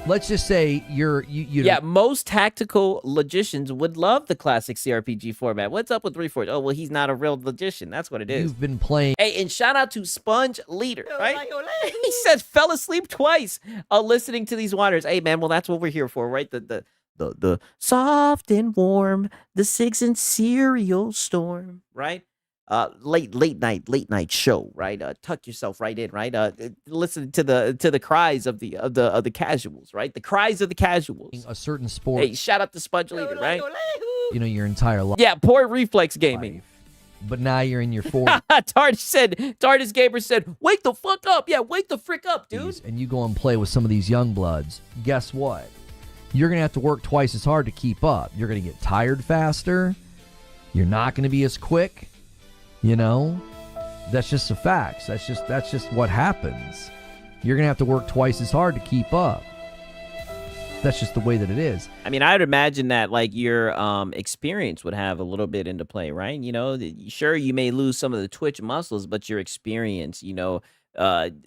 let's just say you Yeah, most tactical logicians would love the classic CRPG format. What's up with Reforged? Oh, well, he's not a real logician. That's what it is. You've been playing. Hey, and shout out to Sponge Leader, right? He says fell asleep twice listening to these waters. Hey, man, well, that's what we're here for, right? The soft and warm, the Sigs and cereal storm, right? Late night show, right? Tuck yourself right in, right? Listen to the cries of the casuals, right? The cries of the casuals. A certain sport. Hey, shout out to Sponge Leader, right? You know, your entire life. Yeah, poor reflex gaming. But now you're in your 40s. Tardis Gamer said, wake the fuck up. Yeah, wake the frick up, dude. And you go and play with some of these young bloods. Guess what? You're going to have to work twice as hard to keep up. You're going to get tired faster. You're not going to be as quick. You know? That's just the facts. That's just what happens. You're going to have to work twice as hard to keep up. That's just the way that it is. I mean, I'd imagine that like your experience would have a little bit into play, right? You know, sure, you may lose some of the twitch muscles, but your experience, you know,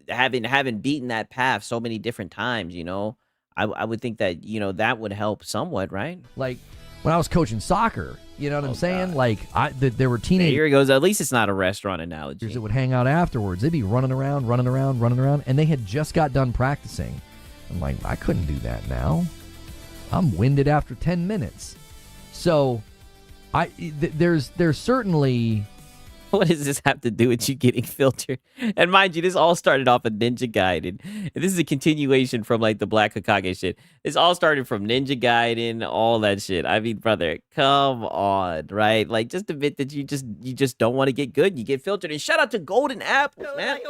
having beaten that path so many different times, you know, I would think that, you know, that would help somewhat, right? Like when I was coaching soccer, you know what I'm saying? God. Like there were teenagers. Here he goes. At least it's not a restaurant analogy. That would hang out afterwards. They'd be running around, and they had just got done practicing. I'm like, I couldn't do that now. I'm winded after 10 minutes. So, there's certainly. What does this have to do with you getting filtered? And mind you, this all started off of Ninja Gaiden. And this is a continuation from like the Black Hokage shit. This all started from Ninja Gaiden, all that shit. I mean, brother, come on, right? Like, just admit that you just don't want to get good. You get filtered. And shout out to Golden Apples, man.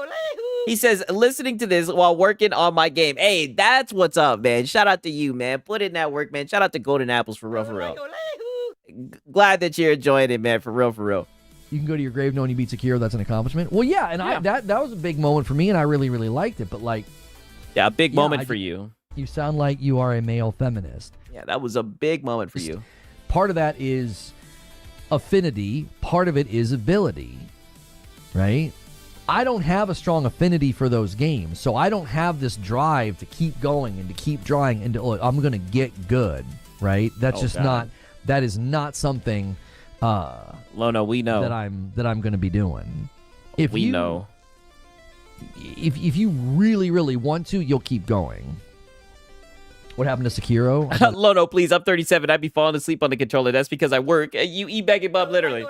He says, listening to this while working on my game. Hey, that's what's up, man. Shout out to you, man. Put in that work, man. Shout out to Golden Apples for real, for real. Glad that you're enjoying it, man. For real, for real. You can go to your grave knowing you beat Sekiro. That's an accomplishment. Well, yeah, and that was a big moment for me, and I really, really liked it. But like, yeah, a big moment for you. You sound like you are a male feminist. Yeah, that was a big moment for you. Part of that is affinity. Part of it is ability, right? I don't have a strong affinity for those games, so I don't have this drive to keep going and to keep trying and to, look, I'm going to get good, right? That's that is not something Lono, we know that I'm going to be doing. If we know. If you really, really want to, you'll keep going. What happened to Sekiro? Lono, please, I'm 37. I'd be falling asleep on the controller. That's because I work. You e-begging bub, literally.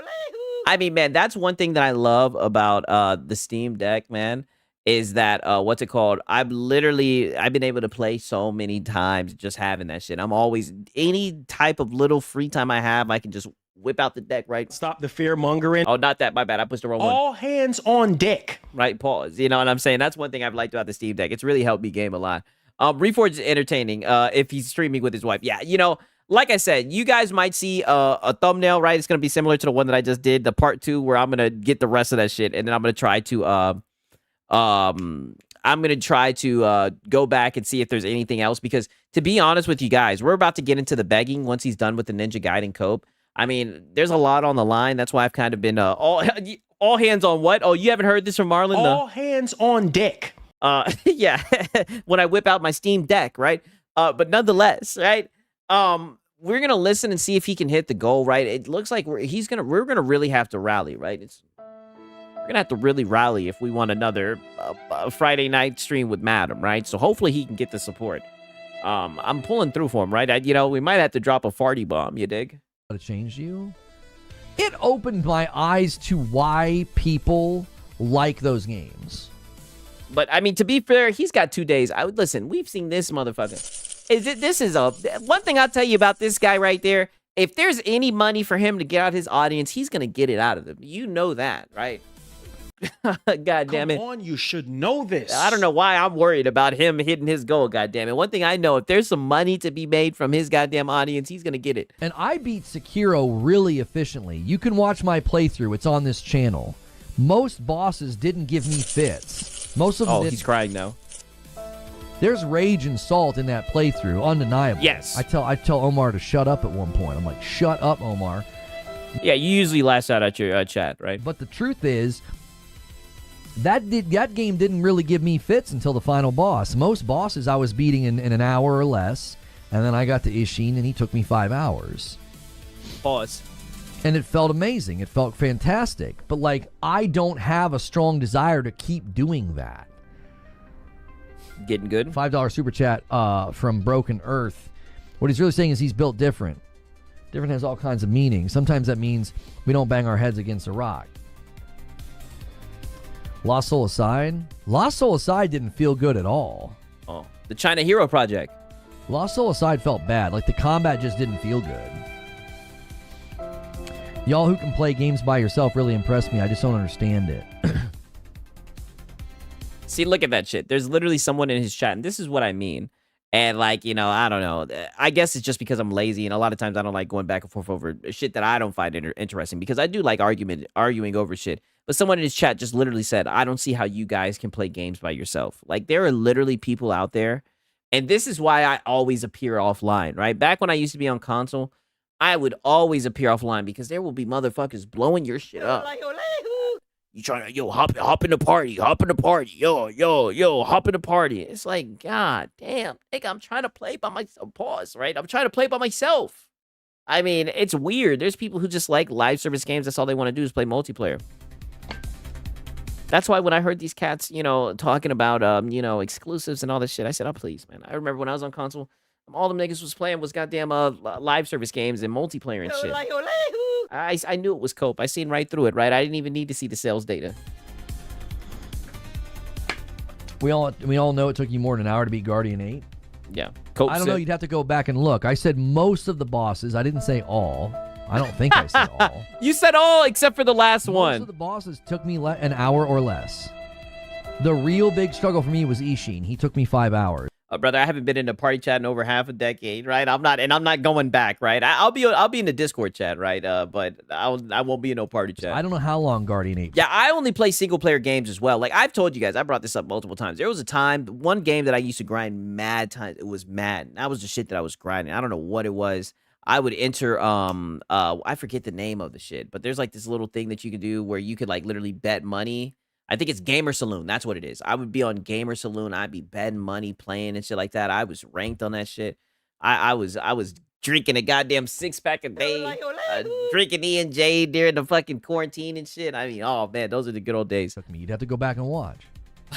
I mean, man, that's one thing that I love about the Steam Deck, man, is that, what's it called? I've been able to play so many times just having that shit. I'm always, any type of little free time I have, I can just whip out the deck, right? Stop the fear mongering. Oh, not that. My bad. I pushed the wrong one. All hands on deck. Right, pause. You know what I'm saying? That's one thing I've liked about the Steam Deck. It's really helped me game a lot. Reforge is entertaining if he's streaming with his wife. Yeah, like I said, you guys might see a thumbnail, right? It's going to be similar to the one that I just did, the part 2, where I'm going to get the rest of that shit, and then I'm going to try to go back and see if there's anything else, because to be honest with you guys, we're about to get into the begging once he's done with the Ninja Gaiden Cope. I mean, there's a lot on the line. That's why I've kind of been all hands on what? Oh, you haven't heard this from Marlon? All hands on deck. Yeah, when I whip out my Steam Deck, right? But nonetheless, right? We're gonna listen and see if he can hit the goal, right? It looks like we're gonna really have to rally, right? We're gonna have to really rally if we want another Friday night stream with Madam, right? So hopefully he can get the support. I'm pulling through for him, right? We might have to drop a farty bomb. You dig? To change you. It opened my eyes to why people like those games. But I mean, to be fair, he's got 2 days. I would listen. We've seen this motherfucker. This is one thing I'll tell you about this guy right there. If there's any money for him to get out his audience, he's gonna get it out of them. You know that, right? God damn it! Come on, you should know this. I don't know why I'm worried about him hitting his goal. God damn it! One thing I know, if there's some money to be made from his goddamn audience, he's gonna get it. And I beat Sekiro really efficiently. You can watch my playthrough. It's on this channel. Most bosses didn't give me fits. Most of them. Oh, he's crying now. There's rage and salt in that playthrough, undeniable. Yes. I tell Omar to shut up at one point. I'm like, shut up, Omar. Yeah, you usually lash out at your chat, right? But the truth is, that game didn't really give me fits until the final boss. Most bosses I was beating in an hour or less, and then I got to Ishin, and he took me 5 hours. Pause. And it felt amazing. It felt fantastic. But, like, I don't have a strong desire to keep doing that. Getting good. $5 super chat from Broken Earth. What he's really saying is he's built different. Different has all kinds of meanings. Sometimes that means we don't bang our heads against a rock. Lost Soul Aside? Lost Soul Aside didn't feel good at all. Oh, the China Hero Project. Lost Soul Aside felt bad. Like, the combat just didn't feel good. Y'all who can play games by yourself really impress me. I just don't understand it. See, look at that shit. There's literally someone in his chat, and this is what I mean. And, like, I don't know. I guess it's just because I'm lazy, and a lot of times I don't like going back and forth over shit that I don't find interesting, because I do like arguing over shit. But someone in his chat just literally said, I don't see how you guys can play games by yourself. Like, there are literally people out there, and this is why I always appear offline, right? Back when I used to be on console, I would always appear offline because there will be motherfuckers blowing your shit up. You trying to, hop in the party, yo, hop in the party. It's like, God damn, nigga, I'm trying to play by myself. Pause, right? I'm trying to play by myself. I mean, it's weird. There's people who just like live service games. That's all they want to do is play multiplayer. That's why when I heard these cats, talking about, exclusives and all this shit, I said, oh, please, man. I remember when I was on console, all them niggas was playing was goddamn live service games and multiplayer and shit. I knew it was cope. I seen right through it, right? I didn't even need to see the sales data. We all know it took you more than an hour to beat Guardian 8. Yeah. I don't know. You'd have to go back and look. I said most of the bosses. I didn't say all. I don't think I said all. You said all except for the last one. Most of the bosses took me an hour or less. The real big struggle for me was Ishin. He took me 5 hours. Brother, I haven't been in a party chat in over half a decade, right? I'm not going back, right? I'll be in the Discord chat, right? But I won't be in no party chat. I don't know how long Guardian 8. Yeah, I only play single player games as well. Like I've told you guys, I brought this up multiple times. There was a time, one game that I used to grind mad times. It was Madden. That was the shit that I was grinding. I don't know what it was. I would enter I forget the name of the shit, but there's like this little thing that you can do where you could like literally bet money. I think it's Gamer Saloon. That's what it is. I would be on Gamer Saloon. I'd be betting money, playing and shit like that. I was ranked on that shit. I was drinking a goddamn 6-pack a day, drinking E&J during the fucking quarantine and shit. I mean, oh man, those are the good old days. You'd have to go back and watch.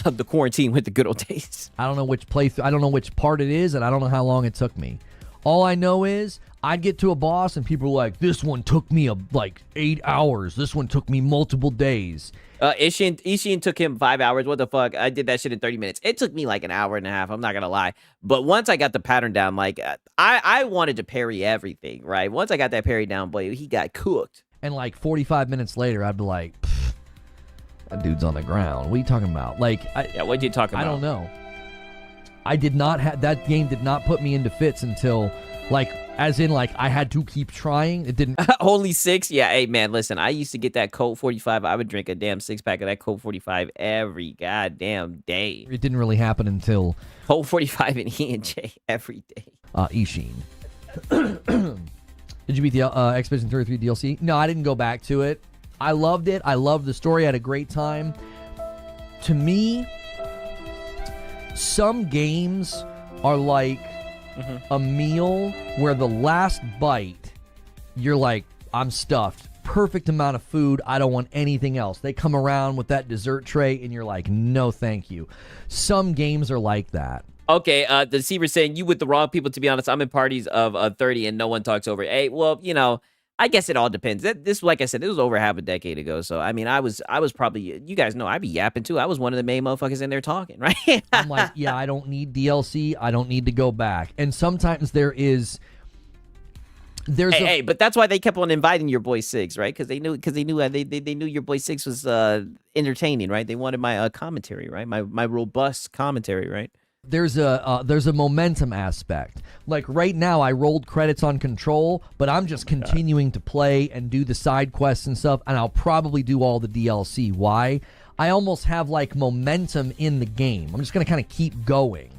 The quarantine with the good old days. I don't know which playthrough. I don't know which part it is, and I don't know how long it took me. All I know is I'd get to a boss and people were like, this one took me like 8 hours. This one took me multiple days. Ishin took him 5 hours. What the fuck? I did that shit in 30 minutes. It took me like an hour and a half. I'm not going to lie. But once I got the pattern down, like I wanted to parry everything, right? Once I got that parry down, boy, he got cooked. And like 45 minutes later, I'd be like, that dude's on the ground. What are you talking about? Like, yeah, what are you talking about? I don't know. I did not have that game. Did not put me into fits until like, as in like I had to keep trying. It didn't. Only 6? Yeah. Hey man, listen. I used to get that Colt 45. I would drink a damn 6-pack of that Colt 45 every goddamn day. It didn't really happen until Colt 45 and E&J every day. Ishin. Did you beat the Expedition 33 DLC? No, I didn't go back to it. I loved it. I loved the story. I had a great time. To me, some games are like a meal where the last bite, you're like, I'm stuffed. Perfect amount of food. I don't want anything else. They come around with that dessert tray, and you're like, no, thank you. Some games are like that. Okay, the deceiver saying, you with the wrong people, to be honest. I'm in parties of 30 and no one talks over it. Hey, well, you know, I guess it all depends. This, like I said, it was over half a decade ago. So, I mean, I was probably, you guys know, I'd be yapping too. I was one of the main motherfuckers in there talking, right? I'm like, yeah, I don't need DLC. I don't need to go back. And sometimes there's hey, but that's why they kept on inviting your boy Six, right? Because they knew your boy Six was entertaining, right? They wanted my commentary, right? My robust commentary, right? There's a momentum aspect. Like right now, I rolled credits on Control, but I'm just continuing to play and do the side quests and stuff, and I'll probably do all the DLC. Why? I almost have like momentum in the game. I'm just gonna kind of keep going.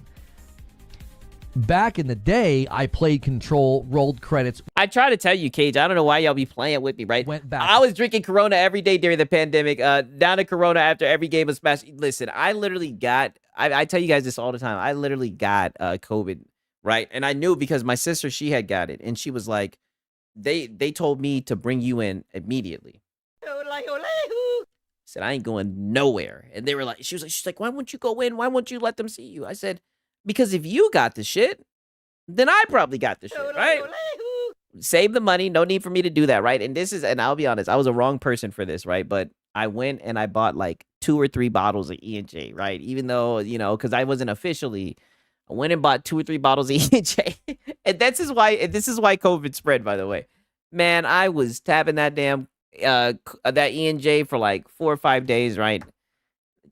Back in the day, I played Control, rolled credits. I try to tell you, Cage, I don't know why y'all be playing with me, right? Went back. I was drinking Corona every day during the pandemic, down to Corona after every game of Smash. Listen, I literally got, I tell you guys this all the time, I literally got COVID, right? And I knew because my sister, she had got it, and she was like, they told me to bring you in immediately. I said, I ain't going nowhere. And they were like, she's like, why won't you go in? Why won't you let them see you? I said, because if you got the shit, then I probably got the shit, right? Save the money. No need for me to do that, right? And I'll be honest, I was a wrong person for this, right? But I went and I bought like 2 or 3 bottles of E&J, right? Even though, you know, because I wasn't officially, I went and bought 2 or 3 bottles of E&J. And this is why COVID spread, by the way. Man, I was tapping that damn, that E&J for like 4 or 5 days, right?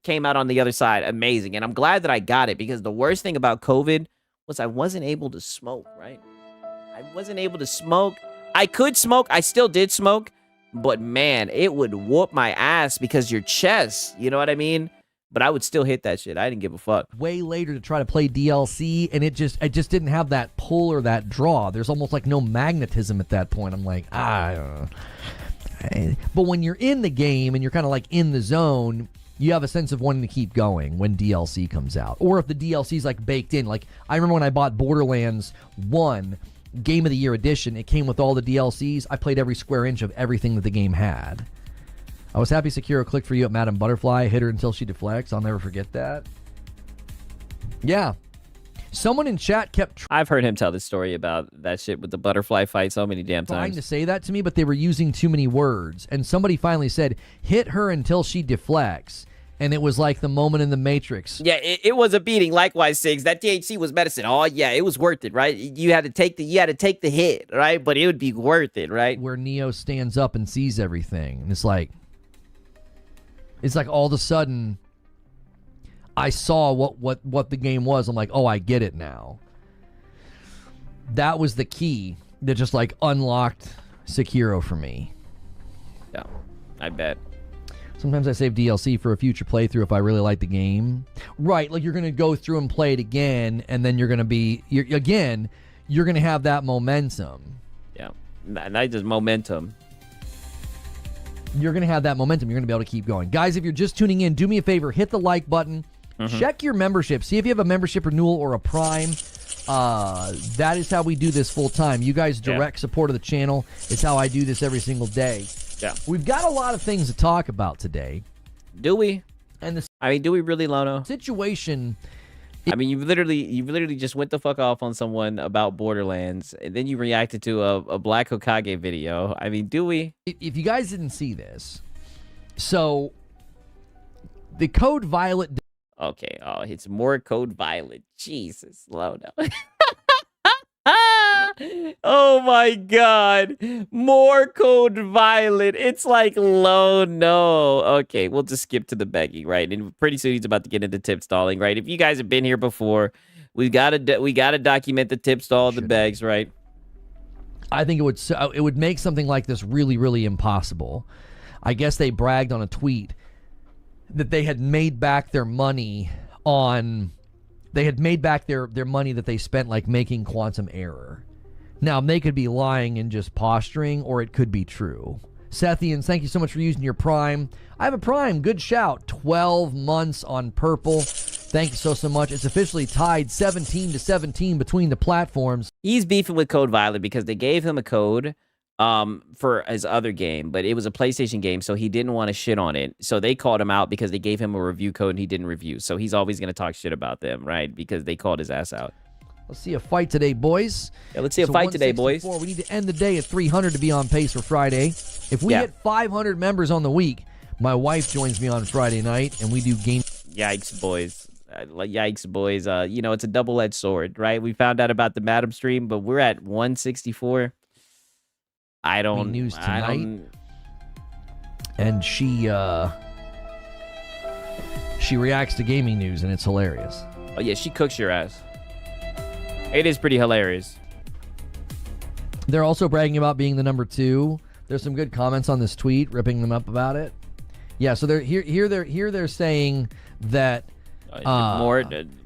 Came out on the other side amazing, and I'm glad that I got it, because the worst thing about COVID was I wasn't able to smoke, right? I wasn't able to smoke. I could smoke. I still did smoke, but man, it would whoop my ass because your chest, you know what I mean? But I would still hit that shit. I didn't give a fuck. Way later to try to play DLC, and it just didn't have that pull or that draw. There's almost like no magnetism at that point. I'm like, But when you're in the game and you're kind of like in the zone, you have a sense of wanting to keep going when DLC comes out. Or if the DLC is like baked in. Like, I remember when I bought Borderlands 1 Game of the Year Edition, it came with all the DLCs. I played every square inch of everything that the game had. I was happy Sekiro clicked for you at Madame Butterfly. Hit her until she deflects. I'll never forget that. Yeah. Someone in chat kept... I've heard him tell this story about that shit with the butterfly fight so many damn times. Trying to say that to me, but they were using too many words. And somebody finally said, hit her until she deflects. And it was like the moment in the Matrix. Yeah, it was a beating. Likewise, Siggs. That THC was medicine. Oh yeah, it was worth it, right? You had to take the hit, right? But it would be worth it, right? Where Neo stands up and sees everything. And it's like all of a sudden I saw what the game was. I'm like, oh, I get it now. That was the key that just like unlocked Sekiro for me. Yeah, I bet. Sometimes I save DLC for a future playthrough if I really like the game. Right, like you're going to go through and play it again, and then you're going to have that momentum. Yeah, not just momentum. You're going to have that momentum. You're going to be able to keep going. Guys, if you're just tuning in, do me a favor. Hit the like button. Check your membership. See if you have a membership renewal or a Prime. That is how we do this full time. You guys direct support of the channel. It's how I do this every single day. Yeah. We've got a lot of things to talk about today. Do we? And do we really, Lono? Situation. I mean, you literally just went the fuck off on someone about Borderlands, and then you reacted to a Black Hokage video. I mean, do we? If you guys didn't see this, so the Code Violet. Okay. Oh, it's more Code Violet. Jesus, Lono. Oh my God. More Code Violet. It's like low no. Okay, we'll just skip to the begging, right? And pretty soon he's about to get into tip stalling, right? If you guys have been here before, we gotta document the tip stall of the begs, right? I think it would make something like this really, really impossible. I guess they bragged on a tweet that they had made back their money on... They had made back their money that they spent like making Quantum Error. Now, they could be lying and just posturing, or it could be true. Sethians, thank you so much for using your Prime. I have a Prime. Good shout. 12 months on Purple. Thank you so much. It's officially tied 17-17 between the platforms. He's beefing with Code Violet because they gave him a code for his other game, but it was a PlayStation game, so he didn't want to shit on it. So they called him out because they gave him a review code and he didn't review. So he's always going to talk shit about them, right? Because they called his ass out. Let's see a fight today, boys. Yeah, let's see a fight today, boys. We need to end the day at 300 to be on pace for Friday. If we hit 500 members on the week, my wife joins me on Friday night, and we do game... Yikes, boys. Yikes, boys. You know, it's a double-edged sword, right? We found out about the Madam stream, but we're at 164. I don't... News tonight. And she reacts to gaming news, and it's hilarious. Oh, yeah, she cooks your ass. It is pretty hilarious. They're also bragging about being the number 2. There's some good comments on this tweet, ripping them up about it. Yeah, so they're saying that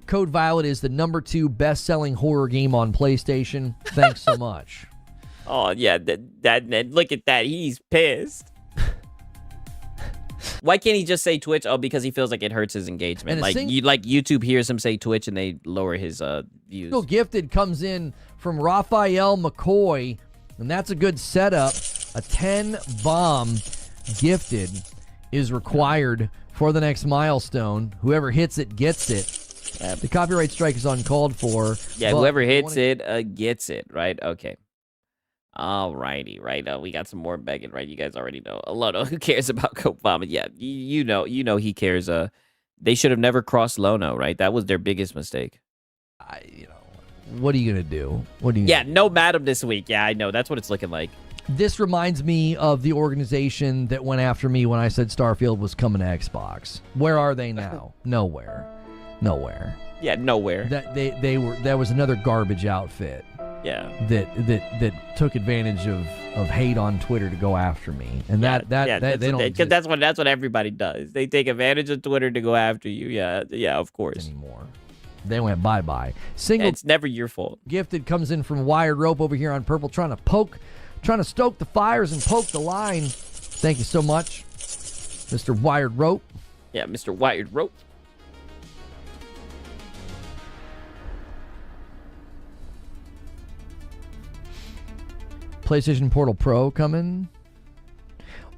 Code Violet is the number 2 best-selling horror game on PlayStation. Thanks so much. Oh yeah, that look at that. He's pissed. Why can't he just say Twitch? Oh, because he feels like it hurts his engagement. Like YouTube hears him say Twitch and they lower his views. Gifted comes in from Raphael McCoy, and that's a good setup. A 10-bomb gifted is required for the next milestone. Whoever hits it gets it. Yep. The copyright strike is uncalled for. Yeah, whoever hits it gets it, right? Okay. Alrighty, right. We got some more begging, right? You guys already know. Lono, who cares about Copama? Yeah, you know he cares. They should have never crossed Lono, right? That was their biggest mistake. What are you gonna do? No Madam this week. Yeah, I know. That's what it's looking like. This reminds me of the organization that went after me when I said Starfield was coming to Xbox. Where are they now? Nowhere. Yeah, nowhere. That was another garbage outfit. Yeah. That took advantage of hate on Twitter to go after me. And they don't because that's what everybody does. They take advantage of Twitter to go after you. Yeah, of course. Anymore. They went bye-bye. It's never your fault. Gifted comes in from Wired Rope over here on Purple, trying to stoke the fires and poke the line. Thank you so much, Mr. Wired Rope. Yeah, Mr. Wired Rope. PlayStation Portal Pro coming.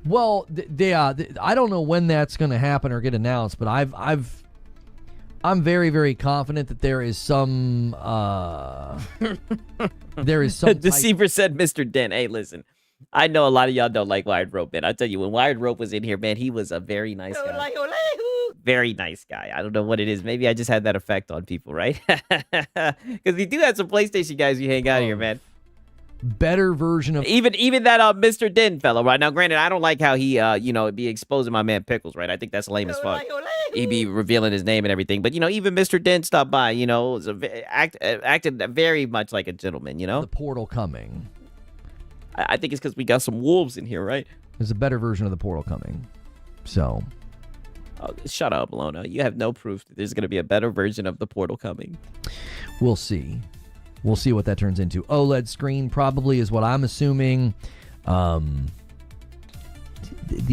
Well, I don't know when that's going to happen or get announced, but I'm very, very confident that there is some Deceiver said Mr. Den. Hey, listen, I know a lot of y'all don't like Wired Rope, man. I tell you, when Wired Rope was in here, man, he was a very nice guy. Very nice guy. I don't know what it is. Maybe I just had that effect on people, right? Because we do have some PlayStation guys who hang out here, man. Better version of even that Mr. Den fellow, right? Now, granted, I don't like how he be exposing my man Pickles, right? I think that's lame as fuck. He be revealing his name and everything, but even Mr. Den stopped by, acted very much like a gentleman, The Portal coming. I think it's because we got some wolves in here, right? There's a better version of the Portal coming, so. Oh, shut up, Lona. You have no proof that there's going to be a better version of the Portal coming. We'll see. We'll see what that turns into. OLED screen probably is what I'm assuming. The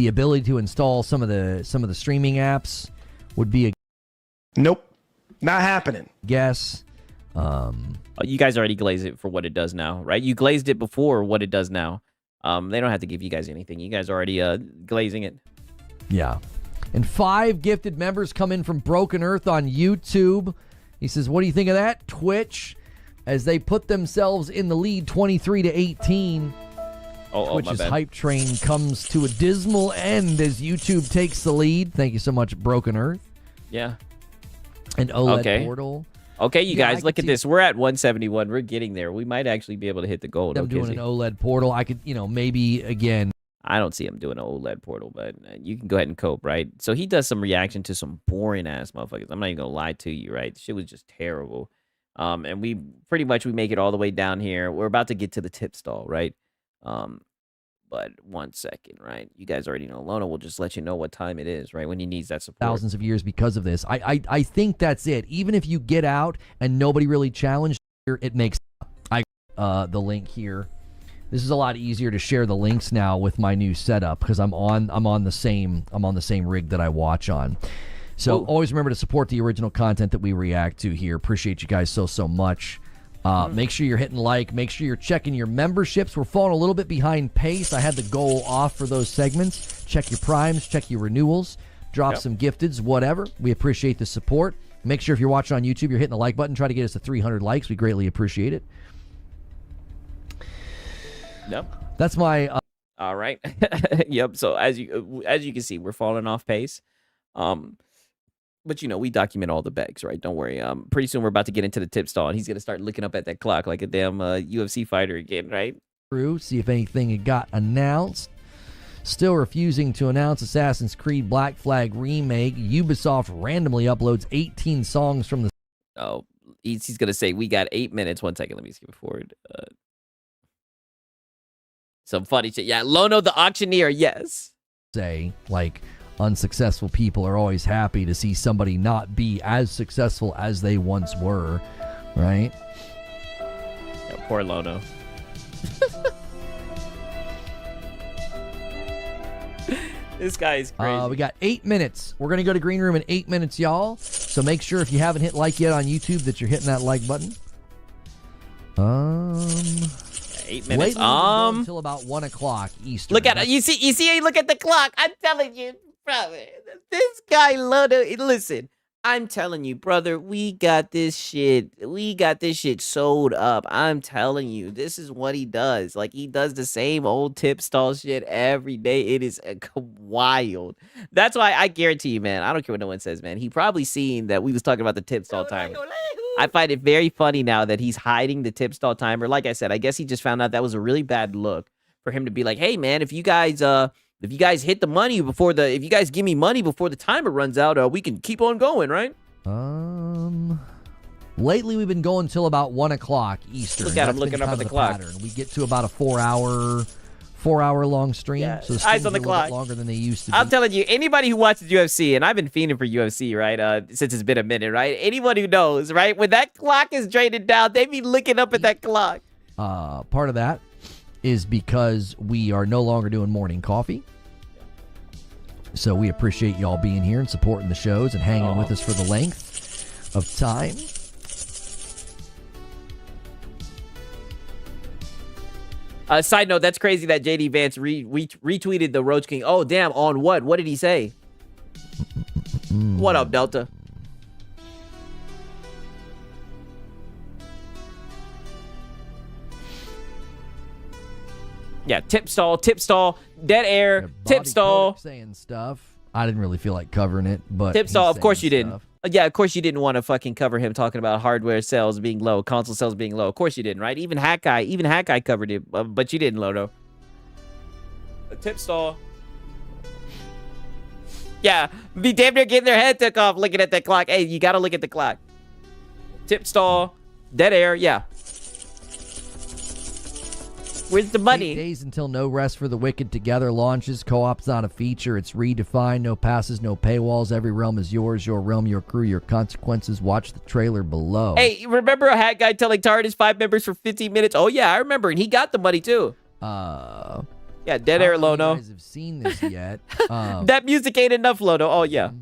ability to install some of the streaming apps would be a nope, not happening. Guess. You guys already glazed it for what it does now, right? You glazed it before what it does now. They don't have to give you guys anything. You guys are already glazing it. Yeah. And 5 gifted members come in from Broken Earth on YouTube. He says, "What do you think of that, Twitch?" As they put themselves in the lead 23-18. Twitch's hype train comes to a dismal end as YouTube takes the lead. Thank you so much, Broken Earth. Yeah. And OLED Portal. Okay, you Yeah, I guys, can look at see- this. We're at 171. We're getting there. We might actually be able to hit the goal. I'm doing an OLED portal. I could, maybe again. I don't see him doing an OLED portal, but you can go ahead and cope, right? So he does some reaction to some boring ass motherfuckers. I'm not even gonna lie to you, right? Shit was just terrible. And we pretty much we make it all the way down here. We're about to get to the tip stall, right? But 1 second, right? You guys already know. Lona will just let you know what time it is, right? When he needs that support. Thousands of years because of this. I think that's it. Even if you get out and nobody really challenged here, it makes the link here. This is a lot easier to share the links now with my new setup because I'm on the same rig that I watch on. So always remember to support the original content that we react to here. Appreciate you guys so much. Make sure you're hitting like. Make sure you're checking your memberships. We're falling a little bit behind pace. I had the goal off for those segments. Check your primes. Check your renewals. Drop some gifteds, whatever. We appreciate the support. Make sure if you're watching on YouTube, you're hitting the like button. Try to get us to 300 likes. We greatly appreciate it. Yep. That's my... All right. Yep. So as you can see, we're falling off pace. But we document all the begs, right? Don't worry. Pretty soon we're about to get into the tip stall, and he's gonna start looking up at that clock like a damn UFC fighter again, right? Through, see if anything had got announced. Still refusing to announce Assassin's Creed Black Flag remake. Ubisoft randomly uploads 18 songs from the. Oh, he's gonna say we got 8 minutes. 1 second, let me skip forward. Some funny shit. Yeah, Lono the auctioneer. Yes. Say like. Unsuccessful people are always happy to see somebody not be as successful as they once were, right? Yeah, poor Lono. This guy is crazy. We got 8 minutes. We're going to go to Green Room in 8 minutes, y'all. So make sure if you haven't hit like yet on YouTube that you're hitting that like button. 8 minutes. Until about 1 o'clock Eastern. Look at it. You see, look at the clock. I'm telling you. Brother, this guy Lono, listen, I'm telling you, brother, we got this shit sold up. I'm telling you, this is what he does. Like, he does the same old tip stall shit every day. It is wild. That's why I guarantee you, man, I don't care what no one says, man. He probably seen that we was talking about the tip stall timer. I find it very funny now that he's hiding the tip stall timer. Like I said, I guess he just found out that was a really bad look for him to be like, hey, man, if you guys hit the money if you guys give me money before the timer runs out, we can keep on going, right? Lately we've been going till about 1 o'clock Eastern. Look at him looking up at the clock. Pattern. We get to about a 4 hour long stream. Yeah, so the eyes on the are a little clock. bit longer than they used to be. I'm telling you, anybody who watches UFC, and I've been fiending for UFC, right? Since it's been a minute, right? Anyone who knows, right? When that clock is draining down, they be looking up at that clock. Part of that is because we are no longer doing morning coffee. So we appreciate y'all being here and supporting the shows and hanging with us for the length of time. Side note, that's crazy that JD Vance retweeted the Roach King. Oh, damn. On what? What did he say? What up, Delta? Yeah, tip stall, dead air, tip stall. Saying stuff. I didn't really feel like covering it, but tip stall. Of course you stuff. didn't. Yeah, of course you didn't want to fucking cover him talking about hardware sales being low, console sales being low. Of course you didn't, right? Even Hack Guy covered it, but you didn't, Lodo. A tip stall. Yeah, be damn near getting their head took off looking at that clock. Hey, you gotta look at the clock. Tip stall, dead air. Yeah. Where's the money? 8 days until No Rest for the Wicked Together launches. Co-op's not a feature. It's redefined. No passes, no paywalls. Every realm is yours. Your realm, your crew, your consequences. Watch the trailer below. Hey, remember a Hat Guy telling Tardis 5 members for 15 minutes? Oh, yeah, I remember. And he got the money, too. Yeah, dead air, Lono. You guys have seen this yet. That music ain't enough, Lono. Oh, yeah.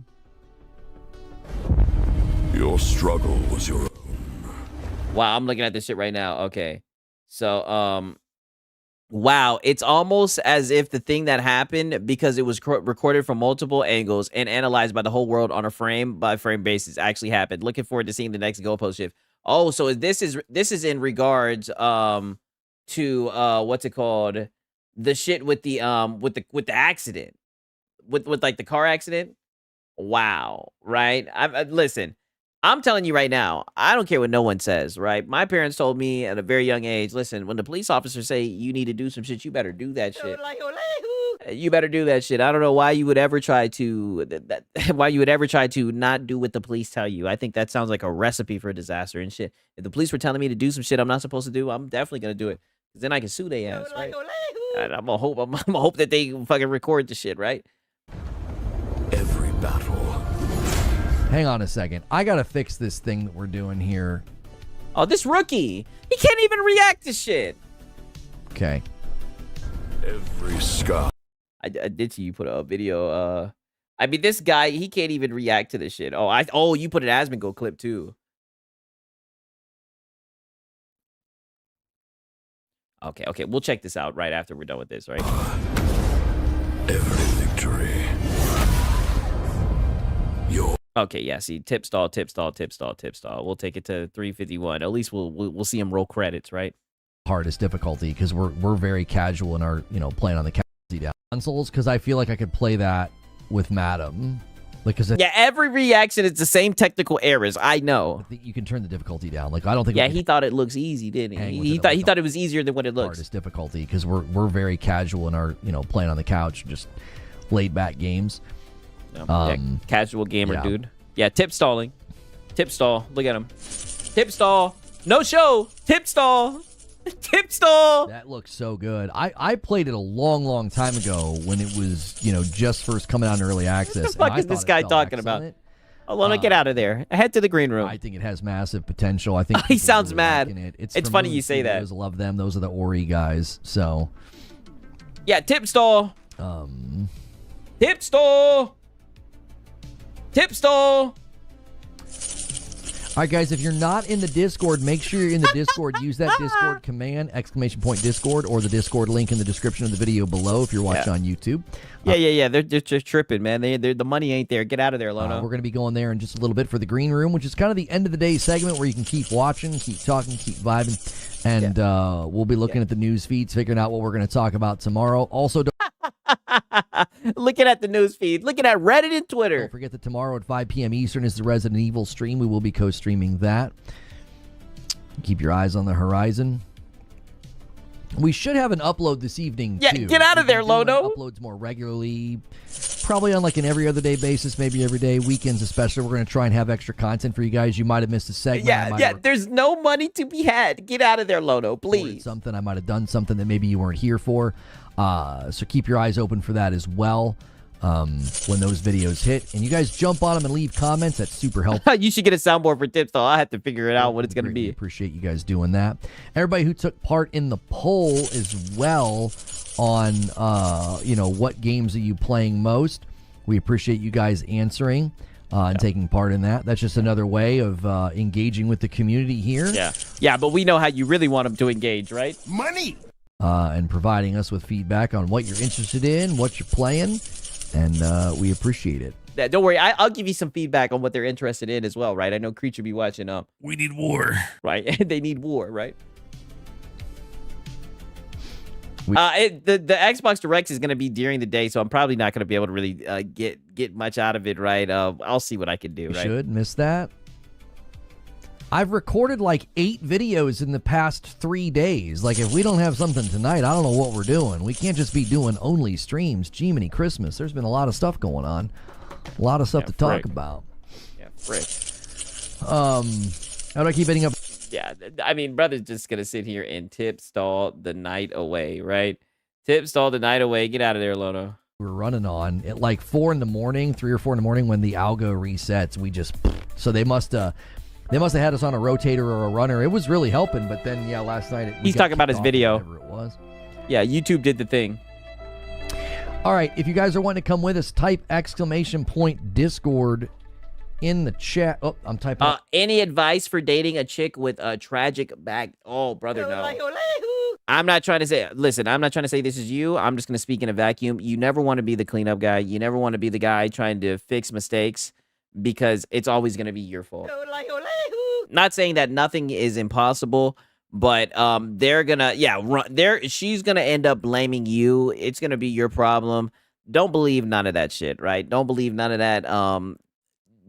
Your struggle was your own. Wow, I'm looking at this shit right now. Okay. So, wow, it's almost as if the thing that happened, because it was recorded from multiple angles and analyzed by the whole world on a frame-by-frame basis, actually happened. Looking forward to seeing the next goalpost shift. Oh, so this is in regards to what's it called? The shit with the accident, with like the car accident. Wow, right? Listen. I'm telling you right now, I don't care what no one says, right? My parents told me at a very young age, listen, when the police officers say you need to do some shit, you better do that shit. You better do that shit. I don't know why you would ever try to why you would ever try to not do what the police tell you. I think that sounds like a recipe for disaster and shit. If the police were telling me to do some shit I'm not supposed to do, I'm definitely gonna do it. Cause then I can sue their ass, right? And I'm gonna hope that they fucking record the shit, right? Every battle. Hang on a second. I gotta fix this thing that we're doing here. Oh, this rookie. He can't even react to shit. Okay. Every scar. I did see you put a video. I mean, this guy, he can't even react to this shit. Oh, you put an Asmongold clip too. Okay, we'll check this out right after we're done with this, right? Every victory. Okay, yeah. See, tip stall. We'll take it to 351. At least we'll see him roll credits, right? Hardest difficulty because we're very casual in our playing on the consoles because I feel like I could play that with Madam. Yeah, every reaction is the same technical errors. I know. You can turn the difficulty down. Like I don't think. Yeah, he thought it looks easy, didn't he? He thought it was easier than what it looks. Hardest difficulty because we're very casual in our playing on the couch, just laid back games. Casual gamer, dude. Yeah, tip stalling. Tip stall. Look at him. Tip stall. No show. Tip stall. Tip stall. That looks so good. I played it a long time ago when it was, just first coming out in early access. What the fuck is this guy talking about? Hold on, get out of there. Head to the green room. I think it has massive potential. I think he sounds really mad. It's funny you say that. I love them. Those are the Ori guys. So, yeah, tip stall. Tip stall. Tip stall. All right, guys, if you're not in the Discord, make sure you're in the Discord. Use that Discord command, _Discord, or the Discord link in the description of the video below if you're watching on YouTube. Yeah. They're just tripping, man. The money ain't there. Get out of there, Lono. We're going to be going there in just a little bit for the green room, which is kind of the end of the day segment where you can keep watching, keep talking, keep vibing. And we'll be looking at the news feeds, figuring out what we're going to talk about tomorrow. Also, looking at the news feed, looking at Reddit and Twitter. Don't forget that tomorrow at 5 p.m. Eastern is the Resident Evil stream. We will be co-streaming that. Keep your eyes on the horizon. We should have an upload this evening, too. Yeah, get out of there, Lono. Uploads more regularly, probably on like an every other day basis, maybe every day, weekends especially. We're going to try and have extra content for you guys. You might have missed a segment. Yeah, there's no money to be had. Get out of there, Lono, please. I might have done something that maybe you weren't here for. So keep your eyes open for that as well when those videos hit. And you guys jump on them and leave comments. That's super helpful. You should get a soundboard for tips, though. I have to figure it out what it's going to be. Appreciate you guys doing that. Everybody who took part in the poll as well on, what games are you playing most. We appreciate you guys answering and taking part in that. That's just another way of engaging with the community here. Yeah, but we know how you really want them to engage, right? Money! And providing us with feedback on what you're interested in, what you're playing, and we appreciate it. Yeah, don't worry, I'll give you some feedback on what they're interested in as well, right? I know Creature be watching. We need war, right? They need war, right? The Xbox Direct is going to be during the day, so I'm probably not going to be able to really get much out of it, right? I'll see what I can do. You right? Should miss that. I've recorded like 8 videos in the past 3 days. Like, if we don't have something tonight, I don't know what we're doing. We can't just be doing only streams. Jiminy Christmas. There's been a lot of stuff going on. A lot of stuff to talk about. Yeah, frick. How do I keep hitting up? Yeah, I mean, brother's just going to sit here and tip stall the night away, right? Tip stall the night away. Get out of there, Lono. We're running on at like 4 in the morning, 3 or 4 in the morning when the algo resets. So they must have had us on a rotator or a runner. It was really helping, but then, last night... He's talking about his video. Whatever it was. Yeah, YouTube did the thing. All right, if you guys are wanting to come with us, type !Discord in the chat. Oh, I'm typing. Any advice for dating a chick with a tragic back? Oh, brother, no. I'm not trying to say... Listen, I'm not trying to say this is you. I'm just going to speak in a vacuum. You never want to be the cleanup guy. You never want to be the guy trying to fix mistakes, because it's always going to be your fault. Not saying that nothing is impossible, but they're gonna she's gonna end up blaming you. It's gonna be your problem. Don't believe none of that shit, right? Don't believe none of that.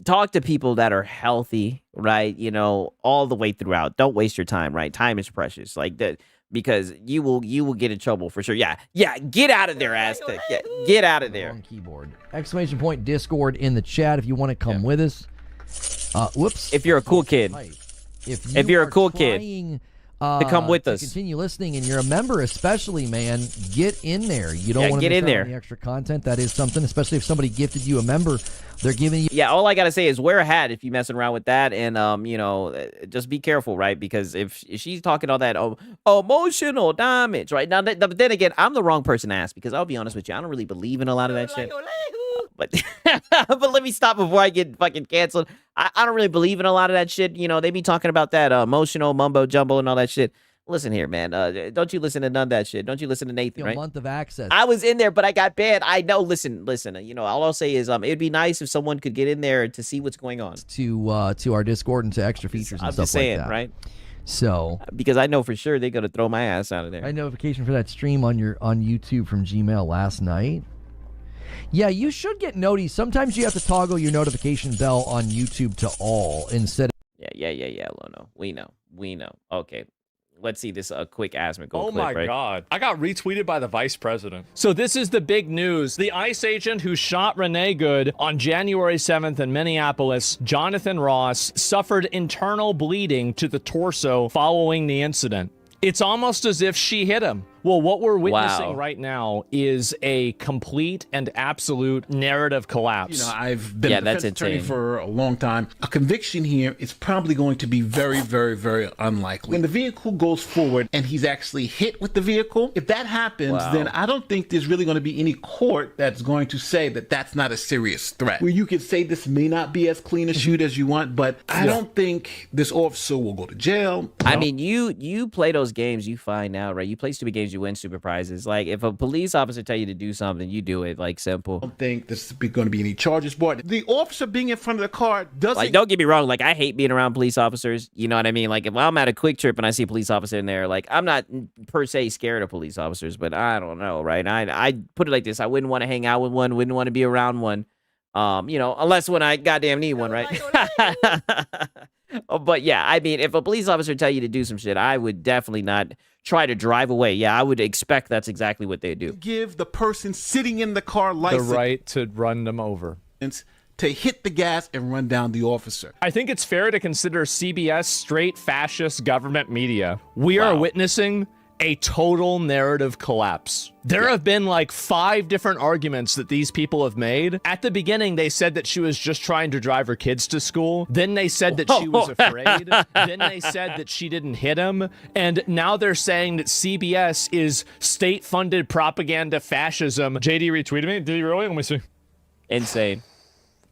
talk to people that are healthy, right? You know, all the way throughout. Don't waste your time, right? Time is precious, like that, because you will get in trouble for sure. Yeah, get out of there, Aztec. Yeah, get out of there. Wrong keyboard. Exclamation point Discord in the chat if you want to come with us. Whoops. If you're a cool kid. If you're a cool kid. To come with us. Continue listening, and you're a member, especially, man. Get in there. You don't want to miss out on the extra content. That is something, especially if somebody gifted you a member. They're giving you. Yeah, all I gotta say is wear a hat if you're messing around with that, and you know, just be careful, right? Because if she's talking all that emotional damage, right? Now, but then again, I'm the wrong person to ask, because I'll be honest with you, I don't really believe in a lot of that shit. But but let me stop before I get fucking canceled. I don't really believe in a lot of that shit. You know, they be talking about that emotional mumbo jumbo and all that shit. Listen here, man. Don't you listen to none of that shit. Don't you listen to Nathan, right? A month of access. I was in there, but I got banned. I know. Listen. You know, all I'll say is it'd be nice if someone could get in there to see what's going on. To our Discord and to extra features and I'm stuff just saying, like that. Right? So, because I know for sure they're gonna throw my ass out of there. I notification for that stream on YouTube from Gmail last night. Yeah, you should get notice. Sometimes you have to toggle your notification bell on YouTube to all instead of... Yeah, Lono. We know. Okay. Let's see this quick Asmongold clip, my right? God. I got retweeted by the vice president. So this is the big news. The ICE agent who shot Renee Good on January 7th in Minneapolis, Jonathan Ross, suffered internal bleeding to the torso following the incident. It's almost as if she hit him. Well, what we're witnessing right now is a complete and absolute narrative collapse. You know, I've been a defense attorney for a long time. A conviction here is probably going to be very, very, very unlikely. When the vehicle goes forward and he's actually hit with the vehicle, if that happens, then I don't think there's really going to be any court that's going to say that that's not a serious threat. Where you could say this may not be as clean a shoot as you want, but I don't think this officer will go to jail. I mean, you play those games, you find out, right? You play stupid games, you win stupid prizes. Like, if a police officer tell you to do something, you do it. Like, simple. I don't think there's going to be any charges brought. The officer being in front of the car doesn't... Like, don't get me wrong. Like, I hate being around police officers. You know what I mean? Like, if I'm at a Quick Trip and I see a police officer in there, like, I'm not per se scared of police officers, but I don't know, right? I put it like this. I wouldn't want to hang out with one, wouldn't want to be around one. You know, unless when I goddamn need one, right? But yeah, I mean, if a police officer tell you to do some shit, I would definitely not try to drive away. Yeah, I would expect that's exactly what they do. Give the person sitting in the car the right to run them over. To hit the gas and run down the officer. I think it's fair to consider CBS straight fascist government media. We are witnessing a total narrative collapse. There have been like 5 different arguments that these people have made. At the beginning, they said that she was just trying to drive her kids to school. Then they said that she was afraid. Then they said that she didn't hit him. And now they're saying that CBS is state-funded propaganda fascism. JD retweeted me. Did he really? Let me see. Insane.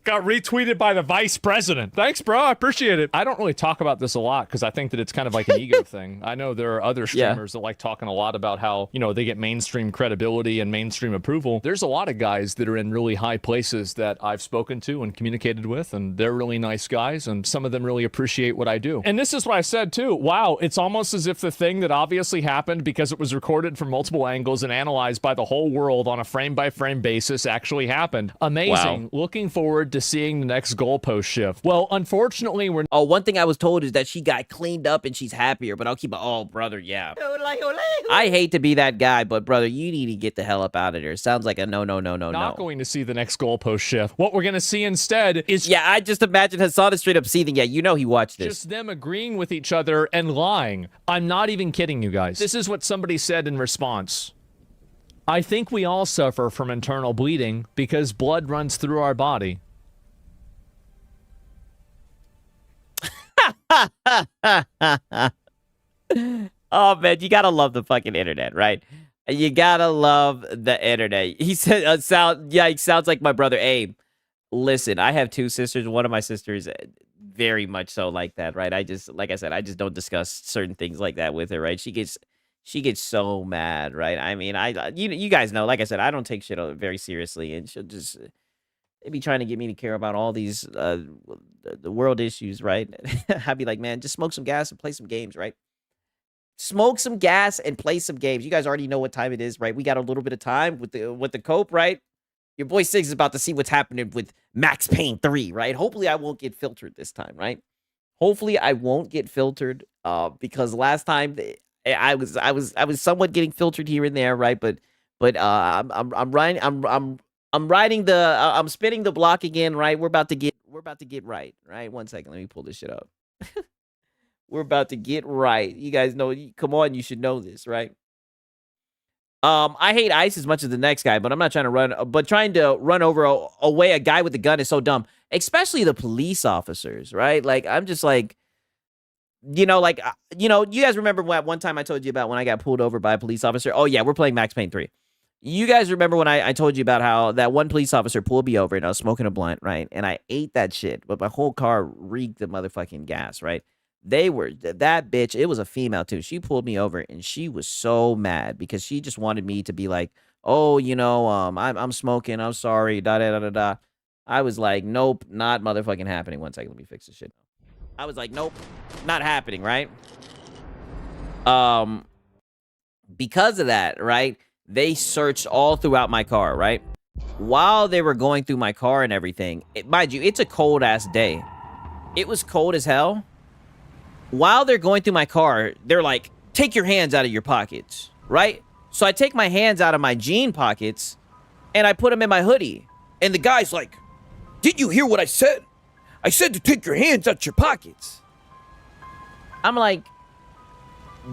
Got retweeted by the vice president. Thanks, bro. I appreciate it. I don't really talk about this a lot because I think that it's kind of like an ego thing. I know there are other streamers that like talking a lot about how, you know, they get mainstream credibility and mainstream approval. There's a lot of guys that are in really high places that I've spoken to and communicated with, and they're really nice guys, and some of them really appreciate what I do. And this is what I said too. Wow, it's almost as if the thing that obviously happened because it was recorded from multiple angles and analyzed by the whole world on a frame-by-frame basis actually happened. Amazing. Wow. Looking forward to seeing the next goalpost shift. Well, unfortunately, we're... Oh, one thing I was told is that she got cleaned up and she's happier, but I'll keep it... Oh, brother, yeah. I hate to be that guy, but brother, you need to get the hell up out of there. Sounds like a no. Not going to see the next goalpost shift. What we're going to see instead is... Yeah, I just imagine Hassan is straight up seething. Yeah, you know he watched this. Just them agreeing with each other and lying. I'm not even kidding you guys. This is what somebody said in response. I think we all suffer from internal bleeding because blood runs through our body. Oh man, you gotta love the fucking internet, right? You gotta love the internet. He said, he sounds like my brother Abe. Listen, I have 2 sisters. One of my sisters very much so like that, right? Like I said, I just don't discuss certain things like that with her, right? She gets so mad, right? I mean, you guys know, like I said, I don't take shit very seriously, and she'll just they be trying to get me to care about all these the world issues, right? I'd be like, man, just smoke some gas and play some games, right? Smoke some gas and play some games. You guys already know what time it is, right? We got a little bit of time with the cope, right? Your boy Siggs is about to see what's happening with Max Payne 3, right? Hopefully I won't get filtered this time, right? Hopefully I won't get filtered because last time I was somewhat getting filtered here and there, right? But I'm spinning the block again, right? We're about to get right, right? 1 second, let me pull this shit up. We're about to get right. You guys know, come on, you should know this, right? I hate ice as much as the next guy, but I'm not trying to run. But trying to run away a guy with a gun is so dumb, especially the police officers, right? Like, I'm just like, you guys remember what one time I told you about when I got pulled over by a police officer? Oh yeah, we're playing Max Payne 3. You guys remember when I told you about how that one police officer pulled me over and I was smoking a blunt, right? And I ate that shit, but my whole car reeked of motherfucking gas, right? That bitch, it was a female too. She pulled me over and she was so mad because she just wanted me to be like, oh, I'm smoking. I'm sorry. Da da da da da. I was like, nope, not motherfucking happening. 1 second, let me fix this shit. I was like, nope, not happening, right? Because of that, right? They searched all throughout my car, right? While they were going through my car and everything, mind you, it's a cold ass day. It was cold as hell. While they're going through my car, they're like, take your hands out of your pockets, right? So I take my hands out of my jean pockets and I put them in my hoodie. And the guy's like, did you hear what I said? I said to take your hands out your pockets. I'm like,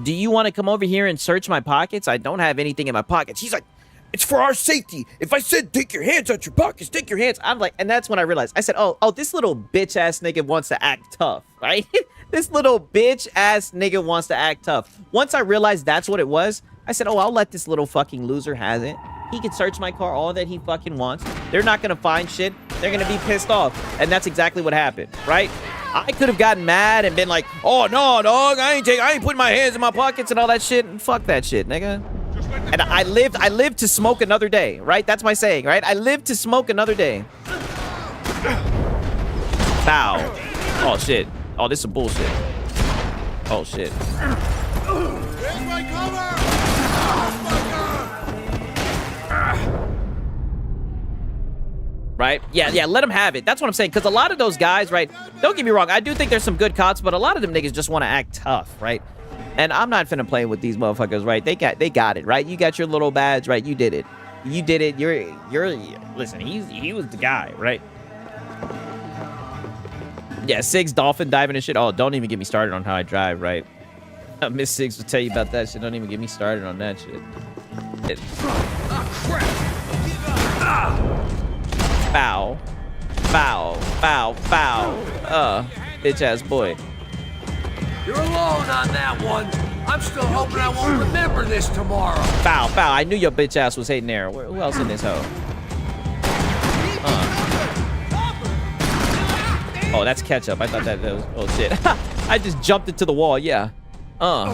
do you want to come over here and search my pockets? I don't have anything in my pockets. He's like, it's for our safety. If I said take your hands out your pockets, take your hands. I'm like, and that's when I realized. I said, oh, this little bitch ass nigga wants to act tough, right? This little bitch ass nigga wants to act tough. Once I realized that's what it was, I said, oh, I'll let this little fucking loser has it. He can search my car all that he fucking wants. They're not gonna find shit. They're gonna be pissed off. And that's exactly what happened, right? I could have gotten mad and been like, oh no, dog, I ain't putting my hands in my pockets and all that shit. And fuck that shit, nigga. And I lived to smoke another day, right? That's my saying, right? I lived to smoke another day. Bow. Oh shit. Oh, this is some bullshit. Oh shit. Right? Yeah, let them have it. That's what I'm saying. Because a lot of those guys, right? Don't get me wrong. I do think there's some good cops, but a lot of them niggas just want to act tough, right? And I'm not finna play with these motherfuckers, right? They got it, right? You got your little badge, right? You did it. You did it. Listen, he was the guy, right? Yeah, Siggs dolphin diving and shit. Oh, don't even get me started on how I drive, right? Miss Siggs will tell you about that shit. Don't even get me started on that shit. Bow. Bow. Bow. Bow. Bitch ass boy. You're alone on that one. I'm still hoping I won't remember this tomorrow. Bow. Bow. I knew your bitch ass was hating there. Who else in this hoe? Oh, that's ketchup. I thought that was... Oh, shit. I just jumped into the wall. Yeah. Oh,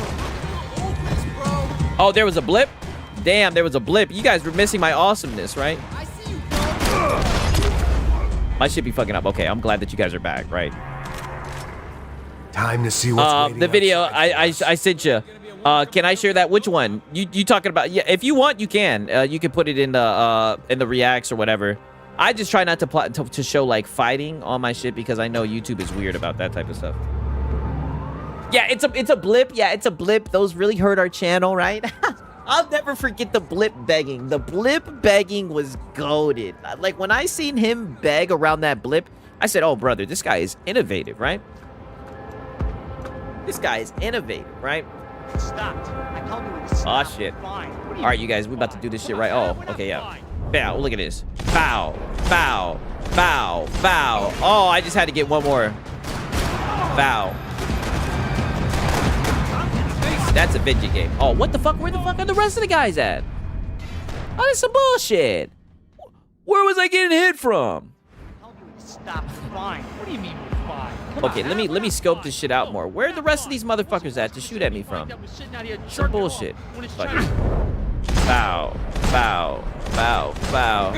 there was a blip? Damn, there was a blip. You guys were missing my awesomeness, right? My shit be fucking up. Okay, I'm glad that you guys are back, right? Time to see what's waiting the video I sent you. Can I share that? Which one? You talking about? Yeah, if you want, you can. You can put it in the reacts or whatever. I just try not to show like fighting on my shit because I know YouTube is weird about that type of stuff. Yeah, it's a blip. Yeah, it's a blip. Those really hurt our channel, right? I'll never forget the blip begging. The blip begging was goated. Like when I seen him beg around that blip, I said, "Oh, brother, this guy is innovative, right? This guy is innovative, right?" Stopped. I told you to stop. Oh shit! All right, you guys, we about to do this shit right. Oh, okay, yeah. Bow. Look at this. Bow. Bow. Bow. Bow. Oh, I just had to get one more. Bow. That's a video game. Oh, what the fuck? Where the fuck are the rest of the guys at? Oh, that's some bullshit. Where was I getting hit from? Stop. Fine. What do you mean we're fine? Okay, let me scope this shit out more. Where are the rest of these motherfuckers at to shoot at me from? Some bullshit. Fuck it. Bow. Bow. Bow. Bow.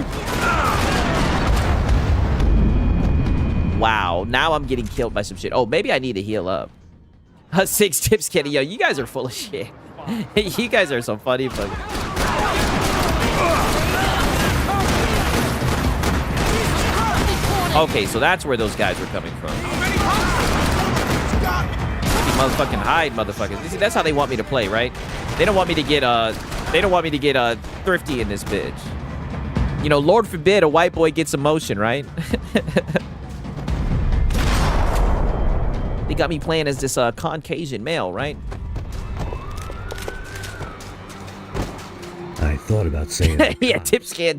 Wow. Now I'm getting killed by some shit. Oh, maybe I need to heal up. 6 tips, Kenny. Yo, you guys are full of shit. You guys are so funny. Okay, so that's where those guys were coming from. Motherfucking hide, motherfuckers. See, that's how they want me to play, right? They don't want me to get thrifty in this bitch. You know, Lord forbid a white boy gets emotion, right? They got me playing as this Caucasian male, right? I thought about saying yeah, tip scan.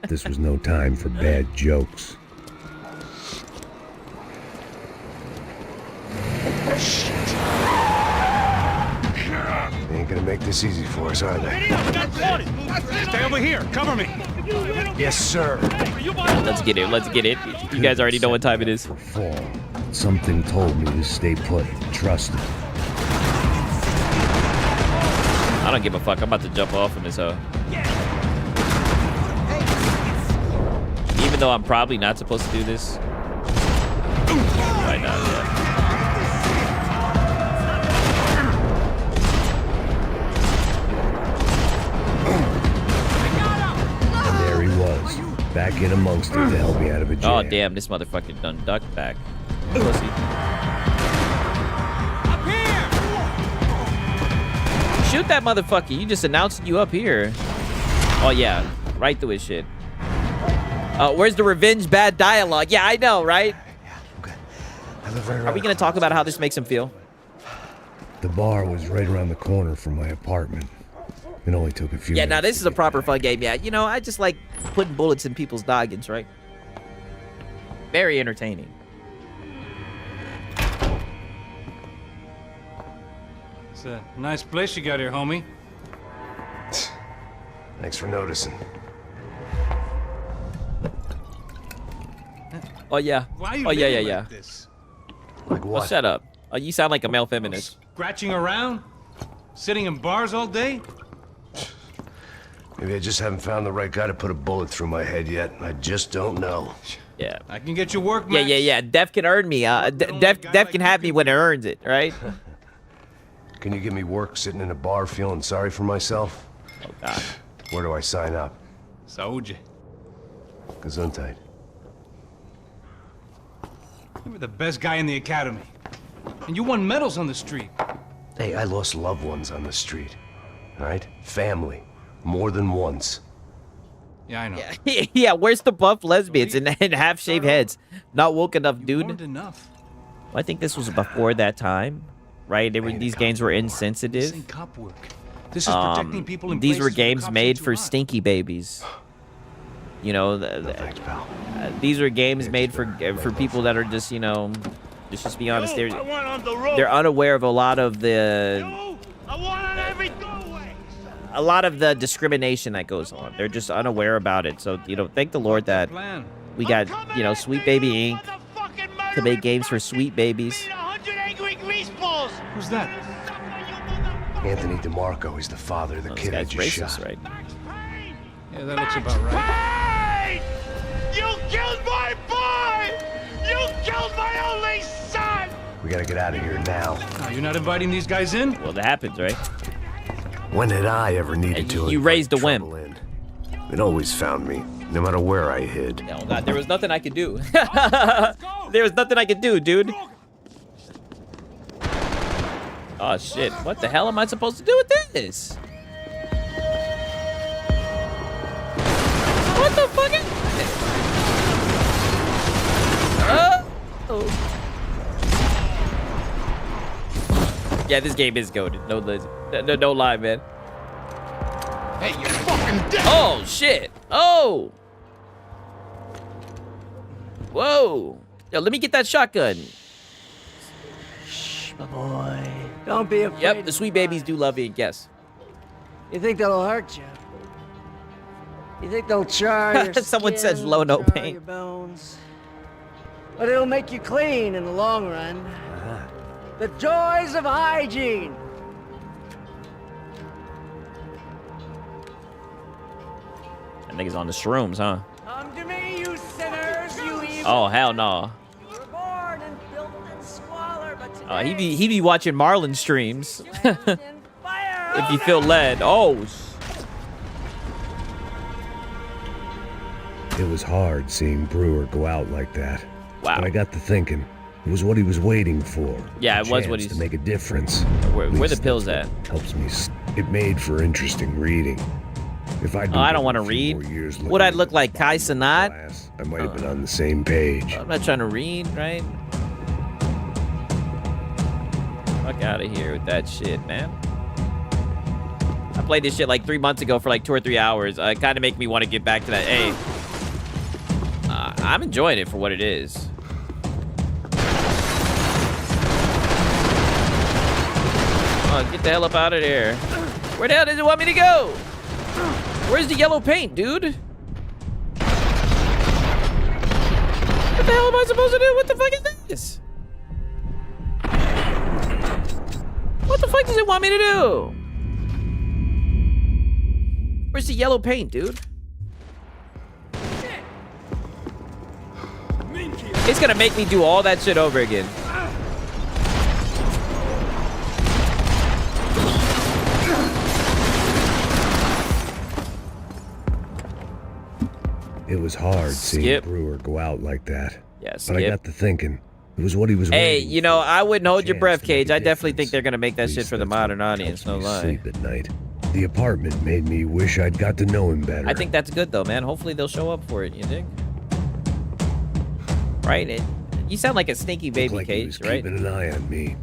This was no time for bad jokes. They ain't gonna make this easy for us, are they? Stay over here. Cover me. Yes, sir. Let's get it. Let's get it. You guys already know what time it is. Fall. Something told me to stay put. Trust it. I don't give a fuck. I'm about to jump off from this hoe. Even though I'm probably not supposed to do this. Right now, yeah. And there he was, back in amongst it to help me out of a jam. Oh, damn. This motherfucker done ducked back. Pussy. Shoot that motherfucker. You just announced you up here. Oh, yeah. Right through his shit. Where's the revenge bad dialogue? Yeah, I know, right? Are we going to talk about how this makes him feel? The bar was right around the corner from my apartment. It only took a few Yeah, minutes. now this is a proper fun game. Yeah, you know, I just like putting bullets in people's noggins, right? Very entertaining. It's a nice place you got here, homie. Thanks for noticing. Oh, yeah. Why are you Oh, yeah, living yeah. like this? Like Well, shut up. Oh, you sound like a male feminist. Scratching around? Sitting in bars all day? Maybe I just haven't found the right guy to put a bullet through my head yet. I just don't know. Yeah. I can get you work, Yeah, Max. yeah. Def can earn me. Def can have me when it earns it, right? Can you give me work sitting in a bar feeling sorry for myself? Oh, God. Where do I sign up? Saúde. Gesundheit. You were the best guy in the academy. And you won medals on the street. Hey, I lost loved ones on the street. All right? Family. More than once. Yeah, I know. Yeah, where's the buff lesbians and half-shaved heads? Not woke enough, dude. Enough. Well, I think this was before that time, right? These games were insensitive. This ain't cop work. This is protecting people in These were places where games cops made ain't too for hot. stinky babies. You know, Thanks, pal. These are games made for people that are just, you know, let's just be honest, they're unaware of a lot of the discrimination that goes on. They're just unaware about it. So, you know, thank the Lord that we got, you know, Sweet Baby Inc. to make games for sweet babies. Who's that? Anthony DeMarco is the father of the kid I This just guy's shot. racist, right? Yeah, that looks about right. You killed my boy! You killed my only son! We gotta get out of here now. Now, you're not inviting these guys in? Well, that happens, right? When had I ever needed to? You raised a wimp. It always found me, no matter where I hid. No, God, there was nothing I could do. There was nothing I could do, dude. Oh, shit. What the hell am I supposed to do with this? What the fuck is... Oh. Yeah, this game is goated. No lie, man. Hey, you're fucking dead! Oh, shit. Oh. Whoa. Yo, let me get that shotgun. My boy. Don't be afraid. Yep, the sweet babies do love it, yes. You think that'll hurt you? You think they'll char your Someone skin, says low, no char pain. your bones? But it'll make you clean in the long run. The joys of hygiene. That nigga's on the shrooms, huh? Come to me, you sinners, you evil. Oh, hell no. You were born in filth and squalor, but today He be watching Marlon streams. If you feel led. Oh. It was hard seeing Brewer go out like that. Wow. But I got to thinking, it was what he was waiting for. Yeah, A it was what chance he's... to make a difference. Where the least pills that's at? what helps me. It made for interesting reading. If I I don't want to read. Would I look like Kai Cenat? I might have been on the same page. I'm not trying to read, right? Fuck out of here with that shit, man. I played this shit like 3 months ago for like 2 or 3 hours. It kind of make me want to get back to that. Hey, I'm enjoying it for what it is. Oh, get the hell up out of there. Where the hell does it want me to go? Where's the yellow paint, dude? What the hell am I supposed to do? What the fuck is this? What the fuck does it want me to do? Where's the yellow paint, dude? It's gonna make me do all that shit over again. It was hard seeing Brewer go out like that. Yeah, but I got to thinking, it was what he was Hey, waiting you know, I wouldn't hold your Chance breath, to make Cage. a I definitely think they're gonna make that shit for the modern audience, no lie. sleep at night. The apartment made me wish I'd got to know him better. I think that's good though, man. Hopefully they'll show up for it, you dig? Right? You sound like a stinky baby, like he Cage, was right? keeping an eye on me.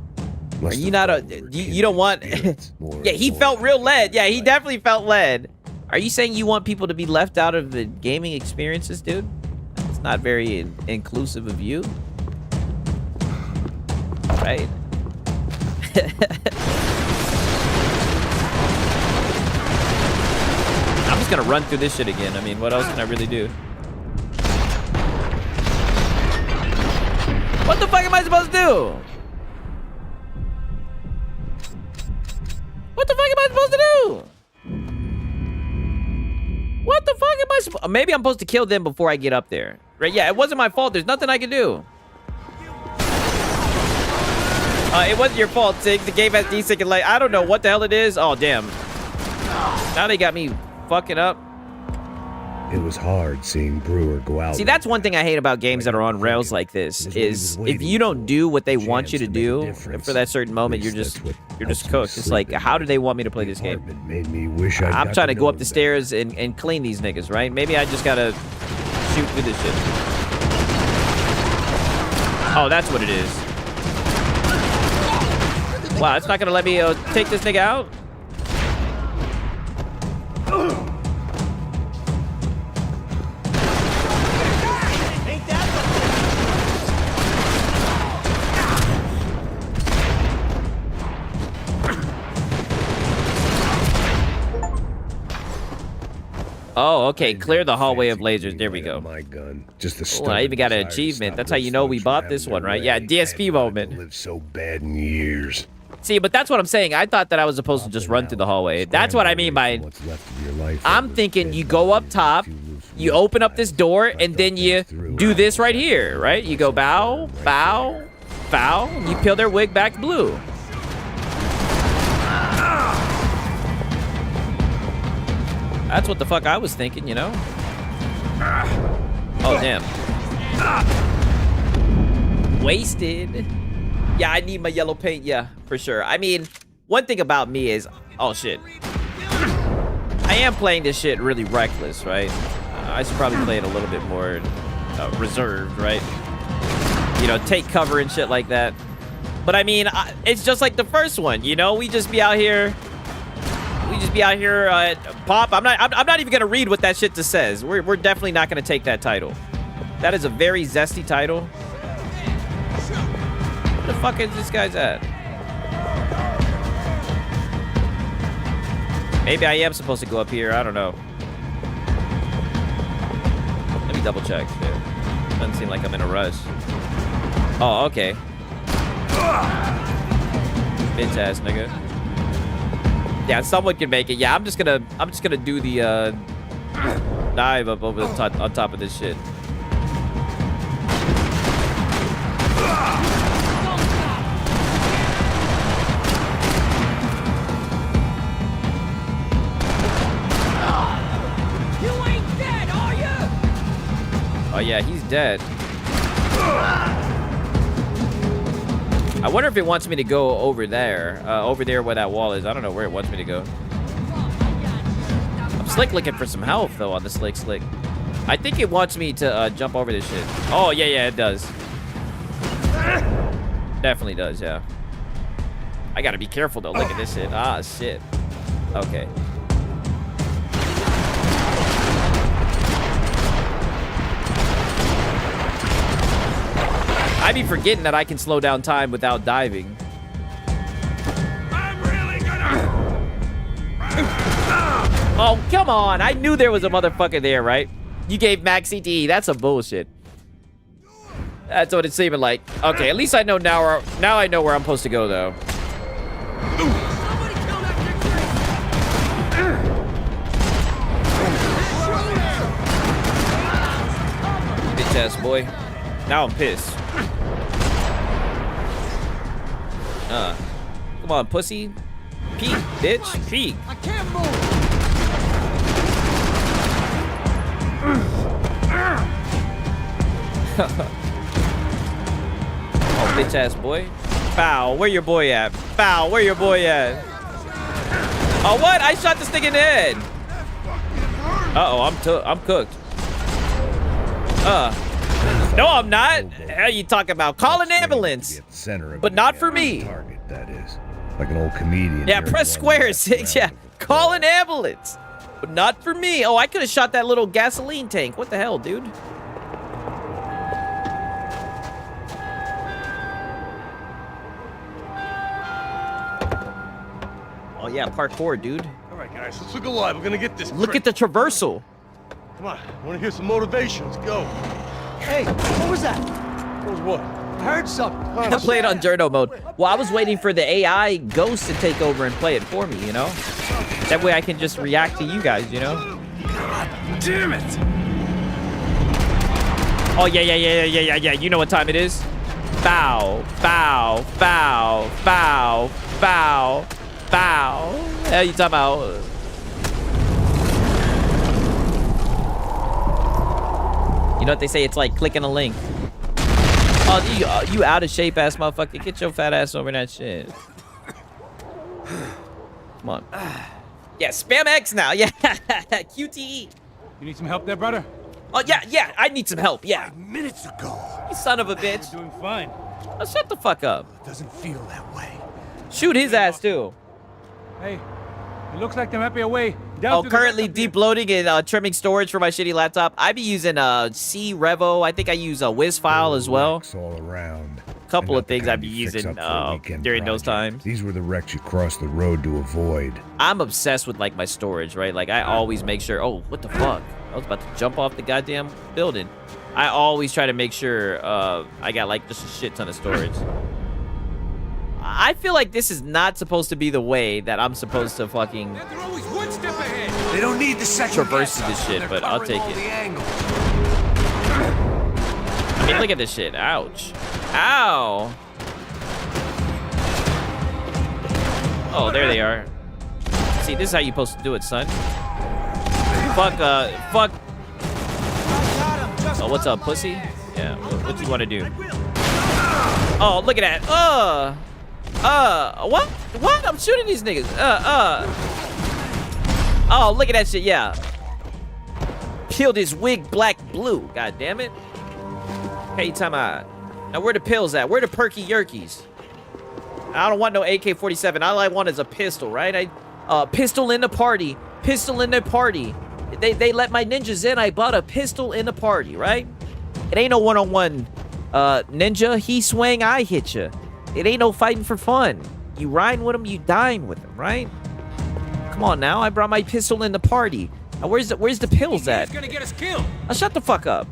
Are you not a... You don't want... Yeah, he felt real led. Yeah, he definitely felt led. Are you saying you want people to be left out of the gaming experiences, dude? It's not very inclusive of you. Right? I'm just gonna run through this shit again. I mean, what else can I really do? What the fuck am I supposed to do? What the fuck am I supposed to do? What the fuck am I supposed... Maybe I'm supposed to kill them before I get up there. Right? Yeah, it wasn't my fault. There's nothing I can do. It wasn't your fault, Sig. The game has desync and like... I don't know what the hell it is. Oh, damn. Now they got me fucking up. It was hard seeing Brewer go out. See, that's one thing I hate about games that are on rails like this is if you don't do what they want you to do for that certain moment, you're just cooked. It's like, how do they want me to play this game? Made me wish I'm trying to go up the stairs and clean these niggas, right? Maybe I just gotta shoot through this shit. Oh, that's what it is. Wow, it's not gonna let me take this nigga out? Oh, okay. Clear the hallway of lasers. There we go. My gun. Just the Oh, I even got an achievement. That's how you know we bought this one, right? Yeah, DSP moment. Lived so bad in years. See, but that's what I'm saying. I thought that I was supposed to just run through the hallway. That's what I mean by... I'm thinking you go up top, you open up this door, and then you do this right here, right? You go bow, bow, bow, and you peel their wig back blue. That's what the fuck I was thinking, you know? Oh, damn. Wasted. Yeah, I need my yellow paint. Yeah, for sure. I mean, one thing about me is... Oh, shit. I am playing this shit really reckless, right? I should probably play it a little bit more reserved, right? You know, take cover and shit like that. But, I mean, it's just like the first one, you know? We just be out here... Pop. I'm not even gonna read what that shit just says. We're definitely not gonna take that title. That is a very zesty title. Where the fuck is this guy's at? Maybe I am supposed to go up here. I don't know. Let me double check. Doesn't seem like I'm in a rush. Oh, okay. Bitch ass nigga. Yeah, someone can make it. Yeah, I'm just gonna do the dive up over the top, on top of this shit. You ain't dead, are you? yeah, he's dead. I wonder if it wants me to go over there where that wall is. I don't know where it wants me to go. I'm slick looking for some health, though, on the slick. I think it wants me to jump over this shit. Oh, yeah, it does. Definitely does, yeah. I gotta be careful, though. Look at this shit. Ah, shit. Okay. I be forgetting that I can slow down time without diving. I'm really gonna. Oh, come on. I knew there was a motherfucker there, right? You gave Max CTE. That's some bullshit. That's what it's seeming like. Okay, at least I know now. Now I know where I'm supposed to go, though. Bitch ass boy. Now I'm pissed. Come on, pussy. Peek, bitch. Peek. I can't move. Oh, bitch ass boy. Foul. Where your boy at? Foul. Where your boy at? Oh, what? I shot this thing in the head. Uh-oh, I'm cooked. No, I'm not. How you talking about? Call an ambulance. But not for me. Target, that is. Like an old comedian. Yeah, press squares. Yeah, call an ambulance. But not for me. Oh, I could have shot that little gasoline tank. What the hell, dude? Oh, yeah, parkour, dude. All right, guys, let's look alive. We're gonna get this. Look at the traversal. Come on, I want to hear some motivation. Let's go. Hey, what was that? What was what? I heard something. I played on journal mode. Well, I was waiting for the AI ghost to take over and play it for me, you know? That way I can just react to you guys, you know? God damn it! Oh, yeah. You know what time it is? Foul. Hell you talking about? You know what they say? It's like clicking a link. Oh, you out of shape ass motherfucker. Get your fat ass over that shit. Come on. Yeah, spam X now. Yeah. QTE. You need some help there, brother? Oh, yeah. I need some help. Yeah. 5 minutes ago. You son of a bitch. You're doing fine. Oh, shut the fuck up. It doesn't feel that way. Shoot his ass, too. Hey, it looks like there might be a way down. Oh, currently deep loading and trimming storage for my shitty laptop. I be using C Revo. I think I use a Wiz file as well. All around. Couple of things I be using during those times. These were the wrecks you crossed the road to avoid. I'm obsessed with like my storage, right? Like I always make sure. Oh, what the fuck? I was about to jump off the goddamn building. I always try to make sure I got like just a shit ton of storage. I feel like this is not supposed to be the way that I'm supposed to fucking They're always one step ahead. They don't need the second traverse this shit, but I'll take it. I mean, look at this shit. Ouch. Ow. Oh, there they are. See, this is how you're supposed to do it, son. Fuck. Oh, what's up, pussy? Yeah, what you want to do? Oh, look at that. What? What? I'm shooting these niggas. Oh, look at that shit, yeah. Killed his wig black blue, god damn it. Hey, time out. Now, where the pills at? Where the perky yerkies? I don't want no AK-47. All I want is a pistol, right? Pistol in the party. Pistol in the party. They let my ninjas in. I bought a pistol in the party, right? It ain't no one-on-one ninja. He swing, I hit you. It ain't no fighting for fun. You riding with him, you dying with him, right? Come on now. I brought my pistol in the party. Now, where's the pills at? He's gonna get us killed. Now, shut the fuck up.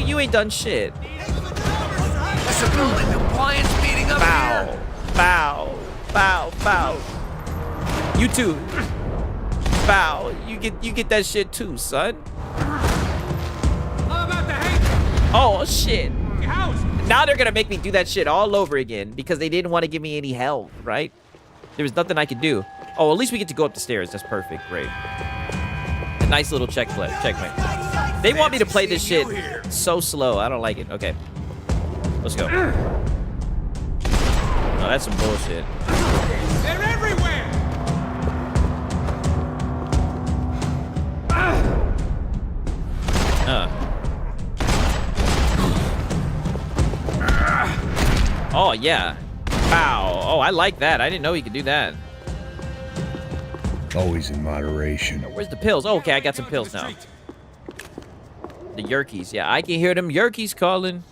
You ain't done shit. That's a building compliance meeting up here. Foul. You too. Foul. You get that shit too, son. How about the hate? Oh shit. House. Now they're gonna make me do that shit all over again because they didn't want to give me any help, right? There was nothing I could do. Oh, at least we get to go up the stairs. That's perfect. Great. A nice little checkmate. They want me to play this shit so slow. I don't like it. Okay. Let's go. Oh, that's some bullshit. They're everywhere. Oh, yeah. Wow. Oh, I like that. I didn't know he could do that. Always in moderation. Where's the pills? Oh, okay, I got some pills now. The Yerkies. Yeah, I can hear them Yerkies calling.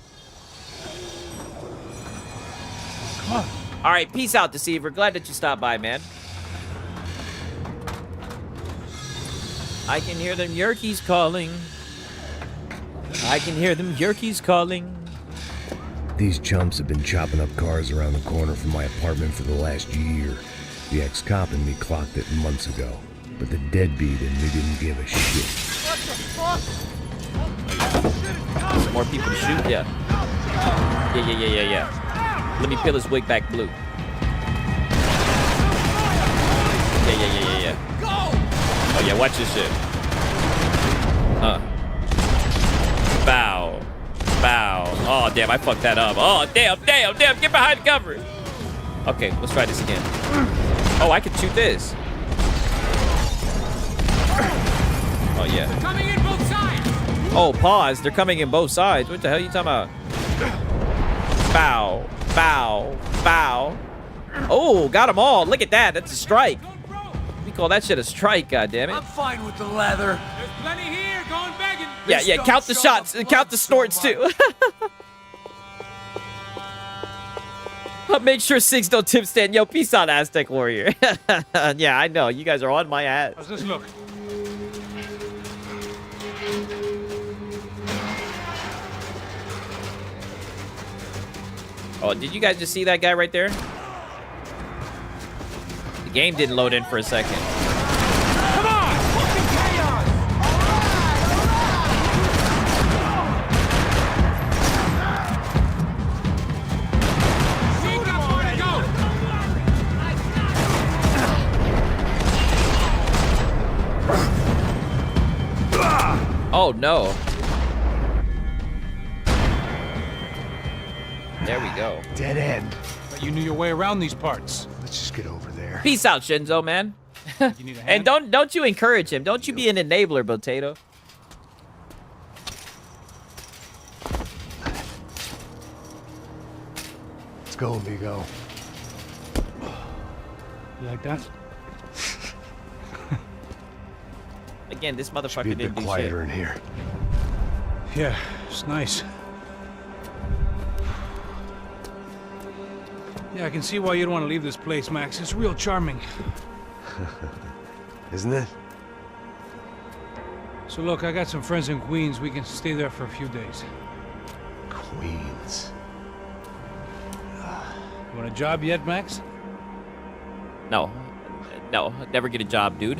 Come on. All right, peace out, Deceiver. Glad that you stopped by, man. I can hear them Yerkies calling. I can hear them Yerkies calling. These chumps have been chopping up cars around the corner from my apartment for the last year. The ex-cop and me clocked it months ago, but the deadbeat and me didn't give a shit. What the fuck? More people to shoot? Yeah. Yeah. Let me peel his wig back blue. Yeah. Oh, yeah, watch this shit. Bow. Oh, damn, I fucked that up. Oh, damn. Get behind the cover. Okay, let's try this again. Oh, I can shoot this. Oh, yeah. They're coming in both sides. Oh, pause. They're coming in both sides. What the hell are you talking about? Bow. Oh, got them all. Look at that. That's a strike. We call that shit a strike, goddammit. I'm fine with the leather. There's plenty here. Going begging. Yeah. Count the shots. Count the snorts, too. Make sure 6 don't tip stand. Yo, peace out, Aztec Warrior. Yeah, I know. You guys are on my ass. How's this look? Oh, did you guys just see that guy right there? The game didn't load in for a second. Come on. Fucking chaos. We got more to go. Oh, no. There we go. Dead end. But you knew your way around these parts. Let's just get over there. Peace out, Shinzo, man. You need a And hand? don't you encourage him. Don't you be an enabler, Potato. Let's go, amigo. You like that? Again, this motherfucker Be a didn't bit do quieter shit. in here. Yeah, it's nice. Yeah, I can see why you'd want to leave this place, Max. It's real charming. Isn't it? So look, I got some friends in Queens. We can stay there for a few days. Queens. You want a job yet, Max? No, never get a job, dude.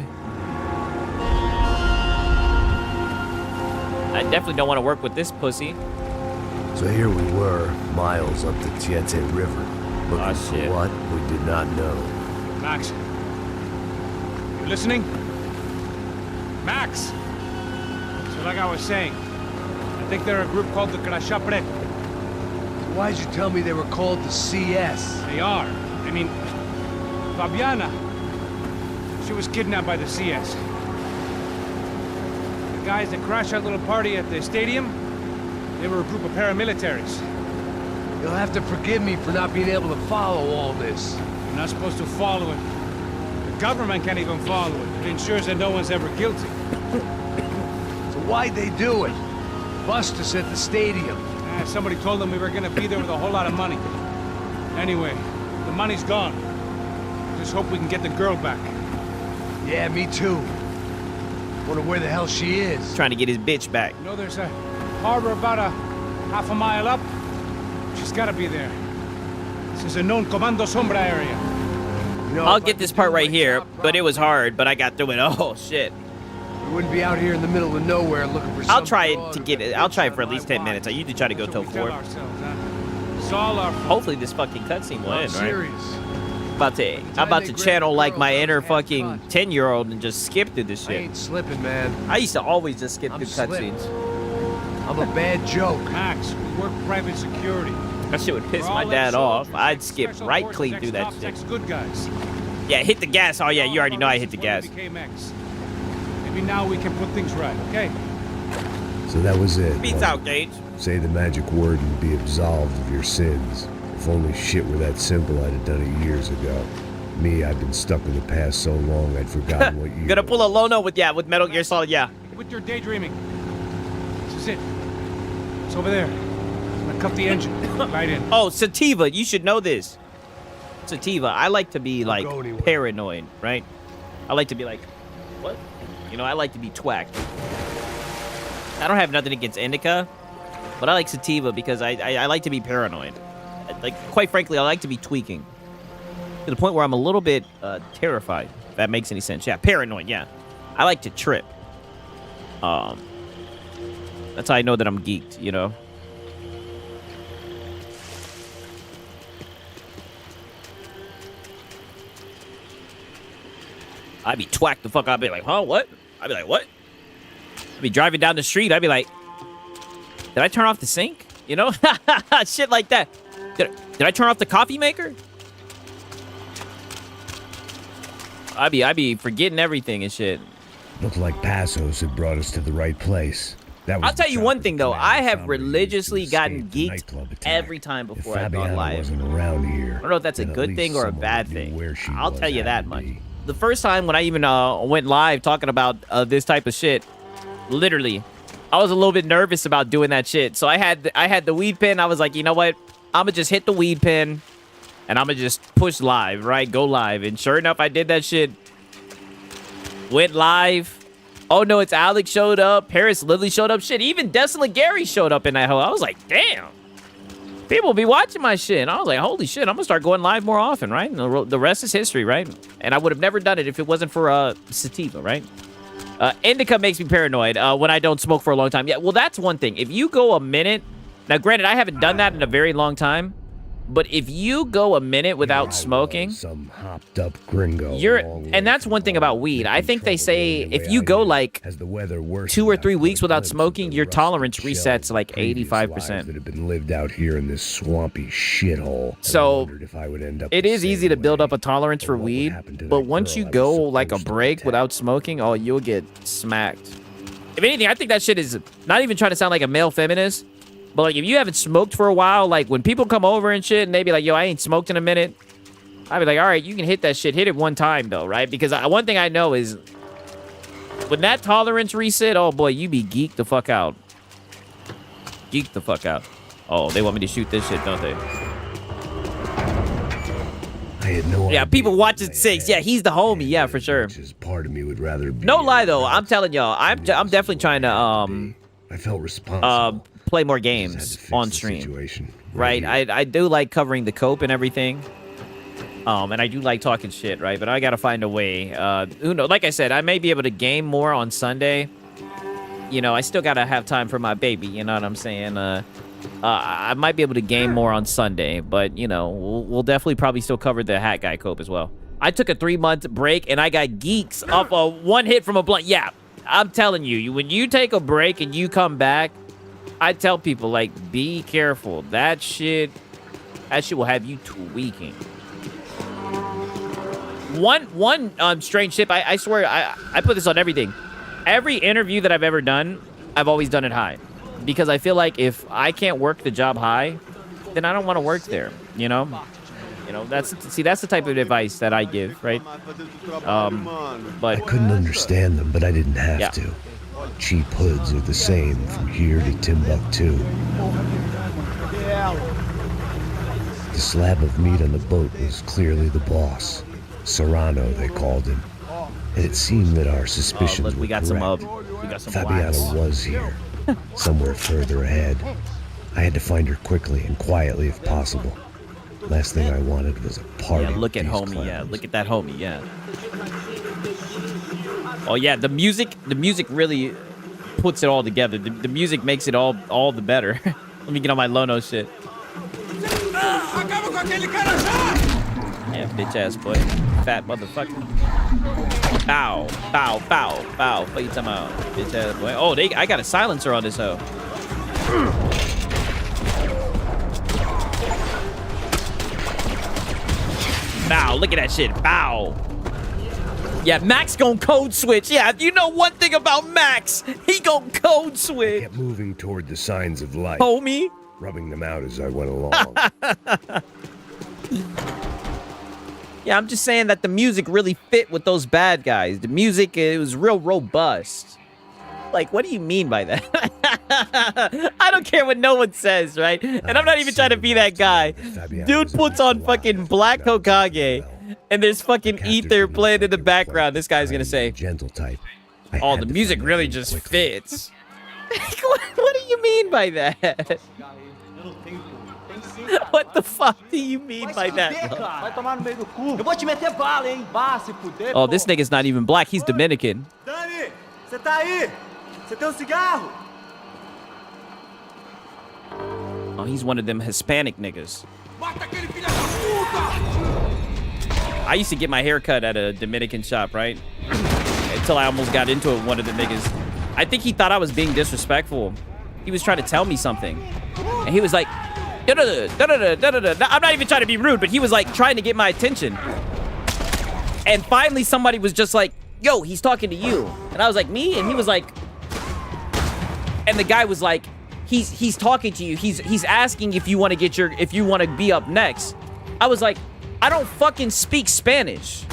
I definitely don't want to work with this pussy. So here we were, miles up the Tiete River, looking for what we did not know. Max. You listening? Max! So like I was saying, I think they're a group called the Crashapre. Why'd you tell me they were called the CS? They are. I mean, Fabiana. She was kidnapped by the CS. The guys that crashed that little party at the stadium, they were a group of paramilitaries. You'll have to forgive me for not being able to follow all this. You're not supposed to follow it. The government can't even follow it. It ensures that no one's ever guilty. So why'd they do it? Bust us at the stadium. Somebody told them we were gonna be there with a whole lot of money. Anyway, the money's gone. Just hope we can get the girl back. Yeah, me too. Wonder where the hell she is. Trying to get his bitch back. You know, there's a harbor about a half a mile up. She's gotta be there. This is a known Comando Sombra area. You know, I'll get this part right here, but it was hard, but I got through it. Oh, shit. We wouldn't be out here in the middle of nowhere looking for I'll try it to get it. I'll try it for at least 10 minutes. I usually try to go till 4. It's all our fault. Hopefully this fucking cutscene will end, right? Serious. I'm about to channel like my inner fucking 10-year-old and just skip through this shit. I ain't slipping, man. I used to always just skip through cutscenes. I'm a bad joke. Max, we work private security. That shit would piss my dad off. I'd skip right clean through that shit. Good guys. Yeah, hit the gas. Oh yeah, you already know I hit the gas. Maybe now we can put things right, okay? So that was it. Beats out, Gage. Say the magic word and be absolved of your sins. If only shit were that simple, I'd have done it years ago. Me, I've been stuck in the past so long, I'd forgotten what year. Gonna pull a Lono with Metal Gear Solid, yeah. With your daydreaming. This is it. It's over there. I'm gonna cut the engine. Right in. Oh, Sativa, you should know this. Sativa, I like to be like paranoid, right? I like to be like, what? You know, I like to be twacked. I don't have nothing against indica, but I like sativa because I like to be paranoid. Like, quite frankly, I like to be tweaking to the point where I'm a little bit terrified, if that makes any sense. Yeah, paranoid, yeah. I like to trip. That's how I know that I'm geeked, you know? I'd be twacked the fuck out. I'd be like, huh, what? I'd be like, what? I'd be driving down the street. I'd be like, did I turn off the sink? You know? Shit like that. Did I turn off the coffee maker? I'd be forgetting everything and shit. Looked like Passos had brought us to the right place. I'll tell you one thing, though. I have religiously gotten geeked every time before I've gone live. Wasn't around here, I don't know if that's a good thing or a bad thing. I'll tell you that much. The first time when I even went live talking about this type of shit, literally, I was a little bit nervous about doing that shit. So I had the weed pen. I was like, you know what? I'm going to just hit the weed pen, and I'm going to just push live, right? Go live. And sure enough, I did that shit. Went live. Oh, no, it's Alex showed up. Paris Lily showed up. Shit, even Desolate Gary showed up in that hole. I was like, damn. People be watching my shit. And I was like, holy shit, I'm going to start going live more often, right? And the rest is history, right? And I would have never done it if it wasn't for sativa, right? Indica makes me paranoid when I don't smoke for a long time. Yeah, well, that's one thing. If you go a minute... Now, granted, I haven't done that in a very long time. But if you go a minute without smoking, some hopped up gringo, and that's one thing about weed. I think they say if you go like 2 or 3 weeks without smoking, your tolerance resets like 85%. That have been lived out here in this swampy shithole. So it is easy to build up a tolerance for weed, but once you go like a break without smoking, oh, you'll get smacked. If anything, I think that shit is not even trying to sound like a male feminist. But, like, if you haven't smoked for a while, like, when people come over and shit, and they be like, yo, I ain't smoked in a minute, I'd be like, all right, you can hit that shit. Hit it one time, though, right? Because one thing I know is when that tolerance reset, oh, boy, you be geeked the fuck out. Geeked the fuck out. Oh, they want me to shoot this shit, don't they? I had no idea. Yeah, people watching 6. Yeah, he's the homie. Yeah, for sure. Part of me would rather be... No lie, though. I'm telling y'all, I'm definitely trying to, I felt responsible. Play more games on stream, right? I do like covering the cope and everything, and I do like talking shit, right? But I gotta find a way. Who knows? Like I said, I may be able to game more on Sunday. You know, I still gotta have time for my baby. You know what I'm saying? I might be able to game more on Sunday, but you know, we'll definitely probably still cover the Hat Guy cope as well. I took a 3-month break and I got geeks off a 1 hit from a blunt. Yeah, I'm telling you, when you take a break and you come back. I tell people, like, be careful. That shit will have you tweaking. One strange tip, I swear, I put this on everything. Every interview that I've ever done, I've always done it high. Because I feel like if I can't work the job high, then I don't want to work there, you know? You know, that's the type of advice that I give, right? But I couldn't understand them, but I didn't have to. Cheap hoods are the same from here to Timbuktu. The slab of meat on the boat was clearly the boss. Serrano, they called him. And it seemed that our suspicions were correct. Fabiana was here, somewhere further ahead. I had to find her quickly and quietly if possible. Last thing I wanted was a party. Yeah, look at homie, clowns. Yeah, look at that homie, yeah. Oh yeah, the music really puts it all together. The music makes it all the better. Let me get on my Lono shit. Yeah, bitch ass boy. Fat motherfucker. Bow, bow, bow, bow. What you talking about? Bitch ass boy. Oh, I got a silencer on this hoe. Bow, look at that shit. Bow. Yeah, Max gon' code switch. Yeah, you know one thing about Max. He gon' code switch. I kept moving toward the signs of life. Homie. Rubbing them out as I went along. Yeah, I'm just saying that the music really fit with those bad guys. The music, it was real robust. Like, what do you mean by that? I don't care what no one says, right? And I'm not even trying to be that guy. Dude puts on fucking Black Hokage, and there's fucking Ether playing in the background. This guy's gonna say, gentle type. Oh, the music really just fits. What do you mean by that? What the fuck do you mean by that? Oh, this nigga's not even black. He's Dominican. Dani, você tá aí? Você tem cigarro? Oh, he's one of them Hispanic niggas. I used to get my hair cut at a Dominican shop, right? Until I almost got into it with one of the niggas. I think he thought I was being disrespectful. He was trying to tell me something. And he was like, I'm not even trying to be rude, but he was like trying to get my attention. And finally somebody was just like, yo, he's talking to you. And I was like, me? And he was like, and the guy was like, he's talking to you. He's asking if you want to be up next. I was like, I don't fucking speak Spanish.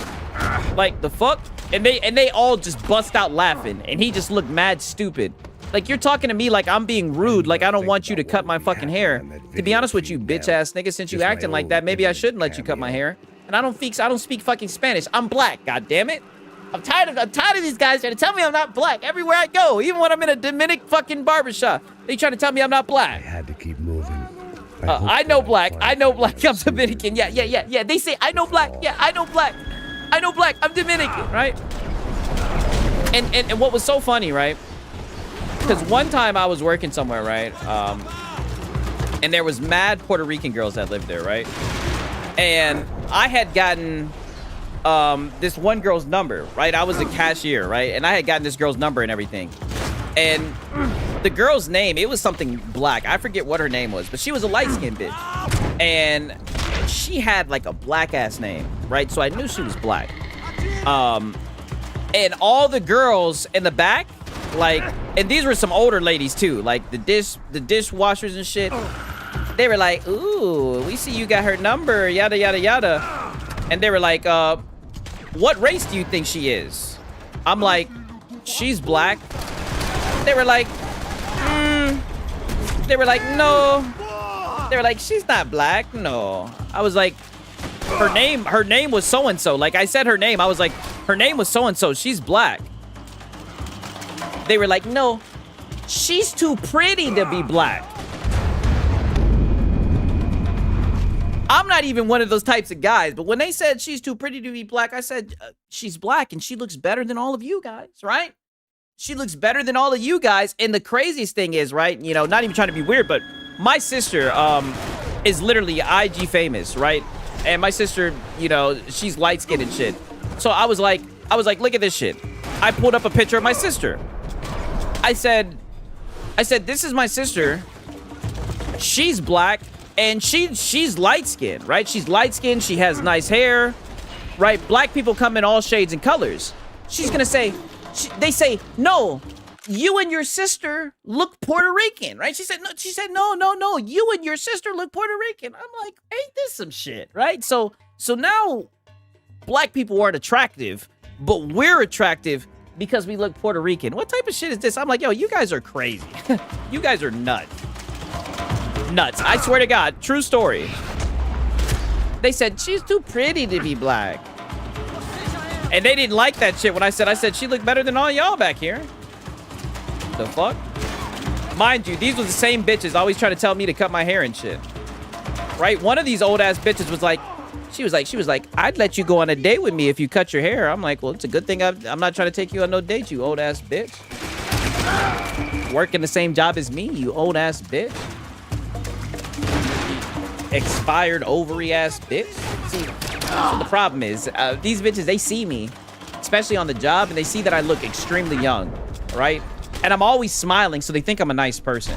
Like, the fuck? And they all just bust out laughing. And he just looked mad stupid. Like, you're talking to me like I'm being rude, like I don't want you to cut my fucking hair. To be honest with you, bitch-ass nigga, since you acting like that, maybe I shouldn't let you cut my hair. And I don't speak fucking Spanish. I'm black, goddammit. I'm tired of these guys trying to tell me I'm not black everywhere I go. Even when I'm in a Dominican fucking barbershop, they trying to tell me I'm not black. I had to keep moving. I know black. I know black. I'm Dominican. Yeah. They say I know black. Yeah, I know black. I know black. I'm Dominican, right? And what was so funny, right? Because one time I was working somewhere, right? And there was mad Puerto Rican girls that lived there, right? And I had gotten this one girl's number, right? I was a cashier, right? And I had gotten this girl's number and everything. And the girl's name, it was something black. I forget what her name was, but she was a light-skinned bitch. And she had like a black-ass name, right? So I knew she was black. And all the girls in the back, like, and these were some older ladies too, like the dishwashers and shit. They were like, ooh, we see you got her number, yada, yada, yada. And they were like, what race do you think she is? I'm like, she's black. They were like, no. They were like, she's not black, no. I was like, her name was so-and-so. Like, I said her name. I was like, her name was so-and-so. She's black. They were like, no, she's too pretty to be black. I'm not even one of those types of guys, but when they said she's too pretty to be black, I said, she's black and she looks better than all of you guys, right? She looks better than all of you guys. And the craziest thing is, right, you know, not even trying to be weird, but my sister is literally IG famous, right? And my sister, you know, she's light-skinned and shit. So I was like, look at this shit. I pulled up a picture of my sister. I said, this is my sister. She's black and she's light-skinned, right? She's light-skinned. She has nice hair, right? Black people come in all shades and colors. She's gonna say, they say, no, you and your sister look Puerto Rican, right? She said, no, you and your sister look Puerto Rican. I'm like, ain't this some shit, right? So now black people aren't attractive, but we're attractive because we look Puerto Rican. What type of shit is this? I'm like, yo, you guys are crazy. You guys are nuts. Nuts. I swear to God, true story. They said, she's too pretty to be black. And they didn't like that shit when I said she looked better than all y'all back here. The fuck? Mind you, these were the same bitches always trying to tell me to cut my hair and shit. Right? One of these old ass bitches was like, she was like, I'd let you go on a date with me if you cut your hair. I'm like, well, it's a good thing I'm not trying to take you on no date, you old ass bitch. Working the same job as me, you old ass bitch. Expired ovary ass bitch. See, So the problem is, these bitches, they see me, especially on the job, and they see that I look extremely young, right? And I'm always smiling, so they think I'm a nice person.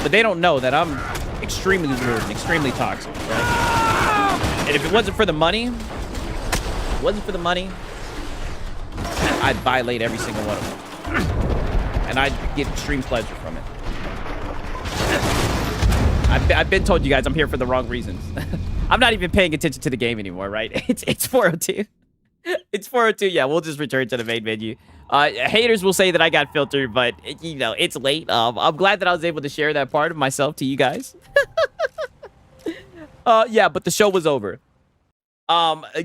But they don't know that I'm extremely rude and extremely toxic, right? And if it wasn't for the money, I'd violate every single one of them. And I'd get extreme pleasure from it. I've been told you guys I'm here for the wrong reasons. I'm not even paying attention to the game anymore, right? It's 4:02. It's 4:02. Yeah, we'll just return to the main menu. Haters will say that I got filtered, but, you know, it's late. I'm glad that I was able to share that part of myself to you guys. Yeah, but the show was over.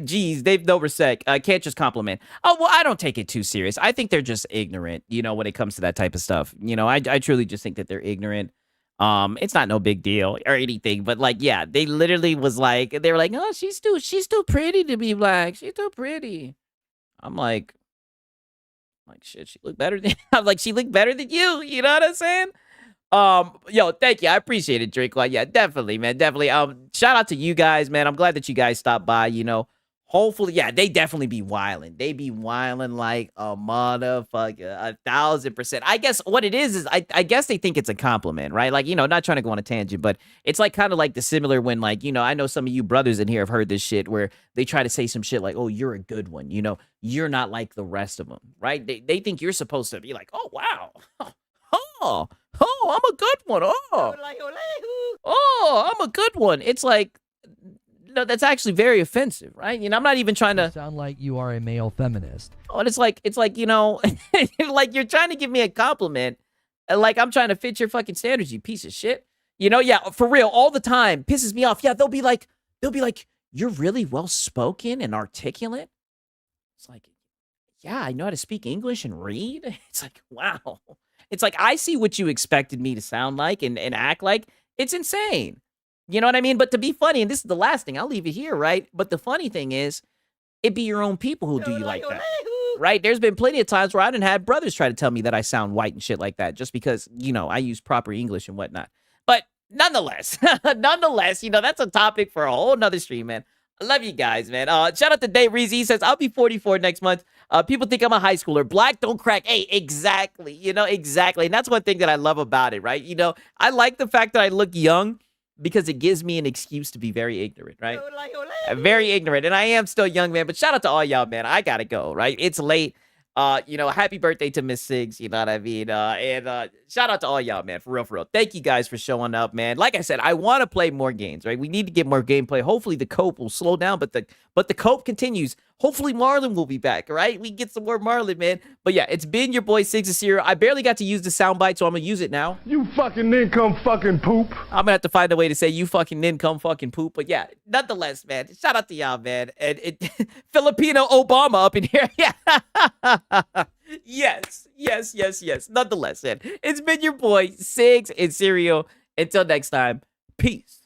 Geez, they've no respect. Can't just compliment. Oh, well, I don't take it too serious. I think they're just ignorant, you know, when it comes to that type of stuff. You know, I truly just think that they're ignorant. It's not no big deal or anything, but like, yeah, they literally was like, they were like, oh, she's too pretty to be black. She's too pretty. I'm like, shit, she looked better than, I'm like, she looked better than you. You know what I'm saying? Yo, thank you. I appreciate it, Drake. Like, yeah, definitely, man. Definitely. Shout out to you guys, man. I'm glad that you guys stopped by, you know. Hopefully, yeah, they definitely be wilding. They be wilding like a motherfucker, 1,000%. I guess what it is I guess they think it's a compliment, right? Like, you know, not trying to go on a tangent, but it's like kind of like the similar when, like, you know, I know some of you brothers in here have heard this shit where they try to say some shit like, oh, you're a good one. You know, you're not like the rest of them, right? They think you're supposed to be like, oh, wow. Oh, I'm a good one. Oh, I'm a good one. It's like, no, that's actually very offensive, right? You know, I'm not even trying to sound like you are a male feminist. Oh, and it's like, you know, like you're trying to give me a compliment, and like I'm trying to fit your fucking standards, you piece of shit. You know, yeah, for real, all the time, pisses me off. Yeah, they'll be like, you're really well spoken and articulate. It's like, yeah, I know how to speak English and read. It's like, wow. It's like, I see what you expected me to sound like and act like. It's insane. You know what I mean? But to be funny, and this is the last thing, I'll leave it here, right? But the funny thing is, it be your own people who do you like that, right? There's been plenty of times where I done had brothers try to tell me that I sound white and shit like that just because, you know, I use proper English and whatnot. But nonetheless, you know, that's a topic for a whole nother stream, man. I love you guys, man. Shout out to Dave Reezy. He says, I'll be 44 next month. People think I'm a high schooler. Black don't crack. Hey, exactly. You know, exactly. And that's one thing that I love about it, right? You know, I like the fact that I look young because it gives me an excuse to be very ignorant, right? Very ignorant. And I am still young, man. But shout out to all y'all, man. I gotta go, right? It's late. You know, happy birthday to Miss Siggs, you know what I mean? And shout out to all y'all, man, for real, for real. Thank you guys for showing up, man. Like I said, I want to play more games, right? We need to get more gameplay. Hopefully the cope will slow down, but the cope continues. Hopefully Marlon will be back, right? We get some more Marlon, man. But yeah, it's been your boy Siggs Zero. I barely got to use the soundbite, so I'm gonna use it now. You fucking nincome fucking poop. I'm gonna have to find a way to say you fucking nincome fucking poop. But yeah, nonetheless, man, shout out to y'all, man. And Filipino Obama up in here. Yeah. Yes. Nonetheless, man, it's been your boy Siggs and Serial. Until next time, peace.